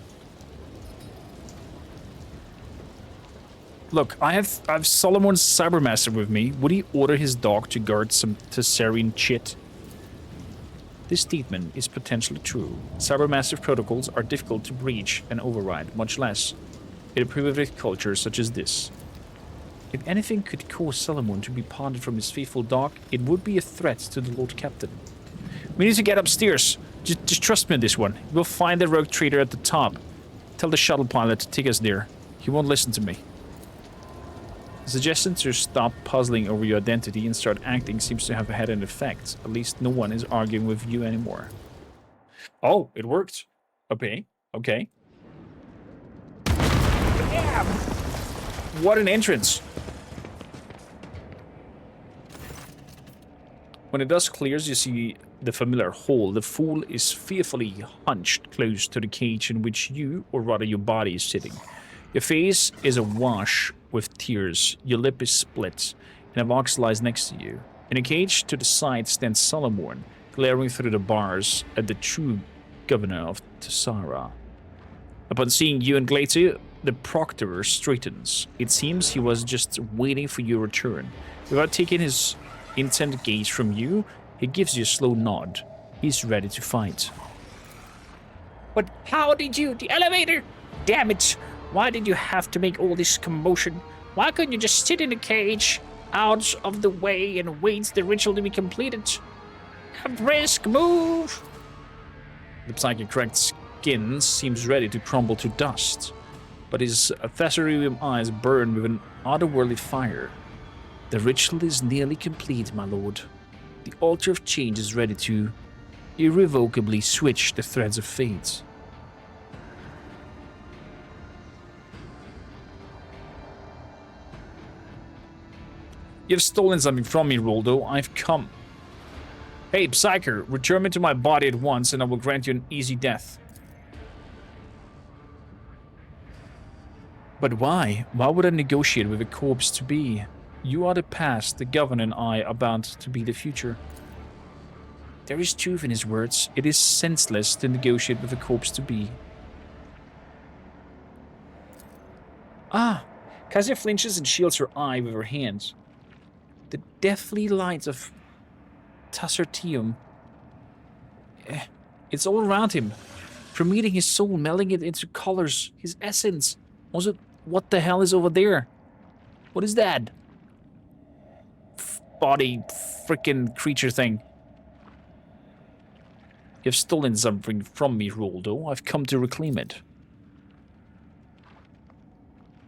Look, I have Solomon's Cybermaster with me. Would he order his dog to guard some Thasserian chit? This statement is potentially true. Cybermassive protocols are difficult to breach and override, much less in a primitive culture such as this. If anything could cause Solomon to be parted from his faithful dog, it would be a threat to the Lord Captain. We need to get upstairs. Just trust me on this one. We'll find the rogue trader at the top. Tell the shuttle pilot to take us there. He won't listen to me. The suggestion to stop puzzling over your identity and start acting seems to have had an effect. At least no one is arguing with you anymore. Oh, it worked. Okay. Okay. Damn! What an entrance. When the dust clears, you see the familiar hole. The fool is fearfully hunched close to the cage in which you, or rather your body, is sitting. Your face is awash with tears. Your lip is split, and a box lies next to you. In a cage to the side stands Solomon, glaring through the bars at the true governor of Thassera. Upon seeing you and Glacier, the proctor straightens. It seems he was just waiting for your return. Without taking his intent gaze from you, he gives you a slow nod. He's ready to fight. But how did you? The elevator? Damn it! Why did you have to make all this commotion? Why couldn't you just sit in a cage, out of the way, and wait the ritual to be completed? A brisk move! The psychic cracked skin seems ready to crumble to dust, but his Thasserian eyes burn with an otherworldly fire. The ritual is nearly complete, my lord. The altar of change is ready to irrevocably switch the threads of fate. You've stolen something from me, Roldo. I've come. Hey, Psyker, return me to my body at once and I will grant you an easy death. But why? Why would I negotiate with a corpse to be? You are the past, the governor and I are bound to be the future. There is truth in his words. It is senseless to negotiate with a corpse to be. Ah! Kasia flinches and shields her eye with her hands. The deathly lights of Tassertium. It's all around him. Permeating his soul, melding it into colors, his essence. Also, what the hell is over there? What is that? Body freaking creature thing. You've stolen something from me, Roldo. I've come to reclaim it.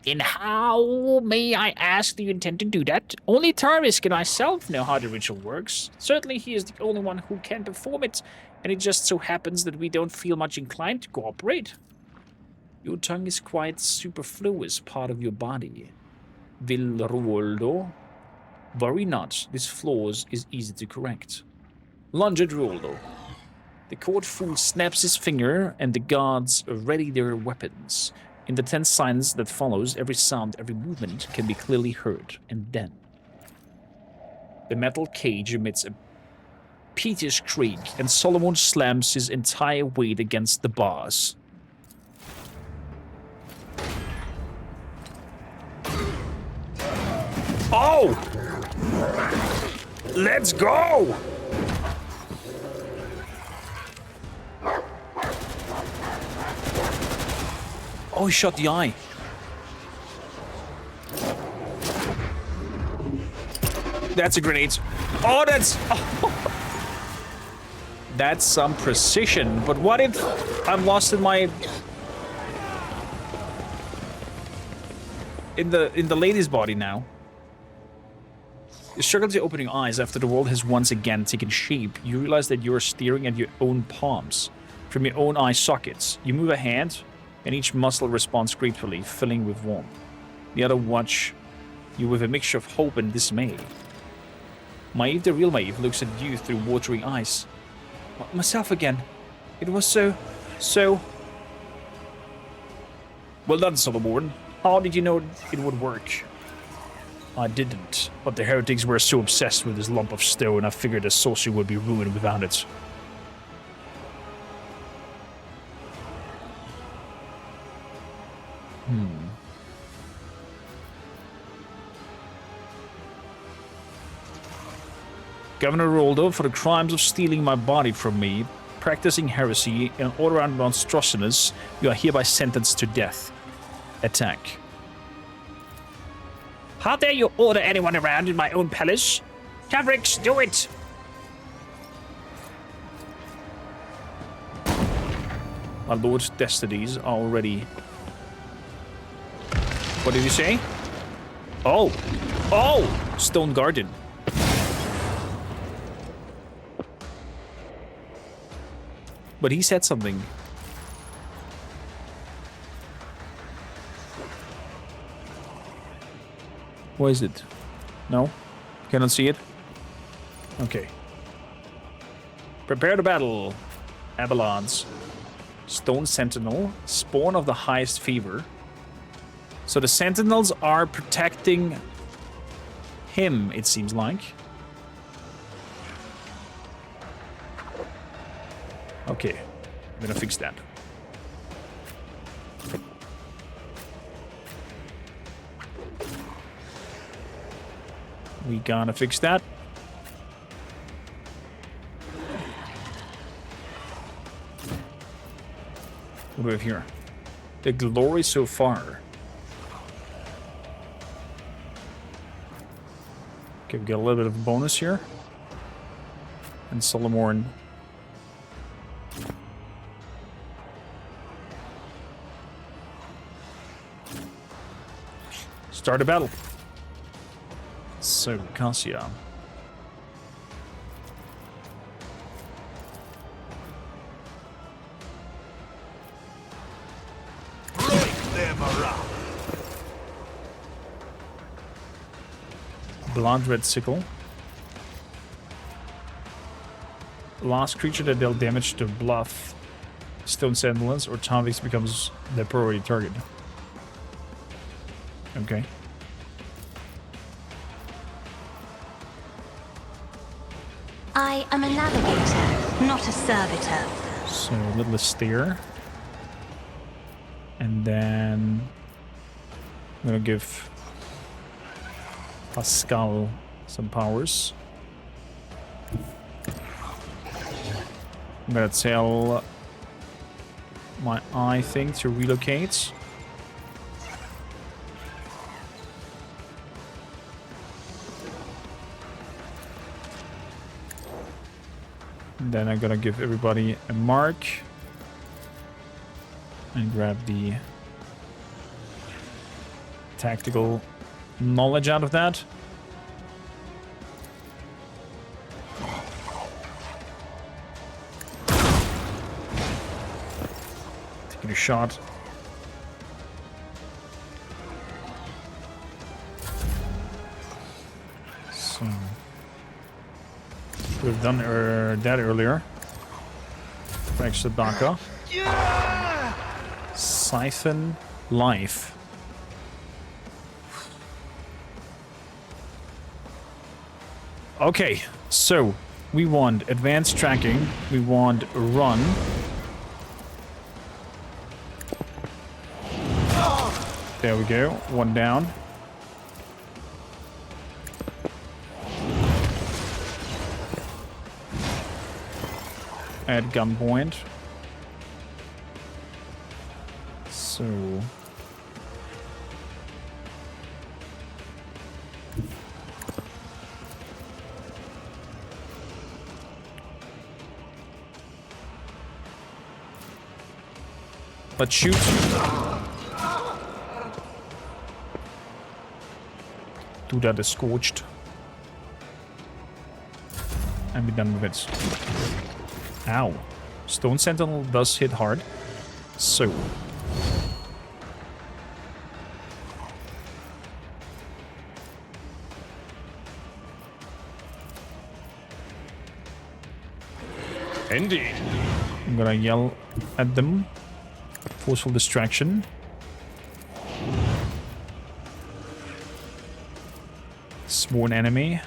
And how, may I ask, do you intend to do that? Only Tarvisk and myself know how the ritual works. Certainly he is the only one who can perform it, and it just so happens that we don't feel much inclined to cooperate. Your tongue is quite superfluous part of your body. Vil Roldo. Worry not, this flaw is easy to correct. Lunge at Roldo. The court fool snaps his finger, and the guards ready their weapons. In the tense silence that follows, every sound, every movement can be clearly heard, and then the metal cage emits a piteous shriek, and Solomon slams his entire weight against the bars. Oh! Let's go! Oh, he shot the eye. That's a grenade. Oh, that's... Oh. That's some precision. But what if I'm lost in my... In the lady's body now? You struggle to open your eyes after the world has once again taken shape. You realize that you are staring at your own palms from your own eye sockets. You move a hand, and each muscle responds gratefully, filling with warmth. The other watch you with a mixture of hope and dismay. Maeve, the real Maeve, looks at you through watery eyes. Myself again. It was so... Well done, Solomon. How did you know it would work? I didn't, but the heretics were so obsessed with this lump of stone, I figured the sorcery would be ruined without it. Governor Roldo, for the crimes of stealing my body from me, practicing heresy, and all-around monstrosity, you are hereby sentenced to death. Attack. How dare you order anyone around in my own palace? Tavrix, do it! My lord's destinies are already... What did you say? Oh! Oh! Stone Garden. But he said something. What is it? No? Cannot see it? Okay. Prepare to battle. Abalons. Stone Sentinel. Spawn of the highest fever. So the Sentinels are protecting him, it seems like. Okay. I'm gonna fix that. We gotta fix that. What do we have here? The glory so far. Okay, we got a little bit of a bonus here. And Solomon. Start a battle. So, Cassia. Blood Red Sickle. Last creature that dealt damage to Bluff, Stone Sentinels, or Tavix becomes the priority target. Okay. I am a navigator, not a servitor. So a little steer. And then I'm gonna give Pascal some powers. I'm gonna tell my eye thing to relocate. Then I'm gonna give everybody a mark. And grab the tactical knowledge out of that. Taking a shot. So we've done that earlier. Extra Daka. Siphon life. Okay, so we want advanced tracking. We want run. There we go. One down. At gunpoint. So let's shoot. Do that is scorched. And be done with it. Ow. Stone Sentinel does hit hard. So Indeed. I'm gonna yell at them. Forceful distraction. Sworn enemy.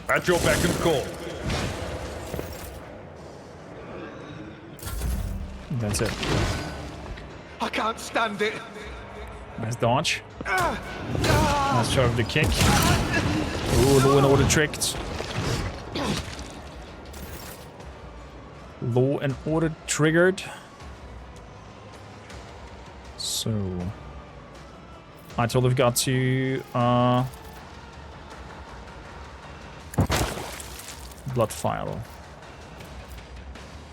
At your beck and call. That's it. I can't stand it. Nice dodge. Nice try of the kick. Ooh, Law and Order tricked. Law and Order triggered. So I told we've got to blood file.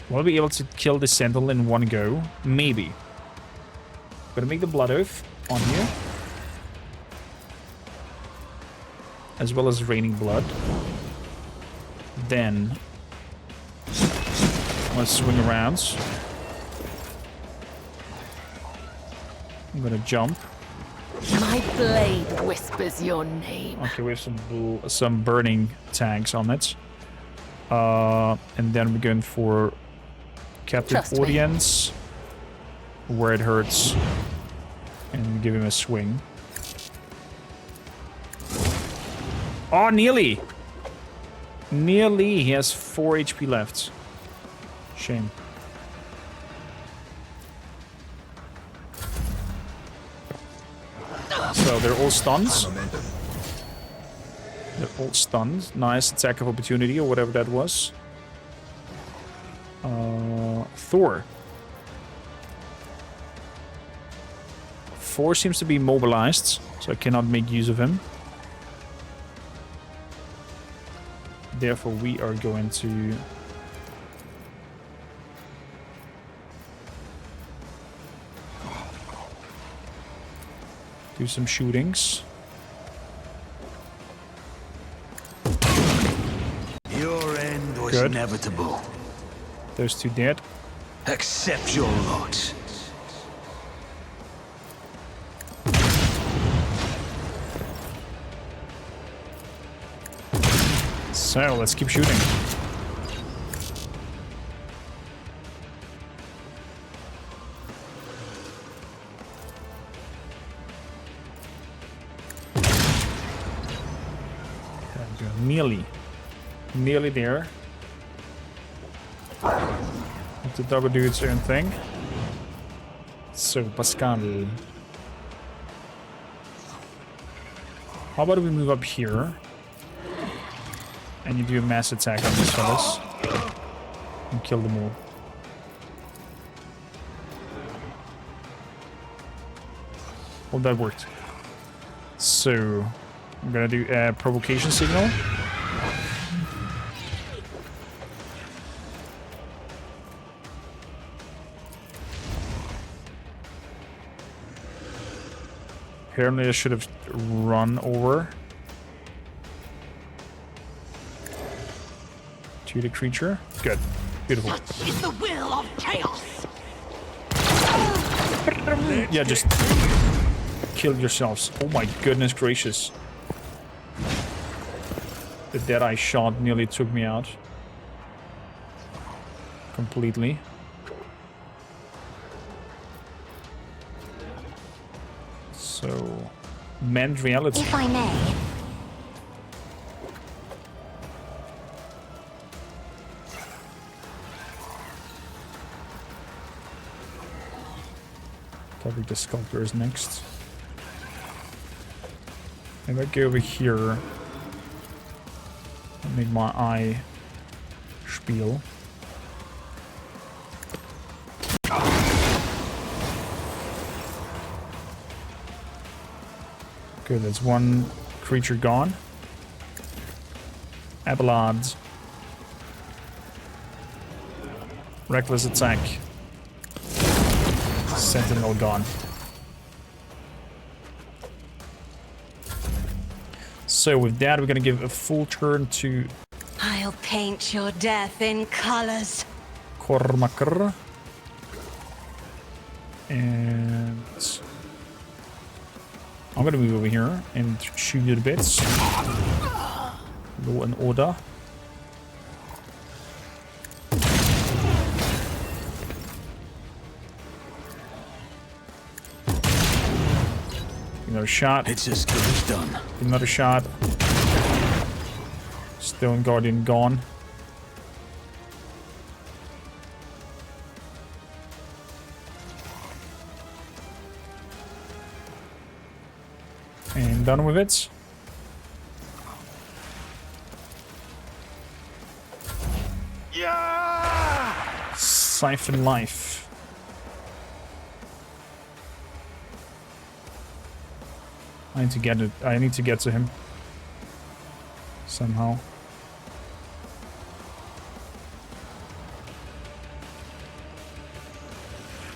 Will I be able to kill the Sentinel in one go? Maybe. Gonna make the blood oath on here. As well as raining blood. Then let's swing around. I'm gonna jump. My blade whispers your name. Okay, we have some burning tags on it. And then we're going for captive Trust me. audience, where it hurts, and give him a swing. Oh, nearly! Nearly! He has 4 HP left. Shame. So they're all stunned. They're all stunned. Nice attack of opportunity, or whatever that was. Thor. 4 seems to be mobilized, so I cannot make use of him. Therefore, we are going to do some shootings. Your end was Good. inevitable. Those 2 dead. Accept your lot. So, let's keep shooting. Nearly there. Let the doggo do its own thing. So, Pascal. How about we move up here? And you do a mass attack on these fellas. And kill them all. Well, that worked. So, I'm gonna do a provocation signal. Apparently I should have run over to the creature. Good. Beautiful. Such is the will of chaos. Yeah, just kill yourselves. Oh my goodness gracious. The Deadeye shot nearly took me out. Completely. So, mend reality. If I may. Probably the sculptor is next. Maybe I go over here and make my eye spiel. Good, that's one creature gone. Abelards. Reckless attack. Sentinel gone. So with that, we're gonna give a full turn to I'll paint your death in colors. Kormakr. And I'm gonna move over here and shoot you to bits. Law and order. Another shot. It's as good as done. Another shot. Stone Guardian gone. And done with it. Yeah! Siphon life. I need to get it. I need to get to him. Somehow.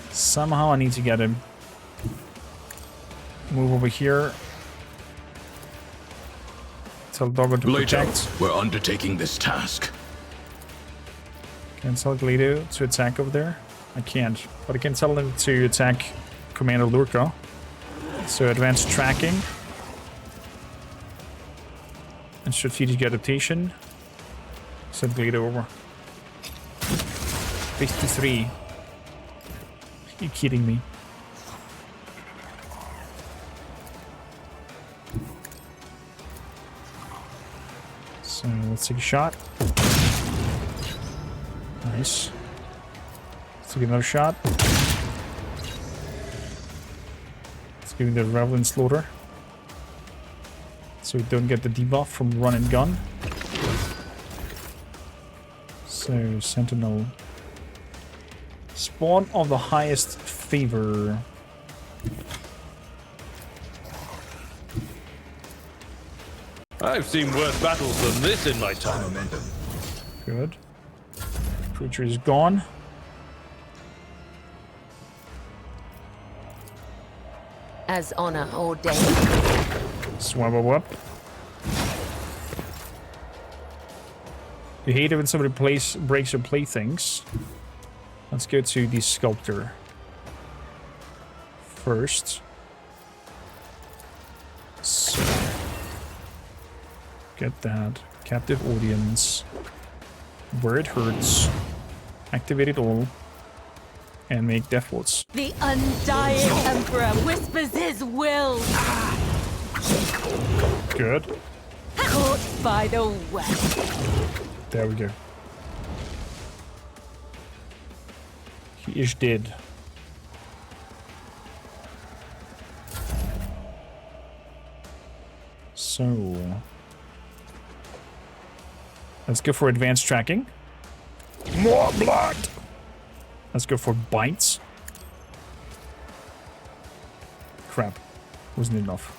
Somehow I need to get him. Move over here. Tell Doggo to protect. We're undertaking this task. Can I tell Gledo to attack over there? I can't. But I can tell him to attack Commander Lurko. So advanced tracking. And strategic adaptation. Send Gledo over. 53. Are you kidding me? So let's take a shot. Nice. Let's take another shot. Let's give me the Revelant Slaughter. So we don't get the debuff from run and gun. So Sentinel. Spawn of the highest favor. I've seen worse battles than this in my time. Good. Creature is gone. As honor ordained. Swab up. You hate it when somebody breaks your playthings. Let's go to the sculptor first. So, get that. Captive audience. Where it hurts. Activate it all. And make death wards. The undying Emperor whispers his will. Good. Caught by the web. There we go. He is dead. So let's go for advanced tracking. More blood. Let's go for bites. Crap. Wasn't enough.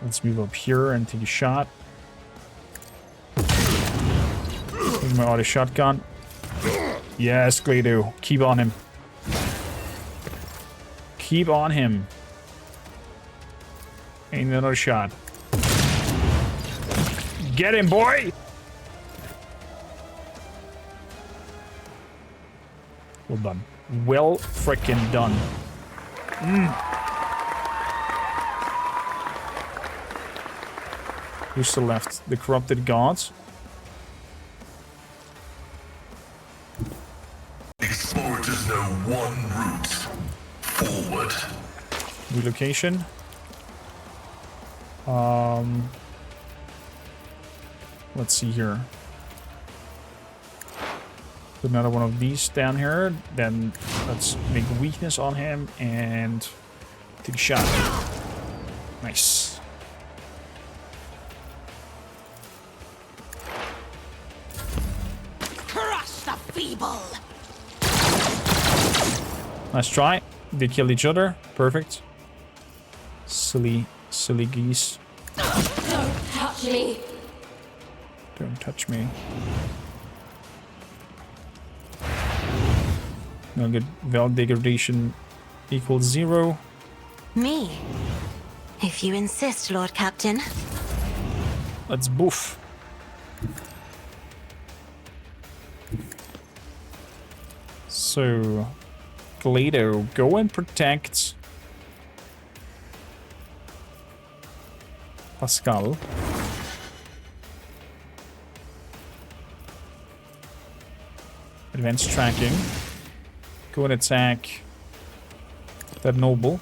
Let's Let's move up here and take a shot. Take my auto shotgun. Yes, Glado. Keep on him. Keep on him. Ain't another shot. Get him, boy! Well done. Well frickin' done. Who's still left? The corrupted gods. Explorers know one route. Forward. Relocation. Let's see here. Put another one of these down here. Then let's make weakness on him and take a shot. Nice. Crush the feeble. Nice try. They killed each other. Perfect. Silly geese. Don't touch me. Don't touch me. No good. Val degradation equals 0. Me? If you insist, Lord Captain. Let's boof. So, Glado, go and protect Pascal. Advanced tracking. Go and attack that noble.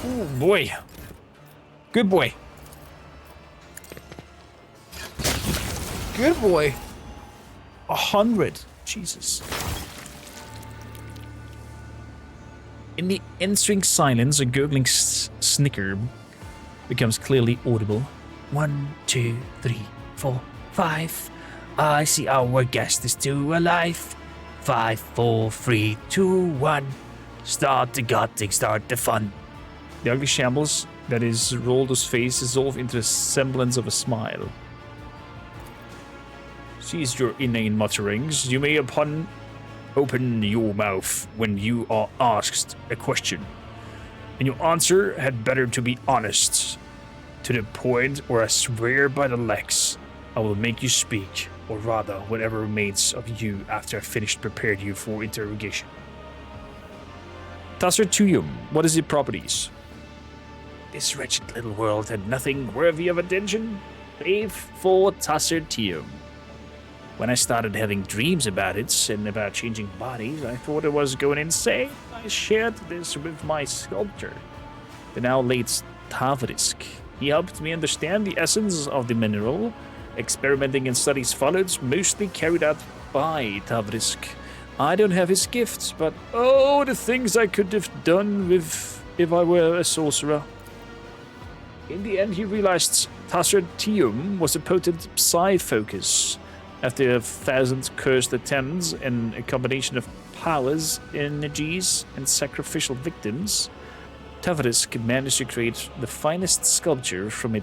Oh boy. Good boy. Good boy. 100. Jesus. In the ensuing silence, a gurgling snicker becomes clearly audible. 1, 2, 3, 4, 5. I see our guest is still alive. 5, 4, 3, 2, 1. Start the gutting, start the fun. The ugly shambles that is Roldo's face dissolve into a semblance of a smile. Cease your inane mutterings. You may open your mouth when you are asked a question. And your answer had better to be honest. To the point, or I swear by the Lex, I will make you speak, or rather, whatever remains of you after I've finished prepared you for interrogation. Thassera, what is the properties? This wretched little world had nothing worthy of attention, save for Thassera. When I started having dreams about it and about changing bodies, I thought it was going insane. I shared this with my sculptor, the now late Thassera. He helped me understand the essence of the mineral. Experimenting and studies followed, mostly carried out by Thassera. I don't have his gifts, but oh, the things I could have done with if I were a sorcerer. In the end, he realized Thassera was a potent psi-focus. After 1,000 cursed attempts and a combination of powers, energies, and sacrificial victims, Thassera managed to create the finest sculpture from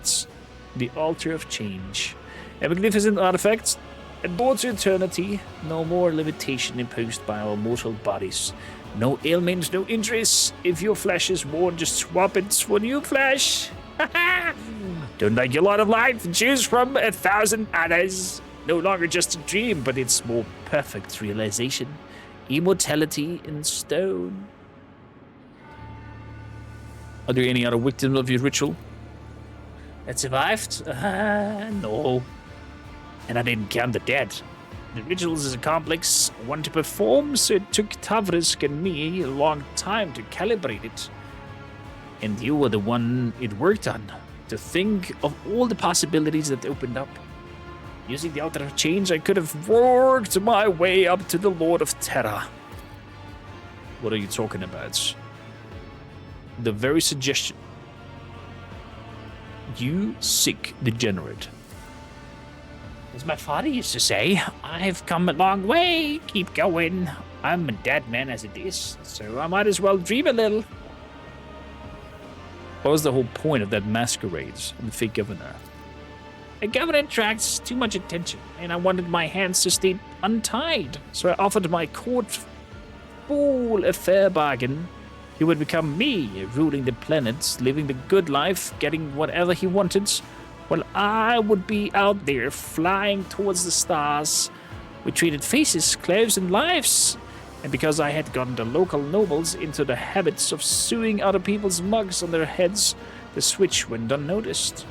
the Altar of Change. A magnificent artifact, adored to eternity, no more limitation imposed by our mortal bodies. No ailments, no injuries. If your flesh is worn, just swap it for new flesh. Don't like your lot of life? Choose from 1,000 others. No longer just a dream, but its more perfect realization. Immortality in stone. Are there any other victims of your ritual that survived? No. And I didn't count the dead. The rituals is a complex one to perform, so it took Thassera and me a long time to calibrate it. And you were the one it worked on. To think of all the possibilities that opened up. Using the Altar of Change, I could have worked my way up to the Lord of Terra. What are you talking about? The very suggestion. You sick degenerate. As my father used to say, I've come a long way, keep going. I'm a dead man as it is, so I might as well dream a little. What was the whole point of that masquerade of the fake governor? A governor attracts too much attention, and I wanted my hands to stay untied. So I offered my court fool a fair bargain. He would become me, ruling the planets, living the good life, getting whatever he wanted, while I would be out there flying towards the stars. We traded faces, clothes, and lives. And because I had gotten the local nobles into the habits of sewing other people's mugs on their heads, the switch went unnoticed.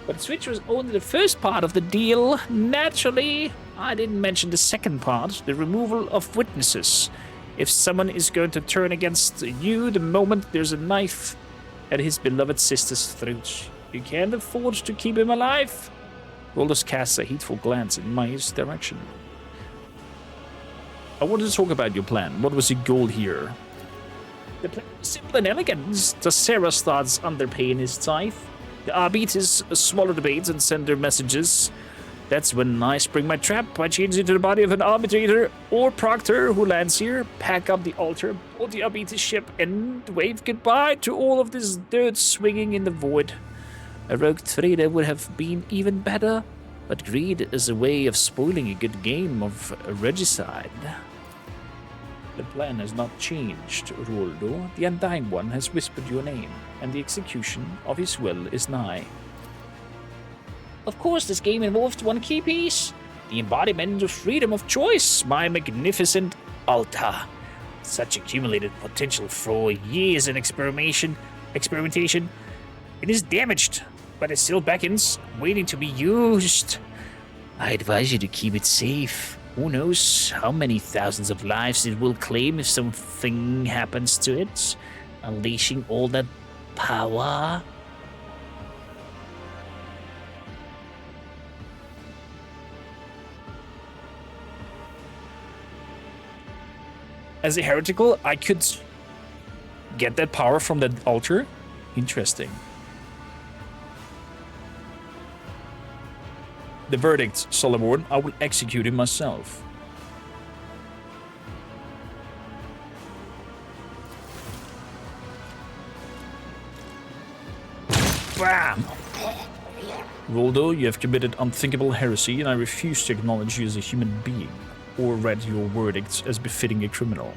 But the switch was only the first part of the deal. Naturally, I didn't mention the second part, the removal of witnesses. If someone is going to turn against you the moment there's a knife at his beloved sister's throat, you can't afford to keep him alive. Roldus casts a hateful glance in Mai's direction. I wanted to talk about your plan. What was your goal here? The plan was simple and elegant. Thassera starts underpaying his tithe. The arbites swallow the bait and send their messages. That's when I spring my trap. I change into the body of an arbitrator or proctor who lands here, pack up the altar, board the arbites ship, and wave goodbye to all of this dirt swinging in the void. A rogue trader would have been even better, but greed is a way of spoiling a good game of regicide. The plan has not changed, Roldo. The Undying One has whispered your name, and the execution of his will is nigh. Of course, this game involves one key piece, the embodiment of freedom of choice, my magnificent altar. Such accumulated potential for years in experimentation, it is damaged, but it still beckons, waiting to be used. I advise you to keep it safe. Who knows how many thousands of lives it will claim if something happens to it, unleashing all that power. As a heretical, I could get that power from that altar. Interesting. The verdict, Solomon, I will execute him myself. Bam! Roldo, you have committed unthinkable heresy, and I refuse to acknowledge you as a human being, or read your verdicts as befitting a criminal.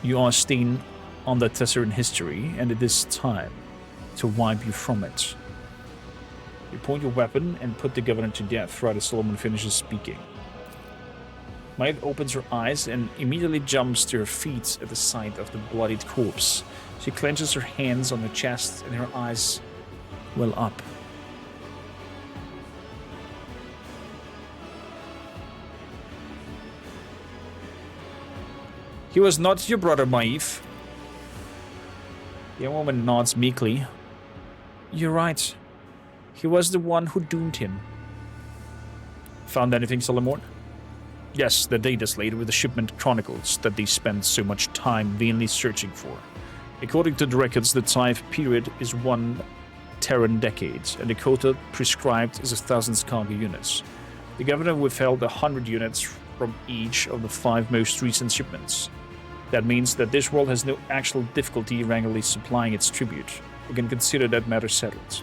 You are a stain on the Thasseran history, and it is time to wipe you from it. You point your weapon and put the governor to death right as Solomon finishes speaking. Maid opens her eyes and immediately jumps to her feet at the sight of the bloodied corpse. She clenches her hands on her chest and her eyes well up. He was not your brother, Maeve. The young woman nods meekly. You're right. He was the one who doomed him. Found anything, Solomon? Yes, the data slate with the shipment chronicles that they spent so much time vainly searching for. According to the records, the tithe period is 1 Terran decade, and the quota prescribed is 1,000 cargo units. The governor withheld 100 units from each of the 5 most recent shipments. That means that this world has no actual difficulty regularly supplying its tribute. We can consider that matter settled.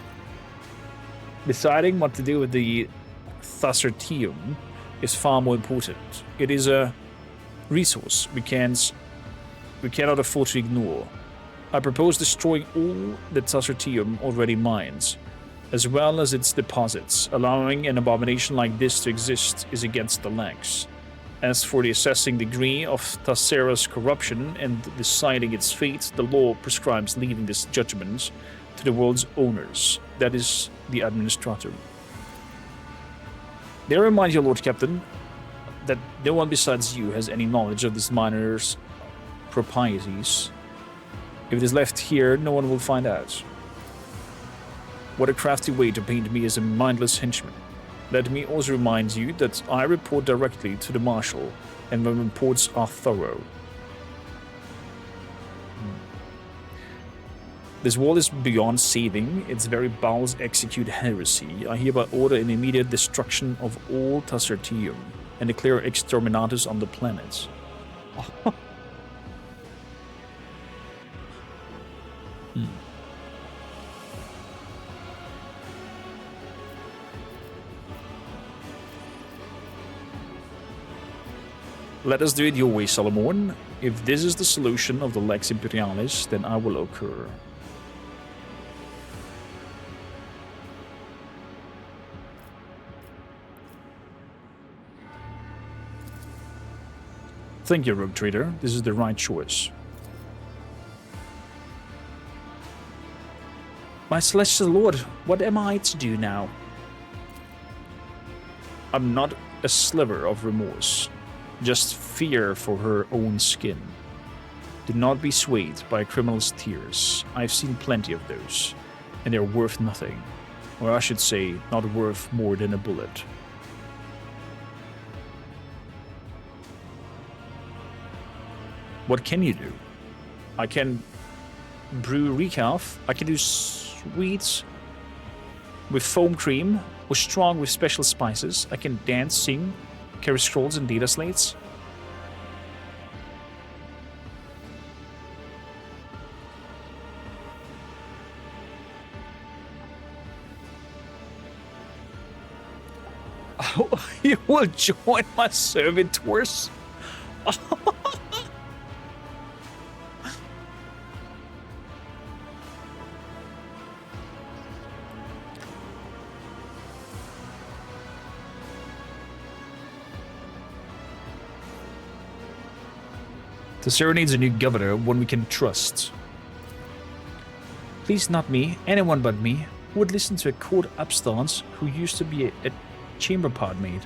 Deciding what to do with the Thassertium is far more important. It is a resource we cannot afford to ignore. I propose destroying all the Thassertium already mines, as well as its deposits. Allowing an abomination like this to exist is against the Lex. As for the assessing degree of Thassera's corruption and deciding its fate, the law prescribes leaving this judgment to the world's owners, that is, the Administrator. May I remind you, Lord Captain, that no one besides you has any knowledge of this miner's proprieties. If it is left here, no one will find out. What a crafty way to paint me as a mindless henchman. Let me also remind you that I report directly to the Marshal, and my reports are thorough. This world is beyond saving, its very bowels execute heresy. I hereby order an immediate destruction of all Thassertium, and declare exterminatus on the planet. Let us do it your way, Solomon. If this is the solution of the Lex Imperialis, then I will occur. Thank you, Rogue Trader. This is the right choice. My celestial lord, what am I to do now? I'm not a sliver of remorse, just fear for her own skin. Do not be swayed by a criminal's tears. I've seen plenty of those, and they're worth nothing. Or I should say, not worth more than a bullet. What can you do? I can brew recalf. I can do sweets with foam cream, or strong with special spices. I can dance, sing, carry scrolls and data slates. Oh, you will join my servitors? Thassera needs a new governor, one we can trust. Please, not me, anyone but me, who would listen to a court upstarts who used to be a chamber pod maid.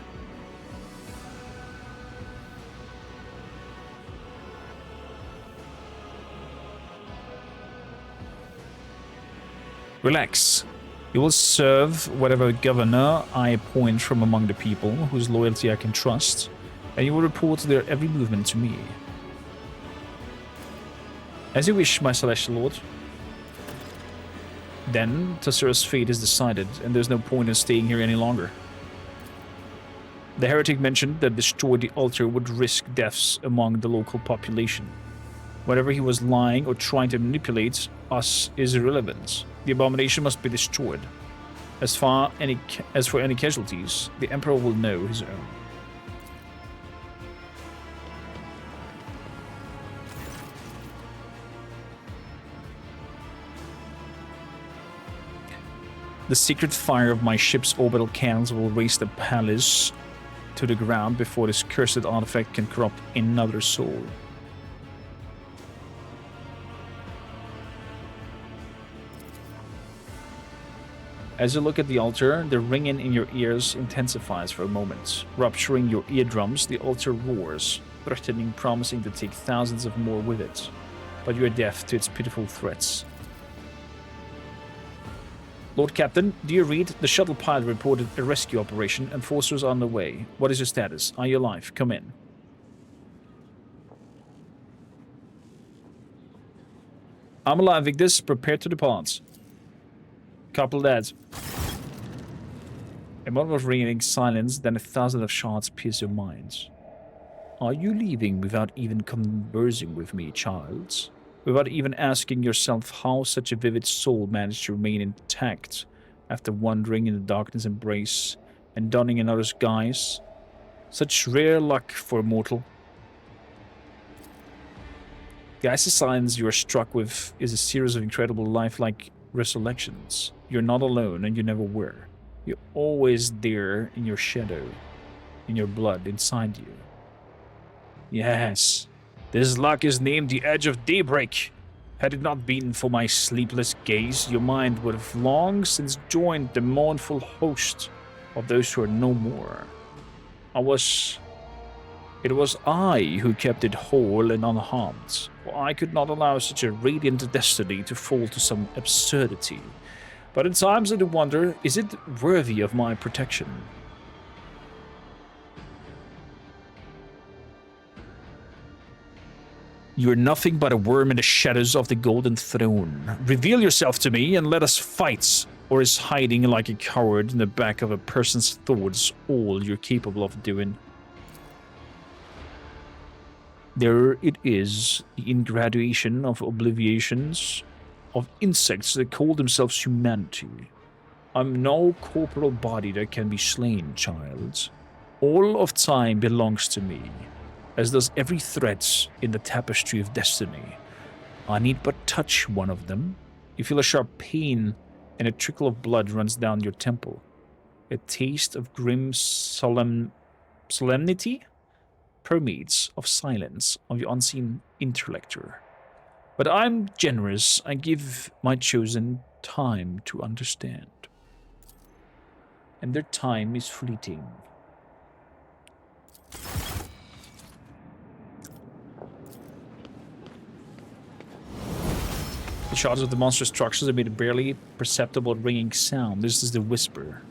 Relax. You will serve whatever governor I appoint from among the people whose loyalty I can trust, and you will report their every movement to me. As you wish, my celestial lord. Then, Thassera's fate is decided, and there's no point in staying here any longer. The heretic mentioned that destroy the altar would risk deaths among the local population. Whatever he was lying or trying to manipulate us is irrelevant. The abomination must be destroyed. As for any casualties, the Emperor will know his own. The secret fire of my ship's orbital cannons will raise the palace to the ground before this cursed artifact can corrupt another soul. As you look at the altar, the ringing in your ears intensifies for a moment. Rupturing your eardrums, the altar roars, threatening, promising to take thousands of more with it. But you are deaf to its pitiful threats. Lord Captain, do you read? The shuttle pilot reported a rescue operation. Enforcers are on the way. What is your status? Are you alive? Come in. I'm alive, Victus. Prepare to depart. Couple that. A moment of ringing silence, then 1,000 of shards pierce your minds. Are you leaving without even conversing with me, child? Without even asking yourself how such a vivid soul managed to remain intact after wandering in the darkness embrace and donning another's guise? Such rare luck for a mortal. The icy silence you are struck with is a series of incredible lifelike resurrections. You're not alone, and you never were. You're always there in your shadow, in your blood, inside you. Yes. This luck is named the Edge of Daybreak. Had it not been for my sleepless gaze, your mind would have long since joined the mournful host of those who are no more. It was I who kept it whole and unharmed, for I could not allow such a radiant destiny to fall to some absurdity. But at times I do wonder, is it worthy of my protection? You are nothing but a worm in the shadows of the Golden Throne. Reveal yourself to me and let us fight, or is hiding like a coward in the back of a person's thoughts all you're capable of doing? There it is, the ingraduation of obliviations, of insects that call themselves humanity. I'm no corporal body that can be slain, child. All of time belongs to me. as does every thread in the tapestry of destiny. I need but touch one of them. You feel a sharp pain, and a trickle of blood runs down your temple. A taste of grim solemnity permeates of silence of your unseen intellector. But I'm generous. I give my chosen time to understand. And their time is fleeting. The shards of the monster structures have made a barely perceptible ringing sound. This is the whisper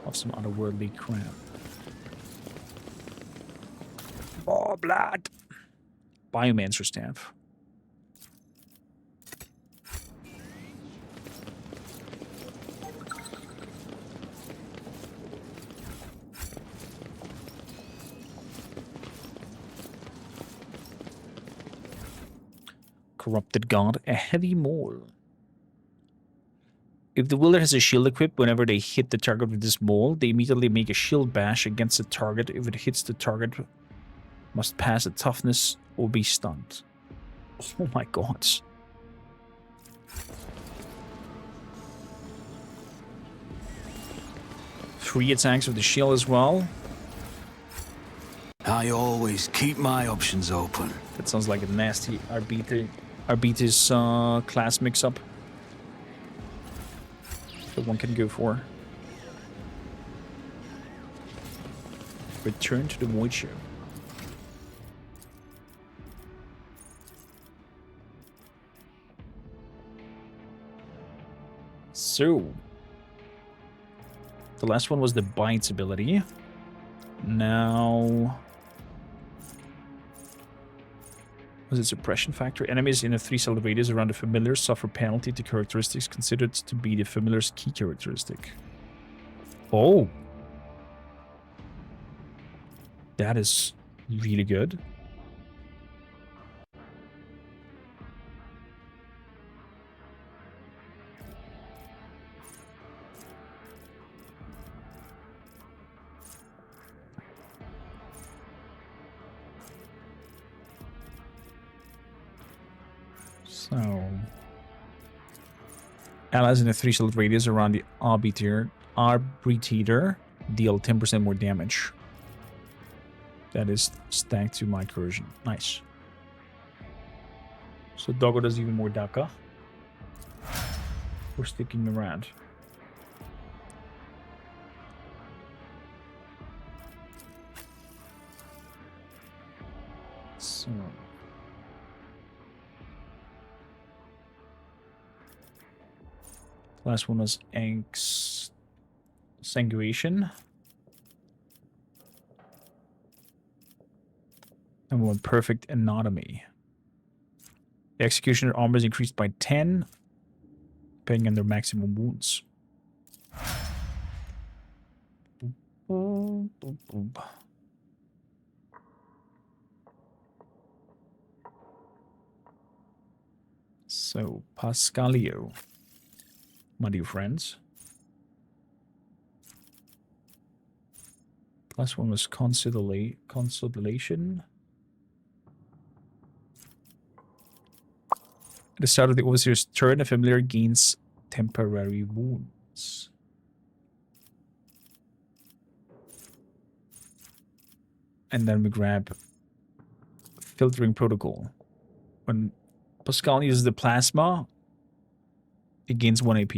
of some otherworldly crap. Oh, blood! Biomancer staff. Corrupted God, a heavy maul. If the wielder has a shield equipped, whenever they hit the target with this maul, they immediately make a shield bash against the target. If it hits the target, must pass a toughness or be stunned. Oh my god. Three attacks with the shield as well. I always keep my options open. That sounds like a nasty arbites class mix-up that one can go for. Return to the Void Show. So, the last one was the Bites ability. Now, was it suppression factor? Enemies in a 3-cell radius around the familiar suffer penalty to characteristics considered to be the familiar's key characteristic. Oh, that is really good. So, allies in a 3-cell radius around the arbiter deal 10% more damage. That is stacked to my coercion. Nice. So Doggo does even more Daka. We're sticking around. So, last one was Sanguation. And one Perfect Anatomy. The Executioner armor is increased by 10, depending on their maximum wounds. So, Pascalio, my dear friends. Last one was Consolation. At the start of the overseer's turn, a familiar gains temporary wounds. And then we grab Filtering Protocol. When Pascal uses the plasma, it gains 1 AP.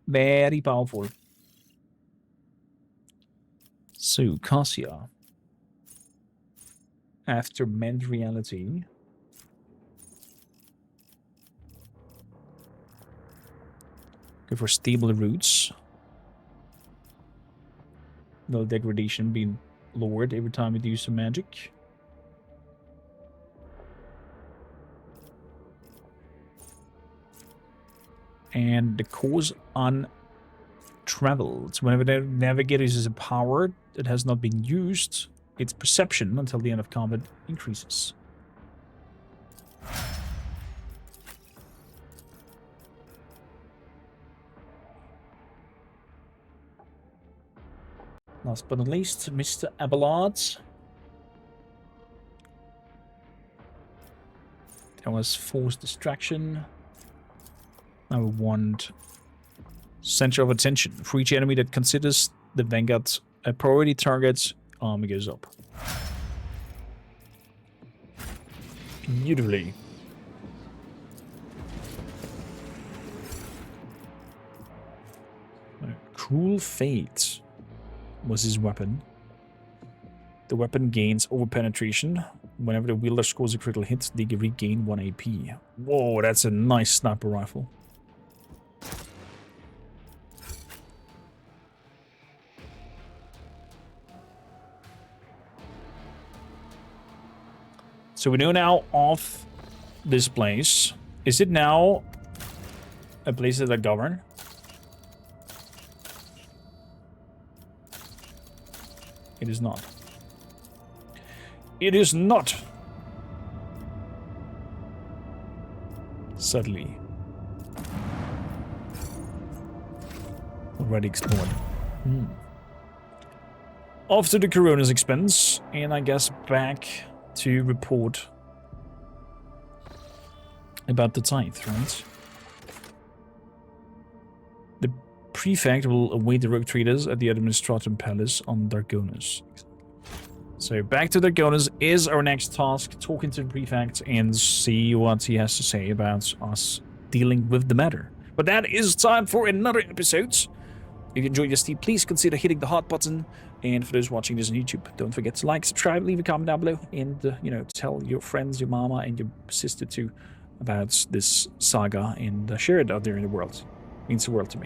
Very powerful. So, Cassia. After Mend Reality. Go for Stable Roots. No degradation being lowered every time we do some magic. And the cause untraveled. Whenever the navigator uses a power that has not been used, its perception until the end of combat increases. Last but not least, Mr. Abelard. That was forced distraction. Now we want center of attention. For each enemy that considers the Vanguard a priority target, army goes up. Beautifully. Cruel Fate was his weapon. The weapon gains over-penetration. Whenever the wielder scores a critical hit, they regain 1 AP. Whoa, that's a nice sniper rifle. So we know now of this place. Is it now a place that I govern? It is not. It is not. Suddenly. Already explored. Off to the Corona's expense, and I guess back to report about the tithe, right? The prefect will await the rogue traders at the Administratum Palace on Dargonus. So back to Dargonus is our next task, talking to the prefect and see what he has to say about us dealing with the matter. But that is time for another episode. If you enjoyed this, please consider hitting the heart button. And for those watching this on YouTube, don't forget to like, subscribe, leave a comment down below, and you know, tell your friends, your mama, and your sister too about this saga, and share it out there in the world. It means the world to me.